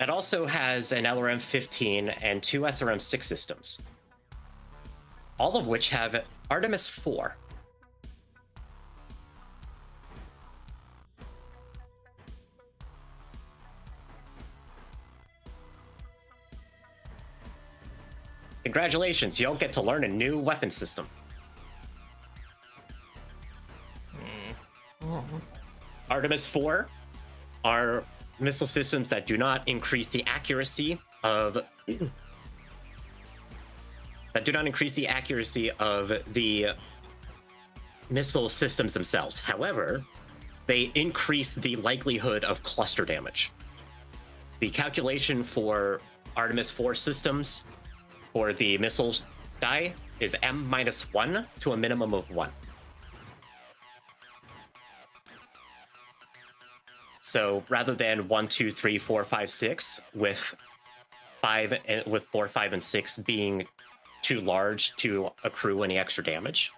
It also has an LRM-15 and 2 SRM-6 systems, all of which have Artemis 4. Congratulations, you'll get to learn a new weapon system. Oh. Artemis 4 are missile systems that do not increase the accuracy of the missile systems themselves. However, they increase the likelihood of cluster damage. The calculation for Artemis 4 systems for the missiles die is M-1 to a minimum of 1. So rather than 1, 2, 3, 4, 5, 6, with 4, 5, and 6 being too large to accrue any extra damage,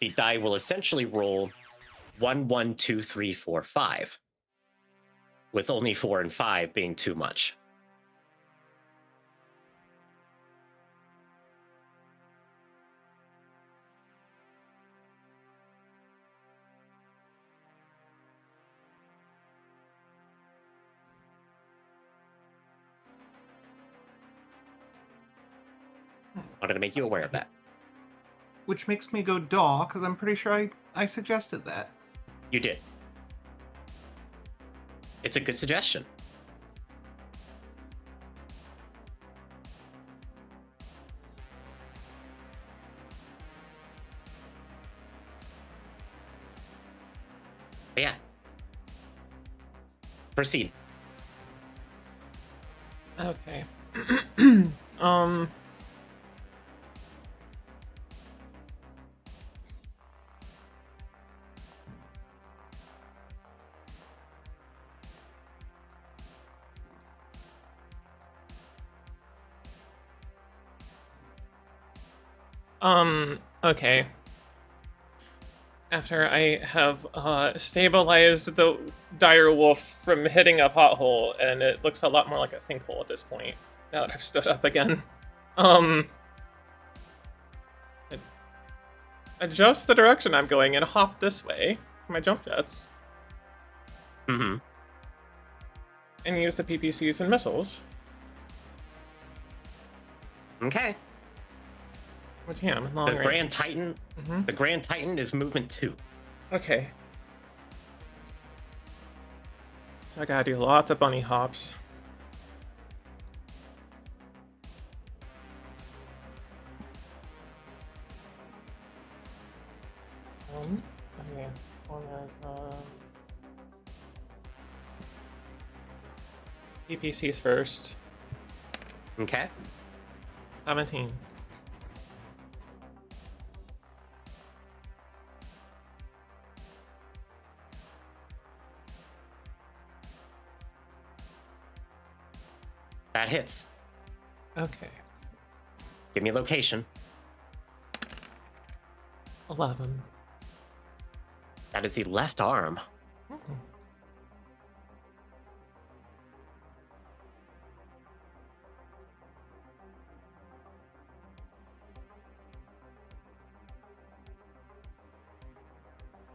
the die will essentially roll 1, 1, 2, 3, 4, 5, with only 4 and 5 being too much. Wanted to make you aware of that. Which makes me go daw, because I'm pretty sure I suggested that. You did. It's a good suggestion. But yeah. Proceed. Okay. Okay. After I have stabilized the dire wolf from hitting a pothole, and it looks a lot more like a sinkhole at this point, now that I've stood up again. Adjust the direction I'm going and hop this way to my jump jets. Mm-hmm. And use the PPCs and missiles. Okay. Which, yeah, I'm long The range. Grand Titan. Mm-hmm. The Grand Titan is movement 2. Okay. So I gotta do lots of bunny hops. Okay. One is PPCs first. Okay. 17. That hits. Okay. Give me a location. 11. That is the left arm. Hmm.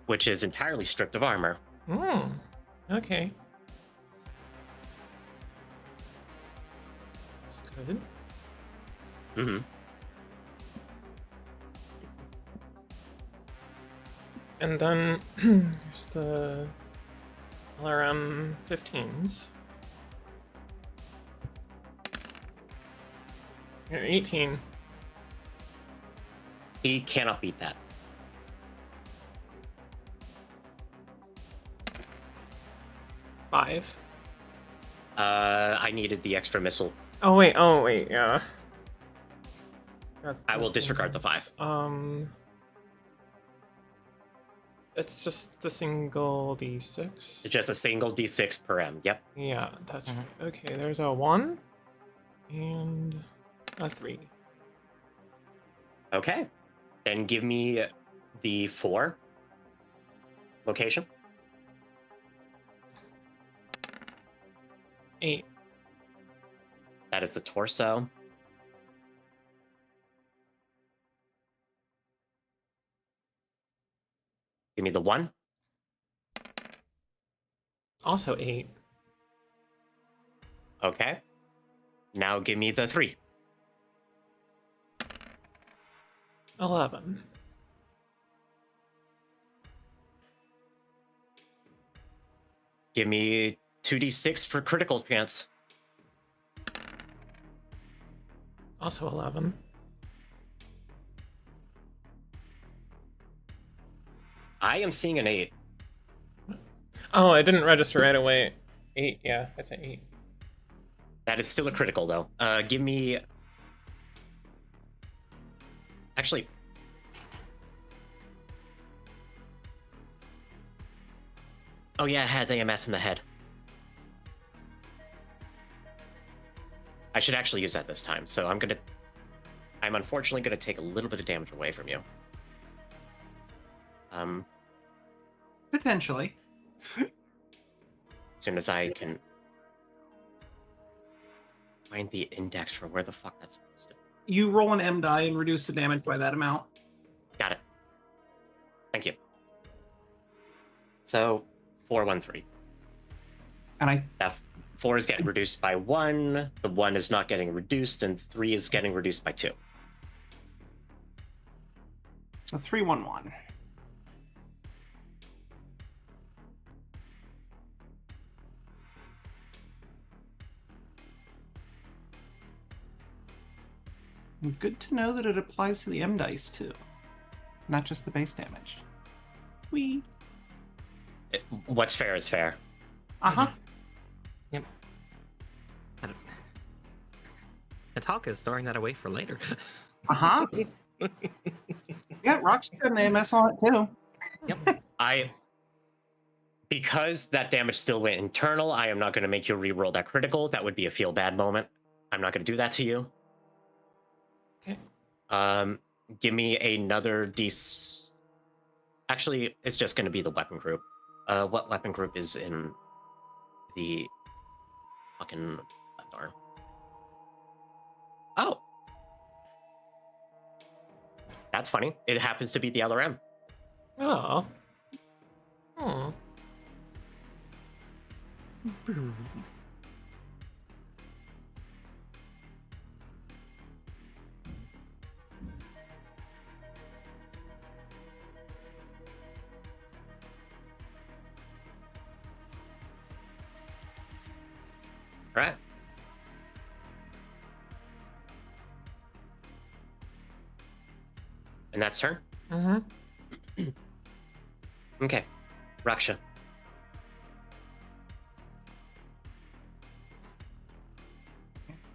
Which is entirely stripped of armor. Okay. That's good. Mm-hmm. And then there's the LRM 15s. You're 18. He cannot beat that. Five. I needed the extra missile. Oh wait, yeah. I will disregard the 5. It's just the single D6. It's just a single D6 per M. Yep. Yeah, that's right. Okay, there's a 1 and a 3. Okay. Then give me the 4 location. 8. That is the torso. Give me the 1. Also 8. Okay. Now give me the 3. 11. Give me 2d6 for critical chance. Also 11. I am seeing an 8. Oh, I didn't register right away. 8, yeah, that's an 8. That is still a critical, though. Give me... Actually... Oh yeah, it has AMS in the head. I should actually use that this time, so I'm unfortunately gonna take a little bit of damage away from you. Potentially. As soon as I can find the index for where the fuck that's supposed to be. You roll an M die and reduce the damage by that amount. Got it. Thank you. So, 4, 1, 3. And F 4 is getting reduced by 1, the 1 is not getting reduced, and 3 is getting reduced by 2. So 3, 1, 1. Good to know that it applies to the M dice too, not just the base damage. Wee. What's fair is fair. Uh-huh. Yep. Natalka is throwing that away for later. Uh-huh. Yeah, Rock's got an AMS on it too. Yep. Because that damage still went internal, I am not going to make you re-roll that critical. That would be a feel bad moment. I'm not going to do that to you. Okay. Give me another Actually, it's just going to be the weapon group. What weapon group is in the fucking darn? Oh, that's funny. It happens to be the LRM. Oh. Hmm. All right. And that's turn? Mm-hmm. Okay. Raksha.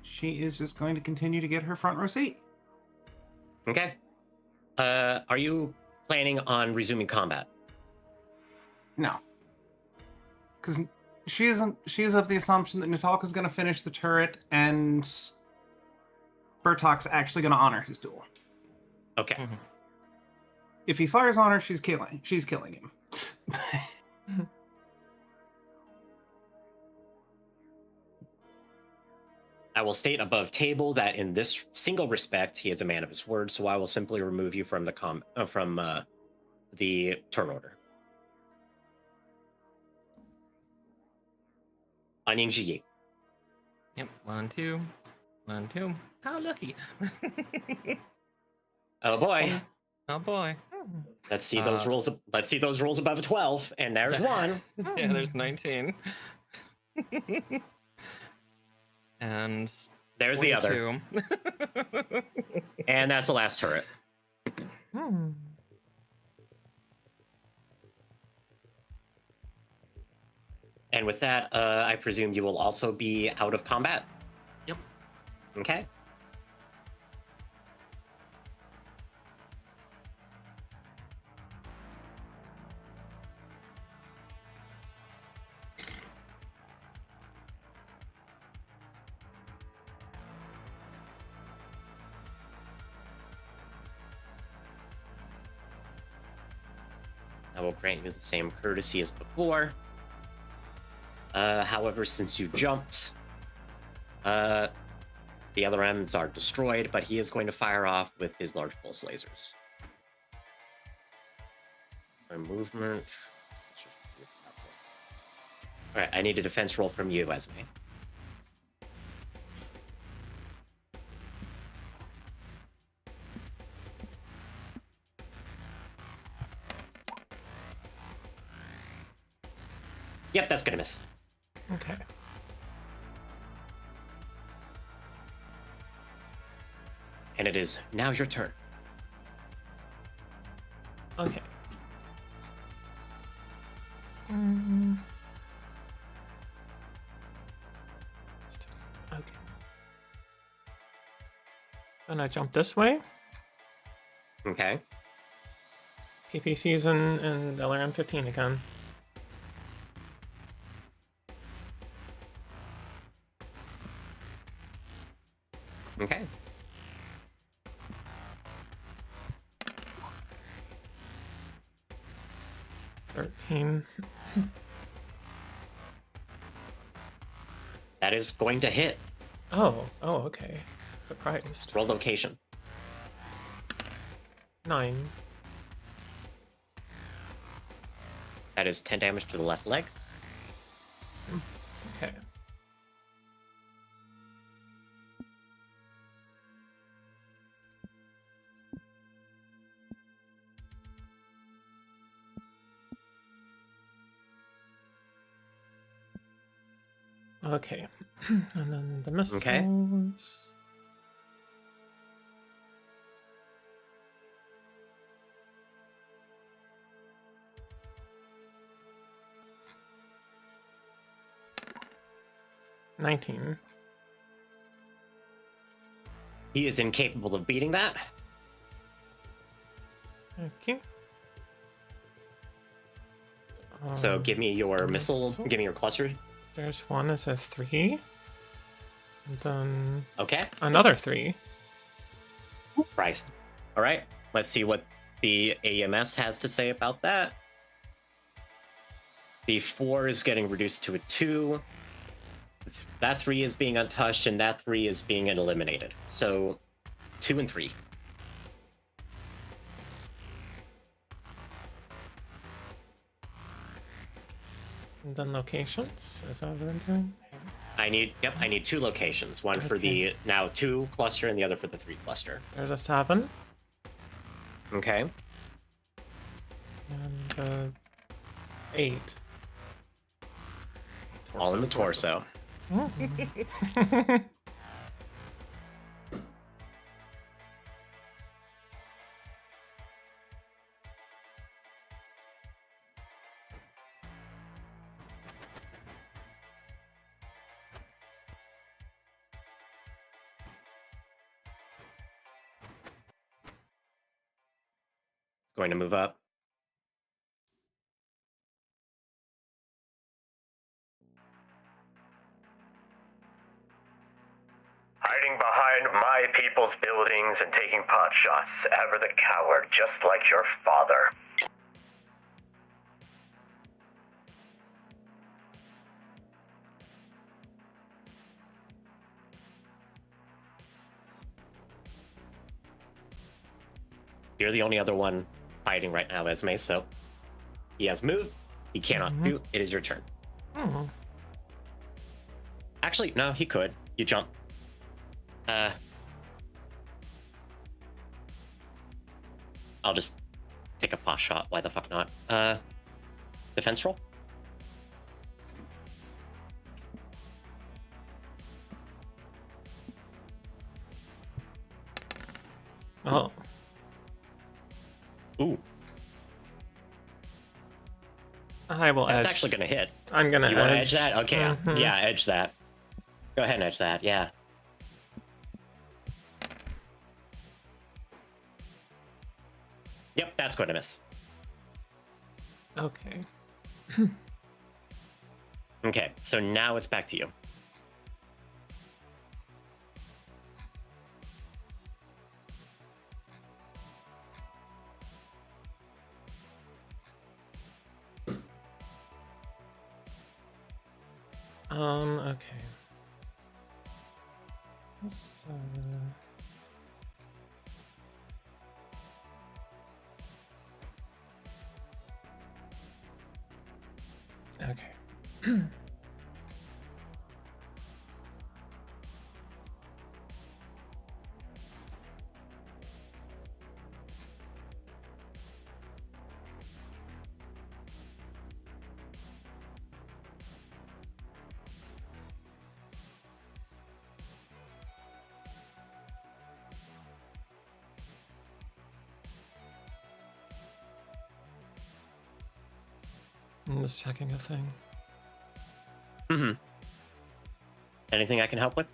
She is just going to continue to get her front row seat. Okay. Are you planning on resuming combat? No. Because she is of the assumption that Natalka's going to finish the turret and Bertok's actually going to honor his duel. Okay. Mhm. If he fires on her, she's killing him. I will state above table that in this single respect, he is a man of his word, so I will simply remove you from the turn order. Aning Ji. Yep. 1, 2. 1, 2. How lucky. Oh boy. Oh boy. Let's see those rolls. Let's see those rolls above 12. And there's one. Yeah, there's 19. And There's the other. 22. And that's the last turret. Hmm. And with that, I presume you will also be out of combat? Yep. Okay. I will grant you the same courtesy as before. However, since you jumped, the LRMs are destroyed, but he is going to fire off with his large pulse lasers. For movement. All right, I need a defense roll from you, Esme. Yep, that's gonna miss. Okay. And it is now your turn. Okay. Mm. Okay. Gonna jump this way. Okay. PPC's and LRM 15 again. Okay. That is going to hit. Oh, okay. Surprised. Roll location. 9. That is 10 damage to the left leg. Okay. Okay. And then the missiles. Okay. 19. He is incapable of beating that. Okay. So give me your missile. Give me your cluster. There's one is a 3. And then Okay. another 3. Christ. All right. Let's see what the AMS has to say about that. The 4 is getting reduced to a 2. That 3 is being untouched, and that 3 is being eliminated. So 2 and 3. And then locations. Is that what I'm doing? I need 2 locations. One for the now 2 cluster and the other for the 3 cluster. There's a 7. Okay. And 8. All in the torso. Going to move up. Hiding behind my people's buildings and taking pot shots, ever the coward, just like your father. You're the only other one fighting right now, Esme, so he has moved. He cannot shoot. It is your turn. Actually, no, he could. You jump. I'll just take a pot shot. Why the fuck not? Defense roll? Oh. Ooh. I will edge. That's actually going to hit. I'm going to edge. You want to edge that? Okay, Mhm. yeah, edge that. Go ahead and edge that, yeah. Yep, that's going to miss. Okay. Okay, so now it's back to you. Okay. Let's, okay. I'm just checking a thing. Anything I can help with?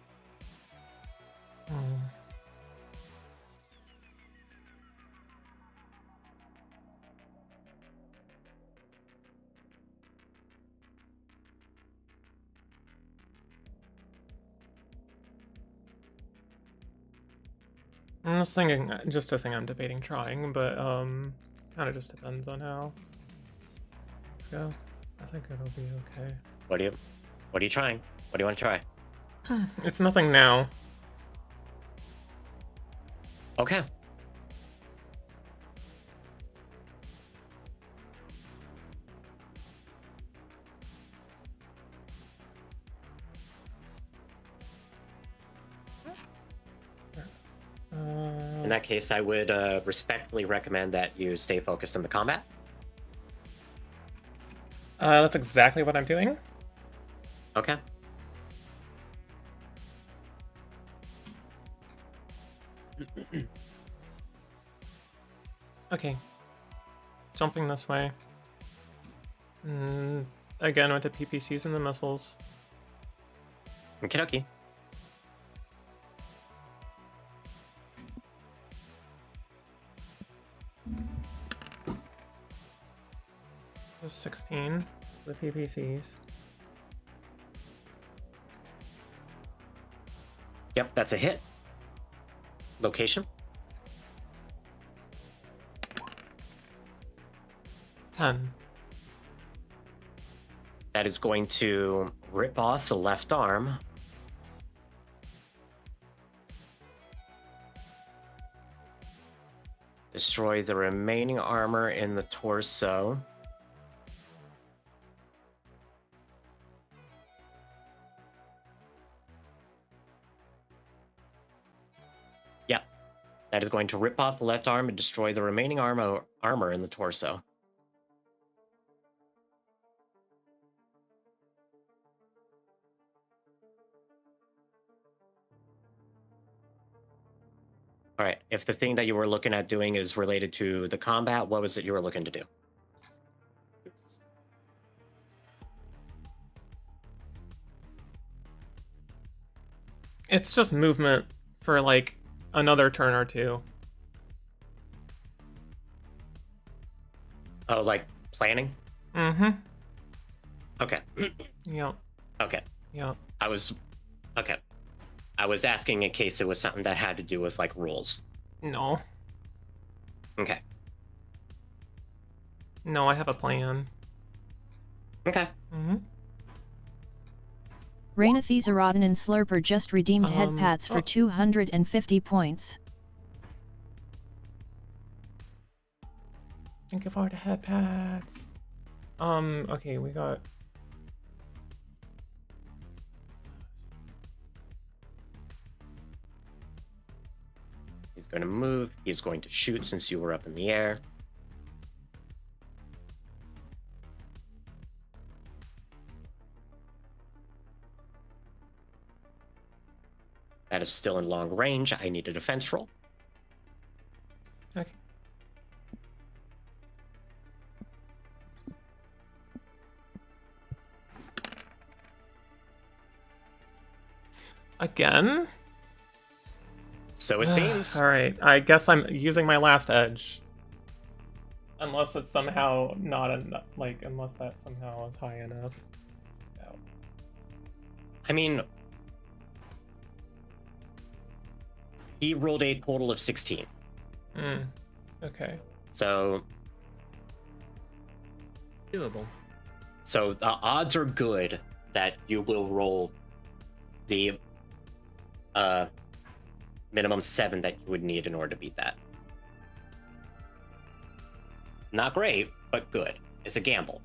I'm just thinking, just a thing I'm debating trying, but kind of just depends on how. Let's go. I think it'll be okay. What are you trying? What do you want to try? It's nothing now. Okay. In that case, I would respectfully recommend that you stay focused on the combat. That's exactly what I'm doing. Okay. Okay. Jumping this way. Again with the PPCs and the missiles. Okie This is 16. The PPCs. Yep, that's a hit. Location? 10. That is going to rip off the left arm. Destroy the remaining armor in the torso. Yep. That is going to rip off the left arm and destroy the remaining armor in the torso. All right. If the thing that you were looking at doing is related to the combat, what was it you were looking to do? It's just movement for like another turn or two. Oh, like planning? Mm-hmm. Okay. Yep. Okay. Yep. Okay. I was asking in case it was something that had to do with like rules. No. Okay. No, I have a plan. Okay. Mm-hmm. Renegade and Slurper just redeemed head pats for 250 points. Thank you for the head pads. Okay, we got... He's going to move. He's going to shoot since you were up in the air. That is still in long range. I need a defense roll. Okay. Again? So it seems. All right, I guess I'm using my last edge. Unless it's somehow not enough, like, unless that somehow is high enough. Oh. I mean, he rolled a total of 16. Okay. So Doable. So the odds are good that you will roll the minimum 7 that you would need in order to beat that. Not great, but good. It's a gamble.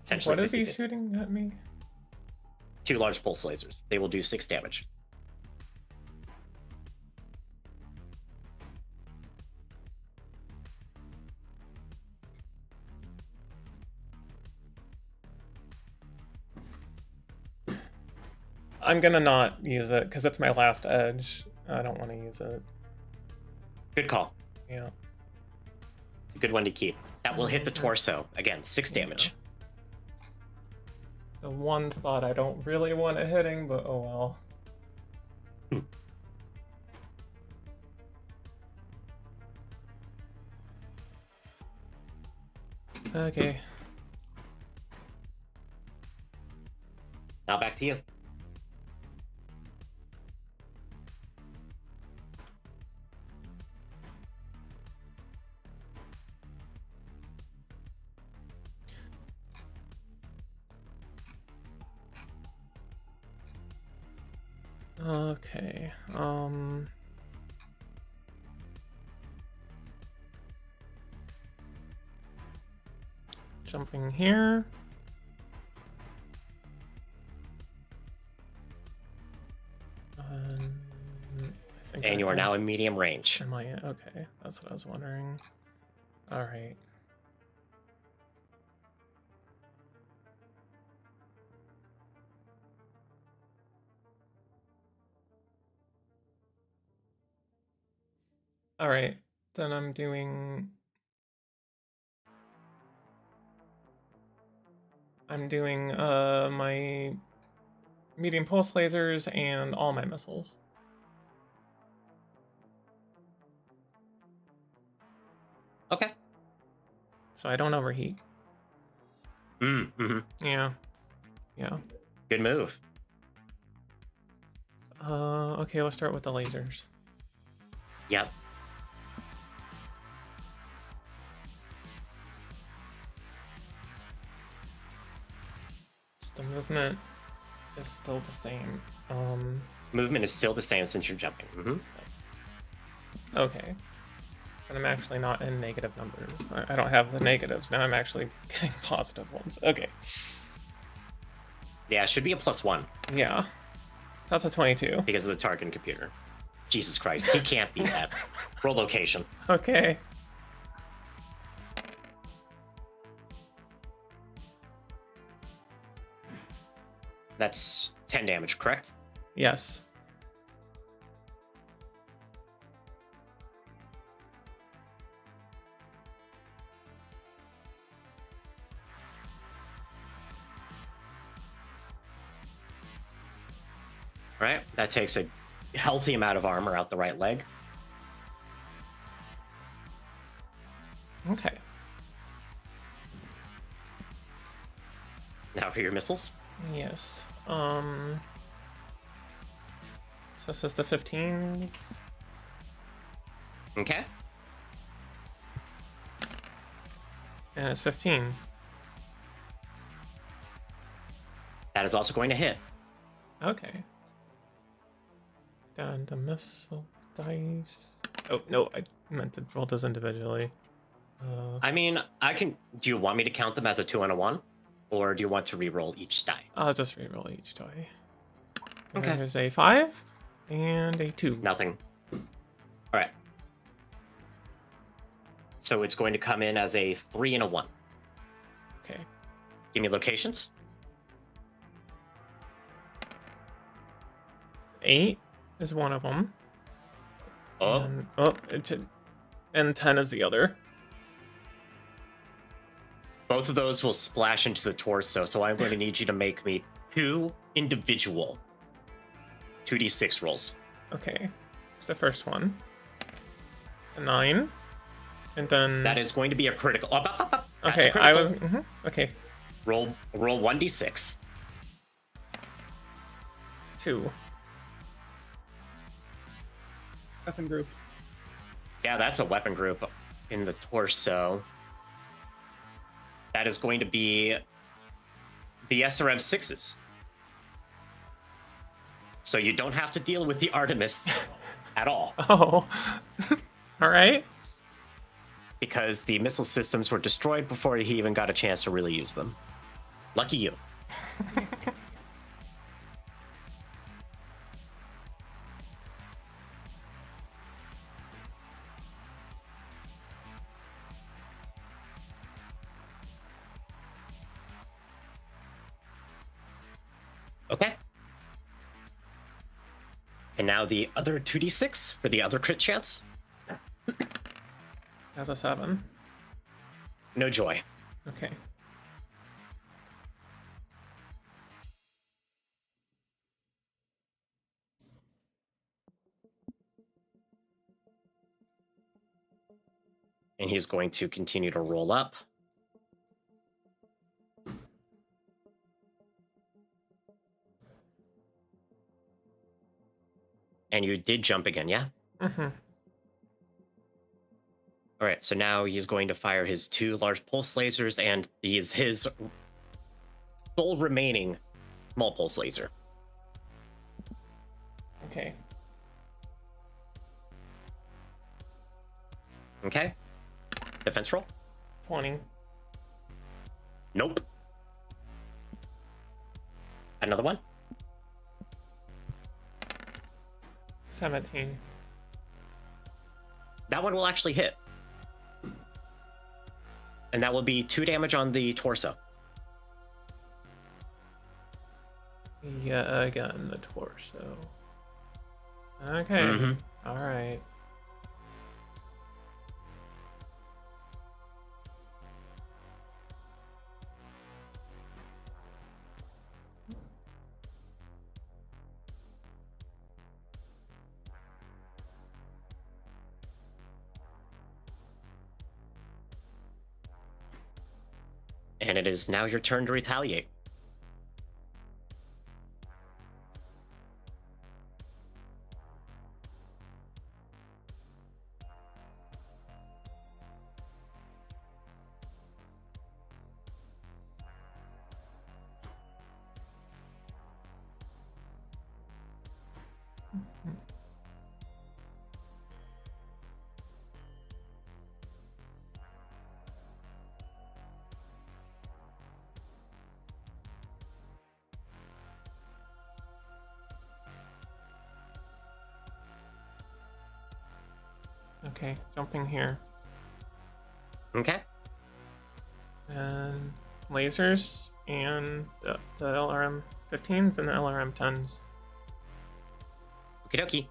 Essentially, What is he 50-50. shooting at me? 2 large pulse lasers. They will do 6 damage. I'm gonna not use it because it's my last edge. I don't want to use it. Good call. Yeah. It's a good one to keep. That will hit the torso. Again, 6 damage. The one spot I don't really want it hitting, but oh well. Okay. Now back to you. Okay. Jumping here. I think And you are now in medium range. Am I? Okay, that's what I was wondering. All right. All right, then I'm doing my medium pulse lasers and all my missiles. Okay. So I don't overheat. Mm-hmm. Yeah. Yeah. Good move. Okay, let's start with the lasers. Yep. the movement is still the same. Movement is still the same since you're jumping. Okay. And I'm actually not in negative numbers. I don't have the negatives. Now I'm actually getting positive ones. Okay. Yeah, it should be a +1. Yeah. That's a 22. Because of the target computer. Jesus Christ, he can't beat that. Roll location. Okay. That's 10 damage, correct? Yes. Right? That takes a healthy amount of armor out the right leg. Okay. Now for your missiles. Yes. So this is the 15s. Okay. And it's 15. That is also going to hit. Okay. And the missile dice. Oh, no, I meant to roll this individually. I mean, I can. Do you want me to count them as a 2 and a 1? Or do you want to re-roll each die? I'll just re-roll each die. Okay. There's a 5 and a 2. Nothing. All right. So it's going to come in as a 3 and a 1. Okay. Give me locations. 8 is one of them. Oh. And 10 is the other. Both of those will splash into the torso, so I'm going to need you to make me 2 individual 2d6 rolls. Okay. It's the first one. A 9. And then... That is going to be a critical. That's okay, a critical. I was... Okay. Roll 1d6. 2. Weapon group. Yeah, that's a weapon group in the torso. That is going to be the SRM 6s. So you don't have to deal with the Artemis at all. Oh. All right. Because the missile systems were destroyed before he even got a chance to really use them. Lucky you. Okay. And now the other 2d6 for the other crit chance. That's a 7. No joy. Okay. And he's going to continue to roll up. And you did jump again, yeah? Mm-hmm. All right, so now he's going to fire his 2 large pulse lasers and his sole remaining small pulse laser. Okay. Okay. Defense roll? 20. Nope. Another one? 17. That one will actually hit. And that will be 2 damage on the torso. Yeah, again, the torso. Okay. Mhm. All right. And it is now your turn to retaliate. Okay, jumping here. Okay. And lasers and the LRM 15s and the LRM 10s. Okie dokie.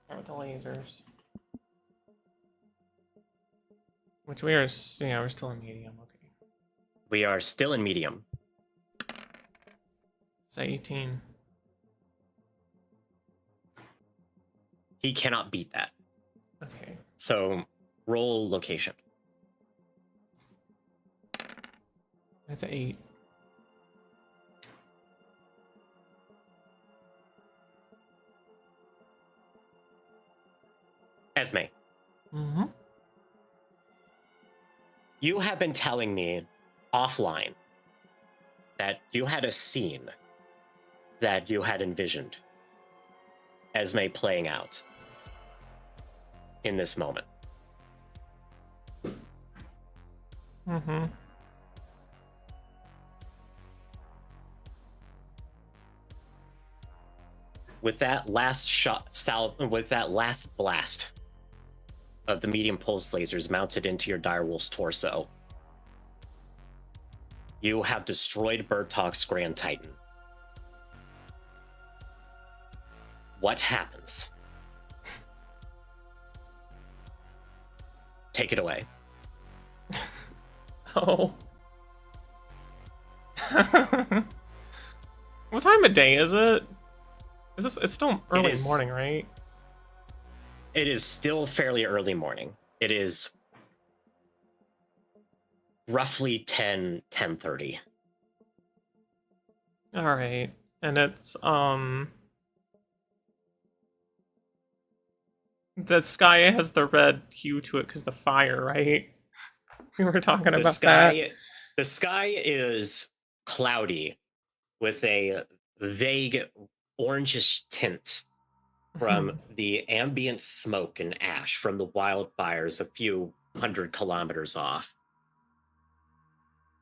Start with the lasers. Which we are, yeah, we're still in medium. Okay. We are still in medium. It's 18. He cannot beat that. Okay. So roll location. That's an 8. Esme. Mm-hmm. You have been telling me offline that you had a scene that you had envisioned Esme playing out in this moment. Mm-hmm. With that last shot, with that last blast of the medium pulse lasers mounted into your direwolf's torso, you have destroyed Bertok's Grand Titan. What happens? Take it away. Oh. What time of day is it? Is this? It's still early morning, right? It is still fairly early morning. It is roughly 10:30. All right, and it's the sky has the red hue to it because the fire, right? We were talking about that. The sky is cloudy with a vague orangish tint from the ambient smoke and ash from the wildfires a few 100 kilometers off.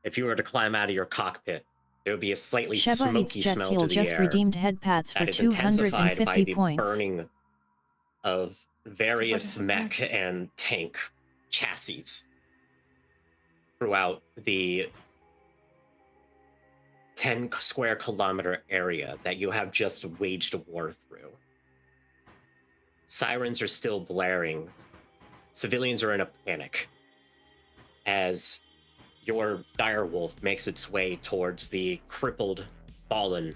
If you were to climb out of your cockpit, there would be a slightly Sheba smoky Eats Jet smell Fuel to the just air redeemed head pats for that is intensified by 250 the points. burning of various mech and tank chassis throughout the 10 square kilometer area that you have just waged a war through. Sirens are still blaring. Civilians are in a panic as your direwolf makes its way towards the crippled, fallen,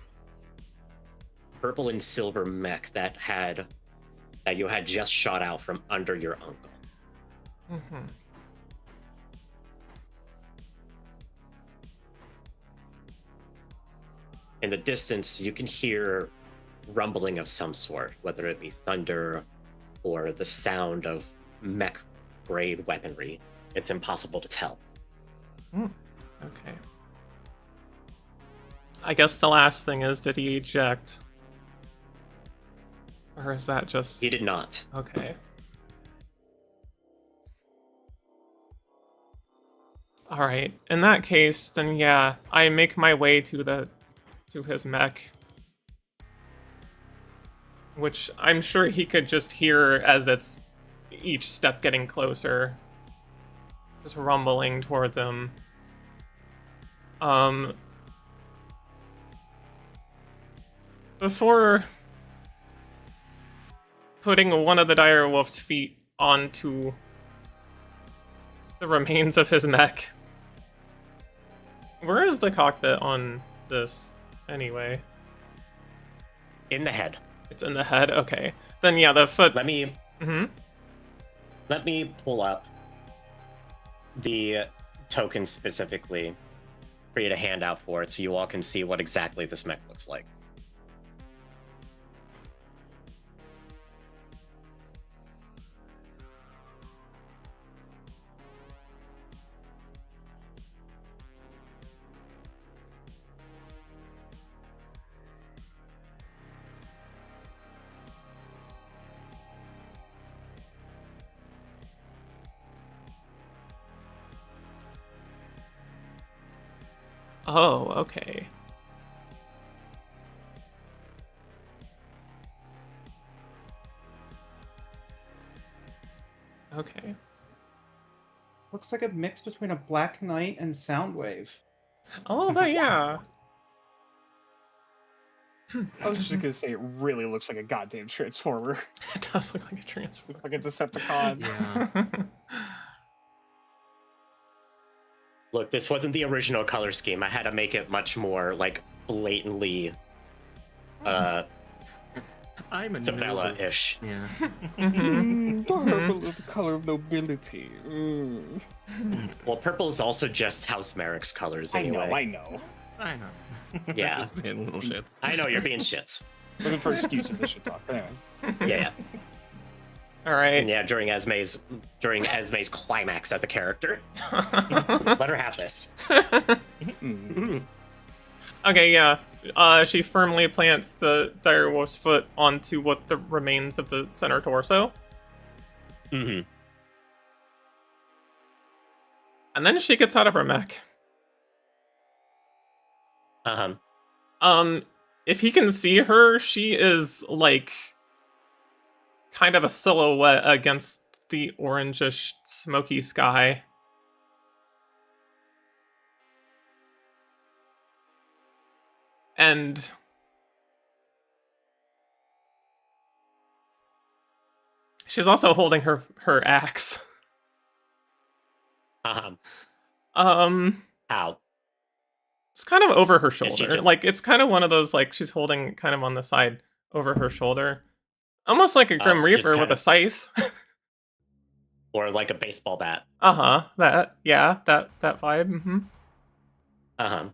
purple and silver mech that you had just shot out from under your uncle. Mm-hmm. In the distance, you can hear rumbling of some sort, whether it be thunder or the sound of mech-grade weaponry. It's impossible to tell. Okay. I guess the last thing is, did he eject? Or is that just... He did not. Okay. Alright, in that case, then yeah, I make my way to his mech. Which I'm sure he could just hear as it's each step getting closer. Just rumbling towards him. Before putting one of the direwolf's feet onto the remains of his mech. Where is the cockpit on this, anyway? In the head. It's in the head? Okay. Then yeah, the foot. Let me pull up the token specifically, create a handout for it so you all can see what exactly this mech looks like. Oh, okay. Okay. Looks like a mix between a Black Knight and Soundwave. Oh, but yeah. I was just gonna say it really looks like a goddamn transformer. It does look like a transformer. Like a Decepticon. Yeah. Look, this wasn't the original color scheme. I had to make it much more like blatantly I'm a Isabella-ish. Yeah. Purple is the color of nobility. Well, purple is also just House Merrick's colors anyway. I know. I know. Yeah. Just being little shits. I know, you're being shits. Looking for excuses I should talk. Anyway. Yeah. All right. And yeah, during Esme's climax as a character. Let her have this. Okay, yeah. She firmly plants the direwolf's foot onto what the remains of the center torso. Mm-hmm. And then she gets out of her mech. If he can see her, she is like kind of a silhouette against the orangish smoky sky. And she's also holding her axe. How? It's kind of over her shoulder. just... Like, it's kind of one of those, like, she's holding kind of on the side over her shoulder. Almost like a Grim Reaper with a scythe. Or like a baseball bat. Uh-huh. That vibe. Mm-hmm. Uh-huh.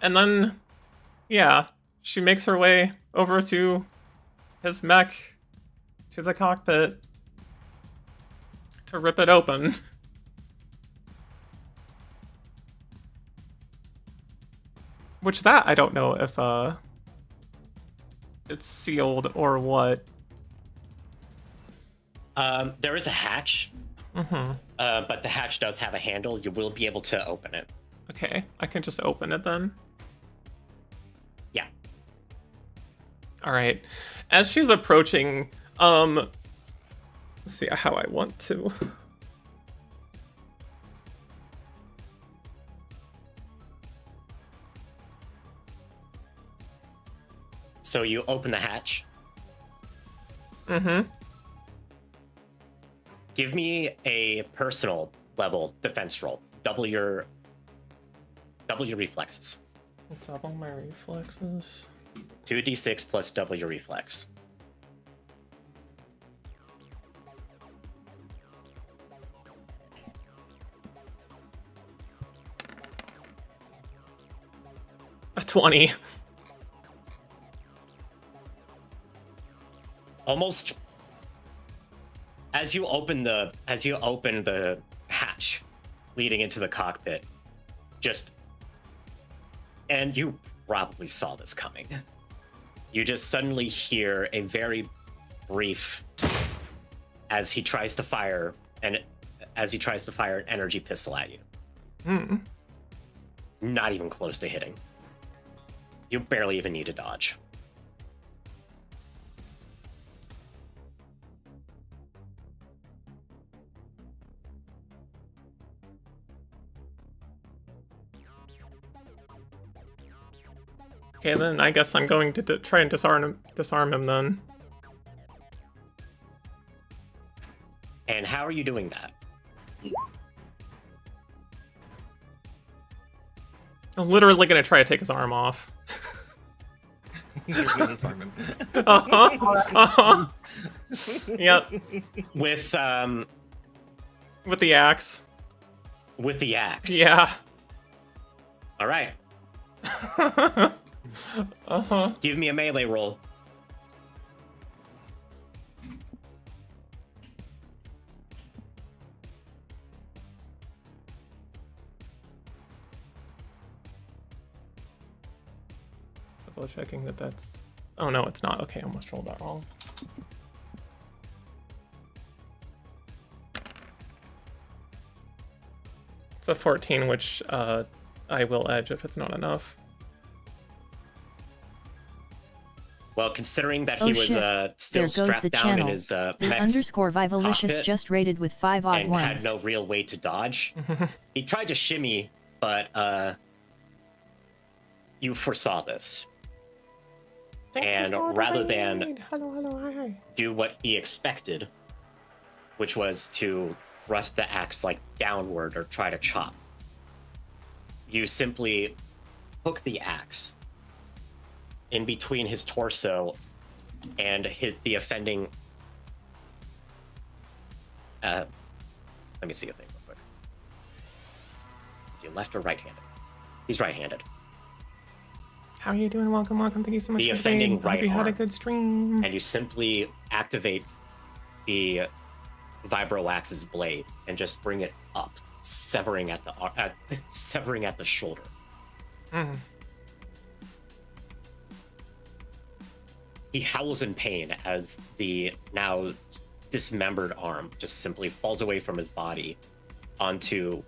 And then, yeah, she makes her way over to his mech, to the cockpit, to rip it open. Which that, I don't know if, it's sealed or what. There is a hatch. Mm-hmm. But the hatch does have a handle. You will be able to open it. Okay, I can just open it then. Yeah. All right. As she's approaching, let's see how I want to. So you open the hatch. Mm-hmm. Give me a personal level defense roll. Double your reflexes. Double my reflexes. 2d6 plus double your reflex. A 20. Almost as you open the hatch leading into the cockpit, and you probably saw this coming. You just suddenly hear a very brief as he tries to fire an energy pistol at you. Not even close to hitting. You barely even need to dodge. Okay, then I guess I'm going to try and disarm him then. And how are you doing that? I'm literally gonna try to take his arm off. Disarm him. Yep. With the axe. With the axe. Yeah. All right. Give me a melee roll. Double checking that that's. Oh no, it's not. Okay, I almost rolled that wrong. It's a 14, which I will edge if it's not enough. Well, considering that Oh, he was shit. still There goes strapped the down channel. in his The mech's underscore Vivalicious cockpit just rated with 5 odd and ones. had no real way to dodge, he tried to shimmy, but you foresaw this. And rather than do what he expected, which was to thrust the axe like downward or try to chop, you simply hook the axe in between his torso and the offending. Let me see a thing real quick. Is he left or right-handed? He's right-handed. How are you doing? Welcome, welcome. Thank you so much The for offending staying. right Hope you had a arm. good stream. And you simply activate the vibro axe's blade and just bring it up, severing at the shoulder. Mm. He howls in pain as the now dismembered arm just simply falls away from his body onto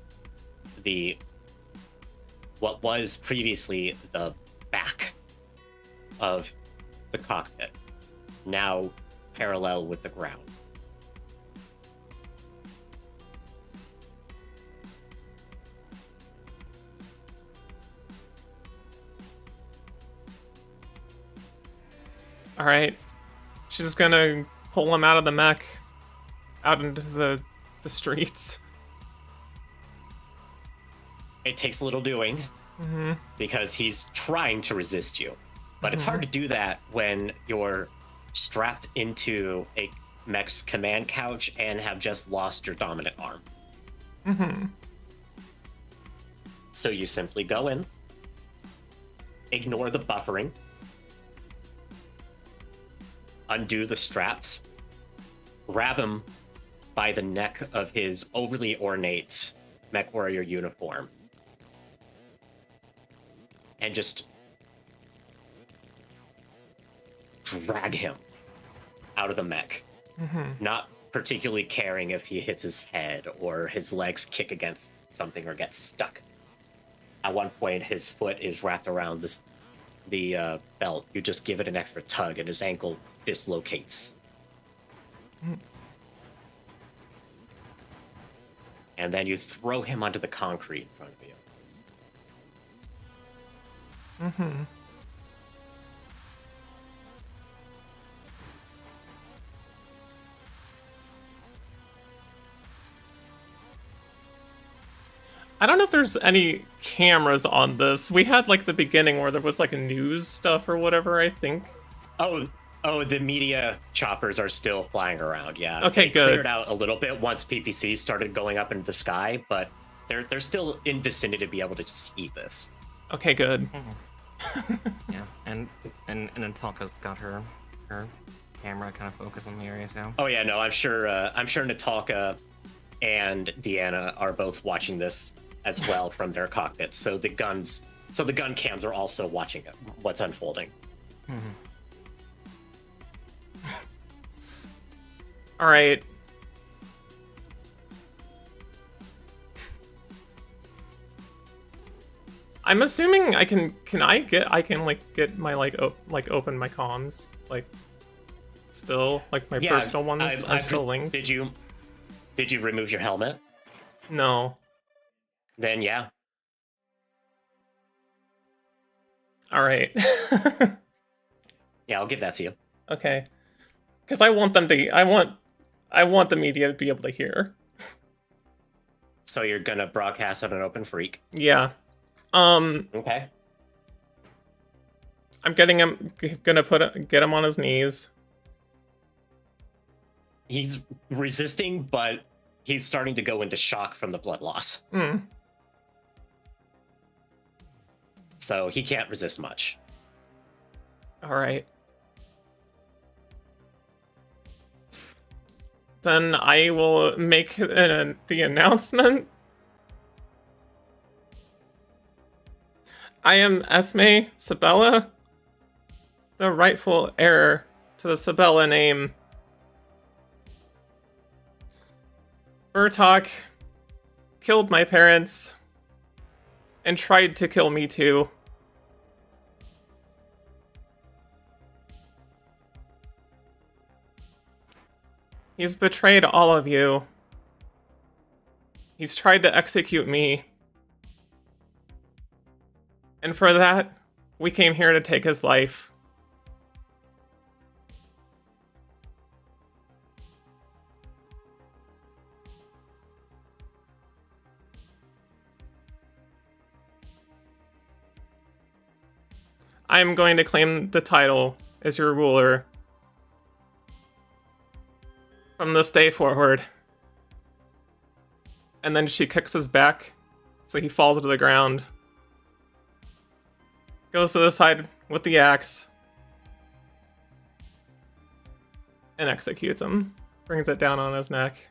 what was previously the back of the cockpit, now parallel with the ground. All right, she's just gonna pull him out of the mech, out into the streets. It takes a little doing because he's trying to resist you, but it's hard to do that when you're strapped into a mech's command couch and have just lost your dominant arm. So you simply go in, ignore the buffering, undo the straps, grab him by the neck of his overly ornate Mechwarrior uniform, and just drag him out of the mech. Not particularly caring if he hits his head or his legs kick against something or get stuck. At one point, his foot is wrapped around the belt. You just give it an extra tug and his ankle dislocates. And then you throw him onto the concrete in front of you. I don't know if there's any cameras on this. We had like the beginning where there was like a news stuff or whatever, I think. Oh, the media choppers are still flying around, yeah. Okay, they good. Cleared out a little bit once PPC started going up into the sky, but they're still in vicinity to be able to see this. Okay, good. Yeah, and Natalka's got her camera kind of focused on the area too. Oh yeah, no, I'm sure Natalka and Deanna are both watching this as well from their cockpits. So the gun cams are also watching what's unfolding. All right. I'm assuming I can get my open my comms still my personal ones are still linked. Did you remove your helmet? No. Then yeah. All right. Yeah, I'll give that to you. Okay. Because I want the media to be able to hear. So you're gonna broadcast on an open freak? Yeah. Okay. I'm getting him. Gonna get him on his knees. He's resisting, but he's starting to go into shock from the blood loss. So he can't resist much. All right. Then I will make the announcement. I am Esme Sabella, the rightful heir to the Sabella name. Burtok killed my parents and tried to kill me too. He's betrayed all of you. He's tried to execute me. And for that, we came here to take his life. I am going to claim the title as your ruler from this day forward. And then she kicks his back, so he falls to the ground. Goes to the side with the axe. And executes him. Brings it down on his neck.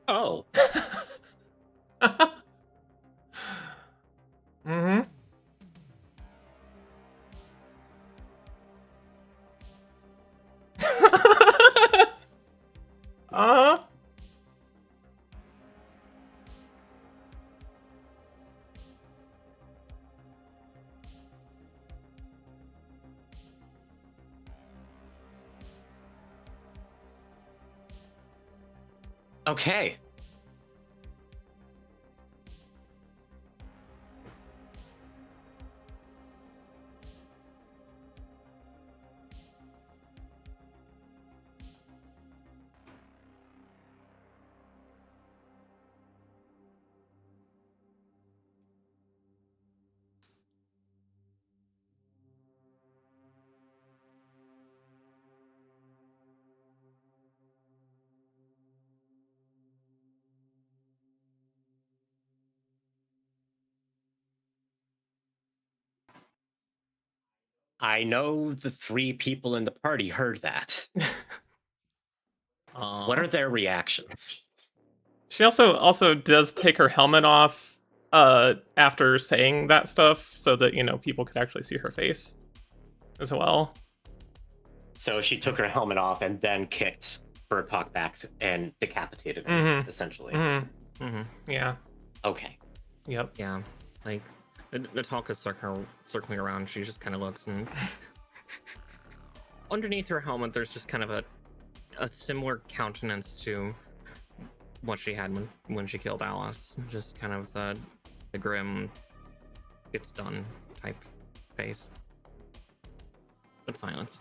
Oh. Mm-hmm. Okay. I know the 3 people in the party heard that. What are their reactions? She also does take her helmet off after saying that stuff so that, you know, people could actually see her face as well. So she took her helmet off and then kicked Birdpock back and decapitated him, essentially. Yeah. Okay. Yep. Yeah. Like, Natalka's circling around. She just kind of looks, and underneath her helmet, there's just kind of a similar countenance to what she had when she killed Alice. Just kind of the grim, it's done type face. But silence.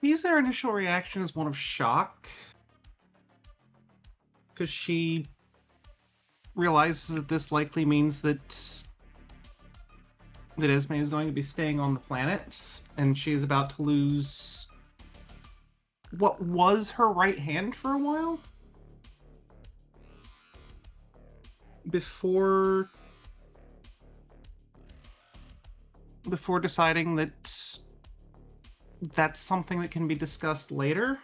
Their initial reaction is one of shock. Because she realizes that this likely means that Esme is going to be staying on the planet, and she is about to lose what was her right hand for a while? Before deciding that that's something that can be discussed later.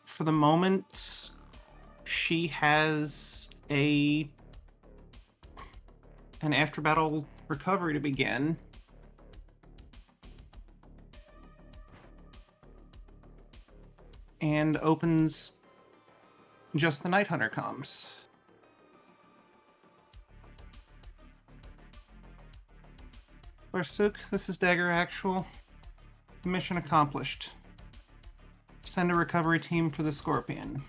For the moment, she has an after battle recovery to begin. And opens just the Night Hunter comes. Barsuk, this is Dagger Actual. Mission accomplished. Send a recovery team for the Scorpion.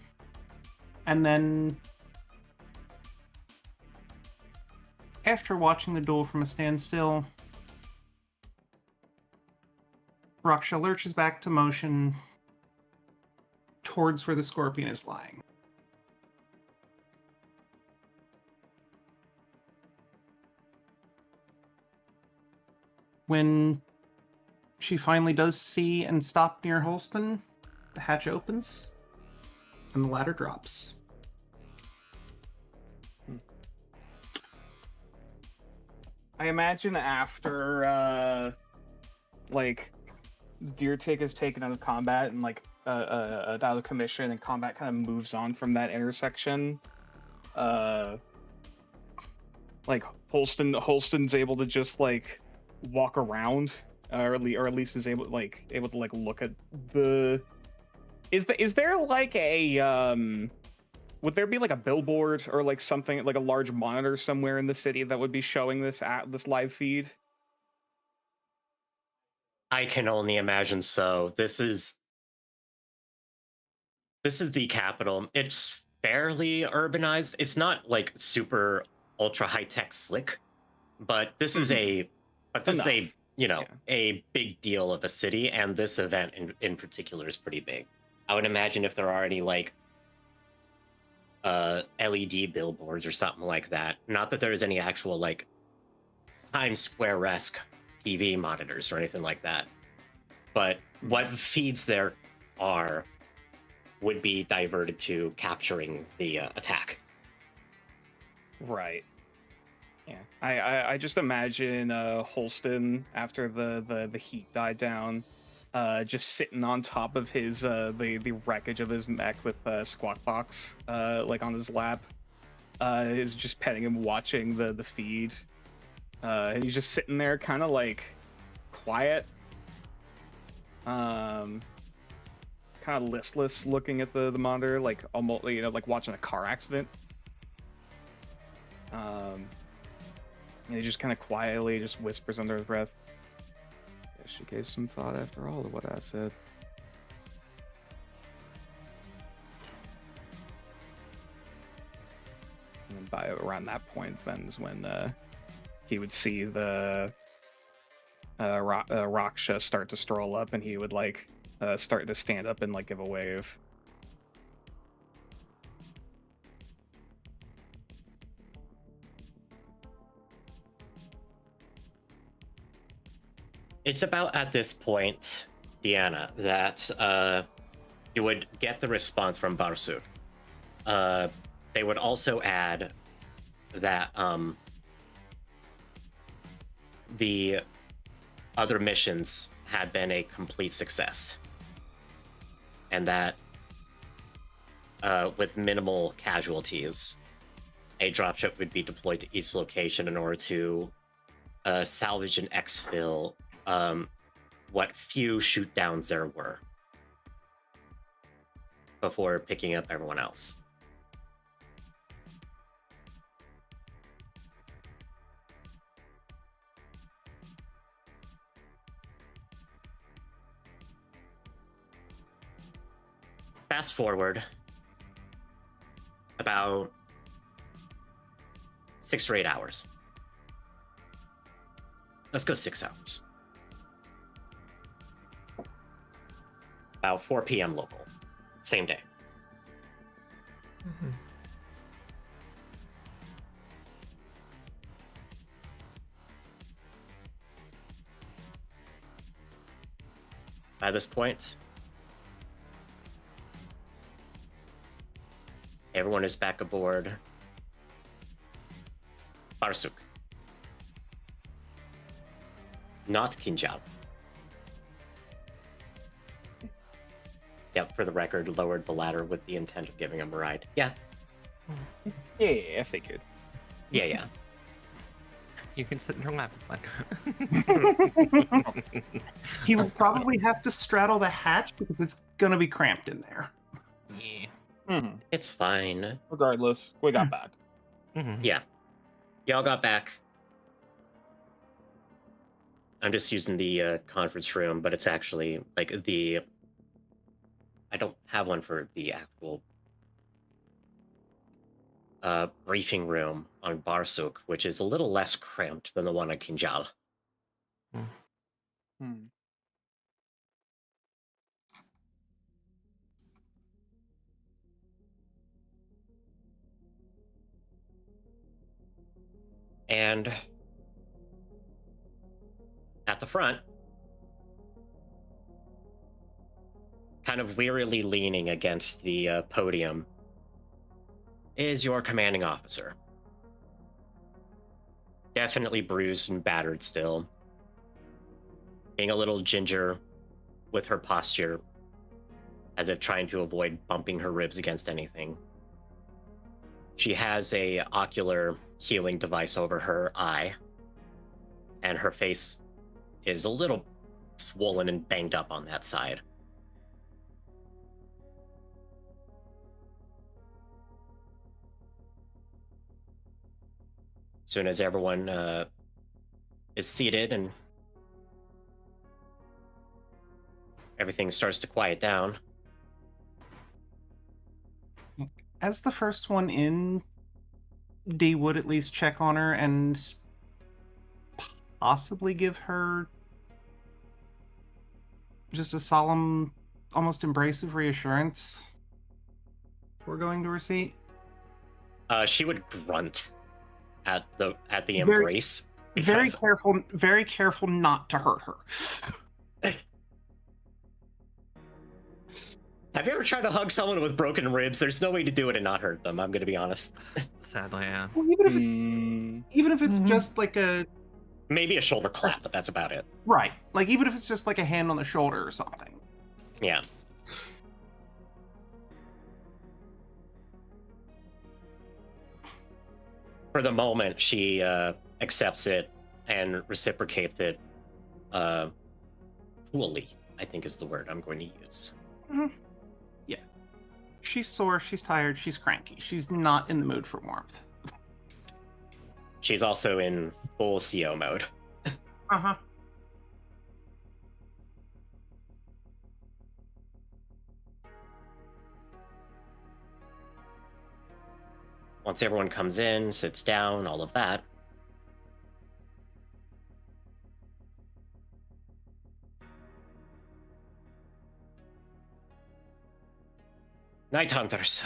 And then, after watching the duel from a standstill, Raksha lurches back to motion towards where the Scorpion is lying. When she finally does see and stop near Holston, the hatch opens, and the ladder drops. I imagine after, like, Deertick is taken out of combat and, like, out of commission, and combat kind of moves on from that intersection. Like Holston's able to just like walk around, or at least is able to like look at the. Is there like a would there be like a billboard or like something like a large monitor somewhere in the city that would be showing this this live feed? I can only imagine so. This is the capital. It's fairly urbanized. It's not like super ultra high tech slick, but this is a a big deal of a city, and this event in particular is pretty big. I would imagine if there are any like LED billboards or something like that. Not that there's any actual like Times Square-esque TV monitors or anything like that, but what feeds there are would be diverted to capturing the attack. Right. Yeah. I just imagine Holston after the heat died down, just sitting on top of his the wreckage of his mech with Squawk Box like on his lap, is just petting him, watching the feed, and he's just sitting there kind of like quiet, kind of listless, looking at the monitor, like almost like watching a car accident. And he just kind of quietly just whispers under his breath, "Guess she gave some thought after all to what I said." And then by around that point, then is when he would see the Raksha start to stroll up, and he would like start to stand up and like give a wave. It's about at this point, Deanna, that you would get the response from Barsuk. They would also add that the other missions had been a complete success, and that with minimal casualties, a dropship would be deployed to each location in order to salvage and exfil what few shoot downs there were before picking up everyone else. Fast forward about 6 or 8 hours. Let's go 6 hours. About 4 p.m. local. Same day. Mm-hmm. By this point, everyone is back aboard Barsuk. Not Kinjal. Yep, for the record, lowered the ladder with the intent of giving him a ride. Yeah. Yeah, I figured. Yeah. You can sit in your lap, it's fine. He will probably have to straddle the hatch because it's gonna be cramped in there. Yeah. Mm-hmm. It's fine. Regardless, we got back. Mm-hmm. Yeah. Y'all got back. I'm just using the conference room, but it's actually like I don't have one for the actual briefing room on Barsuk, which is a little less cramped than the one on Kinjal. And at the front, kind of wearily leaning against the podium, is your commanding officer. Definitely bruised and battered still. Being a little ginger with her posture. as if trying to avoid bumping her ribs against anything. She has a ocular healing device over her eye, and her face is a little swollen and banged up on that side. As soon as everyone is seated and everything starts to quiet down. As the first one in, Dee would at least check on her and possibly give her just a solemn, almost embracive reassurance before going to her seat. She would grunt at the embrace. Very careful not to hurt her. Have you ever tried to hug someone with broken ribs? There's no way to do it and not hurt them, I'm gonna be honest. Sadly, yeah. Well, even if it's just like a... Maybe a shoulder clap, but that's about it. Right. Like, even if it's just like a hand on the shoulder or something. Yeah. For the moment, she accepts it and reciprocates it fully, I think is the word I'm going to use. Mm-hmm. Yeah. She's sore, she's tired, she's cranky. She's not in the mood for warmth. She's also in full CO mode. Uh-huh. Once everyone comes in, sits down, all of that. Night Hunters.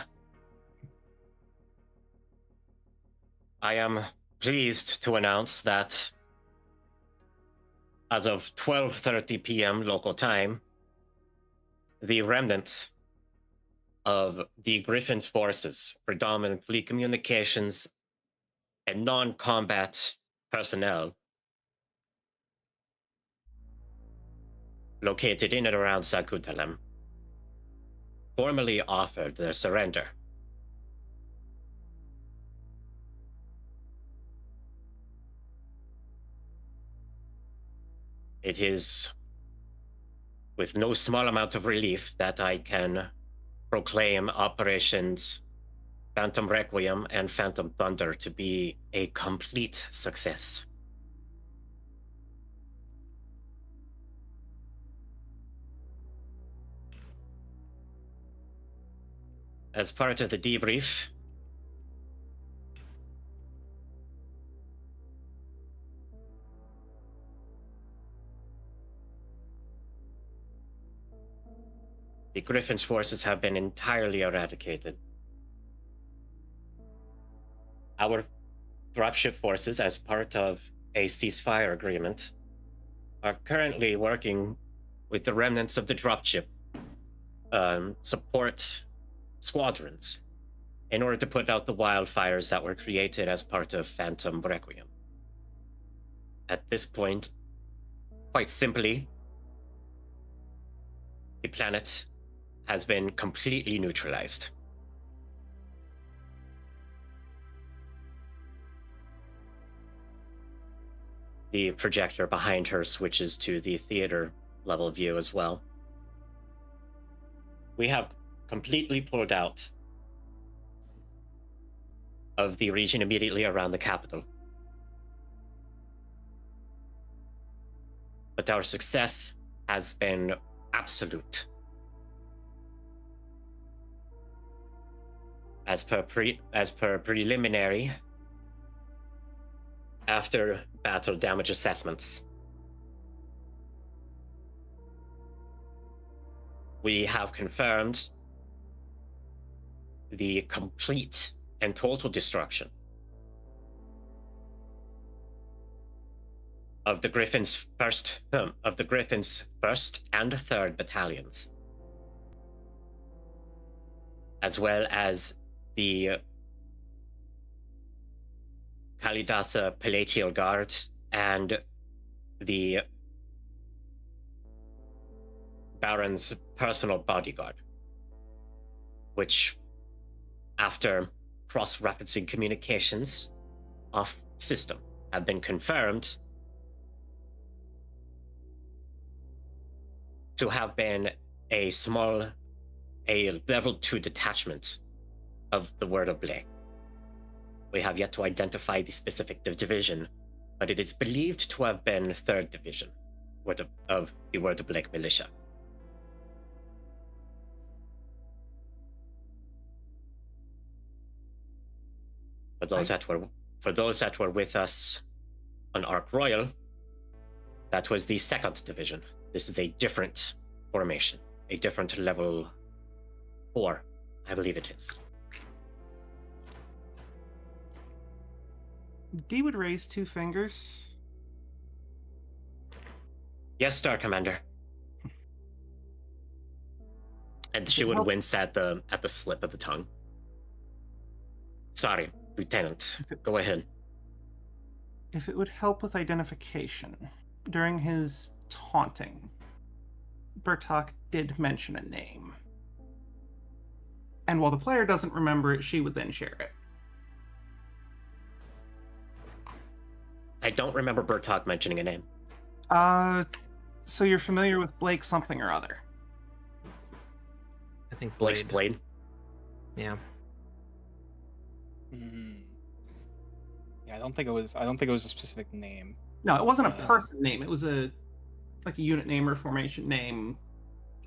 I am pleased to announce that as of 12:30 p.m. local time, the remnants of the Griffin's forces, predominantly communications and non-combat personnel, located in and around Sakutalem, formally offered their surrender. It is with no small amount of relief that I can proclaim Operations Phantom Requiem and Phantom Thunder to be a complete success. As part of the debrief, the Griffin's forces have been entirely eradicated. Our dropship forces, as part of a ceasefire agreement, are currently working with the remnants of the dropship support squadrons in order to put out the wildfires that were created as part of Phantom Requiem. At this point, quite simply, the planet has been completely neutralized. The projector behind her switches to the theater level view as well. We have completely pulled out of the region immediately around the capital. But our success has been absolute. As per preliminary, after battle damage assessments, we have confirmed the complete and total destruction of the Griffin's first and third battalions, as well as the Kalidasa Palatial Guard and the Baron's personal bodyguard. which, after cross-referencing communications off system, have been confirmed to have been a level 2 detachment of the Word of Blake. We have yet to identify the specific division, but it is believed to have been 3rd Division of the Word of Blake militia. For those that were with us on Ark Royal, that was the 2nd Division. This is a different formation, a different level 4, I believe it is. D would raise 2 fingers. Yes, Star Commander. And she would wince at the slip of the tongue. Sorry, Lieutenant. Go ahead. If it would help with identification, during his taunting, Bertok did mention a name. And while the player doesn't remember it, she would then share it. I don't remember Bertok mentioning a name. So you're familiar with Blake something or other? I think Blake's Blade. Yeah. Yeah, I don't think it was a specific name. No, it wasn't a person name. It was a unit name or formation name,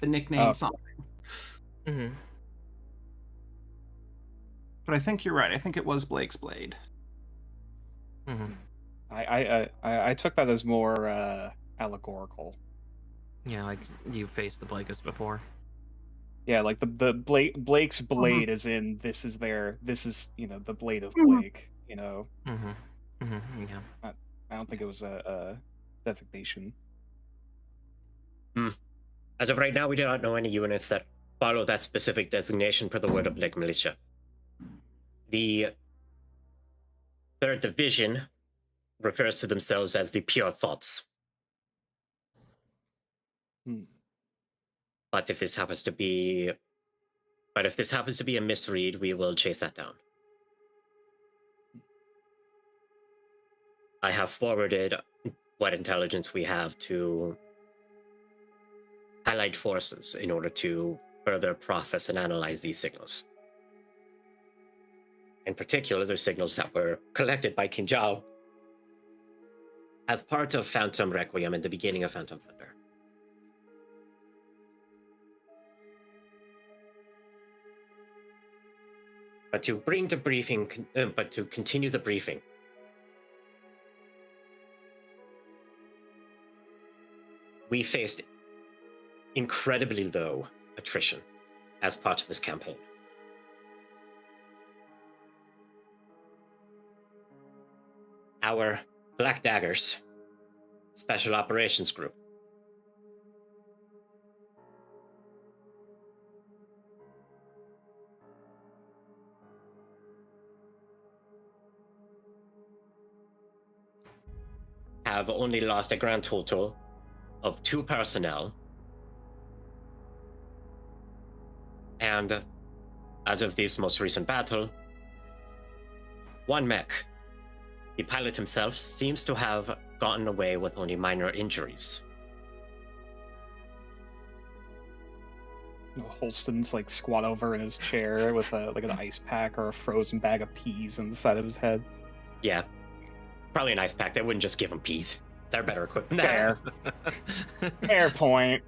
the nickname something. Mm-hmm. But I think you're right. I think it was Blake's Blade. Mm-hmm. I took that as more allegorical. Yeah, like you faced the Blakes before. Yeah, like the Blake's blade is in this is the blade of Blake. Mm-hmm. Mm-hmm. Yeah. I don't think it was a designation. As of right now, we do not know any units that follow that specific designation per the Word of Blake militia. The 3rd Division refers to themselves as the Pure Thoughts. But if this happens to be a misread, we will chase that down. I have forwarded what intelligence we have to Allied forces in order to further process and analyze these signals. In particular, the signals that were collected by King Zhao as part of Phantom Requiem in the beginning of Phantom Thunder. But to continue the briefing, we faced incredibly low attrition as part of this campaign. Our Black Daggers Special Operations Group have only lost a grand total of 2 personnel, and as of this most recent battle, 1 mech. The pilot himself seems to have gotten away with only minor injuries. Holston's squat over in his chair with an ice pack or a frozen bag of peas on the side of his head. Yeah, probably an ice pack. They wouldn't just give him peas. They're better equipped than that. Fair. Fair point.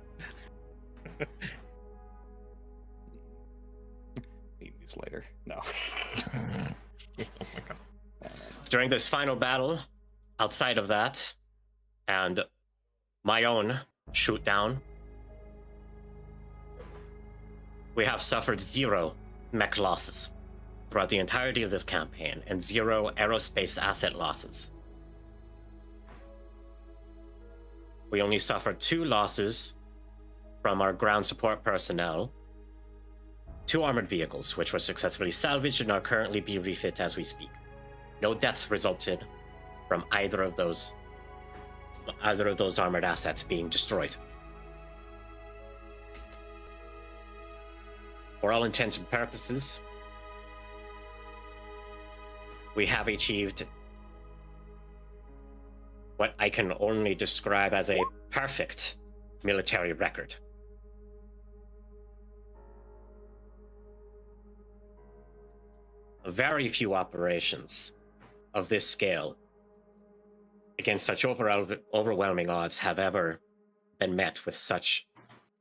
Eat these later. No. Oh my god. During this final battle, outside of that, and my own shoot down, we have suffered 0 mech losses throughout the entirety of this campaign, and 0 aerospace asset losses. We only suffered 2 losses from our ground support personnel, 2 armored vehicles, which were successfully salvaged and are currently being refit as we speak. No deaths resulted from either of those armored assets being destroyed. For all intents and purposes, we have achieved what I can only describe as a perfect military record. Very few operations of this scale against such overwhelming odds have ever been met with such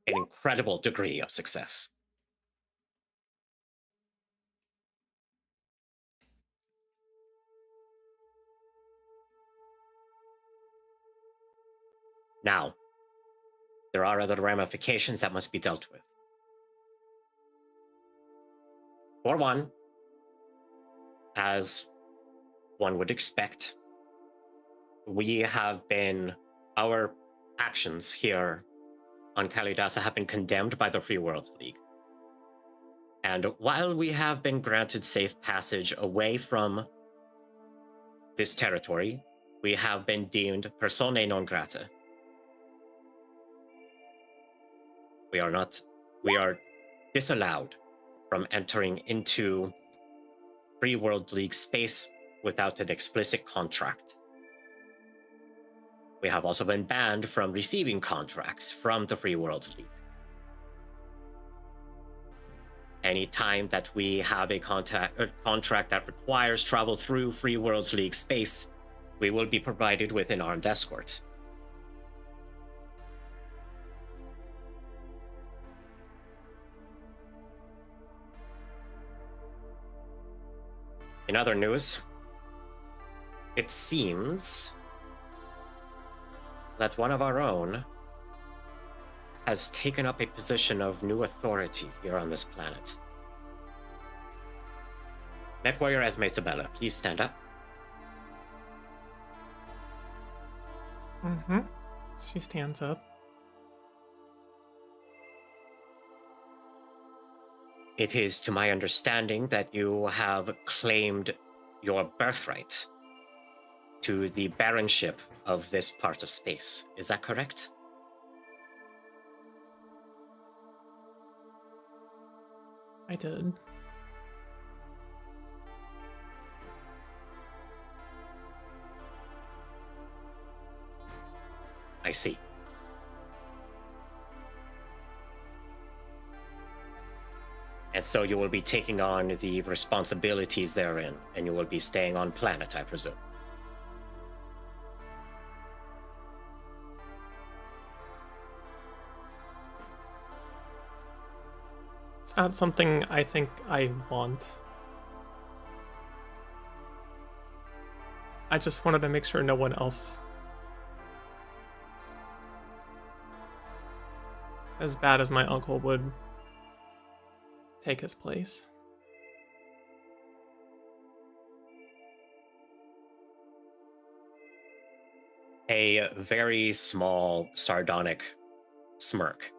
an incredible degree of success. Now, there are other ramifications that must be dealt with. For one, as one would expect, our actions here on Kalidasa have been condemned by the Free World League. And while we have been granted safe passage away from this territory, we have been deemed personae non grata. We are disallowed from entering into Free World League space without an explicit contract. We have also been banned from receiving contracts from the Free World League. Any time that we have a contract that requires travel through Free World League space, we will be provided with an armed escort. In other news, it seems that one of our own has taken up a position of new authority here on this planet. Mechwarrior Esme Isabella, please stand up. Mm-hmm. She stands up. It is to my understanding that you have claimed your birthright to the baronship of this part of space. Is that correct? I did. I see. And so you will be taking on the responsibilities therein, and you will be staying on planet, I presume. It's not something I think I want. I just wanted to make sure no one else as bad as my uncle would take his place. A very small, sardonic smirk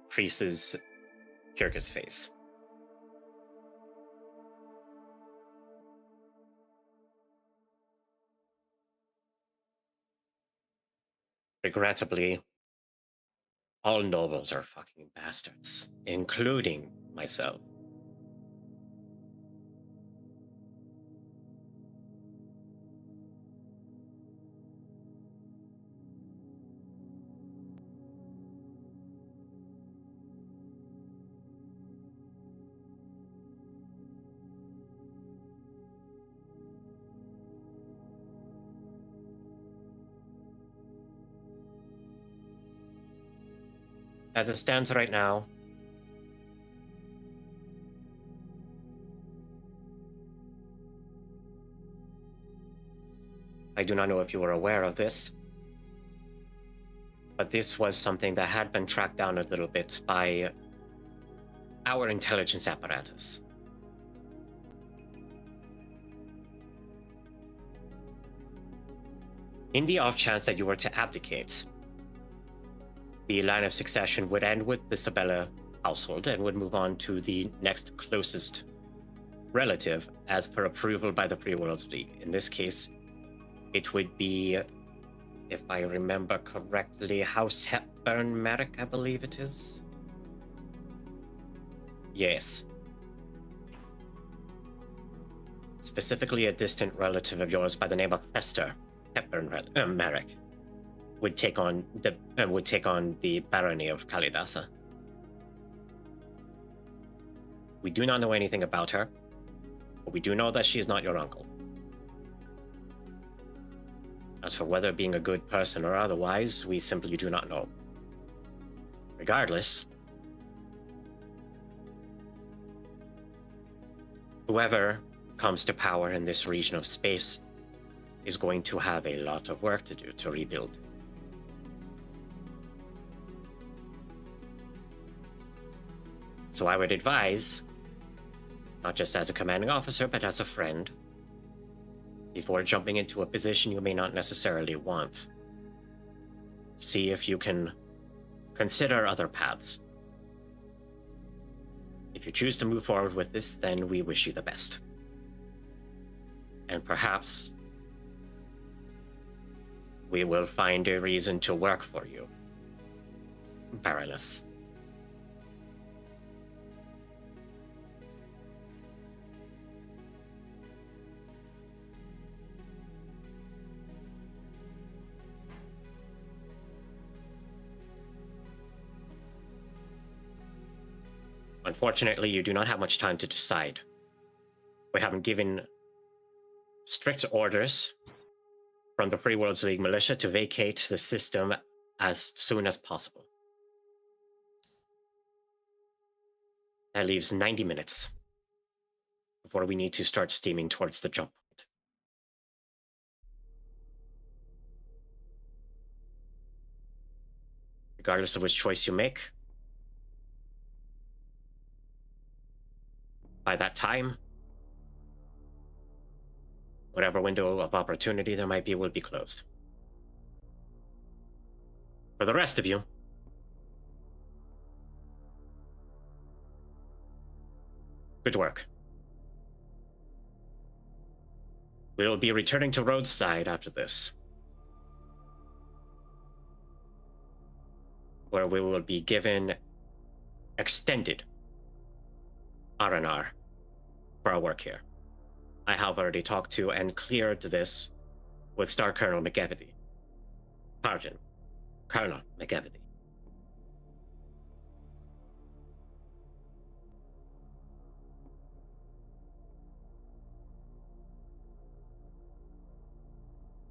creases Kirka's face. Regrettably, all nobles are fucking bastards, including myself. As it stands right now, I do not know if you were aware of this, but this was something that had been tracked down a little bit by our intelligence apparatus. In the off chance that you were to abdicate, the line of succession would end with the Sabella household and would move on to the next closest relative as per approval by the Free Worlds League. In this case, it would be, if I remember correctly, House Hepburn Merrick, I believe it is. Yes. Specifically, a distant relative of yours by the name of Hester Merrick would take on the barony of Kalidasa. We do not know anything about her, but we do know that she is not your uncle. As for whether being a good person or otherwise, we simply do not know. Regardless, whoever comes to power in this region of space is going to have a lot of work to do to rebuild. So I would advise, not just as a commanding officer, but as a friend, before jumping into a position you may not necessarily want, see if you can consider other paths. If you choose to move forward with this, then we wish you the best. And perhaps we will find a reason to work for you, Baroness. Unfortunately, you do not have much time to decide. We haven't given strict orders from the Free Worlds League militia to vacate the system as soon as possible. That leaves 90 minutes before we need to start steaming towards the jump point. Regardless of which choice you make, by that time, whatever window of opportunity there might be will be closed. For the rest of you, good work. We will be returning to Roadside after this, where we will be given extended R&R for our work here. I have already talked to and cleared this with Star Colonel McEvedy. Pardon, Colonel McEvedy.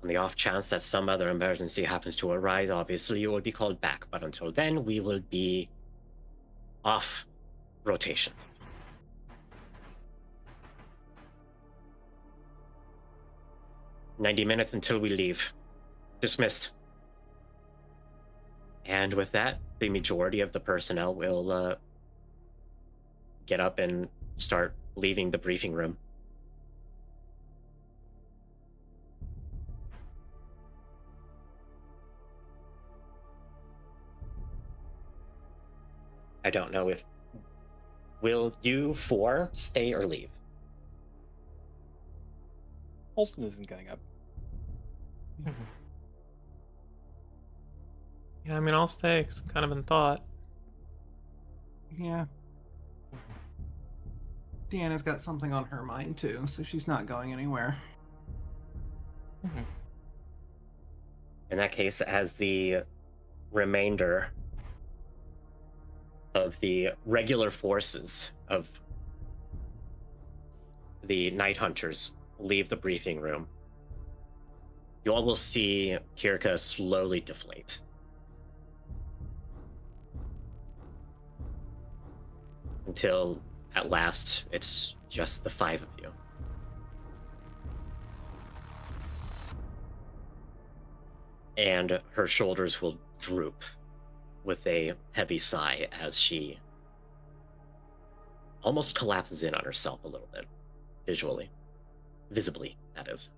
On the off chance that some other emergency happens to arise, obviously you will be called back, but until then, we will be off rotation. "90 minutes until we leave. Dismissed." And with that, the majority of the personnel will get up and start leaving the briefing room. I don't know if... Will you four stay or leave? Holston isn't getting up. Yeah, I mean, I'll stay because I'm kind of in thought. Yeah. Deanna's got something on her mind too, so she's not going anywhere. In that case, as the remainder of the regular forces of the Night Hunters leave the briefing room, you all will see Kirka slowly deflate. Until, at last, it's just the five of you. And her shoulders will droop with a heavy sigh as she almost collapses in on herself a little bit, visibly, that is.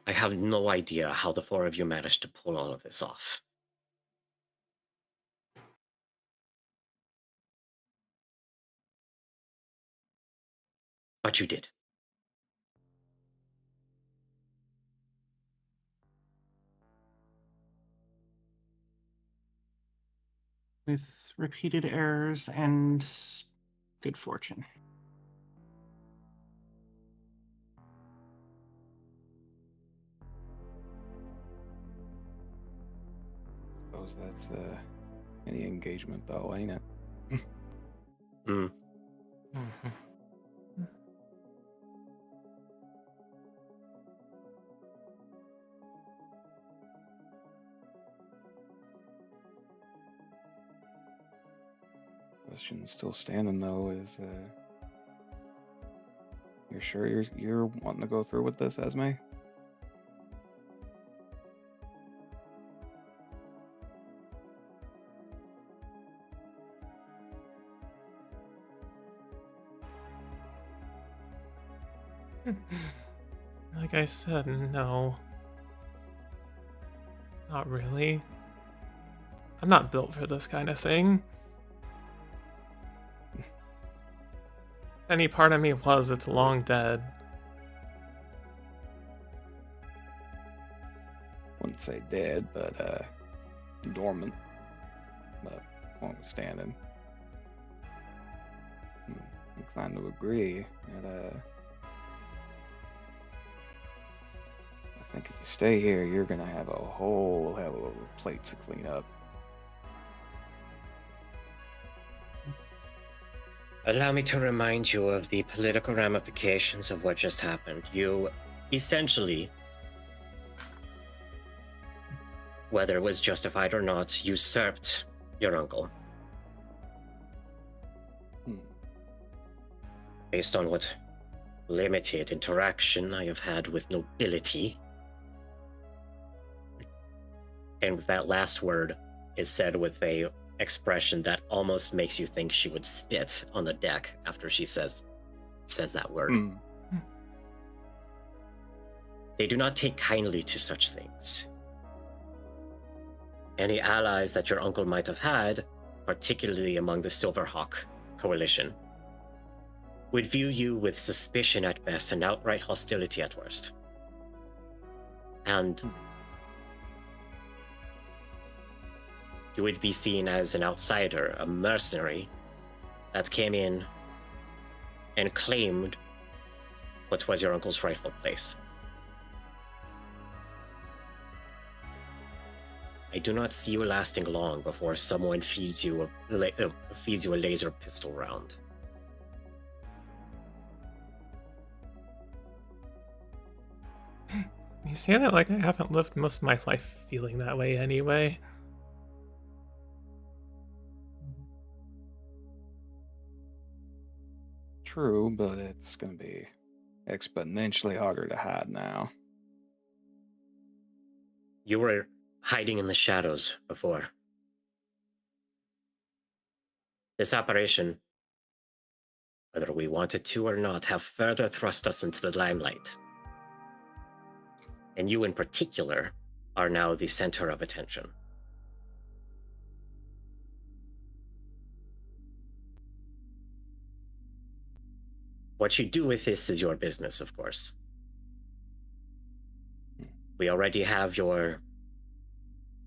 I have no idea how the four of you managed to pull all of this off. But you did. with repeated errors and good fortune. Suppose that's any engagement, though, ain't it? Mm. Mhm. Question still standing though is, you're sure you're wanting to go through with this, Esme? Like I said, no. Not really. I'm not built for this kind of thing. If any part of me was, it's long dead. Wouldn't say dead, but dormant. But notwithstanding, inclined to agree that I think if you stay here, you're gonna have a whole hell of a plate to clean up. Allow me to remind you of the political ramifications of what just happened. You essentially, whether it was justified or not, usurped your uncle. Based on what limited interaction I have had with nobility. And that last word is said with a expression that almost makes you think she would spit on the deck after she says that word. They do not take kindly to such things. Any allies that your uncle might have had, particularly among the Silverhawk coalition, would view you with suspicion at best and outright hostility at worst. And you would be seen as an outsider, a mercenary that came in and claimed what was your uncle's rightful place. I do not see you lasting long before someone feeds you a laser pistol round. You say that like I haven't lived most of my life feeling that way anyway. True, but it's gonna be exponentially harder to hide now. You were hiding in the shadows before. This operation, whether we wanted to or not, have further thrust us into the limelight. And you in particular are now the center of attention. What you do with this is your business, of course. We already have your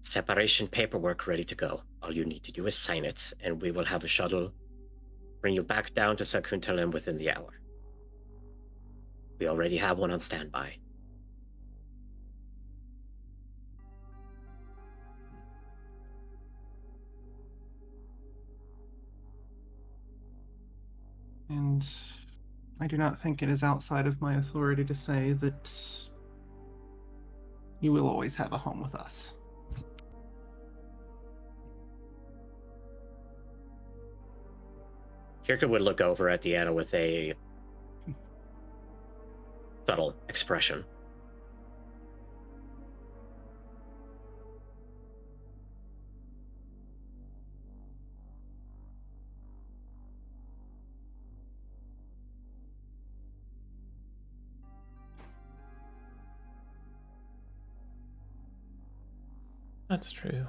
separation paperwork ready to go. All you need to do is sign it, and we will have a shuttle bring you back down to Sakunthalem within the hour. We already have one on standby. And I do not think it is outside of my authority to say that you will always have a home with us. Kirka would look over at Deanna with a subtle expression. That's true.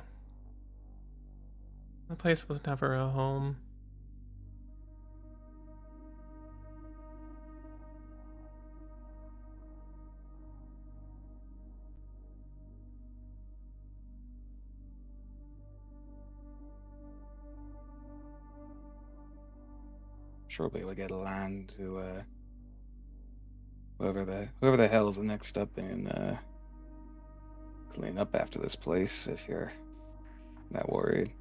The place was never a home. sure we'll be able to get a line to whoever the hell is the next up in clean up after this place, if you're that worried.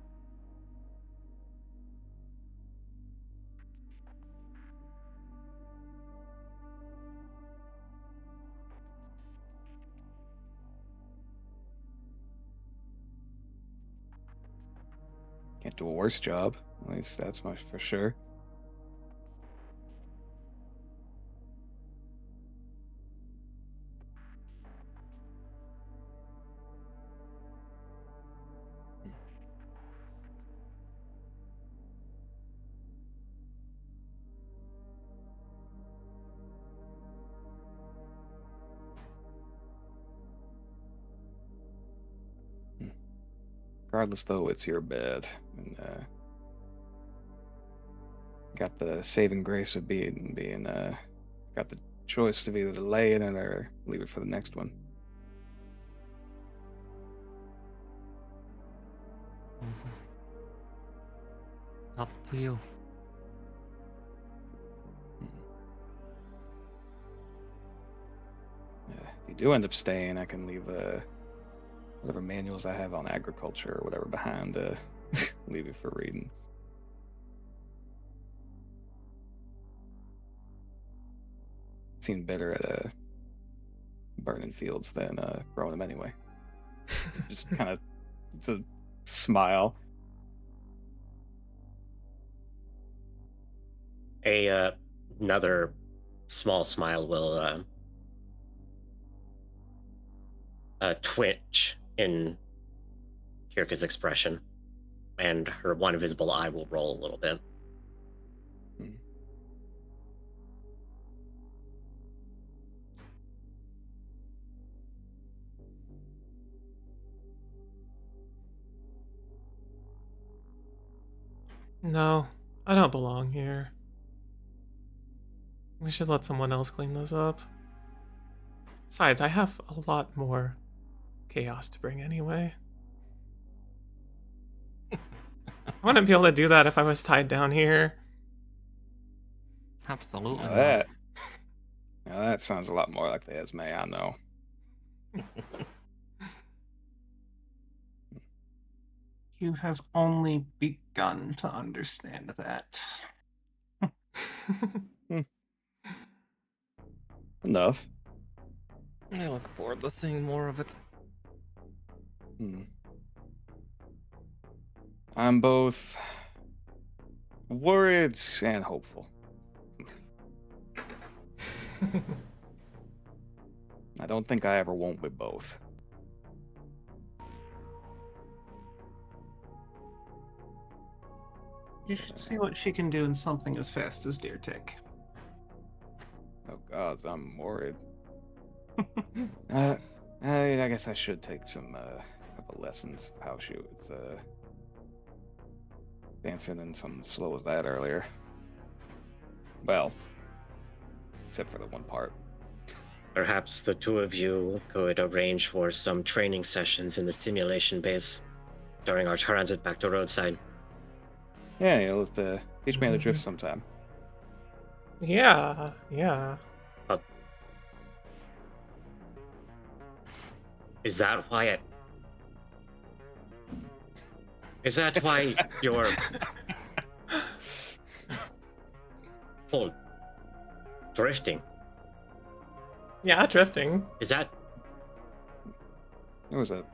Can't do a worse job. At least that's much for sure. Regardless, though, it's your bed, and got the saving grace of being got the choice of either delay it or leave it for the next one. Up to you. If you do end up staying, I can leave whatever manuals I have on agriculture or whatever behind, leave it for reading. Seem better at burning fields than growing them anyway. Just kind of, it's a smile. Another small smile will twitch in Kirka's expression, and her one visible eye will roll a little bit. No, I don't belong here. We should let someone else clean this up. Besides, I have a lot more chaos to bring anyway. I wouldn't be able to do that if I was tied down here. Absolutely. Now that sounds a lot more like the Esme I know. You have only begun to understand that. Enough. I look forward to seeing more of it. I'm both worried and hopeful. I don't think I ever won't be both. You should see what she can do in something as fast as Deer Tick. Oh gods, I'm worried. I guess I should take some couple lessons with how she was dancing in something slow as that earlier. Well, except for the one part. Perhaps the two of you could arrange for some training sessions in the simulation base during our transit back to roadside. Yeah, you'll have to teach me how to drift sometime. Yeah. Is that why you're... Hold. Drifting. Yeah, drifting. There was a...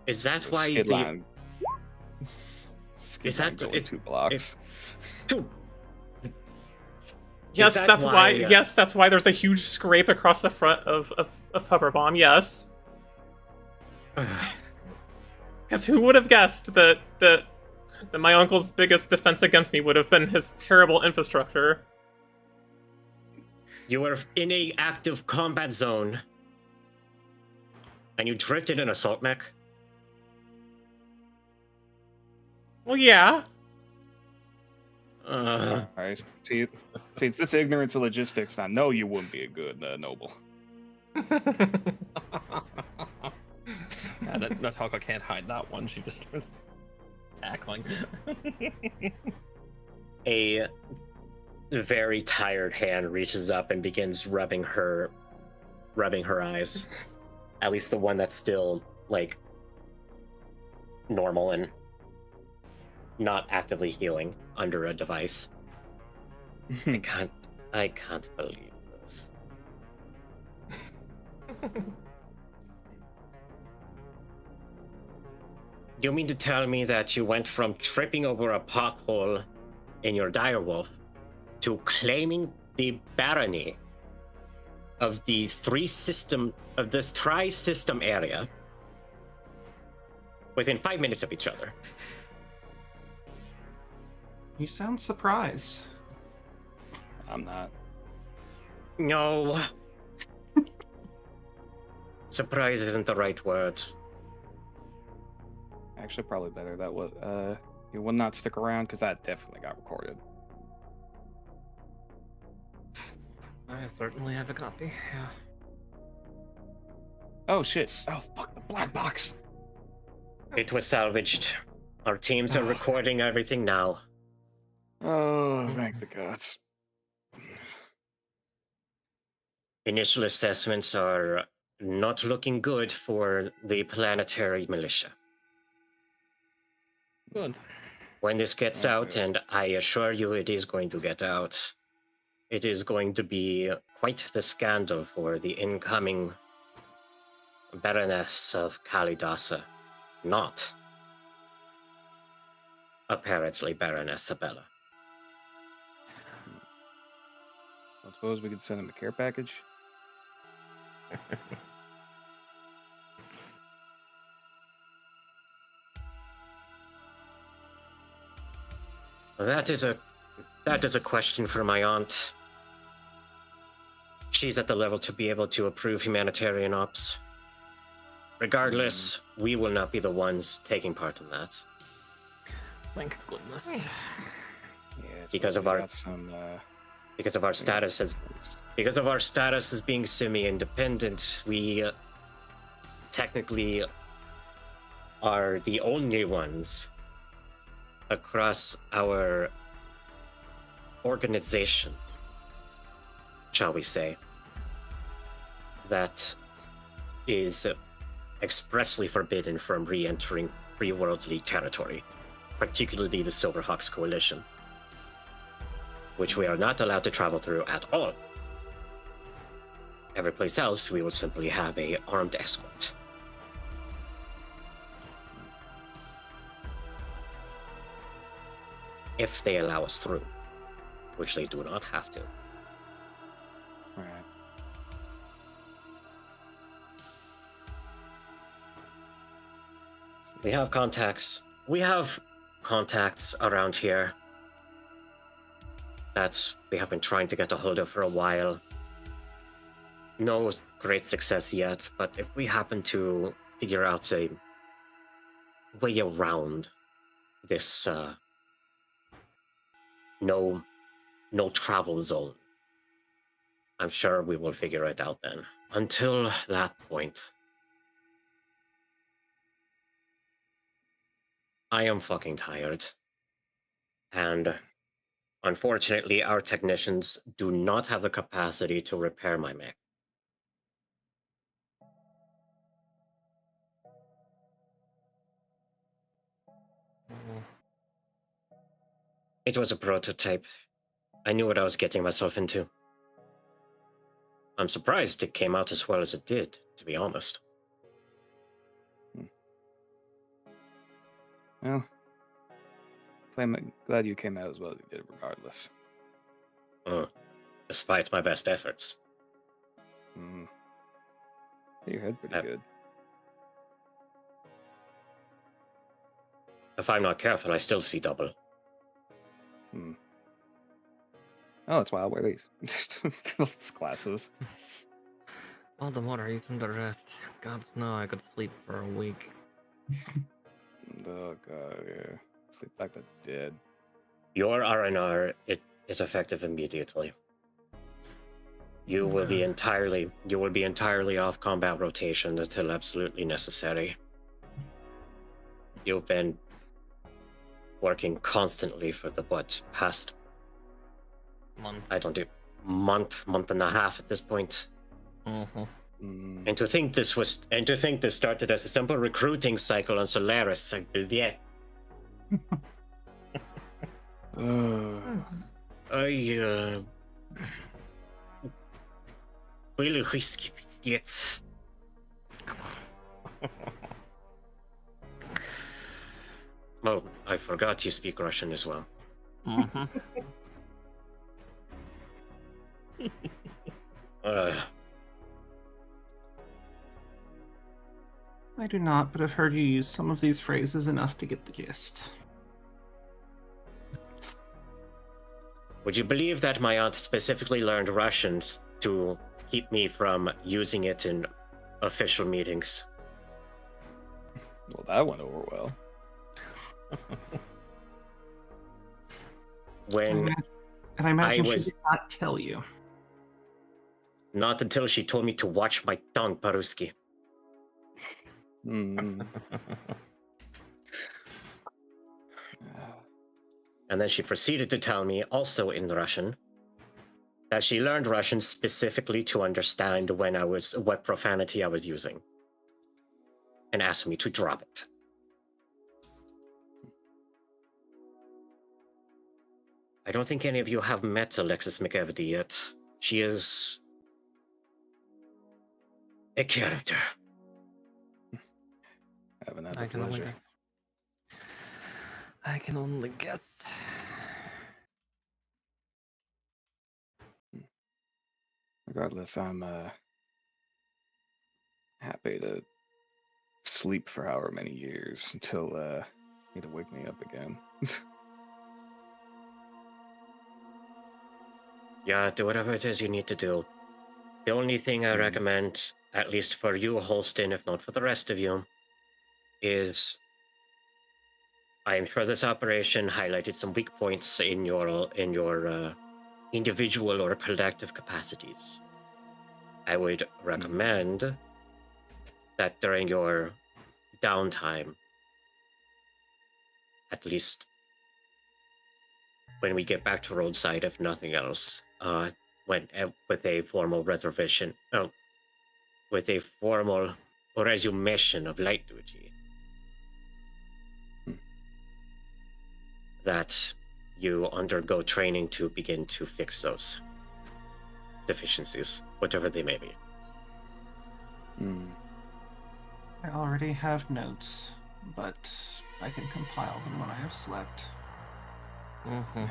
Is that why skid the... line. Is that going 2 blocks? Yes, that's why. Yes, that's why there's a huge scrape across the front of Pepper Bomb. Yes. Because who would have guessed that my uncle's biggest defense against me would have been his terrible infrastructure? You were in a active combat zone, and you drifted an assault mech? Well, yeah. Alright, see, it's this ignorance of logistics. I know you wouldn't be a good noble. Natalka can't hide that one. She just starts tackling. very tired hand reaches up and begins rubbing her eyes. At least the one that's still, like, normal and not actively healing under a device. I can't believe this. You mean to tell me that you went from tripping over a pothole in your direwolf to claiming the barony of the this tri-system area within 5 minutes of each other? You sound surprised. I'm not. No. Surprise isn't the right word. Actually, probably better. That was you will not stick around because that definitely got recorded. I certainly have a copy. Yeah. Oh shit! Oh fuck! The black box. It was salvaged. Our teams are recording everything now. Oh, thank the gods. Initial assessments are not looking good for the planetary militia. Good. When this gets That's out, good. and I assure you it is going to get out, it is going to be quite the scandal for the incoming Baroness of Kalidasa. Not, apparently, Baroness Sabella. I suppose we could send him a care package. That is a question for my aunt. She's at the level to be able to approve humanitarian ops. Regardless, we will not be the ones taking part in that. Thank goodness. Yeah, Because of our status as being semi-independent, we technically are the only ones across our organization, shall we say, that is expressly forbidden from re-entering free worldly territory, particularly the Silverhawks Coalition, which we are not allowed to travel through at all. Every place else, we will simply have a armed escort. If they allow us through, which they do not have to. Right. We have contacts. We have contacts around here that we have been trying to get a hold of for a while. No great success yet, but if we happen to figure out a way around this no travel zone, I'm sure we will figure it out then. Until that point, I am fucking tired. And unfortunately, our technicians do not have the capacity to repair my mech. It was a prototype. I knew what I was getting myself into. I'm surprised it came out as well as it did, to be honest. Well, I'm glad you came out as well as you did regardless. Despite my best efforts. You head pretty good. If I'm not careful, I still see double. Oh, that's why I wear these. Those glasses. All the more reason to rest. Gods know I could sleep for a week. Oh god, yeah. Sleep like the dead. Your R&R, it is effective immediately. You will be entirely off combat rotation until absolutely necessary. You've been working constantly for the past Month. I don't do month and a half at this point. Mm-hmm. And to think this started as a simple recruiting cycle on Solaris, yeah. Really risky yet. Oh, I forgot you speak Russian as well. Mm-hmm. I do not, but I've heard you use some of these phrases enough to get the gist. Would you believe that my aunt specifically learned Russian to keep me from using it in official meetings? Well, that went over well. When And I imagine was- she did not tell you. Not until she told me to watch my tongue, Paruski. Mm. And then she proceeded to tell me, also in Russian, that she learned Russian specifically to understand what profanity I was using, and asked me to drop it. I don't think any of you have met Alexis McEvedy yet. She is a character. Haven't had I the can only pleasure. guess. I can only guess. Regardless, I'm happy to sleep for however many years until you to wake me up again. Yeah, do whatever it is you need to do. The only thing I recommend, at least for you, Holston, if not for the rest of you, is I am sure this operation highlighted some weak points in your individual or collective capacities. I would recommend that during your downtime, at least when we get back to roadside, if nothing else, with a formal reservation, with a formal resumation of light duty, that you undergo training to begin to fix those deficiencies, whatever they may be. I already have notes, but I can compile them when I have slept. Mm-hmm.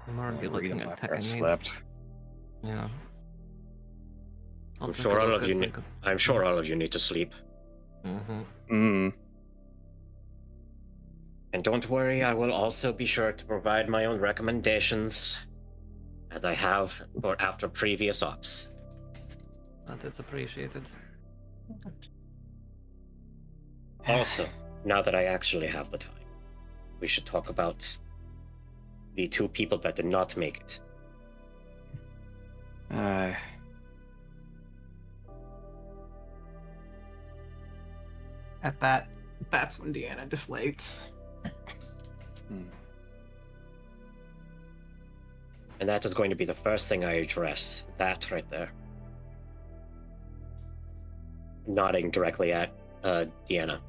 I'm already Read looking them at after I tech. slept. Yeah. I'm sure all of you need to sleep. Mm-hmm. And don't worry, I will also be sure to provide my own recommendations, and I have for after previous ops. That is appreciated. Also, now that I actually have the time, we should talk about the two people that did not make it. At that, that's when Deanna deflates. And that is going to be the first thing I address. That right there. Nodding directly at Deanna.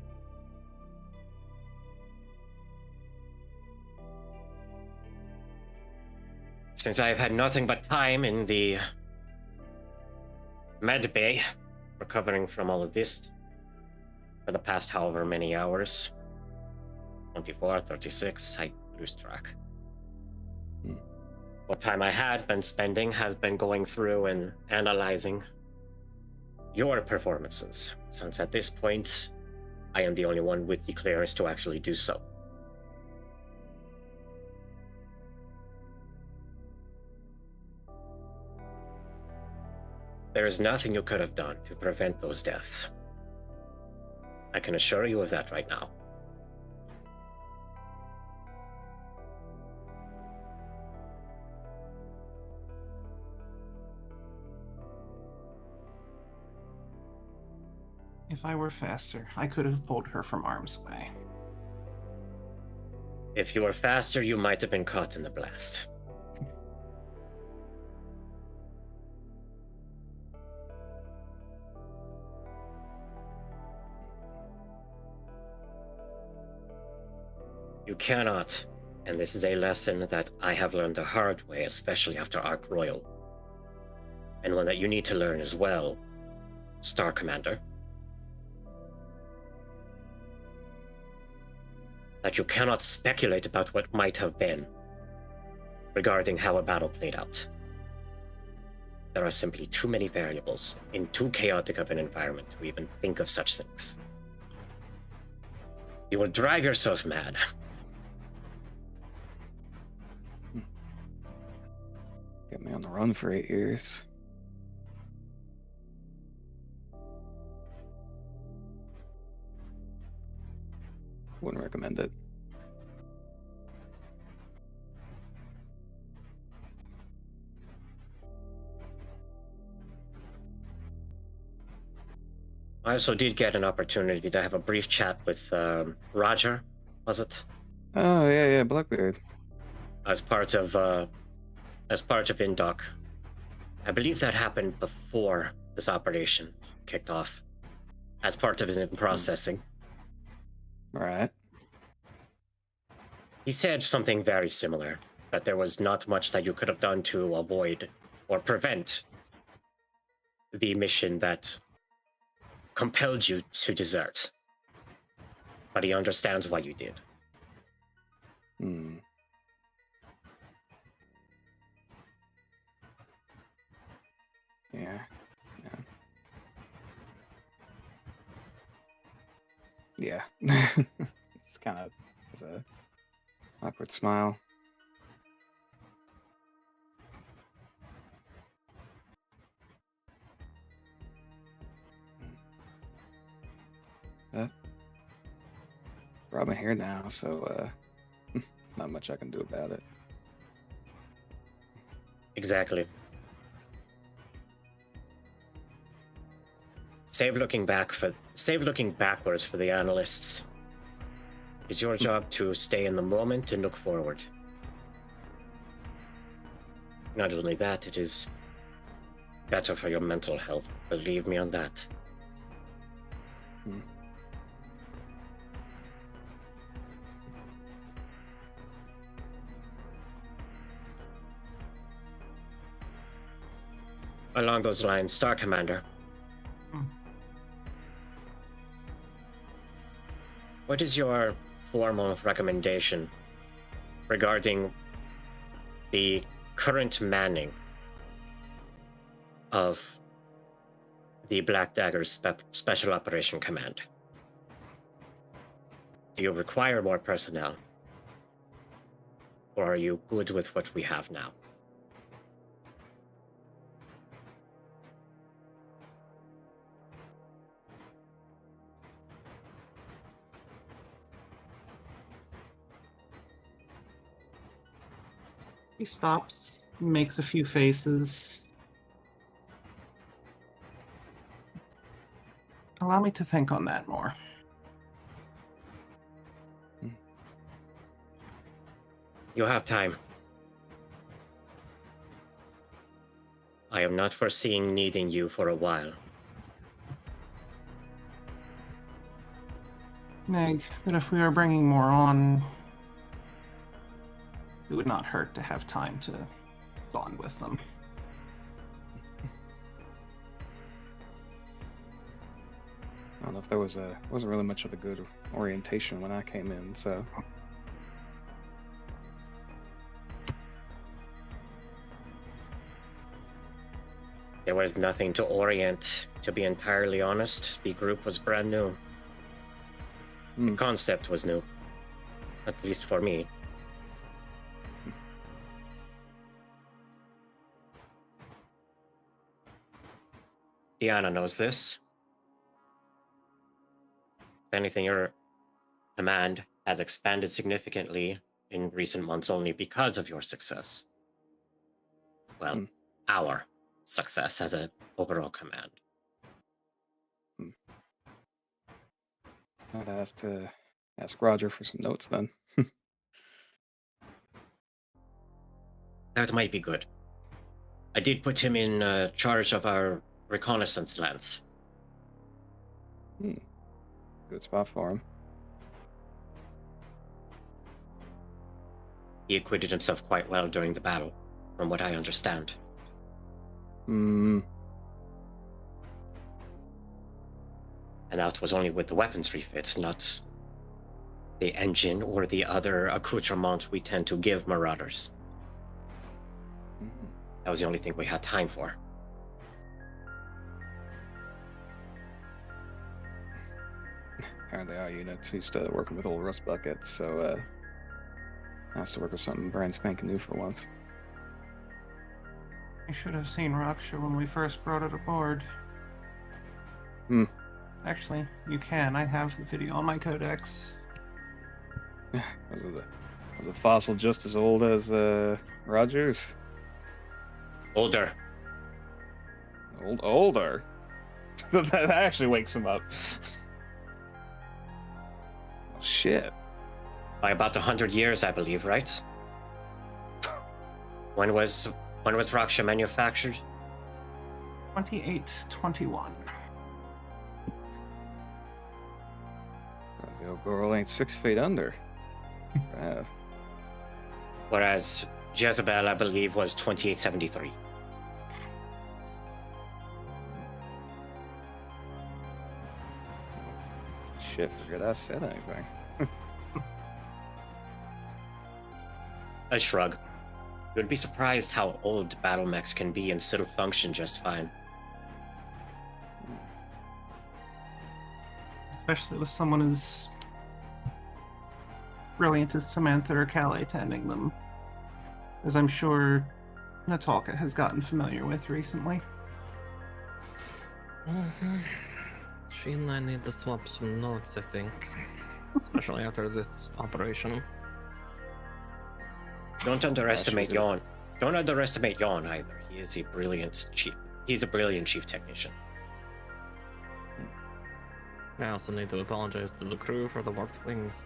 Since I have had nothing but time in the med bay, recovering from all of this for the past however many hours, 24, 36, I lose track. What time I had been spending has been going through and analyzing your performances, since at this point, I am the only one with the clearance to actually do so. There is nothing you could have done to prevent those deaths. I can assure you of that right now. If I were faster, I could have pulled her from harm's way. If you were faster, you might have been caught in the blast. You cannot, and this is a lesson that I have learned the hard way, especially after Ark Royal, and one that you need to learn as well, Star Commander, that you cannot speculate about what might have been regarding how a battle played out. There are simply too many variables in too chaotic of an environment to even think of such things. You will drive yourself mad. Get me on the run for 8 years. Wouldn't recommend it. I also did get an opportunity to have a brief chat with Roger, was it? Oh yeah, Blackbeard. As part of Indoc. I believe that happened before this operation kicked off, as part of his processing. Right. He said something very similar, that there was not much that you could have done to avoid or prevent the mission that compelled you to desert. But he understands why you did. Hmm. Yeah. Yeah. Just kind of was a awkward smile. Brought my hair now, so not much I can do about it. Exactly. Save looking backwards for the analysts. It's your job to stay in the moment and look forward. Not only that, it is better for your mental health. Believe me on that. Along those lines, Star Commander. What is your formal recommendation regarding the current manning of the Black Dagger's Special Operation Command? Do you require more personnel? Or are you good with what we have now? He stops, makes a few faces. Allow me to think on that more. You have time. I am not foreseeing needing you for a while. Neg, but if we are bringing more on, it would not hurt to have time to bond with them. I don't know if there wasn't really much of a good orientation when I came in, so. There was nothing to orient, to be entirely honest. The group was brand new. The concept was new. At least for me. Deanna knows this. If anything, your command has expanded significantly in recent months only because of your success. Well, our success as an overall command. I'd have to ask Roger for some notes then. That might be good. I did put him in charge of our reconnaissance lance. Good spot for him. He acquitted himself quite well during the battle, from what I understand. Hmm. And that was only with the weapons refits, not the engine or the other accoutrements we tend to give marauders. That was the only thing we had time for. Apparently our unit's used to working with old rust buckets, so has to work with something brand spanking new for once. You should have seen Raksha when we first brought it aboard. Hmm. Actually, you can. I have the video on my codex. Was a fossil just as old as Rogers? Older. Older? That actually wakes him up. Oh, shit. By about 100 years, I believe, right? When was Raksha manufactured? 2821. The old girl ain't 6 feet under. Whereas Jezebel, I believe, was 2873. Shit, forget I said anything. I shrug. You would be surprised how old battle mechs can be and still function just fine. Especially with someone as brilliant as Samantha or Callie tending them, as I'm sure Natalka has gotten familiar with recently. She and I need to swap some notes, I think. Especially after this operation. Don't underestimate Yon. Don't underestimate Yon either. He is a brilliant chief. He's a brilliant chief technician. I also need to apologize to the crew for the warped wings.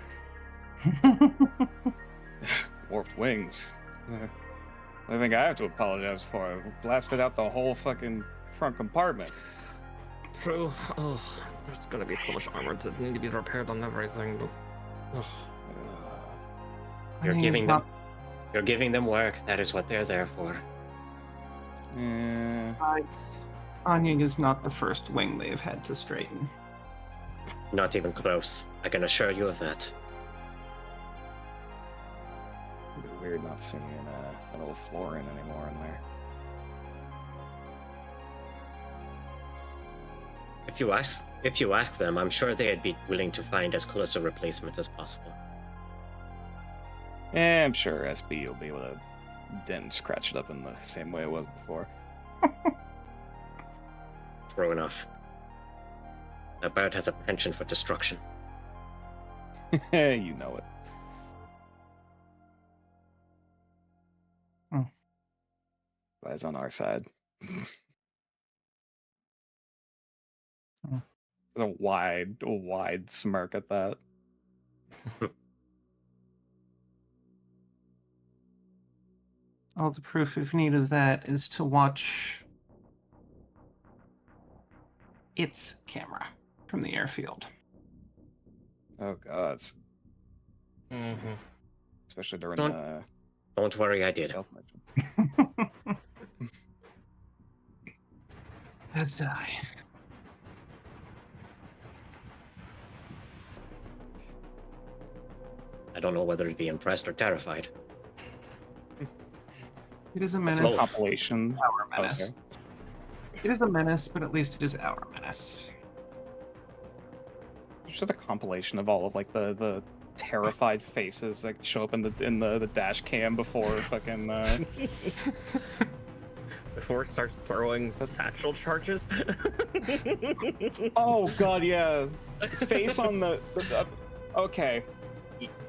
Warped wings? I think I have to apologize for it. Blasted out the whole fucking front compartment. True. Oh, there's gonna be so much armor that need to be repaired on everything, but... You're giving them work. That is what they're there for. Besides, Anya is not the first wing they've had to straighten. Not even close. I can assure you of that. It'd be weird not seeing that old flooring anymore in there. If you ask them, I'm sure they'd be willing to find as close a replacement as possible. I'm sure SB will be able to dent and scratch it up in the same way it was before. True enough. That bird has a penchant for destruction. You know it. Lies on our side. A wide smirk at that. All the proof we've needed of that is to watch its camera from the airfield. Oh god. Mm-hmm. Especially during Don't worry, I did. Stealth mission. As did I. I don't know whether to be impressed or terrified. It is a menace. Compilation. Our menace. It is a menace, but at least it is our menace. It's just a compilation of all of like the terrified faces that show up in the dash cam before fucking Before it starts throwing satchel charges. Oh god, yeah. Face on the okay.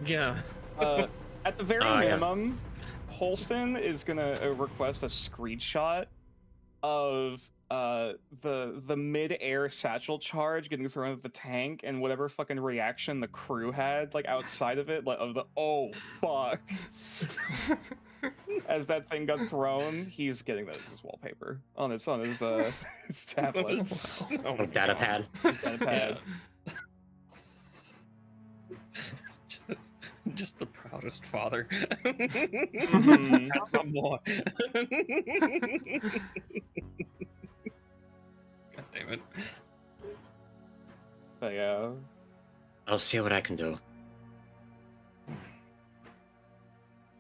Yeah. At the very minimum, Holston is gonna request a screenshot of the mid-air satchel charge getting thrown at the tank and whatever fucking reaction the crew had like outside of it, like of the oh fuck. As that thing got thrown, he's getting that as his wallpaper on his his tablet. Oh, data pad. His data pad. Just the proudest father. Mhm. That's my boy. God damn it. But yeah. I'll see what I can do.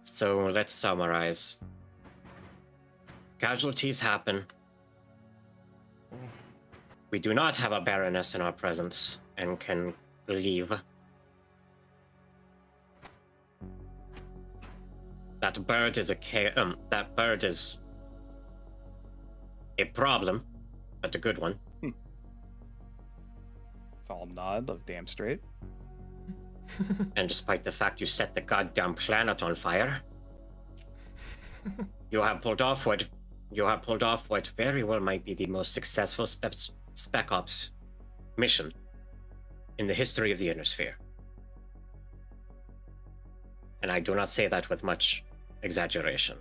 So let's summarize. Casualties happen. We do not have a Baroness in our presence and can leave. That bird is that bird is a problem, but a good one. Solemn nod, look damn straight. And despite the fact you set the goddamn planet on fire, you have pulled off what very well might be the most successful spec ops mission in the history of the Inner Sphere. And I do not say that with much exaggeration.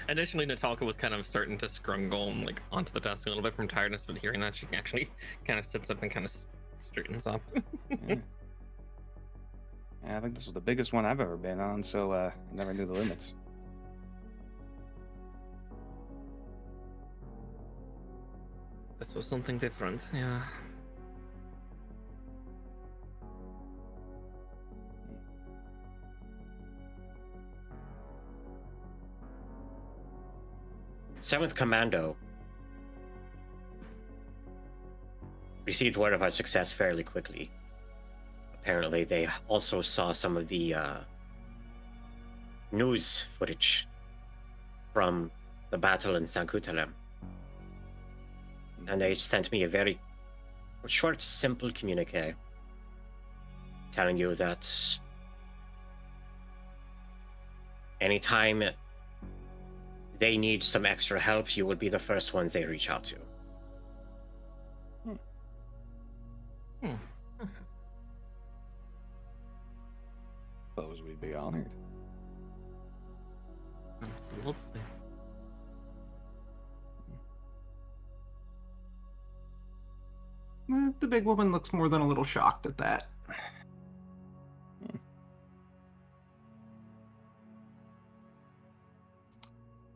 Initially, Natalka was kind of starting to scrungle and like onto the desk a little bit from tiredness, but hearing that, she actually kind of sits up and kind of straightens up. Yeah. Yeah, I think this was the biggest one I've ever been on, so I never knew the limits. This was something different, yeah. Seventh Commando received word of our success fairly quickly. Apparently, they also saw some of the news footage from the battle in Sankutalem. And they sent me a very short, simple communique telling you that anytime they need some extra help, you will be the first ones they reach out to. Suppose we'd be honored. Absolutely. The big woman looks more than a little shocked at that.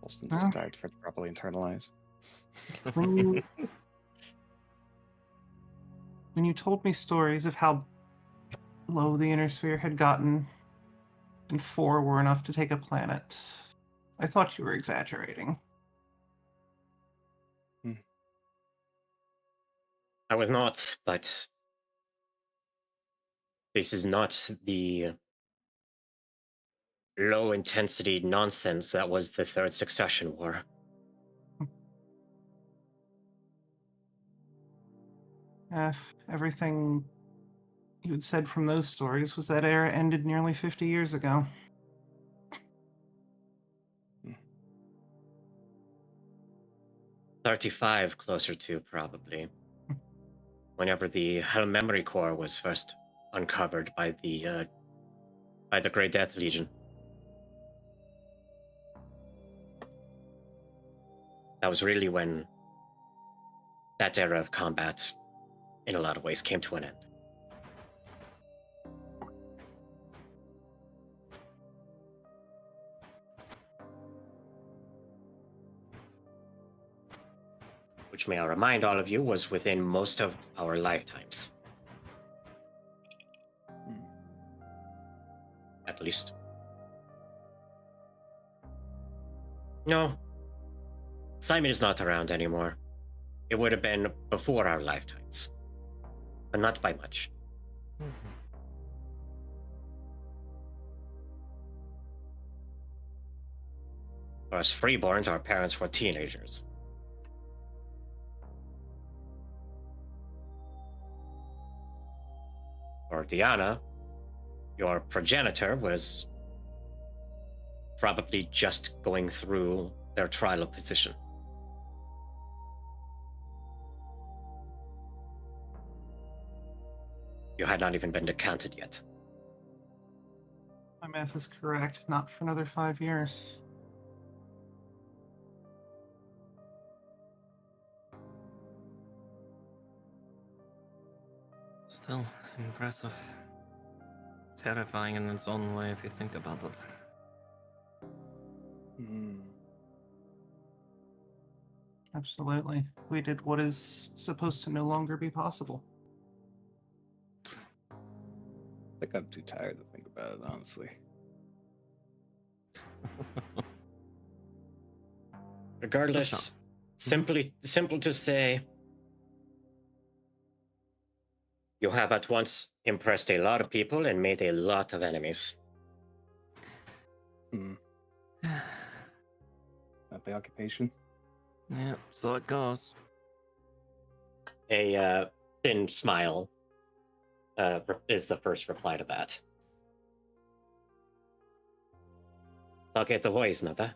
Holston's too tired for it to properly internalize. When you told me stories of how low the Inner Sphere had gotten, and 4 were enough to take a planet, I thought you were exaggerating. I was not, but this is not the low-intensity nonsense that was the Third Succession War. If everything you had said from those stories was that era ended nearly 50 years ago. Hmm. 35 closer to, probably. Whenever the Helm Memory Core was first uncovered by the Grey Death Legion. That was really when that era of combat, in a lot of ways, came to an end. Which, may I remind all of you, was within most of our lifetimes. At least. No. Simon is not around anymore. It would have been before our lifetimes. But not by much. For us freeborns, our parents were teenagers. For Diana, your progenitor was probably just going through their trial of position. You had not even been decanted yet. My math is correct. Not for another 5 years. Still, Impressive. Terrifying in its own way if you think about it. Absolutely. We did what is supposed to no longer be possible. I think I'm too tired to think about it, honestly. Regardless, simple to say, you have at once impressed a lot of people and made a lot of enemies. Not the occupation. Yeah, so it goes. A thin smile is the first reply to that. Tak je to voice, nada?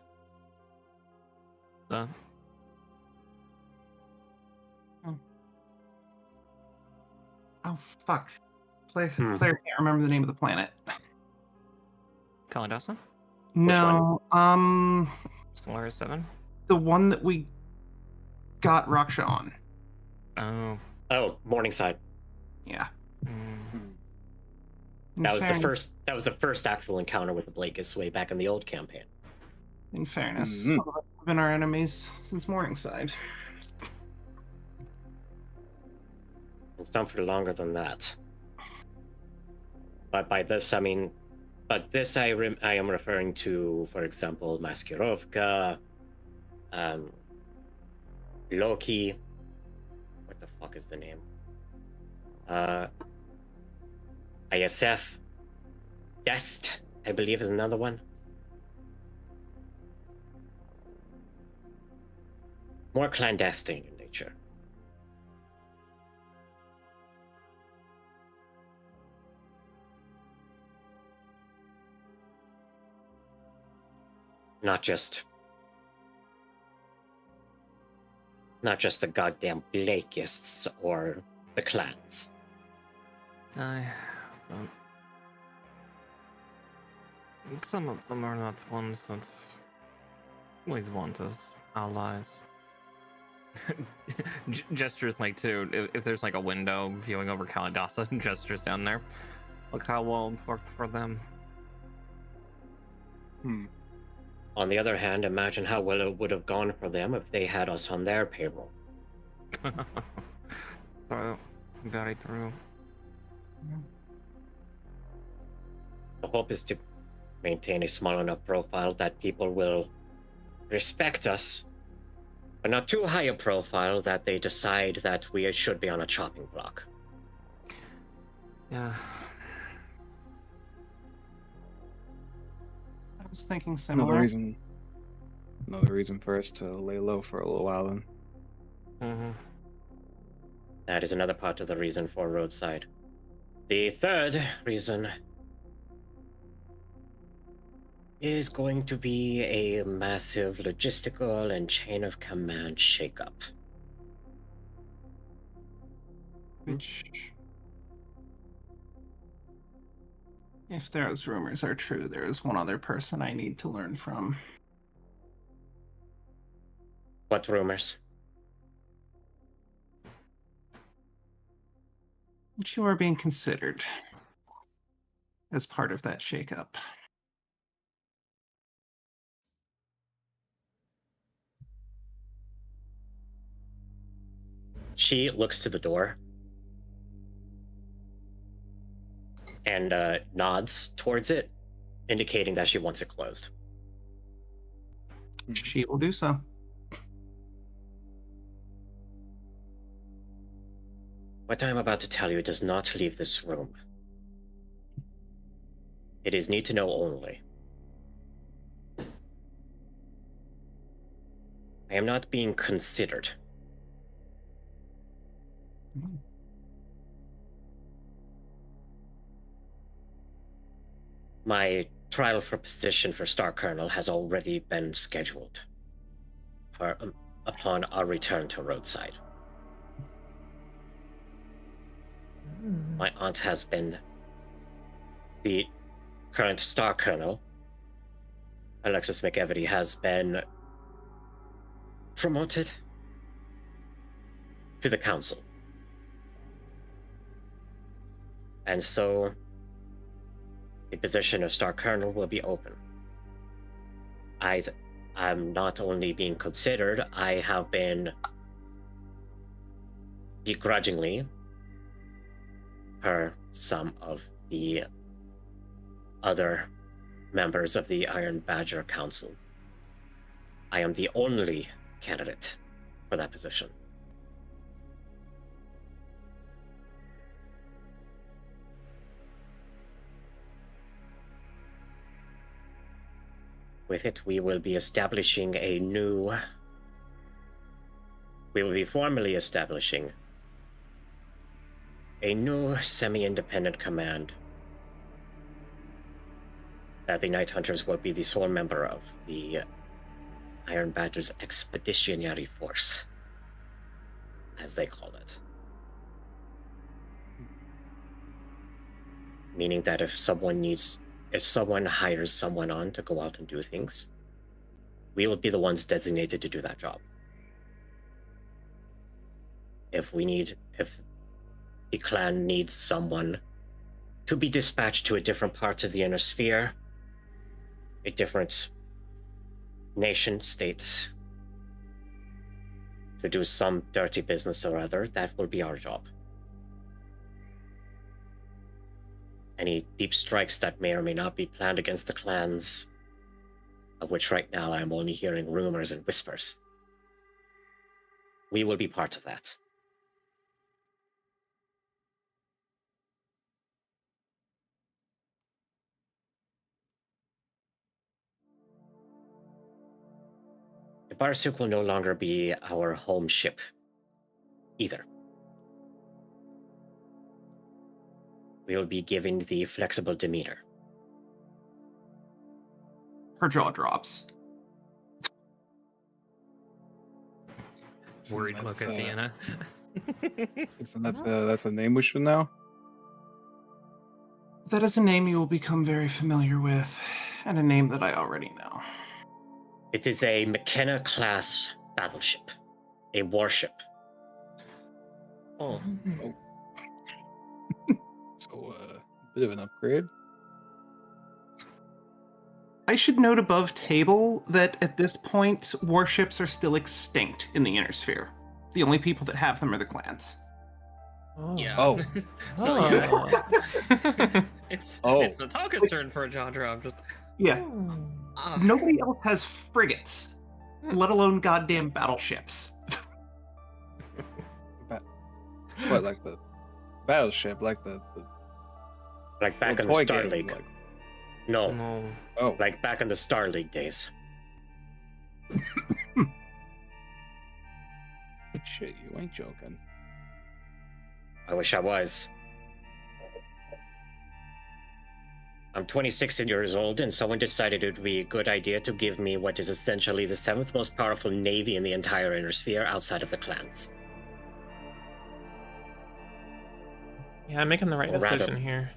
Oh, fuck. Player can't remember the name of the planet. Kalidasa? No, Solaris 7? the one that we got Raksha on. Oh, Morningside. Yeah. That was the first actual encounter with the Blakis way back in the old campaign. In fairness, some of them have been our enemies since Morningside. It's done for longer than that. But by this, I mean, I am referring to, for example, Maskirovka, Loki. What the fuck is the name? ISF. Dest, I believe, is another one. More clandestine in nature. Not just the goddamn Blakists or the clans. Some of them are not ones that we'd want as allies. Gestures like too, if there's like a window viewing over Kalidasa, gestures down there. Look how well it worked for them. On the other hand, imagine how well it would have gone for them if they had us on their payroll. Very true. The hope is to maintain a small enough profile that people will respect us, but not too high a profile that they decide that we should be on a chopping block. Yeah. I was thinking similar. Another reason for us to lay low for a little while then. That is another part of the reason for roadside. The third reason is going to be a massive logistical and chain of command shakeup. Which, if those rumors are true, there is one other person I need to learn from. What rumors? That you are being considered as part of that shakeup. She looks to the door and nods towards it, indicating that she wants it closed. She will do so. What I am about to tell you does not leave this room. It is need to know only. I am not being considered. My trial for position for Star Colonel has already been scheduled upon our return to Roadside. My aunt has been the current Star Colonel. Alexis McEvity has been promoted to the council. And so the position of Star Colonel will be open. I'm not only being considered, I have been begrudgingly, per some of the other members of the Iron Badger Council, I am the only candidate for that position. With it, we will be formally establishing a new semi-independent command that the Night Hunters will be the sole member of, the Iron Badger's Expeditionary Force, as they call it. Meaning that if someone hires someone on to go out and do things, we will be the ones designated to do that job. If the clan needs someone to be dispatched to a different part of the inner sphere, a different nation, state, to do some dirty business or other, that will be our job. Any deep strikes that may or may not be planned against the clans, of which right now I'm only hearing rumors and whispers, we will be part of that. The Barsuk will no longer be our home ship, either. We will be given the flexible demeanor. Her jaw drops. Worried look at Deanna. That's a name we should know. That is a name you will become very familiar with, and a name that I already know. It is a McKenna-class battleship, a warship. Oh. So, bit of an upgrade. I should note above table that at this point, warships are still extinct in the Inner Sphere. The only people that have them are the clans. Oh. Yeah. Oh. So yeah. It's the Talka's turn for a jaw drop. Just Yeah. Nobody else has frigates, let alone goddamn battleships. What, like the battleship, like the Like back in the toy Star game, League. like- No, no. Oh, like back in the Star League days. shit, you ain't joking. I wish I was. I'm 26 years old, and someone decided it would be a good idea to give me what is essentially the 7th most powerful navy in the entire Inner Sphere outside of the clans. Yeah, I'm making the right Or rather- decision here.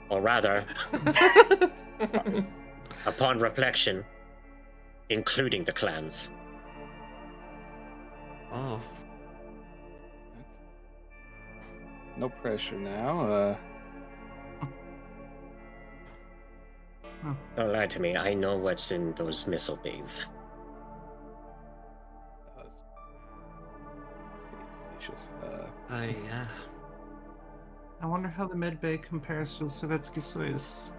Or rather, upon reflection, including the clans. Oh. No pressure now. Don't lie to me, I know what's in those missile bays. That was facetious. Yeah. I wonder how the mid bay compares to Sovietsky Soyuz.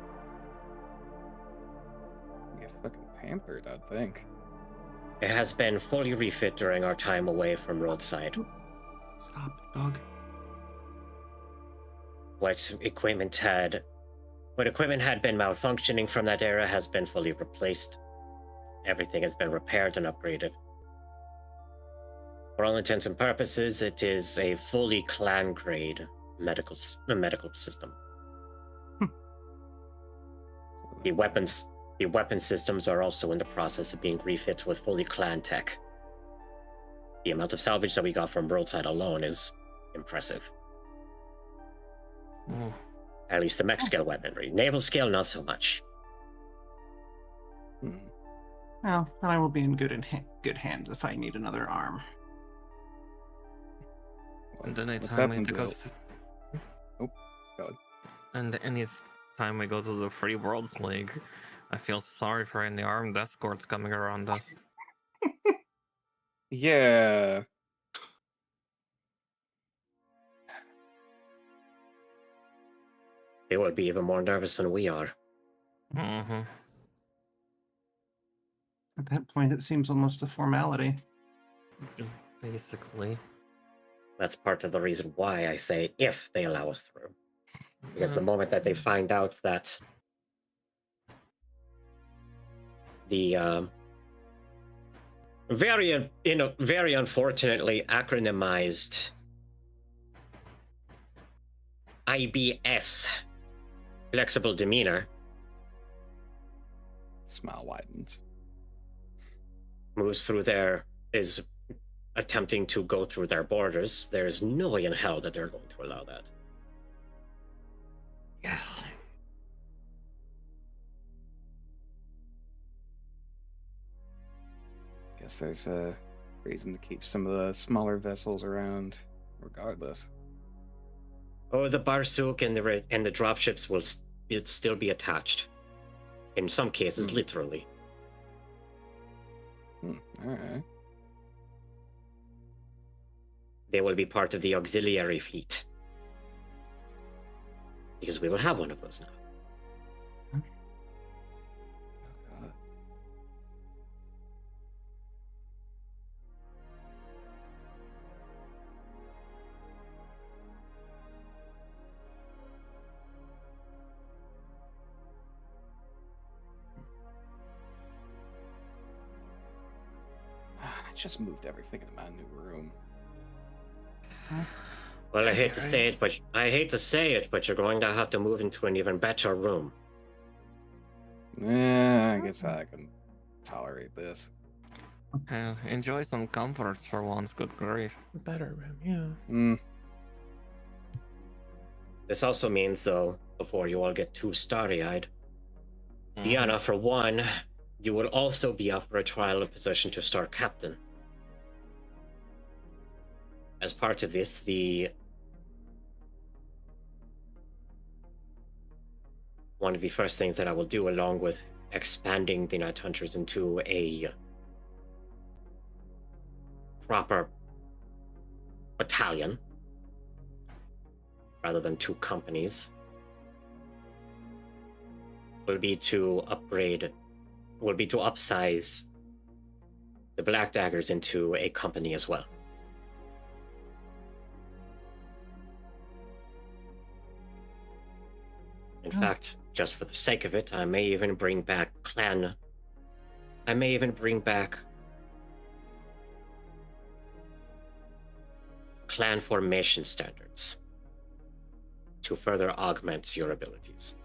Get fucking pampered, I'd think. It has been fully refit during our time away from roadside. Stop, dog. What equipment had been malfunctioning from that era has been fully replaced. Everything has been repaired and upgraded. For all intents and purposes, it is a fully clan-grade medical system. The weapon systems are also in the process of being refit with fully clan tech. The amount of salvage that we got from roadside alone is impressive. Oh. At least the mech scale weaponry. Naval scale, not so much. Well, then I will be in good hands if I need another arm. And then What's time we happened had to to go. it? And any time we go to the Free Worlds League, I feel sorry for any armed escorts coming around us. Yeah. They would be even more nervous than we are. Mm-hmm. At that point, it seems almost a formality. Basically. That's part of the reason why I say if they allow us through. Because the moment that they find out that the very unfortunately acronymized IBS, flexible demeanor, smile widens, moves through there, is attempting to go through their borders, there's no way in hell that they're going to allow that. Yeah. Guess there's a reason to keep some of the smaller vessels around, regardless. Oh, the Barsuk and the dropships will still be attached. In some cases, literally. Alright. They will be part of the auxiliary fleet. Because we will have one of those now. Oh, God. I just moved everything into my new room. Well, I hate to say it, but you're going to have to move into an even better room. Yeah, I guess I can tolerate this. Enjoy some comforts for once, good grief. Better room, yeah. This also means, though, before you all get too starry-eyed, Diana, for one, you will also be up for a trial of position to Star Captain. As part of this, one of the first things that I will do, along with expanding the Night Hunters into a proper battalion, rather than 2 companies, will be to upsize the Black Daggers into a company as well. In fact, just for the sake of it, I may even bring back clan formation standards to further augment your abilities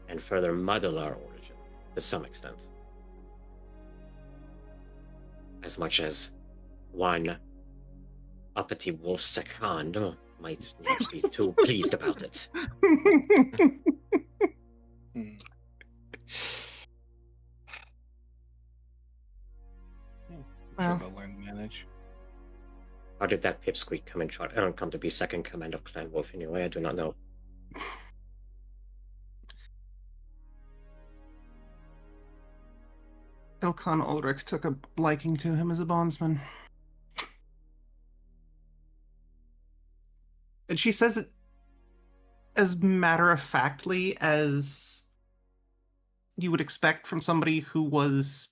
and further muddle our origin to some extent. As much as one uppity wolf second might not be too pleased about it. Well, learn to manage. How did that pipsqueak come to be second command of Clan Wolf anyway? I do not know. Ilkhan Ulrich took a liking to him as a bondsman. And she says it as matter-of-factly as you would expect from somebody who was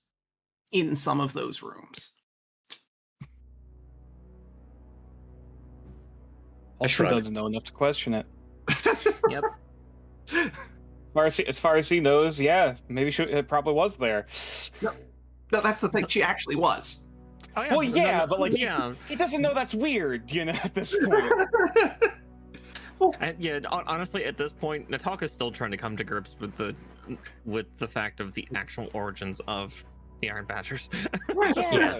in some of those rooms. Also doesn't know enough to question it. Yep. As far as he knows, yeah, maybe it probably was there. No, that's the thing. She actually was. Oh, yeah. Well, yeah, but like, yeah, he doesn't know that's weird, at this point. And yeah, honestly, at this point, Natalka's still trying to come to grips with the fact of the actual origins of the Iron Badgers. Yeah.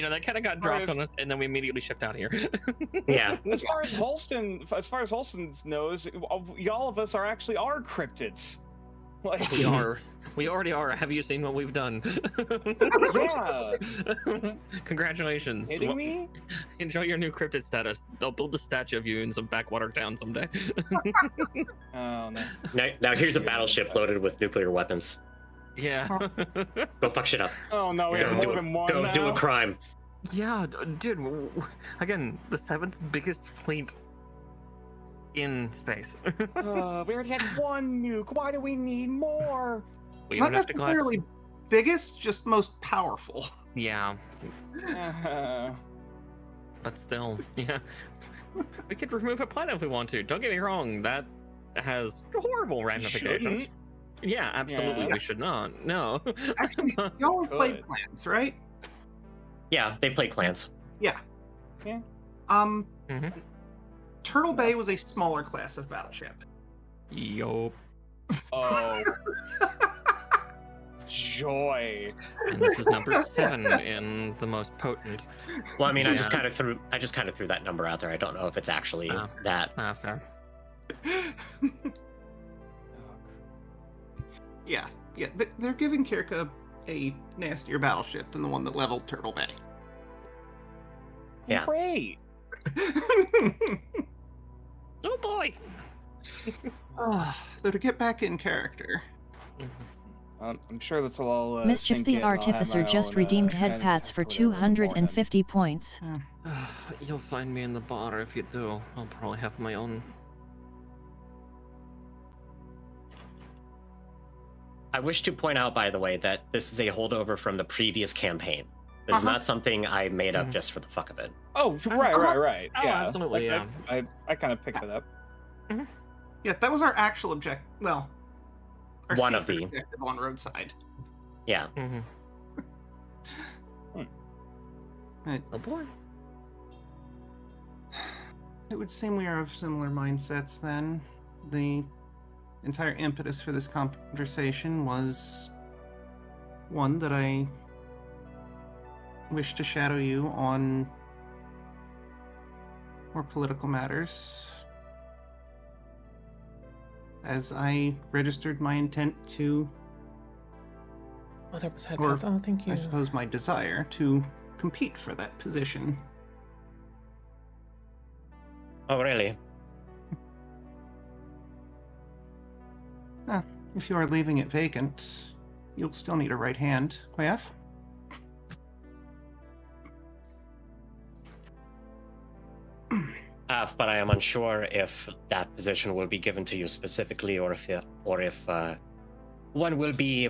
That kind of got dropped on us, and then we immediately shipped out here. Yeah. As far as Holston knows, y'all of us are cryptids. Like, We already are. Have you seen what we've done? yeah. Congratulations. Kidding me? Enjoy your new cryptid status. They'll build a statue of you in some backwater town someday. Oh no. Now here's a battleship loaded with nuclear weapons. Yeah. Go fuck shit up. Oh no, we have more than one Go now. do a crime. Yeah, dude. Again, the 7th biggest fleet in space. We already had one nuke. Why do we need more? We Not even have to class. necessarily biggest, just most powerful. Yeah, but still, yeah. We could remove a planet if we want to. Don't get me wrong. That has horrible ramifications. Shouldn't. Yeah, absolutely. Yeah. We should not. No. Actually, y'all have played Good. Clans, right? Yeah, they play clans. Yeah. Yeah. Mhm. Turtle Bay was a smaller class of battleship. Yup. Oh. Joy. And this is number 7 in the most potent. Well, I mean, I just Yeah. kind of threw that number out there. I don't know if it's actually Oh. that. Fair. Yeah. They're giving Kirka a nastier battleship than the one that leveled Turtle Bay. Yeah. Great. Oh boy. So to get back in character, I'm sure this will all. Mischief sink the in. I'll have Artificer my just own, redeemed head head pats for whatever in the morning. 250 points. You'll find me in the bar if you do. I'll probably have my own. I wish to point out, by the way, that this is a holdover from the previous campaign. This is not something I made up just for the fuck of it. Oh, right. Oh, Yeah, absolutely, Like, yeah. I kind of picked it up. yeah, that was our actual objective. Well, our One of secret the- objective on roadside. Yeah. Mm-hmm. Right. Oh boy. It would seem we are of similar mindsets then. The entire impetus for this conversation was one that I wish to shadow you on more political matters, as I registered my intent to, Oh, there was or headphones. Oh, thank you. I suppose my desire to compete for that position. Oh, really? If you are leaving it vacant, you'll still need a right hand, Quaff. But I am unsure if that position will be given to you specifically, or if one will be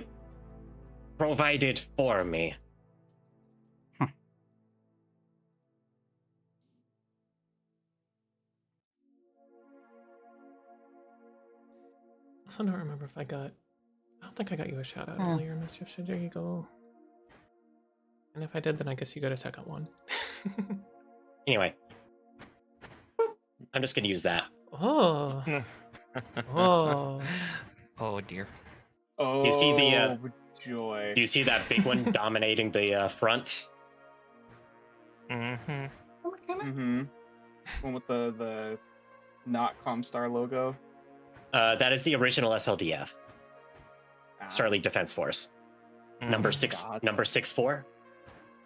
provided for me. Also, don't remember if I don't think I got you a shout out earlier, Mischief. So there you go. And if I did, then I guess you got a second one. Anyway, I'm just gonna use that. Oh. Oh. Oh dear. Oh, Do you see the, joy. Do you see that big one dominating the front? Mm-hmm. Mm-hmm. One with the not Comstar logo. That is the original SLDF, Ah, Starleague Defense Force, number 6'4".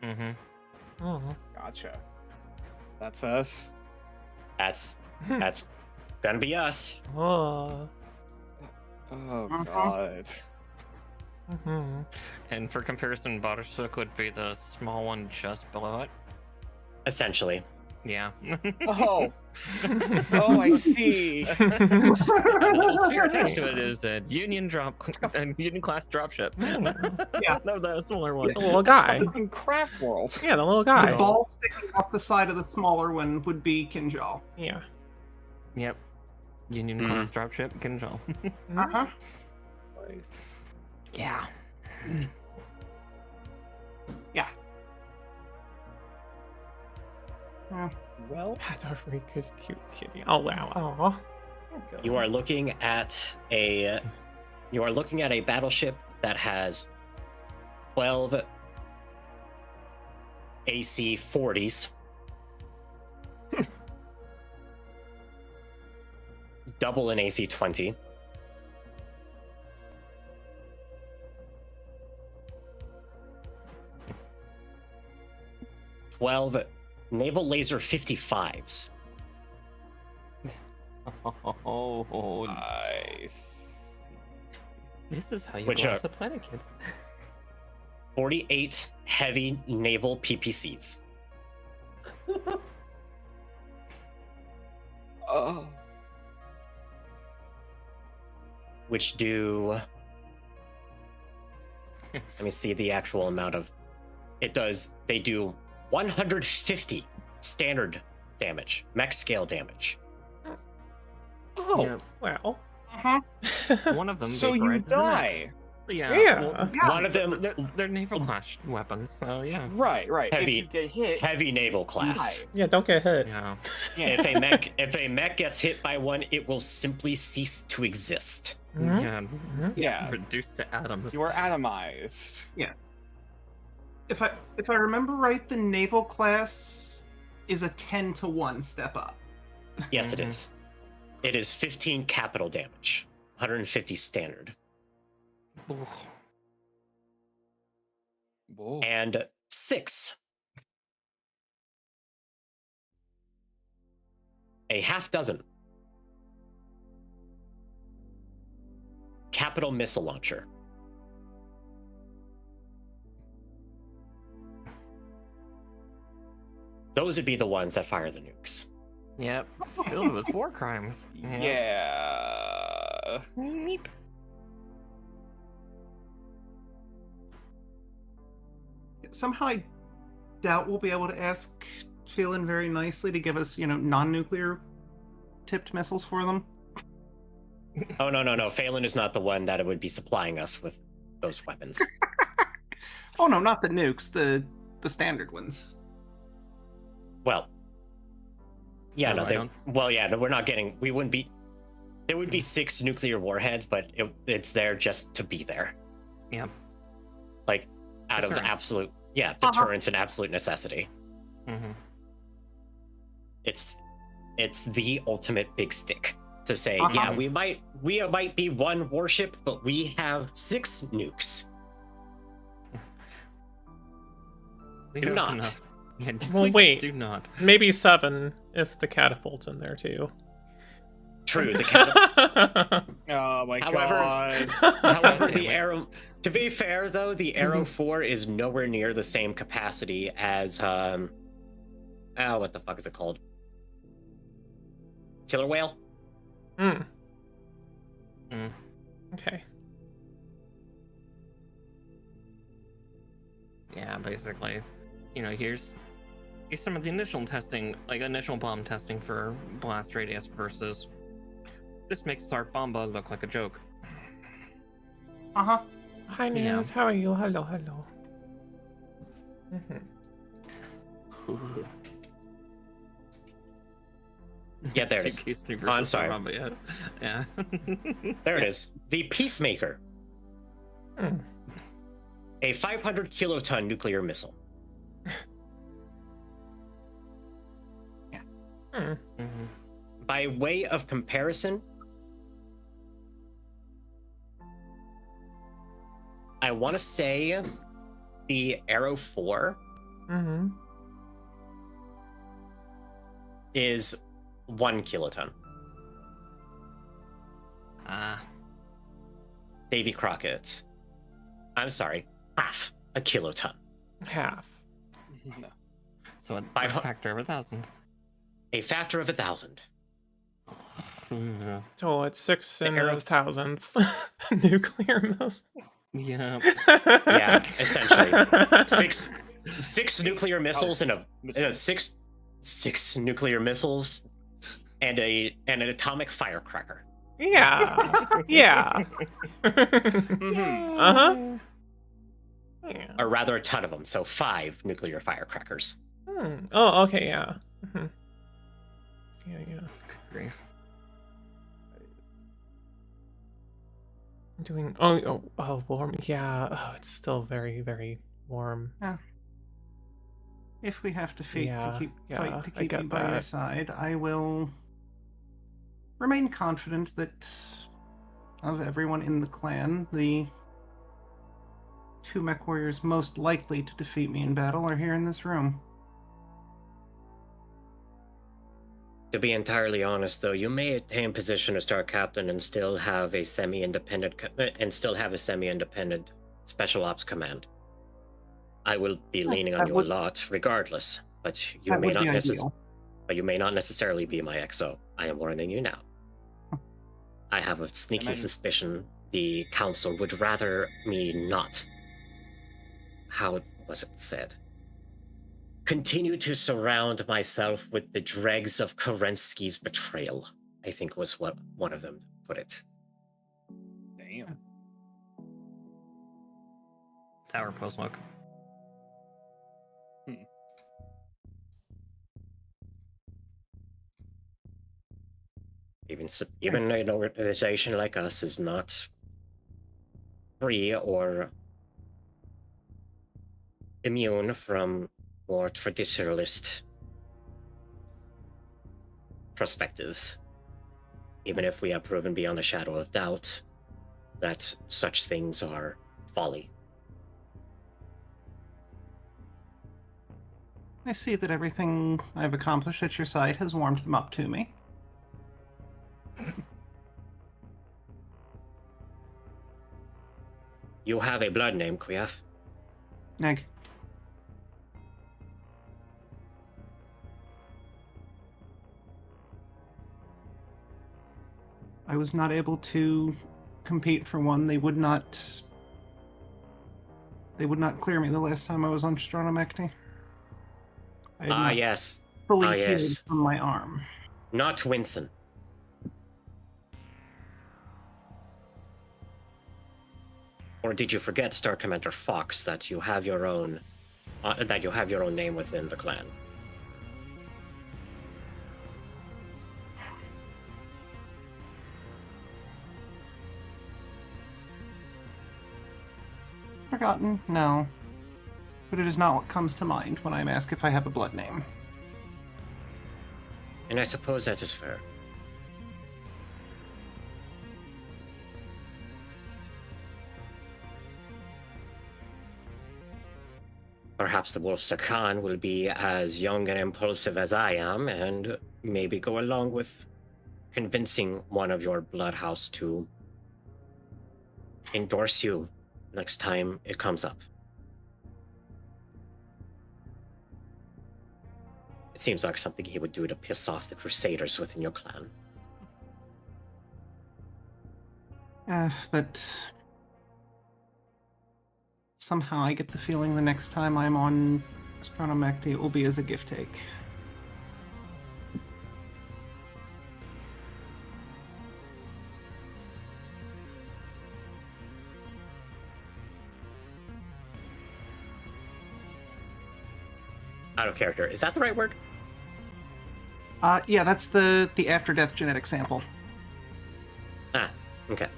Mm-hmm. Oh. Gotcha. That's us. That's gonna be us. Oh. Oh Uh-huh. god. Mm-hmm. And for comparison, Battletech would be the small one just below it. Essentially. Yeah. Oh. Oh, I see. The little sphere attached to it is a Union class dropship. Yeah. No, the smaller one. The little guy. In Craft World. Yeah, the little guy. The ball sticking off the side of the smaller one would be Kinjal. Yeah. Yep. Union class dropship, Kinjal. Uh-huh. Yeah. Yeah. Yeah. Well, Patorika's cute kitty. Oh wow. Oh. You are looking at a battleship that has 12 AC-40s, double an AC-20, 12 naval laser 55s. Oh, Nice. this is how you Which go are- off the planet, kids. 48 heavy naval PPCs. Oh. Which do... Let me see the actual amount of... They do 150 standard damage, mech scale damage. Oh, Yeah. well. One of them So you vaporizes the neck. die. Yeah. Yeah. well, One of them, they're naval clash weapons, so yeah. Right. Heavy- If you get hit, heavy naval class. die. Yeah, don't get hit. Yeah. Yeah. If a mech gets hit by one, it will simply cease to exist. Mhm. Yeah. Yeah. Reduced to atoms. You are atomized. Yes. If I remember right, the naval class is a 10-to-1 step up. Yes, it is. It is 15 capital damage, 150 standard, Ooh. Whoa. and 6. A half dozen capital missile launcher. Those would be the ones that fire the nukes. Yep. Filled with war crimes. Yeah. Neat. Somehow I doubt we'll be able to ask Phelan very nicely to give us, non-nuclear tipped missiles for them. Oh, no. Phelan is not the one that would be supplying us with those weapons. Oh no, not the nukes, the standard ones. Well, yeah, Oh, no, I they, don't- well, yeah, no, we're not getting, we wouldn't be, there would be 6 nuclear warheads, but it's there just to be there. Yep. Like, out of Deterrence. absolute, deterrence and absolute necessity. Mm-hmm. It's the ultimate big stick to say, Uh-huh. yeah, we might be one warship, but we have 6 nukes. We Do have not. enough. Yeah, Well, we wait. Do not. Maybe 7 if the catapult's in there too. True, the catapult. Oh my However- god. However, Damn the it. Arrow, to be fair though, the Arrow 4 is nowhere near the same capacity as what the fuck is it called? Killer Whale? Mm. Mm. Okay. Yeah, basically. Here's some of the initial testing, like initial bomb testing for blast radius versus this makes our bomba look like a joke. Uh-huh. Hi, Yeah. Naz. How are you? Hello. Yeah, there it is. CK3 Oh, I'm versus sorry. Bomba, yeah. There it is. The Peacemaker. Hmm. A 500 kiloton nuclear missile. Hmm. Mhm. By way of comparison, I want to say the Arrow 4 Mm-hmm. is 1 kiloton. Ah, Davy Crockett's. I'm sorry, half a kiloton. Half. No. so a Five hu- factor of 1,000. A factor of 1,000. Yeah. So it's 6 in Arrow- a thousandth nuclear missile. Yeah. Yeah, essentially. Six nuclear missiles and six nuclear missiles and an atomic firecracker. Yeah. Yeah. Mhm. Uh-huh. Yeah. Or rather, a ton of them. So 5 nuclear firecrackers. Hmm. Oh, okay, yeah. Mhm. Yeah. Good grief. I'm doing. Oh, warm. Yeah. Oh, it's still very, very warm. If we have to fight Yeah, to keep I me get by your that. side, I will remain confident that of everyone in the clan, the 2 mech warriors most likely to defeat me in battle are here in this room. To be entirely honest, though, you may attain position as Star Captain and still have a semi-independent Special Ops command. I will be leaning on you a lot, regardless. But you may not necessarily be my XO. I am warning you now. I have a sneaky suspicion the council would rather me not. How was it said? Continue to surround myself with the dregs of Kerensky's betrayal, I think was what one of them put it. Damn. Sour smoke. Even an organization like us is not free or immune from more traditionalist perspectives. Even if we have proven beyond a shadow of doubt that such things are folly. I see that everything I've accomplished at your side has warmed them up to me. You have a blood name, Kwiaf. Neg. I was not able to compete for one. They would not clear me the last time I was on Stronomechney. Yes. Fully healed from my arm. Not Winston. Or did you forget, Star Commander Fox, that you have your own name within the clan? Forgotten? No. But it is not what comes to mind when I'm asked if I have a blood name. And I suppose that is fair. Perhaps the Wolf Sarkhan will be as young and impulsive as I am, and maybe go along with convincing one of your bloodhouse to endorse you next time it comes up. It seems like something he would do to piss off the Crusaders within your clan. But somehow I get the feeling the next time I'm on Stronomechney, it will be as a gift take. Out of character. Is that the right word? Yeah, that's the after-death genetic sample. Ah, okay.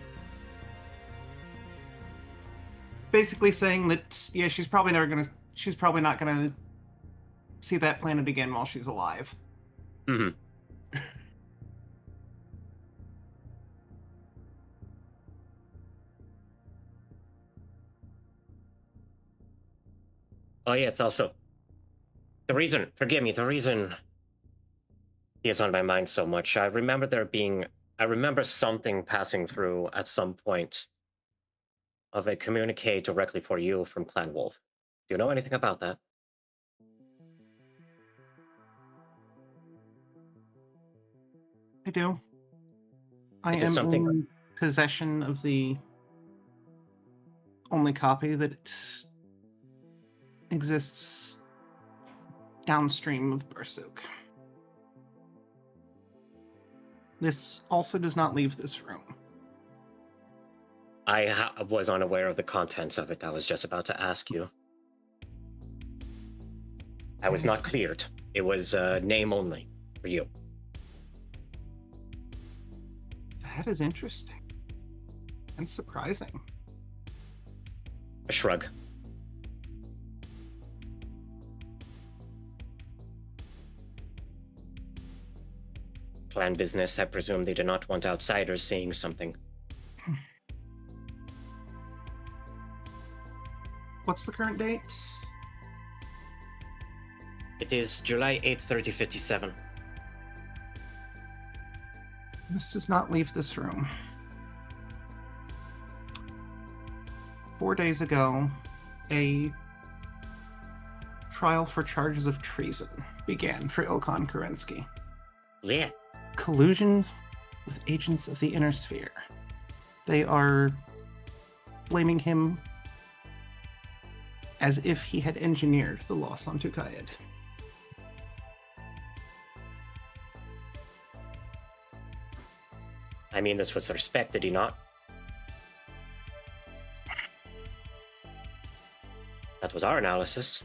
Basically saying that, yeah, she's probably not gonna see that planet again while she's alive. Mm-hmm. Oh yes, also, the reason he is on my mind so much, I remember something passing through at some point of a communique directly for you from Clan Wolf. Do you know anything about that? I do. I am in possession of the only copy that exists downstream of Bursuk. This also does not leave this room. I was unaware of the contents of it. I was just about to ask you. I was not cleared. It was name only for you. That is interesting. And surprising. A shrug. Clan business, I presume they do not want outsiders seeing something. What's the current date? It is July 8th, 3057. This does not leave this room. 4 days ago, a trial for charges of treason began for Ilkhan Kerensky. Yeah. Collusion with agents of the Inner Sphere. They are blaming him as if he had engineered the loss on Tukayed. I mean, this was respect, did he not? That was our analysis.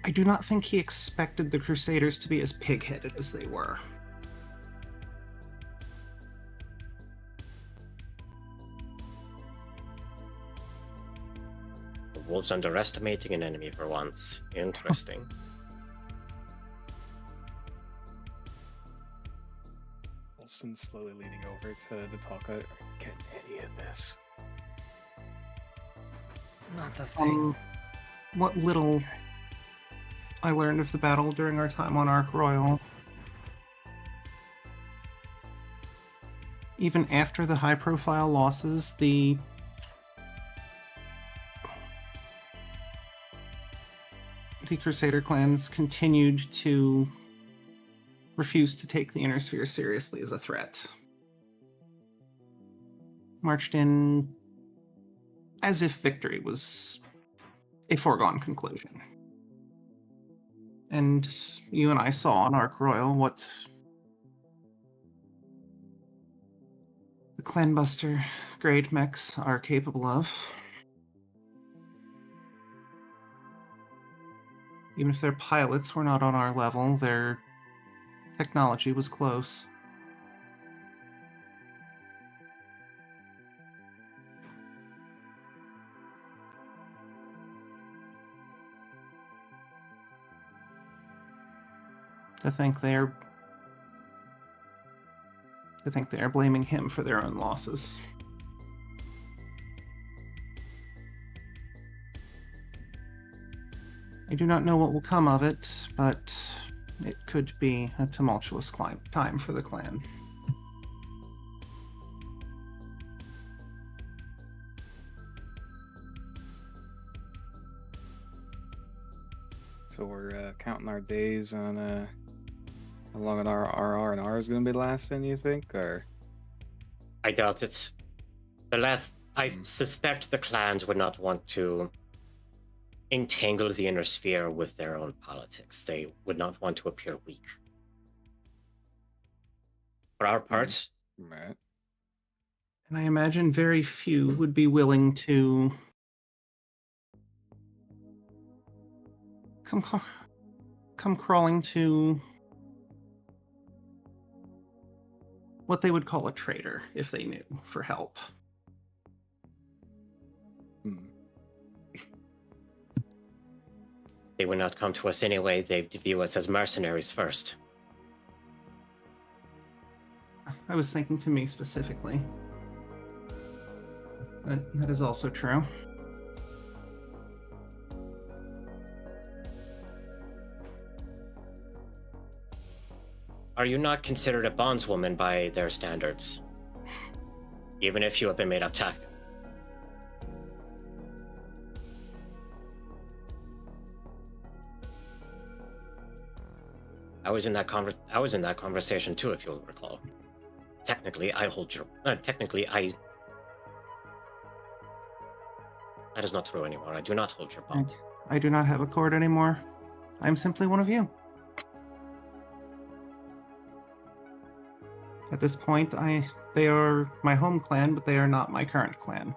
I do not think he expected the Crusaders to be as pig-headed as they were. The wolves underestimating an enemy for once. Interesting. Wilson slowly leaning over to talk. Are you getting any of this? Not the thing. What little I learned of the battle during our time on Ark Royal. Even after the high-profile losses, the Crusader clans continued to refuse to take the Inner Sphere seriously as a threat. Marched in as if victory was a foregone conclusion. And you and I saw on Ark Royal what the Clanbuster grade mechs are capable of. Even if their pilots were not on our level, their technology was close. To think they are blaming him for their own losses. I do not know what will come of it, but it could be a tumultuous time for the clan. So we're counting our days on how long our R&R is going to be lasting, you think? Or I doubt it's the last. I suspect the clans would not want to entangle the Inner Sphere with their own politics. They would not want to appear weak. For our parts, right. And I imagine very few would be willing to come crawling to what they would call a traitor if they knew for help. they would not come to us anyway. They'd view us as mercenaries first. I was thinking to me specifically. That is also true. Are you not considered a bondswoman by their standards? Even if you have been made attack. I was in that conversation too, if you'll recall. Technically, I hold your. Technically, I. That is not true anymore. I do not hold your bond. I do not have a cord anymore. I am simply one of you. At this point, they are my home clan, but they are not my current clan.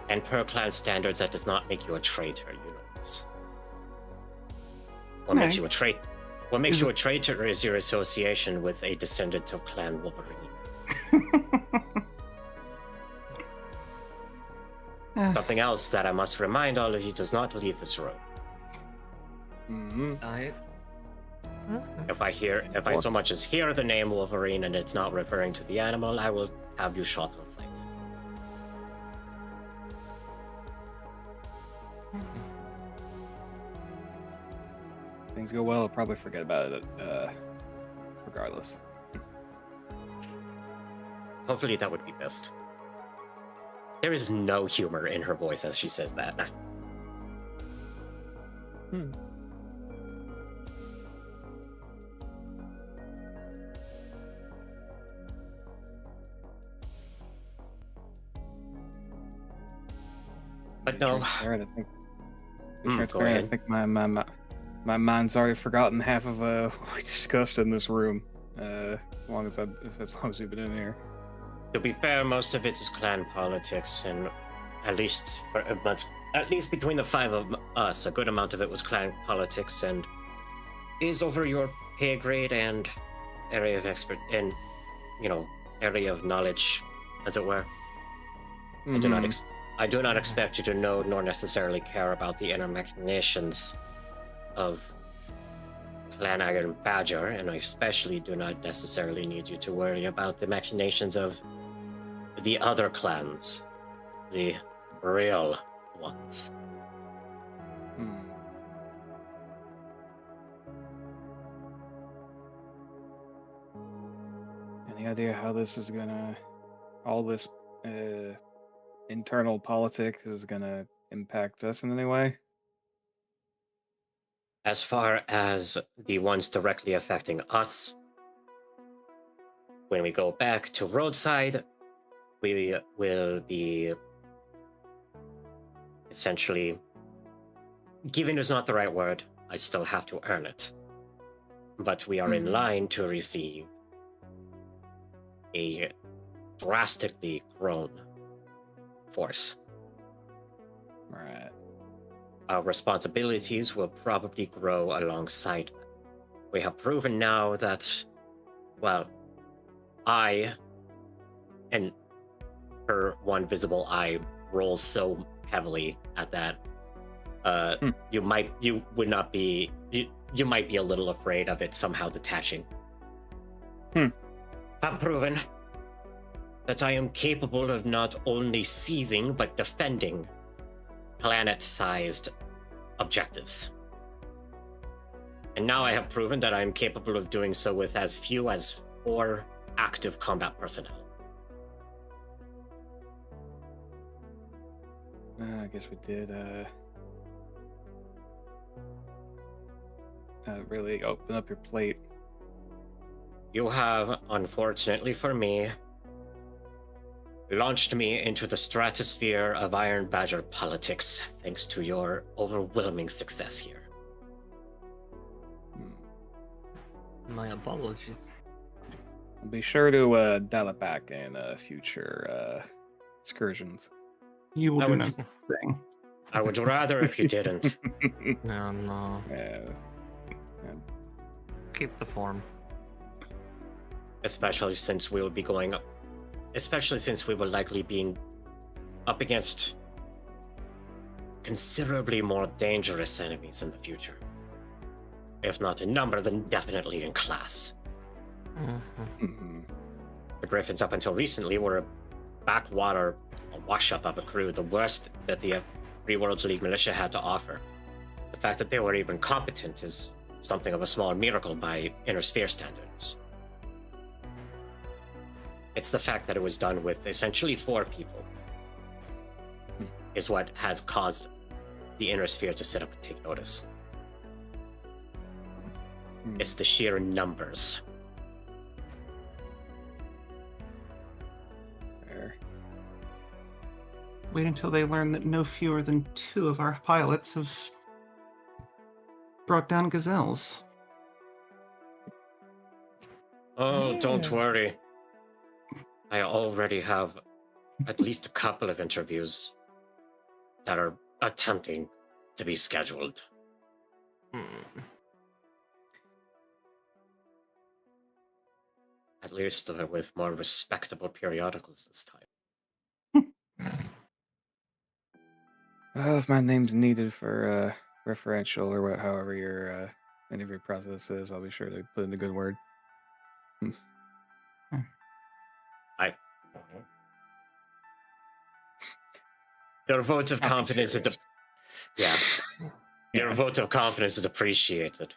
And per clan standards, that does not make you a traitor, you know this. What makes you a traitor? What makes you a traitor is your association with a descendant of Clan Wolverine. Something else that I must remind all of you does not leave this room. If I so much as hear the name Wolverine and it's not referring to the animal, I will have you shot on sight. things go well, I'll probably forget about it, regardless. Hopefully that would be best. There is no humor in her voice as she says that. But no. Transparent, Go ahead. I think my mind's already forgotten half of what we discussed in this room. As long as we've been in here. To be fair, most of it is clan politics, and at least between the five of us, a good amount of it was clan politics, and is over your pay grade and area of area of knowledge, as it were. Mm-hmm. I do not expect you to know nor necessarily care about the inner machinations of Clan Iron Badger, and I especially do not necessarily need you to worry about the machinations of the other clans, the real ones. Any idea how this is all this internal politics is gonna impact us in any way? As far as the ones directly affecting us, when we go back to Roadside, we will be essentially, given is not the right word, I still have to earn it. But we are in line to receive a drastically grown force. Right. Our responsibilities will probably grow alongside them. We have proven now that, well, I, and her one visible eye rolls so heavily at that, you might be a little afraid of it somehow detaching. I've proven that I am capable of not only seizing but defending planet-sized objectives. And now I have proven that I am capable of doing so with as few as 4 active combat personnel. I guess we did really open up your plate. You have, unfortunately for me, launched me into the stratosphere of Iron Badger politics thanks to your overwhelming success here. My apologies. I'll be sure to dial it back in future excursions. You will do nothing. I would rather if you didn't. No. Yeah. Keep the form. Especially since we will likely be up against considerably more dangerous enemies in the future. If not in number, then definitely in class. The Griffins up until recently were a backwater, a wash-up of a crew, the worst that the Free Worlds League militia had to offer. The fact that they were even competent is something of a small miracle by Inner Sphere standards. It's the fact that it was done with essentially 4 people is what has caused the Inner Sphere to sit up and take notice. It's the sheer numbers. Fair. Wait until they learn that no fewer than 2 of our pilots have brought down gazelles. Oh, don't worry. I already have at least a couple of interviews that are attempting to be scheduled. At least with more respectable periodicals this time. Well, if my name's needed for referential or however your interview process is, I'll be sure to put in a good word. Your vote of confidence is your vote of confidence is appreciated.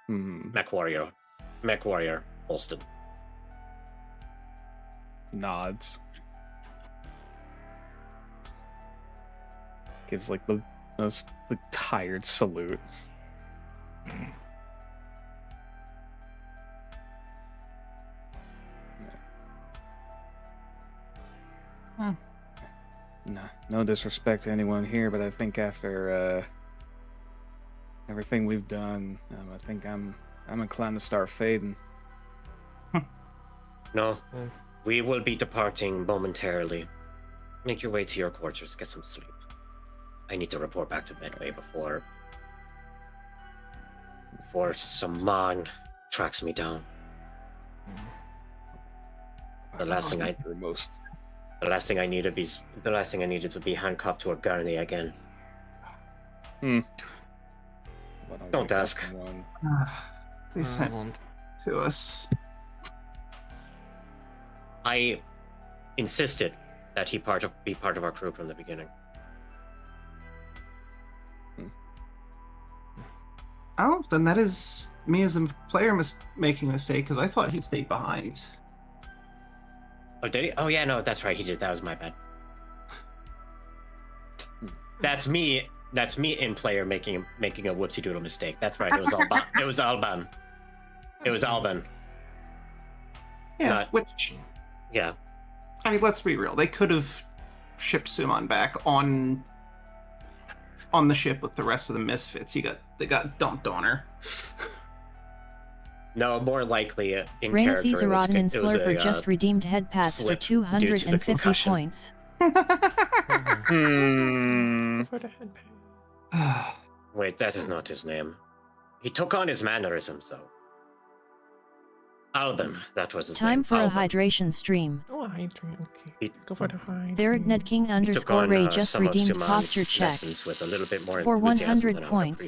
Mechwarrior Holston. Nods. Gives like the most tired salute. No disrespect to anyone here, but I think after everything we've done, I think I'm inclined to start fading. No, we will be departing momentarily. Make your way to your quarters, get some sleep. I need to report back to Medway before some mon tracks me down. The last thing I needed to be handcuffed to a gurney again. Don't ask. They sent to us. I insisted that he be part of our crew from the beginning. Oh, then that is me as a player making a mistake, because I thought he stayed behind. Oh, did he? Oh, yeah, no, that's right, he did. That was my bad. That's me in player making a whoopsie doodle mistake. That's right. It was Alban. It was Alban. Yeah, which... Yeah. I mean, let's be real. They could have shipped Suman back on the ship with the rest of the misfits. They got dumped on her. No, more likely in Renegade character. Catgirl and Slurper just redeemed head pass for 250 points. Wait, that is not his name. He took on his mannerisms, though. Alban, that was his name. Time for a hydration stream. Oh, hydrate. Okay. Go for the hydrate. King_Ray just redeemed posture check with a little bit more for 100 than points.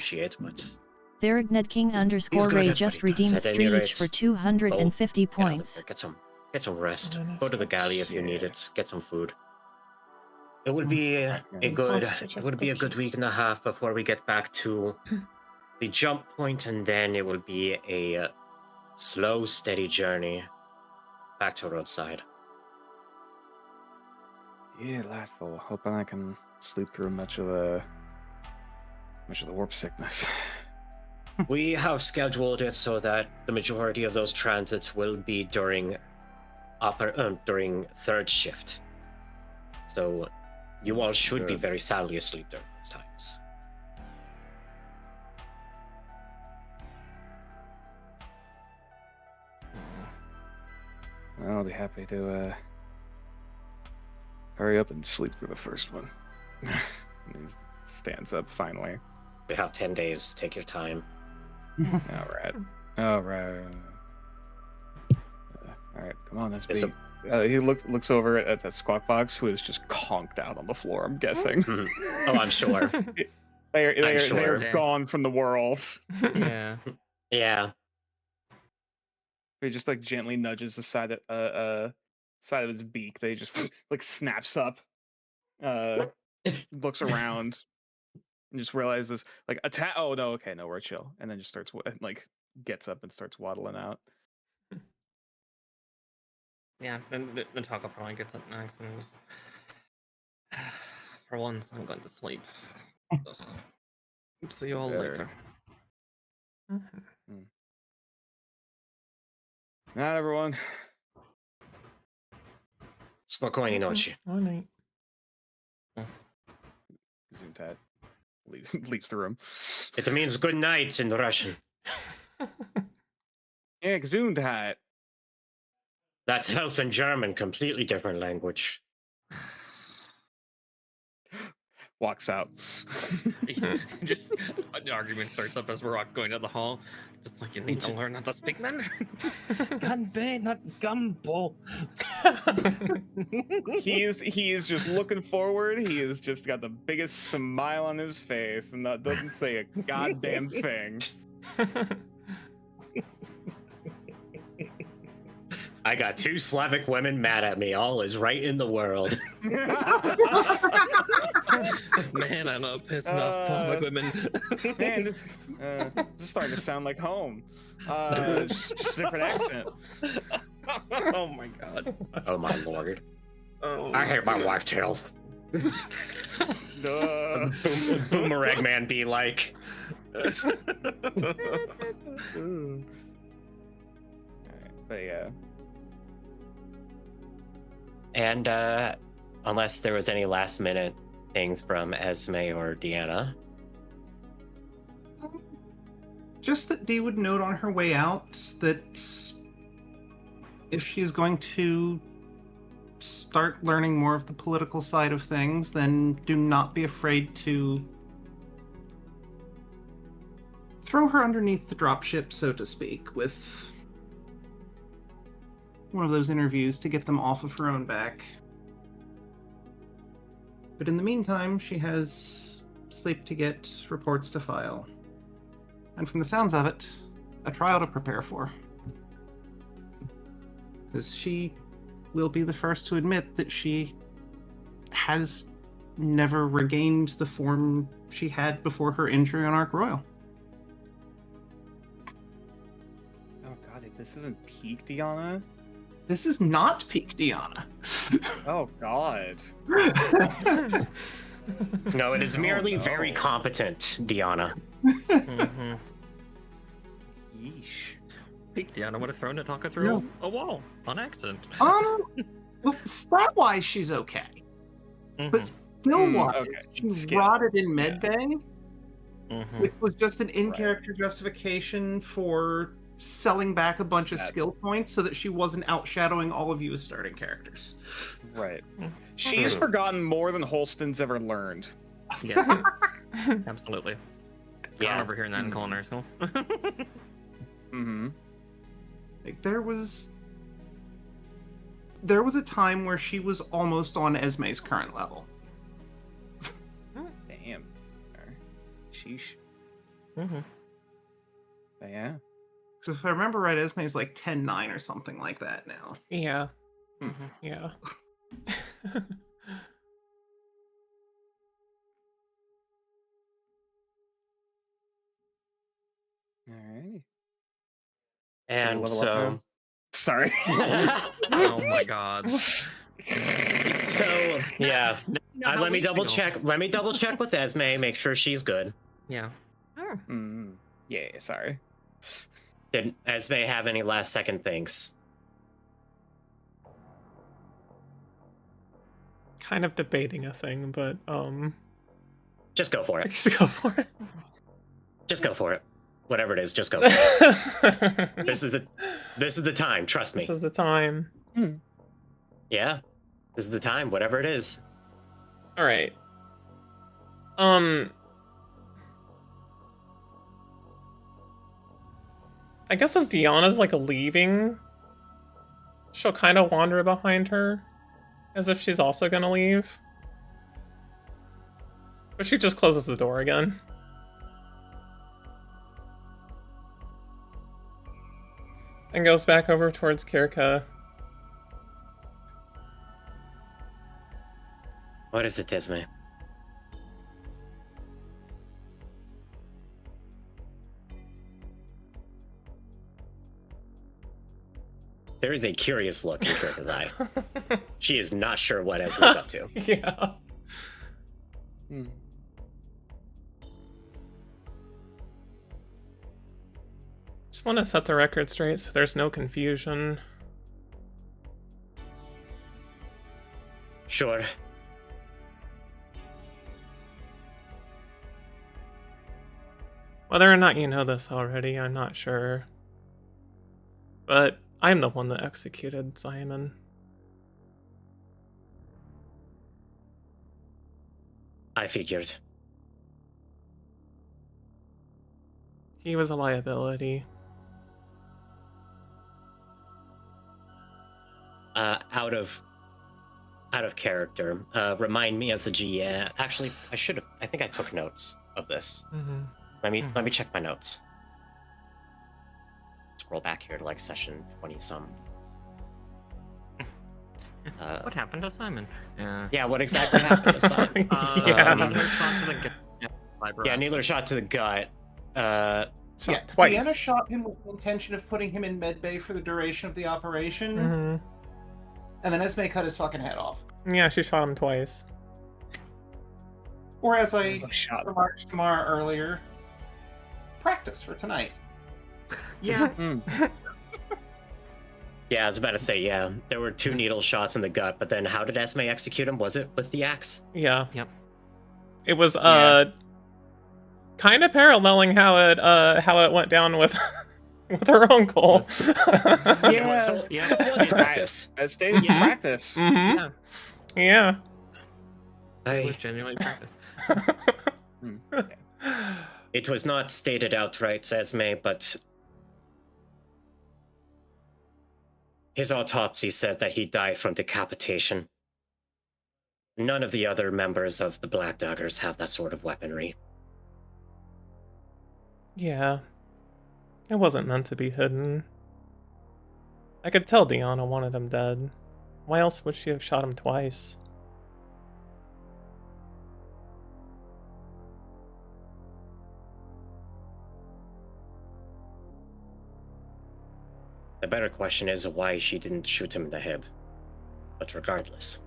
King_Ray just redeemed Streech for 250 points. Get some rest. Go to the galley if you need it. Get some food. It would be a good week and a half before we get back to the jump point, and then it will be a slow, steady journey back to roadside. Yeah, delightful. Hoping I can sleep through much of the warp sickness. We have scheduled it so that the majority of those transits will be during third shift. So you all should be very soundly asleep during those times. Well, I'll be happy to hurry up and sleep through the first one. He stands up finally. We have 10 days. Take your time. All right. Come on, let's be. He looks over at that squawk box, who is just conked out on the floor. I'm guessing. Oh, I'm sure. They're gone from the world. Yeah. Yeah. He just like gently nudges the side of his beak. They just like snaps up, looks around, and just realizes like attack. Oh no, okay, no, we're chill. And then just starts like gets up and starts waddling out. Yeah, then Taco probably gets up next and just for once I'm going to sleep. See you all later. Night, everyone. Spokojnie noci. All night. Gesundheit leaves the room. It means good night in Russian. Yeah, Gesundheit. That's health in German, completely different language. Walks out. Just an argument starts up as we're going down the hall. Just like, you need to learn how to speak Mandarin. Ganbei, not gumbo. He is just looking forward. He has just got the biggest smile on his face and that doesn't say a goddamn thing. I got 2 Slavic women mad at me. All is right in the world. Man, I know pissing off Slavic women. Man, this is starting to sound like home. Just a different accent. Oh my god. Oh my lord. Oh, I hate my wife tails. Boomerang man be like. But yeah. And unless there was any last minute things from Esme or Deanna. Just that Dee would note on her way out that if she's going to start learning more of the political side of things, then do not be afraid to throw her underneath the dropship, so to speak, with one of those interviews to get them off of her own back. But in the meantime, she has sleep to get, reports to file. And from the sounds of it, a trial to prepare for. Because she will be the first to admit that she has never regained the form she had before her injury on Ark Royal. Oh god, if this isn't peak Deanna? This is not peak Deanna. Oh god. No, it is merely very competent, Deanna. Mm-hmm. Yeesh. Peak Deanna would have thrown Nataka through a wall on accident. Well, stat-wise, she's okay. But skill-wise, okay. she's Skill. rotted in medbay, Mm-hmm. which was just an in-character justification for selling back a bunch of skill points so that she wasn't outshadowing all of you as starting characters. Right. She's forgotten more than Holston's ever learned. Yeah. Absolutely. Yeah. I remember hearing that in culinary school. Mm-hmm. Like, there was a time where she was almost on Esme's current level. Damn. Sheesh. Mm-hmm. But yeah. So if I remember right, Esme's like 10-9 or something like that now. Yeah. Mm-hmm. Yeah. Alrighty. And level up now? so, Sorry. Oh my god. so yeah. Let me double check. check. Let me double check with Esme. Make sure she's good. Yeah. Yeah, sorry. Did Esme have any last second things? Kind of debating a thing, but Just go for it. just go for it. Just go for it. Whatever it is, just go for it. This is the time. Trust me. This is the time. Yeah. This is the time. Whatever it is. All right. I guess as Deanna's like leaving, she'll kind of wander behind her, as if she's also gonna leave. But she just closes the door again. And goes back over towards Kirka. What is it, Esme? There is a curious look in Kirka's eye. She is not sure what Esme's up to. Yeah. Just want to set the record straight so there's no confusion. Sure. Whether or not you know this already, I'm not sure. But I'm the one that executed Simon. I figured. He was a liability. Out of character. Remind me as the GM. Actually, I think I took notes of this. Mm-hmm. Let me check my notes. Scroll back here to like session 20 some. What happened to Simon? Yeah, what exactly happened to Simon? Needler shot to the gut. Yeah, Needler shot to the gut. Shot twice. Deanna shot him with the intention of putting him in medbay for the duration of the operation. And then Esme cut his fucking head off. Yeah, she shot him twice. Or as I remarked to Mara earlier, practice for tonight. Yeah. Yeah, I was about to say, yeah. There were 2 needle shots in the gut, but then how did Esme execute him? Was it with the axe? Yeah. Yep. It was kind of paralleling how it went down with with her uncle. Yeah. So what practice? I stayed in practice. Yeah. It was genuinely practice. It was not stated outright, Esme, but his autopsy says that he died from decapitation. None of the other members of the Black Daggers have that sort of weaponry. Yeah. It wasn't meant to be hidden. I could tell Deanna wanted him dead. Why else would she have shot him twice? The better question is why she didn't shoot him in the head. But regardless.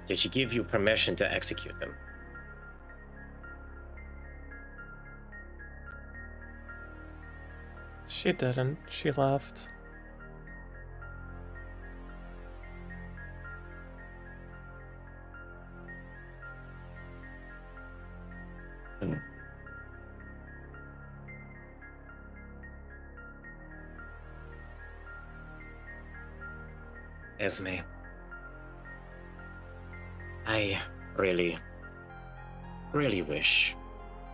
Did she give you permission to execute them? She didn't. She left. Esme, I really wish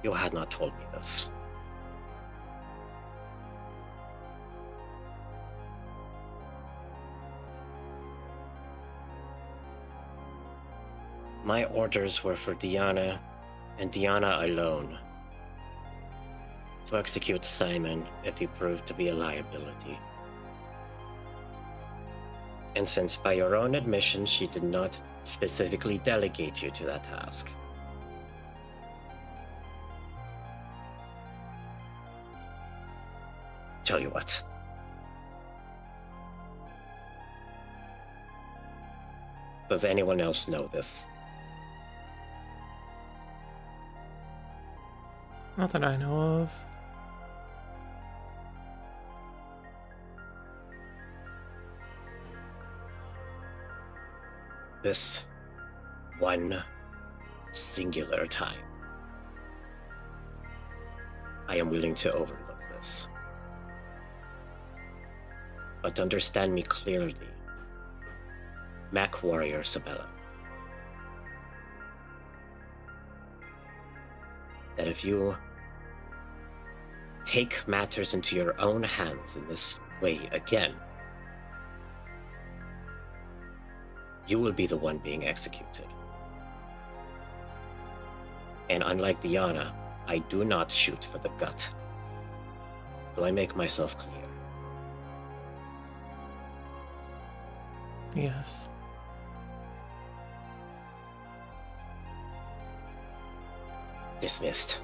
you had not told me this. My orders were for Deanna, and Deanna alone, to execute Simon if he proved to be a liability. And since by your own admission she did not specifically delegate you to that task, tell you what. Does anyone else know this? Not that I know of. This one singular time, I am willing to overlook this. But understand me clearly, Mechwarrior Sabella, that if you take matters into your own hands in this way again, you will be the one being executed. And unlike Deanna, I do not shoot for the gut. Do I make myself clear? Yes. Dismissed.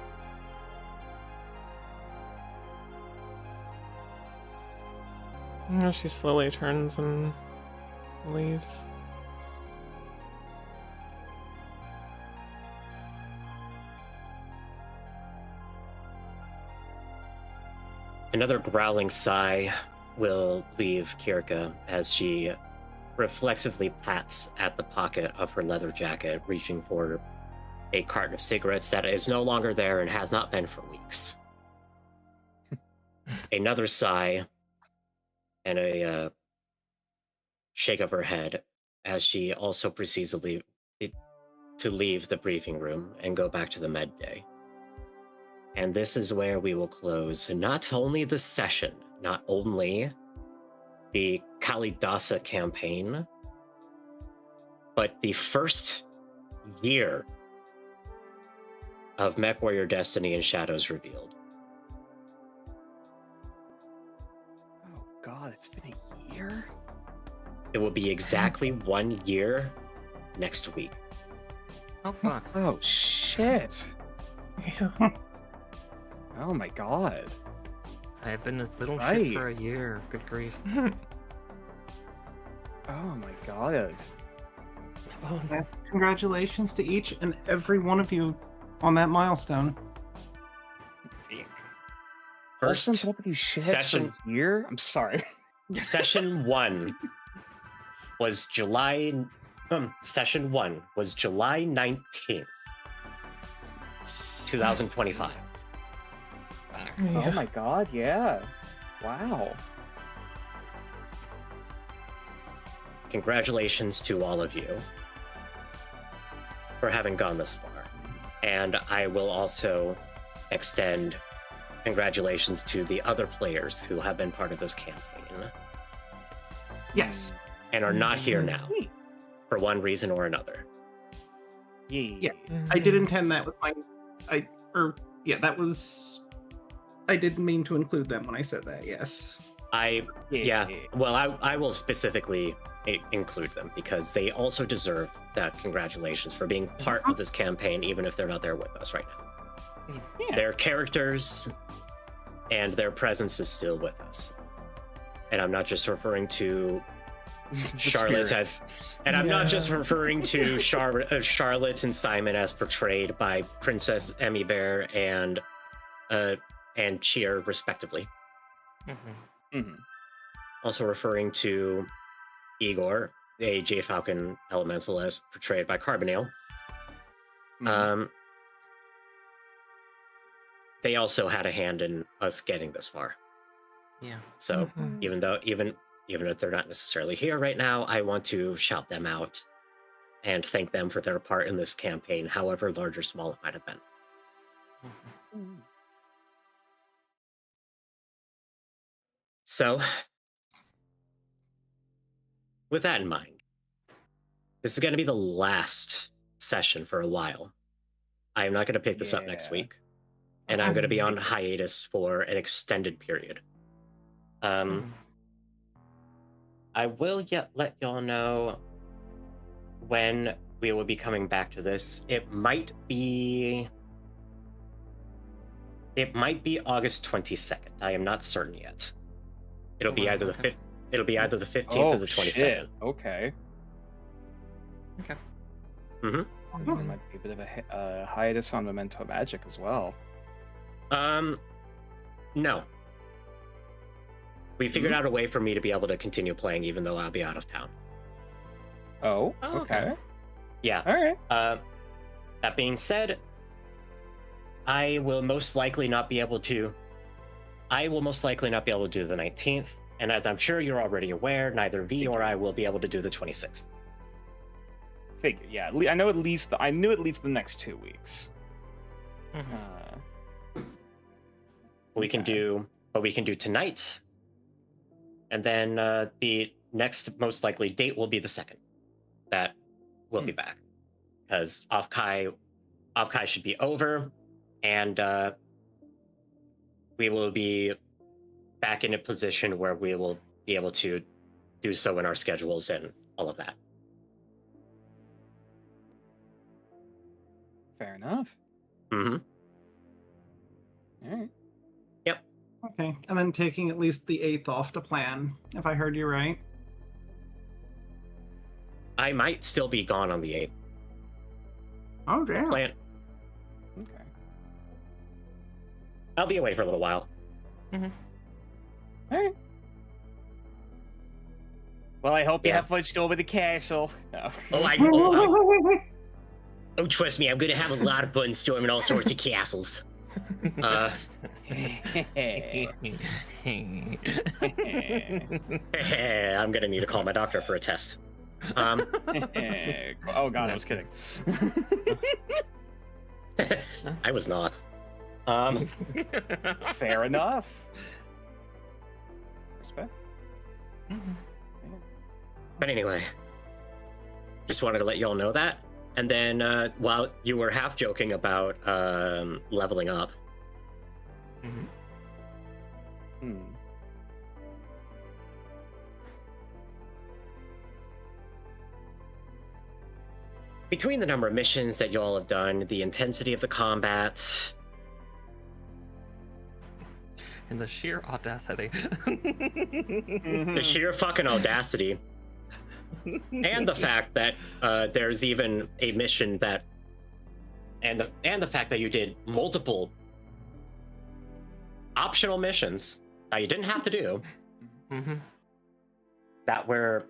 She slowly turns and leaves. Another growling sigh will leave Kirka as she reflexively pats at the pocket of her leather jacket, reaching for a carton of cigarettes that is no longer there and has not been for weeks. Another sigh and a shake of her head as she also proceeds to leave the briefing room and go back to the med bay. And this is where we will close not only the session, not only the Kalidasa campaign, but the first year of Mechwarrior Destiny and Shadows Revealed. Oh God, it's been a year? It will be exactly 1 year next week. Oh fuck. Oh shit. Yeah. Oh my God. I've been this little Right. shit for a year. Good grief. Oh my God. Congratulations to each and every one of you on that milestone. First Austin told you shit session- for a year? I'm sorry. Session 1 was July 19th, 2025. Oh my God, yeah. Wow. Congratulations to all of you for having gone this far. And I will also extend congratulations to the other players who have been part of this campaign Yes. and are not here now for one reason or another. Yeah. I did intend that with my that was I didn't mean to include them when I said that, yes. Well, I will specifically include them because they also deserve that congratulations for being part of this campaign, even if they're not there with us right now. Yeah. Their characters and their presence is still with us. And I'm not just referring to Charlotte as, and I'm not just referring to Charlotte and Simon as portrayed by Princess Emmy Bear and Cheer, respectively. Also referring to Igor, a J Falcon Elemental, as portrayed by Carbonale. They also had a hand in us getting this far. Yeah. So even if they're not necessarily here right now, I want to shout them out and thank them for their part in this campaign, however large or small it might have been. So, with that in mind, this is going to be the last session for a while. I am not going to pick this up next week, and I'm going to be on hiatus for an extended period. I will let y'all know when we will be coming back to this. It might be August 22nd. I am not certain yet. It'll be either the 15th or the 22nd. Shit. Okay. Okay. There might be a bit of a hiatus on Memento Magic as well. No. We figured out a way for me to be able to continue playing even though I'll be out of town. Oh, okay. Yeah. All right. That being said, I will most likely not be able to do the 19th, and as I'm sure you're already aware, neither V or I will be able to do the 26th. Figure, yeah. I know at least the next 2 weeks. We can do tonight, and then the next most likely date will be the 2nd. That will be back because Offkai should be over, and we will be back in a position where we will be able to do so in our schedules and all of that. Fair enough. Mm-hmm. All right. Yep. Okay, and then taking at least the 8th off to plan, if I heard you right. I might still be gone on the 8th. Oh, damn. Okay. I'll be away for a little while. All right. Well, I hope you have fun storming the castle. Oh, trust me, I'm gonna have a lot of fun storming all sorts of castles. I'm gonna need to call my doctor for a test. Oh God, I was kidding. I was not. Fair enough. Respect. But anyway, just wanted to let y'all know that. And then while you were half joking about leveling up, between the number of missions that you all have done, the intensity of the combat, and the sheer audacity, the sheer fucking audacity, and the fact that there's even a mission that, and the fact that you did multiple optional missions that you didn't have to do, that were,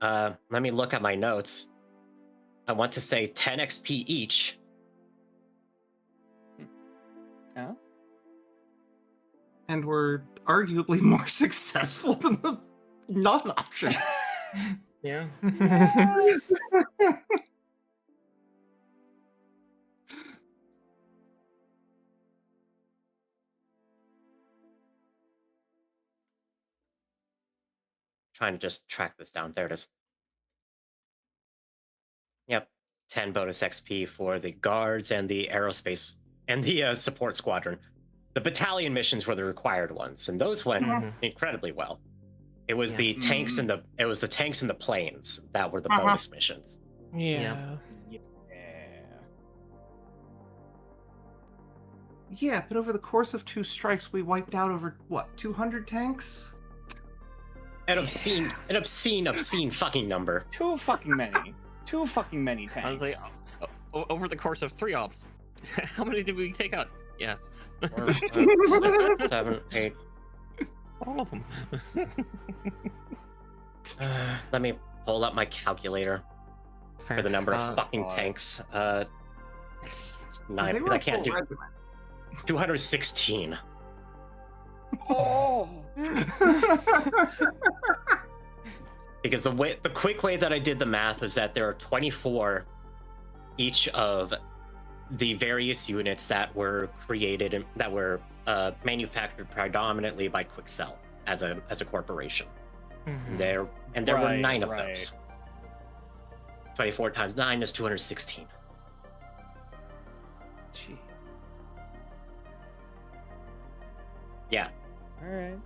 let me look at my notes. I want to say 10 XP each. Yeah. And we're arguably more successful than the non-option. Yeah. Trying to just track this down. There it is. Yep. 10 bonus XP for the guards and the aerospace and the support squadron. The battalion missions were the required ones, and those went incredibly well. It was the tanks and the tanks and the planes that were the bonus missions. Yeah. Yeah, but over the course of 2 strikes, we wiped out over, what, 200 tanks? An obscene fucking number. Too fucking many. Too fucking many tanks. I was like, over the course of 3 ops, how many did we take out? Yes. 7, 8. All of them. Let me pull up my calculator for the number of fucking tanks. 9. I can't do. 216. Oh. Because the quick way that I did the math is that there are 24 each of the various units that were created and that were manufactured predominantly by Quicksell as a corporation. There were 9 of those. 24 times 9 is 216. Gee. Yeah. All right.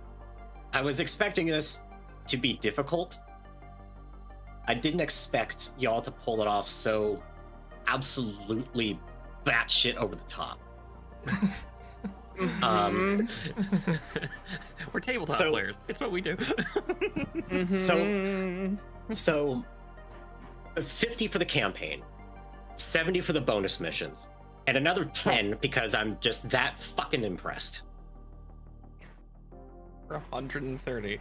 I was expecting this to be difficult. I didn't expect y'all to pull it off so absolutely batshit over the top. We're tabletop players. It's what we do. So 50 for the campaign, 70 for the bonus missions, and another 10 because I'm just that fucking impressed. 130.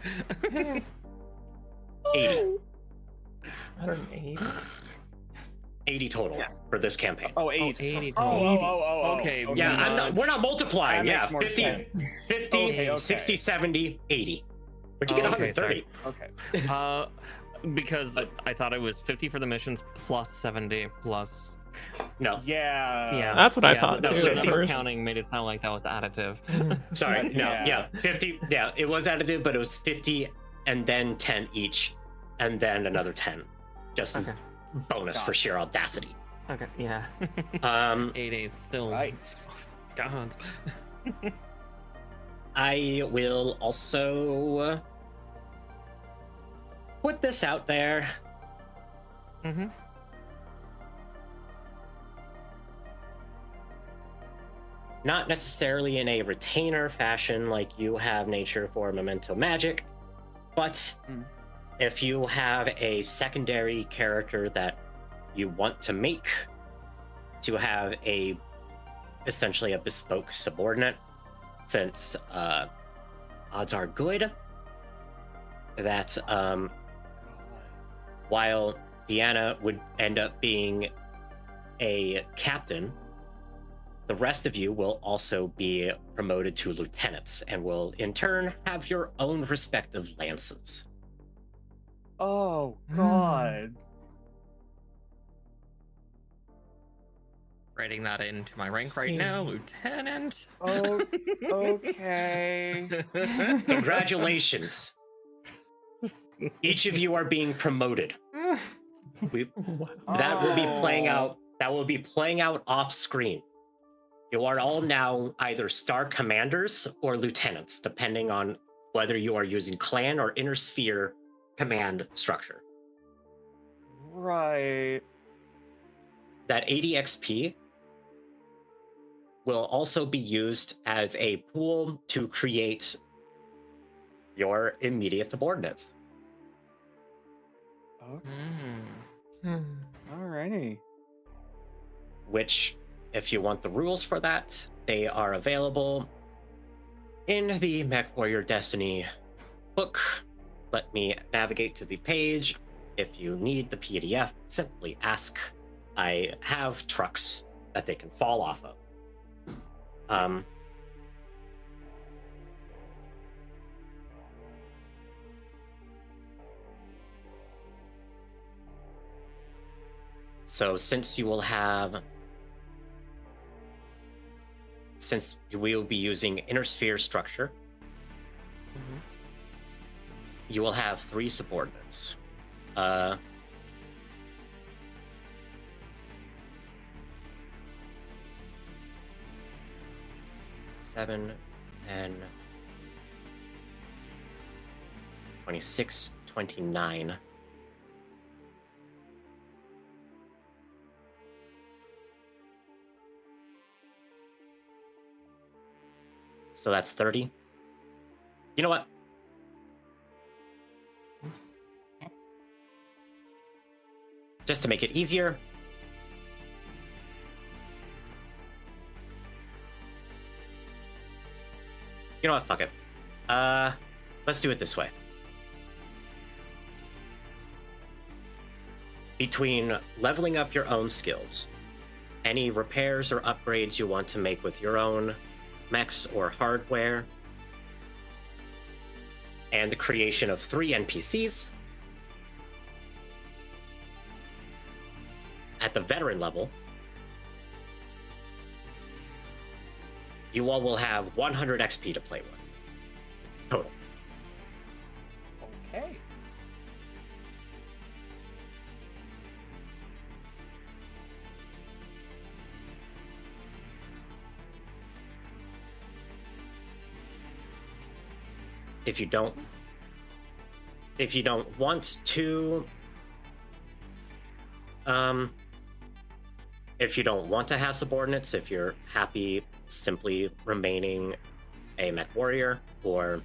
80. 180. 80 total for this campaign. Oh, 80. 80 total. Okay. Yeah, we're not multiplying. That Yeah, makes 50, more 50 Okay. 60, 70, 80. Where'd you get 130? Okay. Because I thought it was 50 for the missions plus 70 plus. No. Yeah. That's what I thought the too. At first. Counting made it sound like that was additive. Sorry, no, yeah, 50. Yeah, it was additive, but it was 50 and then 10 each, and then another 10, just as bonus for sheer audacity. Okay, yeah. 80 still. Right. God. I will also put this out there. Not necessarily in a retainer fashion like you have nature for memento magic, but if you have a secondary character that you want to make to have essentially a bespoke subordinate, since odds are good that while Deanna would end up being a captain, the rest of you will also be promoted to lieutenants and will in turn have your own respective lances. Oh, God. Writing that into my rank right now, Lieutenant. Oh, okay. Congratulations. Each of you are being promoted. That will be playing out. That will be playing out off screen. You are all now either star commanders or lieutenants, depending on whether you are using clan or inner sphere command structure. Right. That 80 XP will also be used as a pool to create your immediate subordinates. Okay. Alrighty. Which, if you want the rules for that, they are available in the Mechwarrior Destiny book. Let me navigate to the page. If you need the PDF, simply ask. I have trucks that they can fall off of. So since we will be using inner sphere structure, you will have 3 subordinates. 7 and 26, 29. So that's 30. You know what? Just to make it easier, you know what? Fuck it. Let's do it this way. Between leveling up your own skills, any repairs or upgrades you want to make with your own mechs or hardware, and the creation of 3 NPCs, at the veteran level, you all will have 100 XP to play with. Total. Okay. If you don't want to, if you don't want to have subordinates, if you're happy simply remaining a mech warrior, or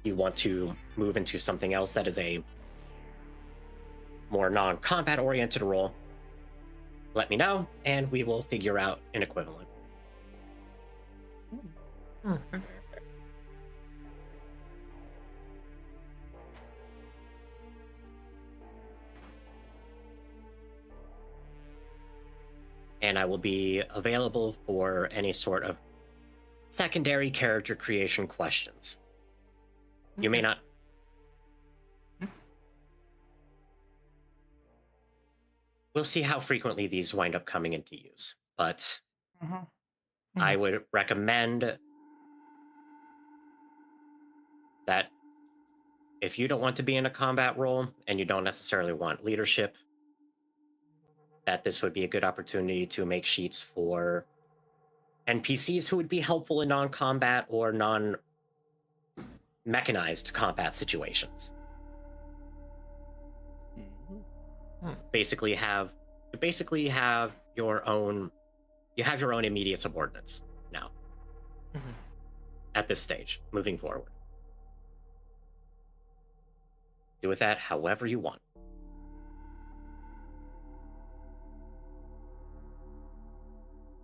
you want to move into something else that is a more non-combat oriented role, let me know and we will figure out an equivalent. And I will be available for any sort of secondary character creation questions. You may not. We'll see how frequently these wind up coming into use, but I would recommend that if you don't want to be in a combat role and you don't necessarily want leadership, that this would be a good opportunity to make sheets for NPCs who would be helpful in non-combat or non-mechanized combat situations. Basically have your own immediate subordinates now. At this stage, moving forward. Do with that however you want.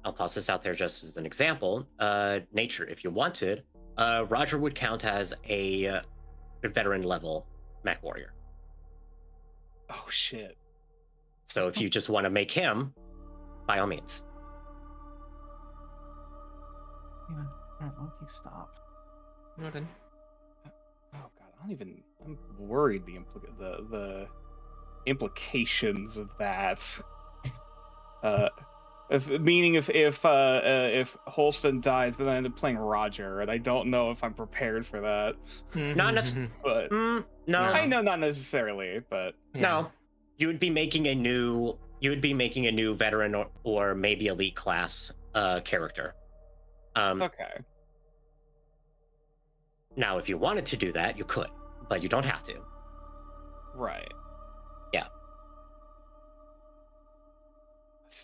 I'll toss this out there just as an example. Nature, if you wanted, Roger would count as a veteran level mech warrior. Oh shit. So if you just want to make him, by all means. Monkey, stop. No, then. Oh god, I'm worried the implications of that. If Holston dies, then I end up playing Roger, and I don't know if I'm prepared for that. Not necessarily, but no, I know not necessarily, but no. You would be making a new veteran or maybe elite class character. Okay. Now, if you wanted to do that, you could, but you don't have to. Right. Yeah.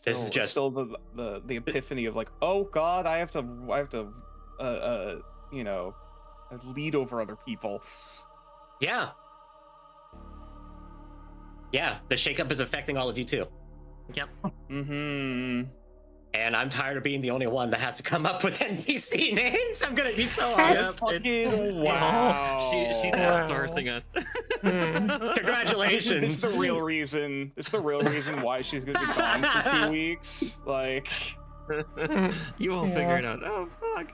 This is just still the epiphany of like, oh God, I have to lead over other people. Yeah. Yeah, the shakeup is affecting all of you too. Yep. Mm-hmm. And I'm tired of being the only one that has to come up with NPC names. I'm gonna be so honest. Wow. She's outsourcing us. Congratulations. This is the real reason. This is the real reason why she's gonna be gone for 2 weeks. Like, you will figure it out. Oh fuck.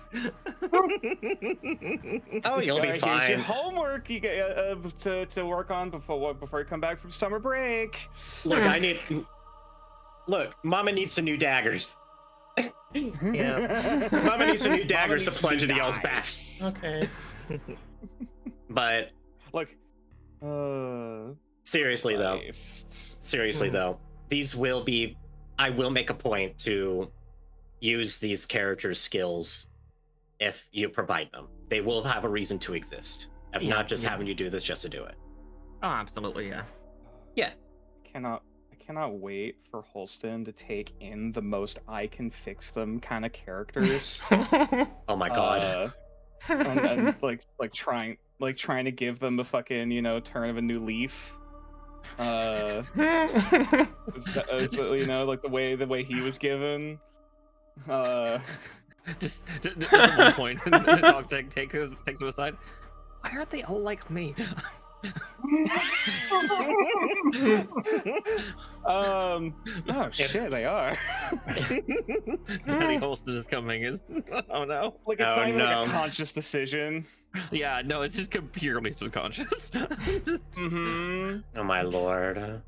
Oh, you'll be fine. Here's your homework you get to work on before you come back from summer break. Look, Mama needs some new daggers. Yeah. Mama needs some new daggers to plunge into y'all's backs. Okay. But like, seriously though, I will make a point to use these characters' skills if you provide them. They will have a reason to exist. I'm not just having you do this just to do it. Oh, absolutely, yeah. Yeah. I cannot wait for Holston to take in the most I can fix them kind of characters. Oh my god. And trying to give them a fucking, turn of a new leaf. Like the way he was given. Just at one point, the dog takes him aside. Why aren't they all like me? Oh shit, they are. Daddy Holston is coming. Oh no! Like it's not even like a conscious decision. Yeah, no, it's just purely subconscious. Oh my lord!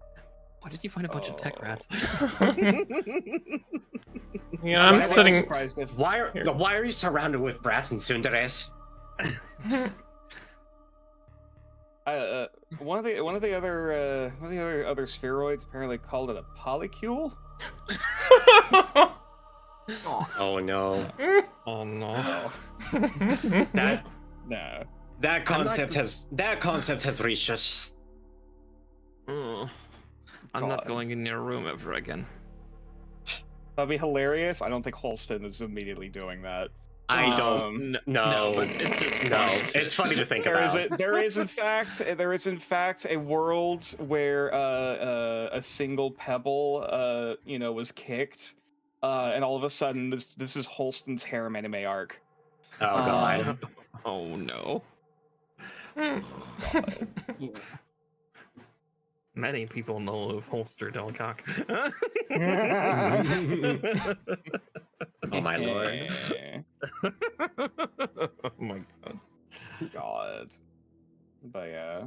Why did you find a bunch of tech rats? Yeah, I'm sitting. Why are you surrounded with brats and tsunderes? One of the other spheroids apparently called it a polycule. Oh no! Oh no! That concept has reached us. I'm not going in your room ever again. That'd be hilarious. I don't think Holston is immediately doing that. I don't. No, it's funny to think about. There is in fact a world where a single pebble was kicked, and all of a sudden this is Holston's harem anime arc. Oh god. Oh no. God. Many people know of Holster Delcock. Oh my lord. Oh my god. But yeah.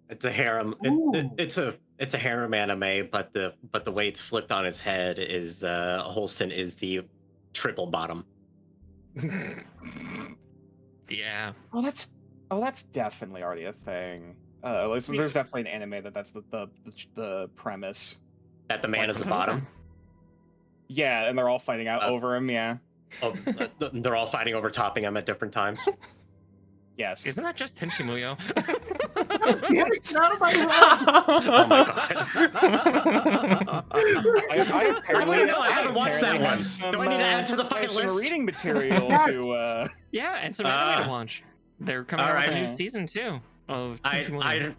It's a harem. It's a harem anime, but the way it's flipped on its head is Holston is the triple bottom. Yeah. Oh, that's definitely already a thing. There's definitely an anime that's the premise. That the man is the bottom? Yeah, and they're all fighting out over him, yeah. Oh, they're all fighting over topping him at different times? Yes. Isn't that just Tenchi Muyo? Yeah, get out of my room! Oh my god. I haven't watched that one. Do I need to add to the bucket list? Some reading material to... Yeah, and some anime to launch. They're coming out with a new season, too. I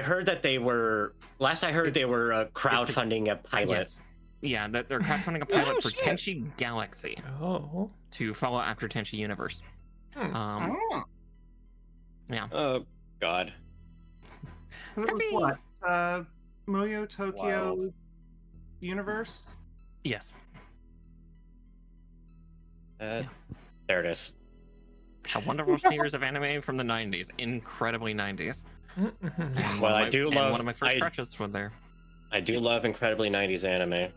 heard that they were. Last I heard, they were crowdfunding a pilot. Yes. Yeah, they're crowdfunding a pilot for Tenchi Galaxy. Oh. To follow after Tenchi Universe. Yeah. Oh god. It was what? Muyo Tokyo Universe? Yes. There it is. A wonderful series of anime from the 90s. Incredibly 90s. Well, I do love... One of my first crushes were there. I do love incredibly 90s anime.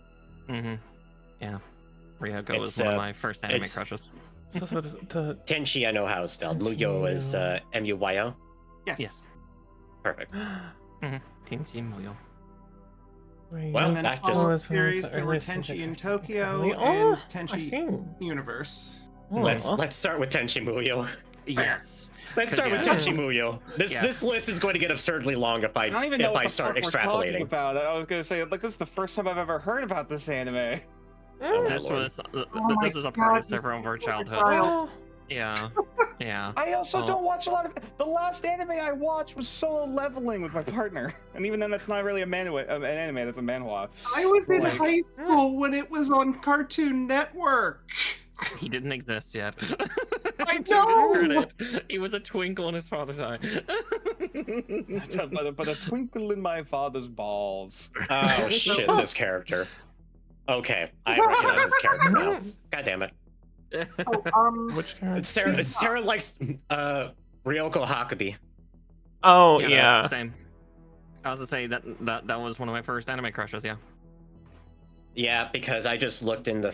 Yeah. Ryoko was one of my first anime crushes. Tenchi, I know how it's spelled. Muyo is M-U-Y-O? Yes. Perfect. Tenchi Muyo. Well, and then that follow-up just series, there were Tenchi in Tokyo Oh, and Tenchi Universe. let's start with Tenchi Muyo. Yes. Let's start with Tenchi Muyo. This list is going to get absurdly long if I don't even know I what the start fuck we're talking extrapolating. about. I was gonna say, like, this is the first time I've ever heard about this anime. This is a part of everyone of our childhood. Yeah. Yeah. I also don't watch a lot of. The last anime I watched was Solo Leveling with my partner, and even then, that's not really an anime. That's a manhwa. I was in high school when it was on Cartoon Network. He didn't exist yet. I know. He was a twinkle in his father's eye. but a twinkle in my father's balls. Oh shit! This character. Okay, I recognize this character now. God damn it. Which character? Sarah likes Ryoko Hakubi. Oh yeah. Same. I was to say that was one of my first anime crushes. Yeah. Yeah, because I just looked in the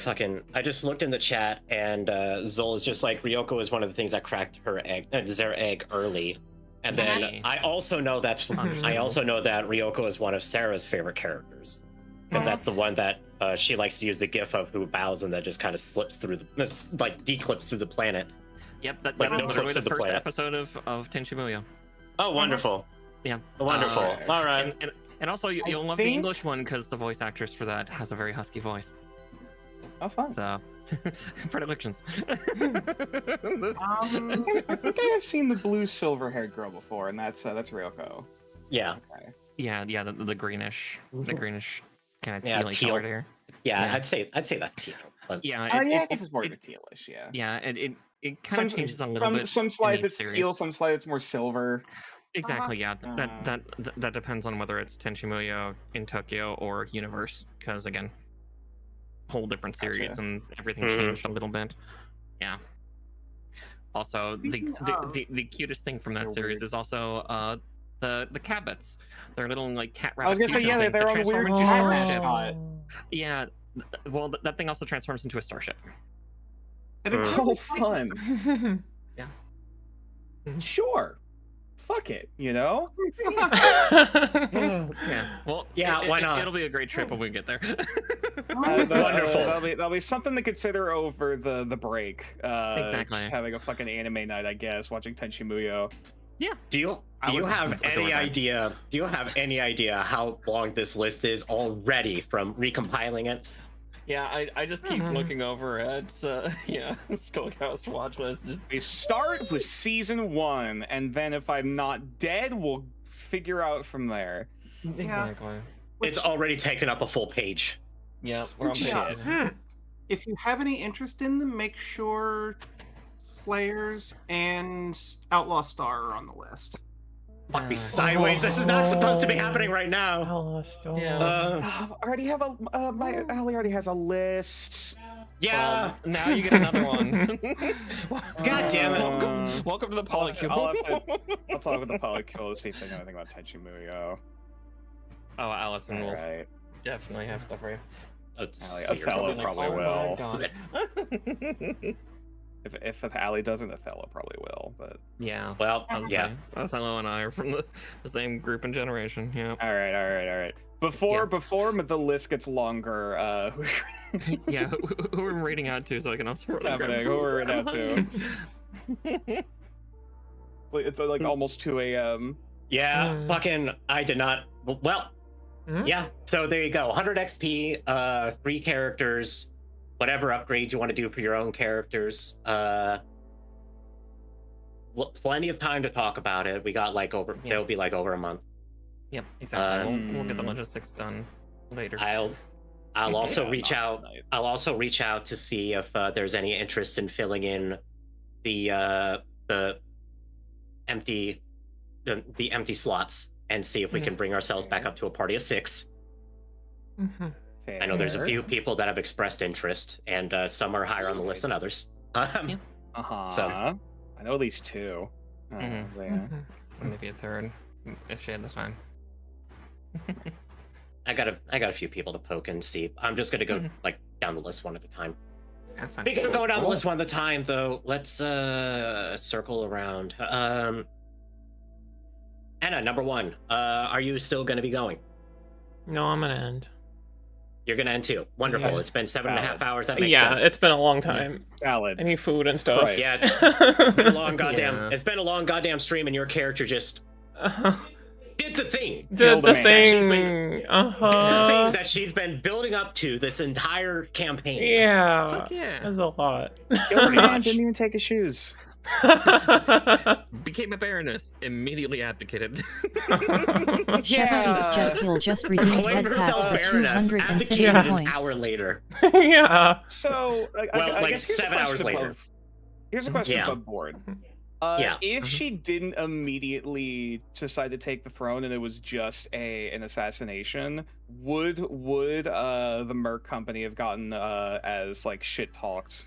chat, and Zol is just like, Ryoko is one of the things that cracked their egg early, and then I also know that Ryoko is one of Sarah's favorite characters, because that's the one that she likes to use the gif of who bows and then just kind of slips through declips through the planet. Yep, that like is no literally clips the of the first planet. episode of Tenchi Muyo. Oh, wonderful. Yeah. Wonderful. All right. And also, you'll love the English one because the voice actress for that has a very husky voice. Oh, fun. So, predilections. I think I have seen the blue silver-haired girl before, and that's Ryoko. Yeah. Okay. Yeah, the greenish, kind of Yeah, teal teal. colored hair. Yeah, I'd say that's teal. But... Yeah. I guess it's more of a tealish. Yeah. Yeah, it kind of changes a little bit. Some slides it's series. teal, some slides it's more silver. Exactly. Yeah. That depends on whether it's Tenchi Muyo in Tokyo or Universe, because again, whole different series and everything changed a little bit. Yeah. Also, the cutest thing from that series is also the Cabots. They're little like cat rabbit. I was gonna say, yeah, they're on the weird cat mascot. Yeah. Well, that thing also transforms into a starship. Oh, fun. Yeah. Sure. Fuck it, you know? Yeah. Well, why not? It'll be a great trip when we get there. Wonderful. That'll be something to consider over the break. Exactly. Just having a fucking anime night, I guess, watching Tenchi Muyo. Yeah. Do you have any idea? Do you have any idea how long this list is already from recompiling it? Yeah, I just keep looking over at Skullcast watch list. We start with season 1, and then if I'm not dead, we'll figure out from there. Exactly. It's already taken up a full page. Yeah, we're on page. If you have any interest in them, make sure Slayers and Outlaw Star are on the list. Fuck me sideways. This is not supposed to be happening right now. I already have my Allie already has a list. Yeah. Now you get another one. God damn it. Welcome to the polycule. I'll talk with the polycule to see if they know anything about Tenchi Muyo. Oh, Allison will Right. definitely have stuff for you. Othello probably will. God. If Allie doesn't, Othello probably will. But yeah. Well, yeah. Othello and I are from the same group and generation. Yeah. All right. Before the list gets longer, yeah, who are we reading out to so I can also. What's happening? Who are we reading out to? It's like almost 2 a.m. Yeah, fucking. I did not. Well, yeah. So there you go. 100 XP, 3 characters. Whatever upgrades you want to do for your own characters. Plenty of time to talk about it. We got there'll be over a month. Yep, exactly. We'll get the logistics done later. I'll also reach out. I'll also reach out to see if there's any interest in filling in the empty slots and see if we can bring ourselves back up to a party of 6. I know there's a few people that have expressed interest, and some are higher on the list than others. So I know at least 2. Maybe a 3rd if she had the time. I got a few people to poke and see. I'm just gonna go down the list one at a time. That's fine. Speaking of going down the list one at a time, though, let's circle around. Anna, number 1. Are you still gonna be going? No, I'm gonna end. You're gonna end too. Wonderful. Yeah. It's been 7.5 hours. That makes Yeah, sense. it's been a long time. Valid. I need food and stuff. Christ. Yeah, it's been a long goddamn. Yeah. It's been a long goddamn stream, and your character just did the thing. Did the man. thing. Did the thing that she's been building up to this entire campaign. Yeah. Fuck yeah. That's a lot. Yo, man didn't even take his shoes. Became a baroness. Immediately abdicated. Shepard's Jet Fuel just redeemed Claimed head herself pats for baroness. 250 Abdicated an points. hour later. Yeah. So, Well, I like guess here's a 7 hours question later. Here's a question Yeah. above board. Yeah. If she didn't immediately decide to take the throne and it was just an assassination, would the Merc company have gotten as like shit talked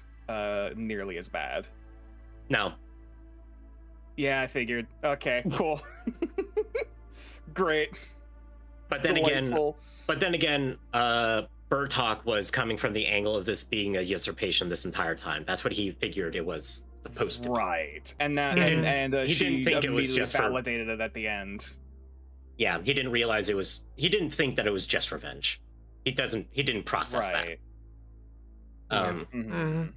nearly as bad? No. Yeah, I figured. Okay, cool. Great. But then Delightful. again, Burtok was coming from the angle of this being a usurpation this entire time. That's what he figured it was supposed to be. Right, and that He she didn't think it was immediately just for- validated it at the end. Yeah, he didn't realize it was. He didn't think that it was just revenge. He didn't process Right. that. Mhm.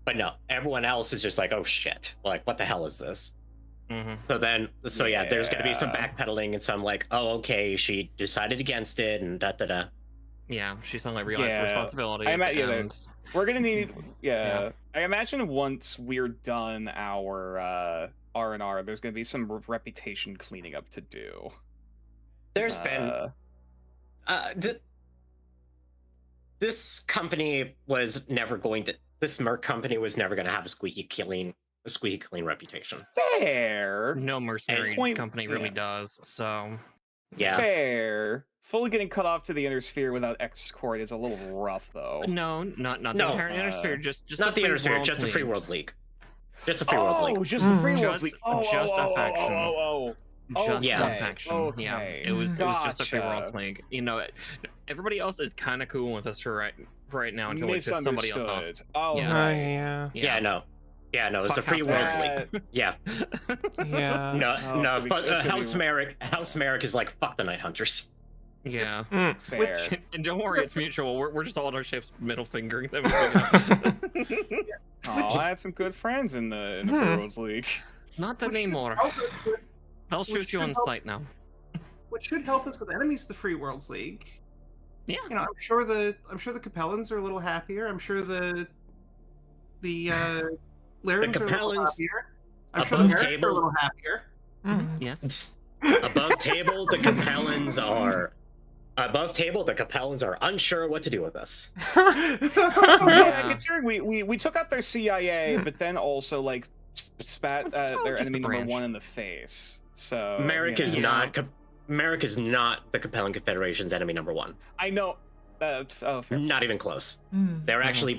But no, everyone else is just like, oh shit, like what the hell is this? Mm-hmm. So yeah, there's gonna be some Yeah. backpedaling and some like, oh okay, she decided against it and da da da. Yeah, she suddenly realized the Yeah. responsibilities. I met you there. and... We're gonna need, Yeah. I imagine once we're done our R&R, there's gonna be some reputation cleaning up to do. There's been this company was never going to. This Merc company was never going to have a squeaky clean reputation. Fair. No mercenary Point- company really yeah. does. So Yeah. Fair. Fully getting cut off to the inner sphere without escort is a little rough, though. no, not the No, entire Inner Sphere, just Not the Free Inner Sphere, Worlds just the Free League. Worlds League. Just the Free Worlds League. Just the Free Mhm. Worlds League. Just a faction. Just Yeah. one faction. Yeah, Okay. it was just the Free Gotcha. Worlds League. You know, everybody else is kind of cool with us for right now until it's just somebody else off. Misunderstood. Oh, Yeah. Oh, right. yeah. Yeah, no. Yeah, no, it's the Fuck Free House Worlds Merrick. League. Yeah. Yeah. No, Oh, it's no, gonna be- but it's gonna House be- Merrick is like, fuck the Night Hunters. Yeah. Mm. Fair. And don't worry, it's mutual. We're just all in our ships, middle fingering them. Oh, I had some good friends in the Free Worlds League. Not Which should anymore. help us with- I'll which shoot you should on help- sight now. What should help us with enemies of the Free Worlds League. Yeah. You know, I'm sure the Capellans are a little happier. I'm sure the Larens are a little Capellans happier. I'm sure the above Merrics are a table- little happier. Mm. Yes. Above table, the Capellans are unsure what to do with us. Yeah, considering we took out their CIA, but then also like spat their just enemy a number branch. one in the face. So Merrick you is know. Merrick is not the Capellan Confederation's enemy number one. I know. Oh, fair. Not even close. Mm. They're actually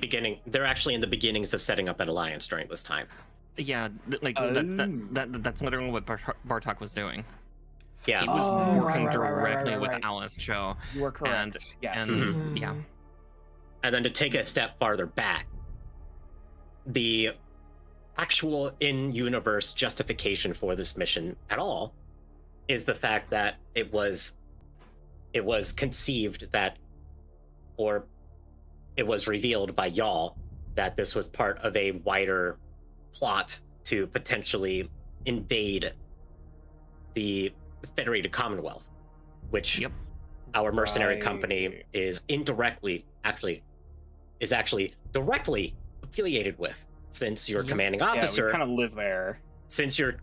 They're actually in the beginnings of setting up an alliance during this time. Yeah, that's literally what Bartok was doing. Yeah. He was Oh, working right, directly right. with Alice Cho. You are correct. And, yes. and yeah. And then to take it a step farther back, the actual in-universe justification for this mission at all is the fact that it was conceived that, or it was revealed by y'all that this was part of a wider plot to potentially invade the Federated Commonwealth, which Yep. our mercenary Right. company is actually directly affiliated with, since your Yep. commanding Yeah, officer we kind of live there. since you're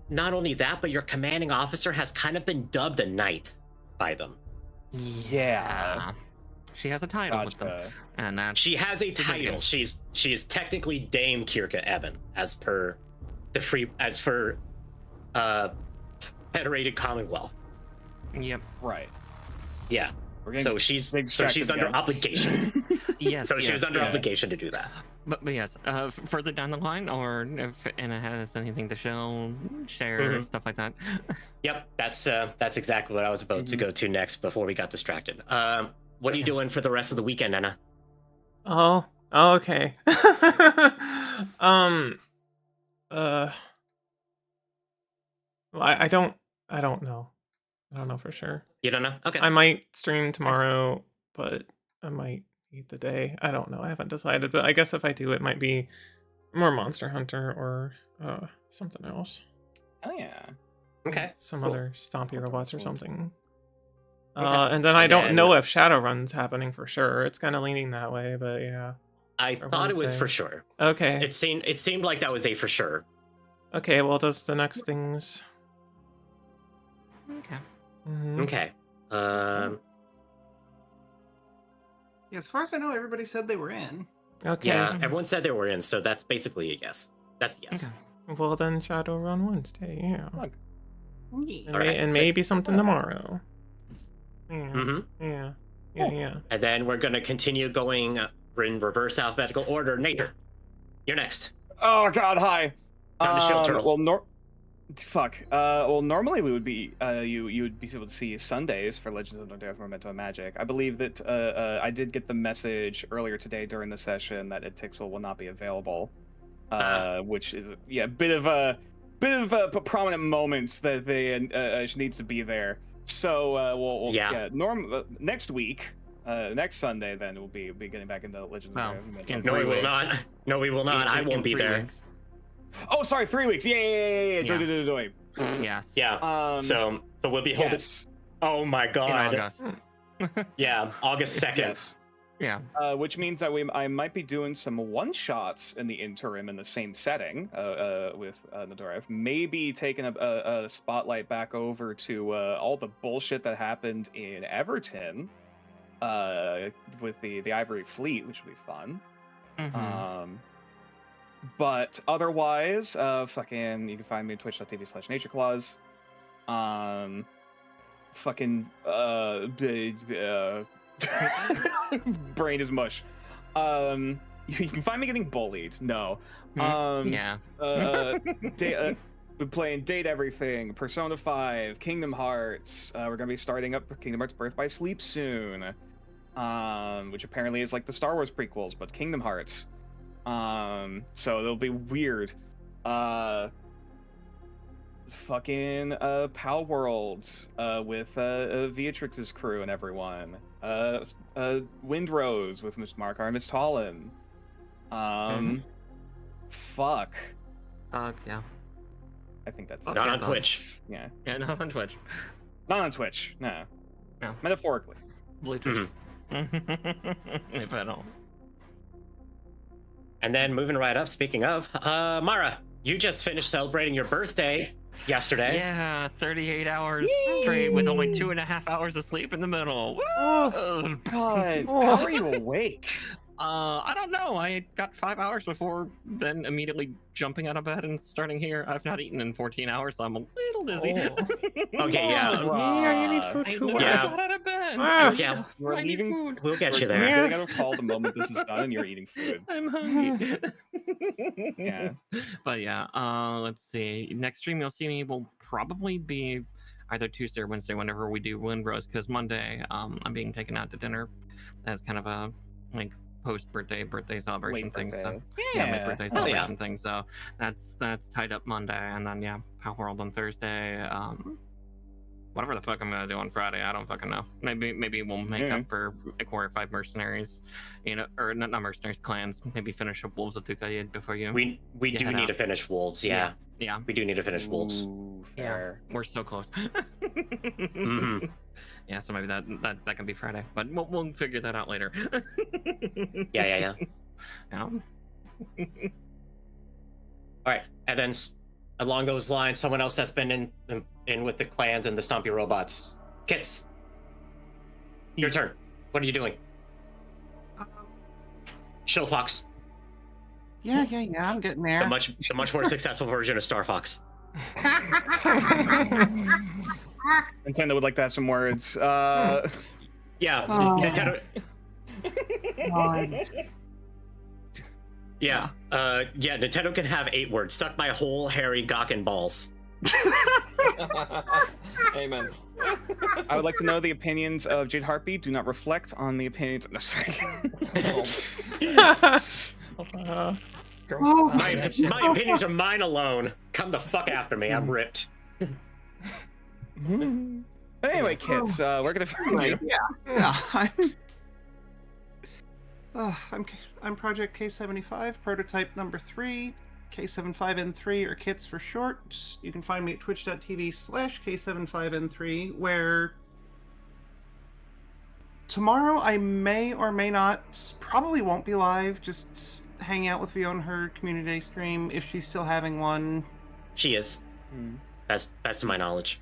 not only that, but your commanding officer has kind of been dubbed a knight by them. Yeah. She has a title with them. Gotcha. And that's She has a significant. title. She is technically Dame Kirka Eben as per Federated Commonwealth. Yep. Right. Yeah. We're getting So she's distracted under again. obligation. Yes. So she was yes, under yes. obligation to do that. But yes, further down the line, or if Anna has anything to share, Mhm. stuff like that. Yep, that's exactly what I was about to go to next before we got distracted. What are you doing for the rest of the weekend, Anna? Oh, okay. Well, I don't know. I don't know for sure. You don't know? Okay. I might stream tomorrow, but I might eat the day. I don't know. I haven't decided, but I guess if I do, it might be more Monster Hunter or something else. Oh yeah. Okay. Some cool. other stompy robots or something. Okay. And then I don't know if Shadowrun's happening for sure. It's kind of leaning that way, but yeah. I thought it was for sure. Okay. It seemed like that was a for sure. Okay, well, does the next things... Okay. Mhm. Okay. Yeah, as far as I know, everybody said they were in. Okay. Yeah, everyone said they were in, so that's basically a yes. That's a yes. Okay. Well, then Shadowrun Wednesday, yeah. Look. And, Alright, and so- maybe something tomorrow. Yeah. Mm-hmm. Yeah. Yeah, yeah. And then we're gonna continue going in reverse alphabetical order. Nader, you're next. Oh God, hi. Time to shield turtle. Well, well, normally we would be you would be able to see Sundays for Legends of North Memento Magic. I believe that I did get the message earlier today during the session that Tixel will not be available, which is a bit of a prominent moments that they needs to be there. So next week. Next Sunday, then we'll be getting back into Legends of Memento. No, we will not. No, we will not. I won't be there. Weeks. Oh, sorry, 3 weeks. Yeah. Yes. Yeah. So we'll be holding. Yes. Oh my In God. August. Yeah, August 2nd. Yes. Yeah. Which means that I might be doing some one-shots in the interim in the same setting with Nadora. Maybe taking a spotlight back over to all the bullshit that happened in Everton with the Ivory Fleet, which would be fun. Mhm. But otherwise, fucking, you can find me at twitch.tv/natureclaws. Brain is mush. You can find me getting bullied. No. Yeah. Been playing Date Everything, Persona 5, Kingdom Hearts. We're gonna be starting up Kingdom Hearts Birth by Sleep soon, which apparently is like the Star Wars prequels, but Kingdom Hearts. So it'll be weird. Fucking Pal World with Beatrix's crew and everyone. Windrose with Miss Mark Miss Tollin. Fuck. Yeah. I think that's it. Not on Twitch. Yeah. Yeah, not on Twitch. Not on Twitch. No. No. Metaphorically. Blue Twitch. If at all. And then moving right up, speaking of, Mara, you just finished celebrating your birthday yesterday. Yeah, 38 hours straight with only 2.5 hours of sleep in the middle. Woo! Oh, God. How are you awake? I don't know. I got 5 hours before then immediately jumping out of bed and starting here. I've not eaten in 14 hours, so I'm a little dizzy. Okay, yeah. Yeah, you need food too. I Yeah. got out of bed. Yeah. We're I need leaving. food. We'll get you We're there. getting out of call the moment this is done and you're eating food. I'm hungry. Yeah. But yeah, let's see. Next stream you'll see me will probably be either Tuesday or Wednesday whenever we do Windrose, because Monday I'm being taken out to dinner as kind of a like post-birthday celebration Late thing. So birthday. yeah, late Yeah. birthday Oh, yeah. celebration thing. So that's tied up Monday, and then yeah, Power World on Thursday. Whatever the fuck I'm gonna do on Friday, I don't fucking know. Maybe we'll make up for Mechwarrior 5 mercenaries, or not mercenaries, clans. Maybe finish up Wolves of Tukayid before you. We do head need out. to finish Wolves, yeah. Yeah. We do need to finish Wolves. Ooh, fair. We're so close. Mhm. Yeah, so maybe that can be Friday, but we'll figure that out later. Yeah. Yeah. All right, and then along those lines, someone else that's been in with the clans and the stompy robots. Kits, your turn. What are you doing? Shill Fox, Yeah, I'm getting there. the much more successful version of Star Fox. Nintendo would like to have some words. Yeah. Oh. Nintendo, God. yeah. Yeah. Nintendo can have 8 words. Suck my whole hairy Gawkin balls. Amen. I would like to know the opinions of Jade Harpy do not reflect on the opinions. No, sorry. Oh, My opinions are mine alone. Come the fuck after me. I'm ripped. Anyway, kids, we're gonna find you. Yeah. I'm Project K75, prototype number 3. K75N3 or kits for short. You can find me at twitch.tv/K75N3, where tomorrow I may or may not, probably won't be live, just hang out with Vio on her Community Day stream if she's still having one. She is. Best of my knowledge.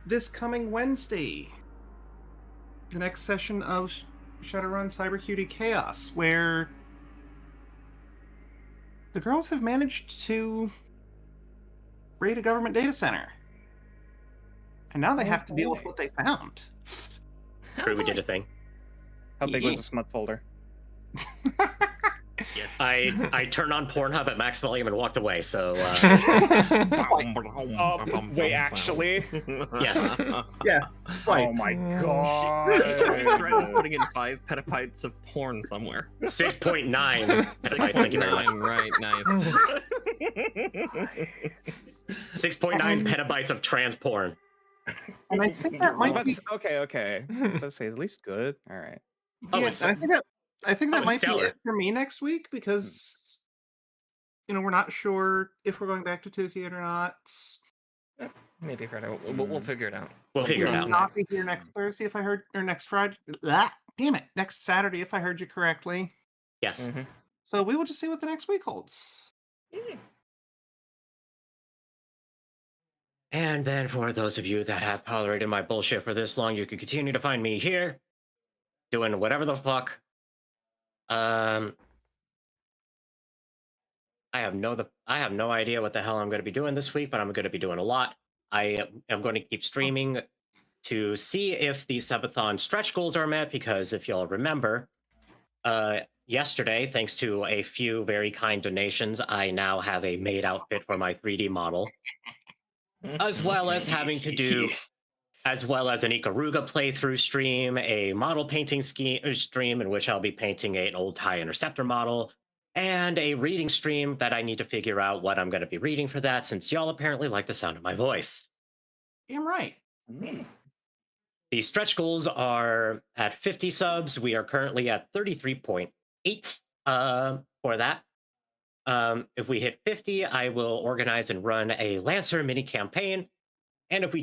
This coming Wednesday, the next session of Shadowrun CyberCutie Chaos, where the girls have managed to raid a government data center. And now they have to deal with what they found. True, we did a thing. How big was the smut folder? Yeah. I turned on Pornhub at max volume and walked away, so... Wait, actually? Yes. Yes. Twice. Oh my god. Thread is putting in 5 petabytes of porn somewhere. 6.9 petabytes, thank you very much. Right, nice. 6.9 petabytes of trans porn. And I think that might be... Okay. Let's say, at least good. All right. Oh, Yes, I think that might be stellar. it for me next week, because we're not sure if we're going back to Tukey or not. Maybe Friday. We'll figure it out. We'll figure it We'll out. not be here next Thursday if I heard, or next Friday. Damn it, next Saturday if I heard you correctly. Yes. So we will just see what the next week holds. And then for those of you that have tolerated my bullshit for this long, you can continue to find me here, doing whatever the fuck. I have no idea what the hell I'm going to be doing this week, but I'm going to be doing a lot. I am going to keep streaming to see if the subathon stretch goals are met, because if y'all remember, yesterday, thanks to a few very kind donations, I now have a made outfit for my 3D model, as well as having to do, as well as an Ikaruga playthrough stream, a model painting stream in which I'll be painting an old TIE Interceptor model, and a reading stream that I need to figure out what I'm going to be reading for that, since y'all apparently like the sound of my voice. Damn right. The stretch goals are at 50 subs. We are currently at 33.8 for that. If we hit 50, I will organize and run a Lancer mini campaign. And if we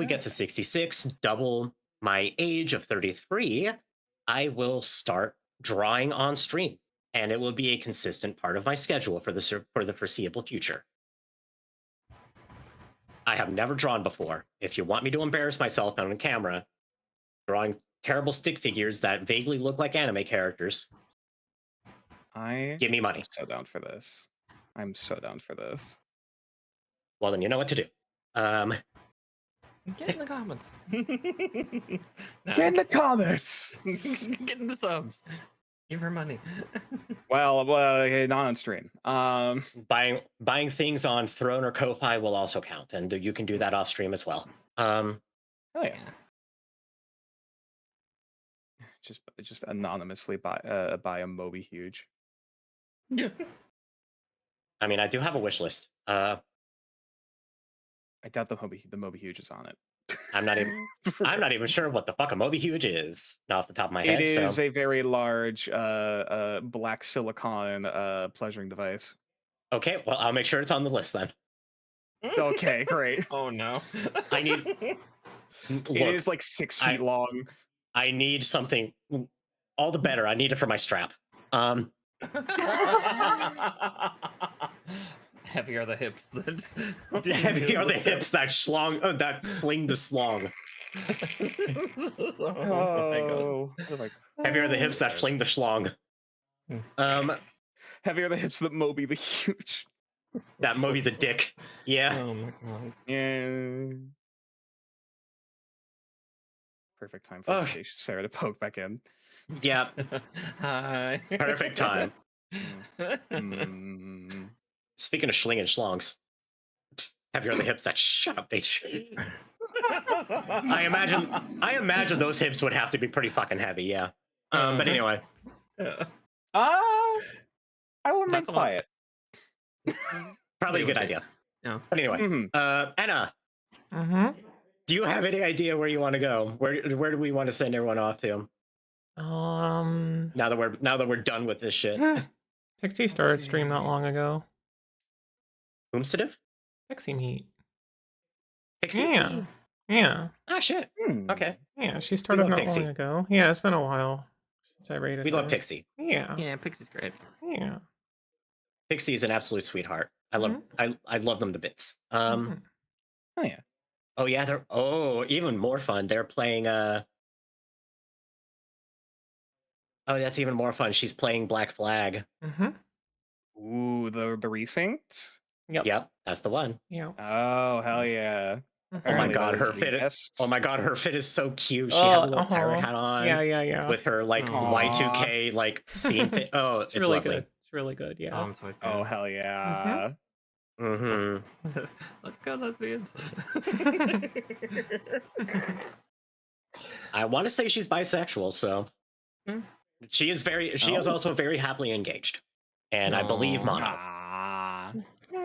get to 66, double my age of 33, I will start drawing on stream, and it will be a consistent part of my schedule for the foreseeable future. I have never drawn before. If you want me to embarrass myself on camera, drawing terrible stick figures that vaguely look like anime characters, give me money. I'm so down for this. I'm so down for this. Well, then you know what to do. Get in the comments. Get in the comments. Get in the subs. Give her money. well, not on stream. Buying things on Throne or Ko-Fi will also count, and you can do that off stream as well. Oh yeah. Just anonymously buy a Moby Huge. Yeah. I mean, I do have a wish list. I doubt the Moby Huge is on it. I'm not even sure what the fuck a Moby Huge is off the top of my head. It is a very large black silicon pleasuring device. Okay, well, I'll make sure it's on the list then. Okay, great. Oh no. I need. It is like 6 feet long. I need something. All the better. I need it for my strap. Heavy are the hips that. Heavy are the hips that that sling the slong. Oh, heavy are the hips that sling the schlong. Heavy are the hips that Moby the Huge. That Moby the dick. Yeah. Oh my god. Yeah. Perfect time for Sarah to poke back in. Yeah. Hi. Perfect time. Speaking of schling and schlongs, heavier on the hips that shut up, bitch. I imagine those hips would have to be pretty fucking heavy, yeah. But anyway. I will remain quiet. Probably a good idea. Yeah. But anyway, Anna. Do you have any idea where you want to go? Where do we want to send everyone off to? Now that we're done with this shit. Pixie started stream not long ago. Whomstative? Pixie meet. Pixie? Yeah. Yeah. Ah, shit. Okay. Yeah, she started not long ago. Yeah, it's been a while since I rated We her. love Pixie. Yeah. Yeah, Pixie's great. Yeah. Pixie is an absolute sweetheart. I love them to bits. Oh yeah. Oh yeah, they're even more fun. They're playing oh, that's even more fun. She's playing Black Flag. Ooh, the resynced? Yep, that's the one. Yeah. Oh, hell yeah. Oh my god, her fit! Oh my god, her fit is so cute. She has a little pirate hat on. Yeah. With her like Y2K like scene fit. Oh, it's really lovely. good. It's really good. Yeah. Oh, I'm so excited. Oh hell yeah. Let's go, lesbians. I want to say she's bisexual, so she is also very happily engaged, and I believe mono.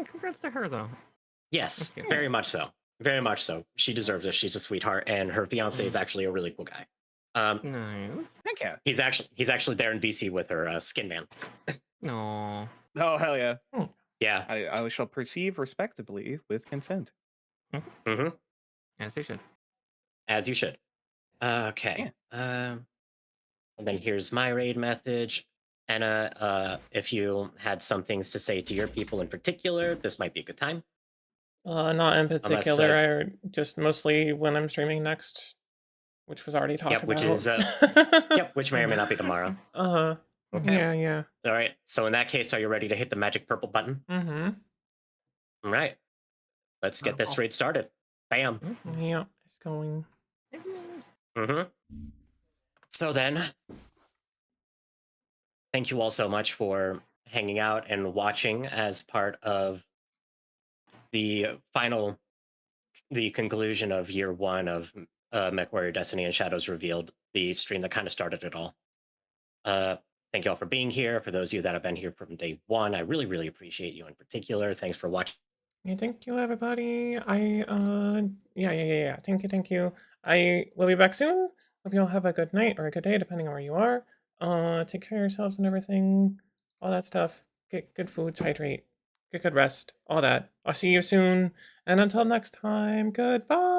Congrats to her though. Yes, very much so. Very much so. She deserves it. She's a sweetheart, and her fiance is actually a really cool guy. Nice. Heck yeah. He's actually there in BC with her skin man. No. Oh hell yeah. Yeah. I shall perceive respectably with consent. As you should. As you should. Okay. And then here's my raid message. Anna, if you had some things to say to your people in particular, this might be a good time. Not in particular. I just mostly when I'm streaming next, which was already talked about. Which is which may or may not be tomorrow. Okay. Yeah. All right. So in that case, are you ready to hit the magic purple button? All right. Let's get this raid started. Bam. Yeah, it's going. So then, thank you all so much for hanging out and watching as part of the conclusion of year one of Mechwarrior Destiny and Shadows Revealed, the stream that kind of started it all. Thank you all for being here. For those of you that have been here from day one, I really, really appreciate you in particular. Thanks for watching. Yeah, thank you, everybody. Yeah. Thank you. I will be back soon. Hope you all have a good night or a good day, depending on where you are. Take care of yourselves and everything. All that stuff. Get good foods, hydrate. Get good rest. All that. I'll see you soon. And until next time, goodbye.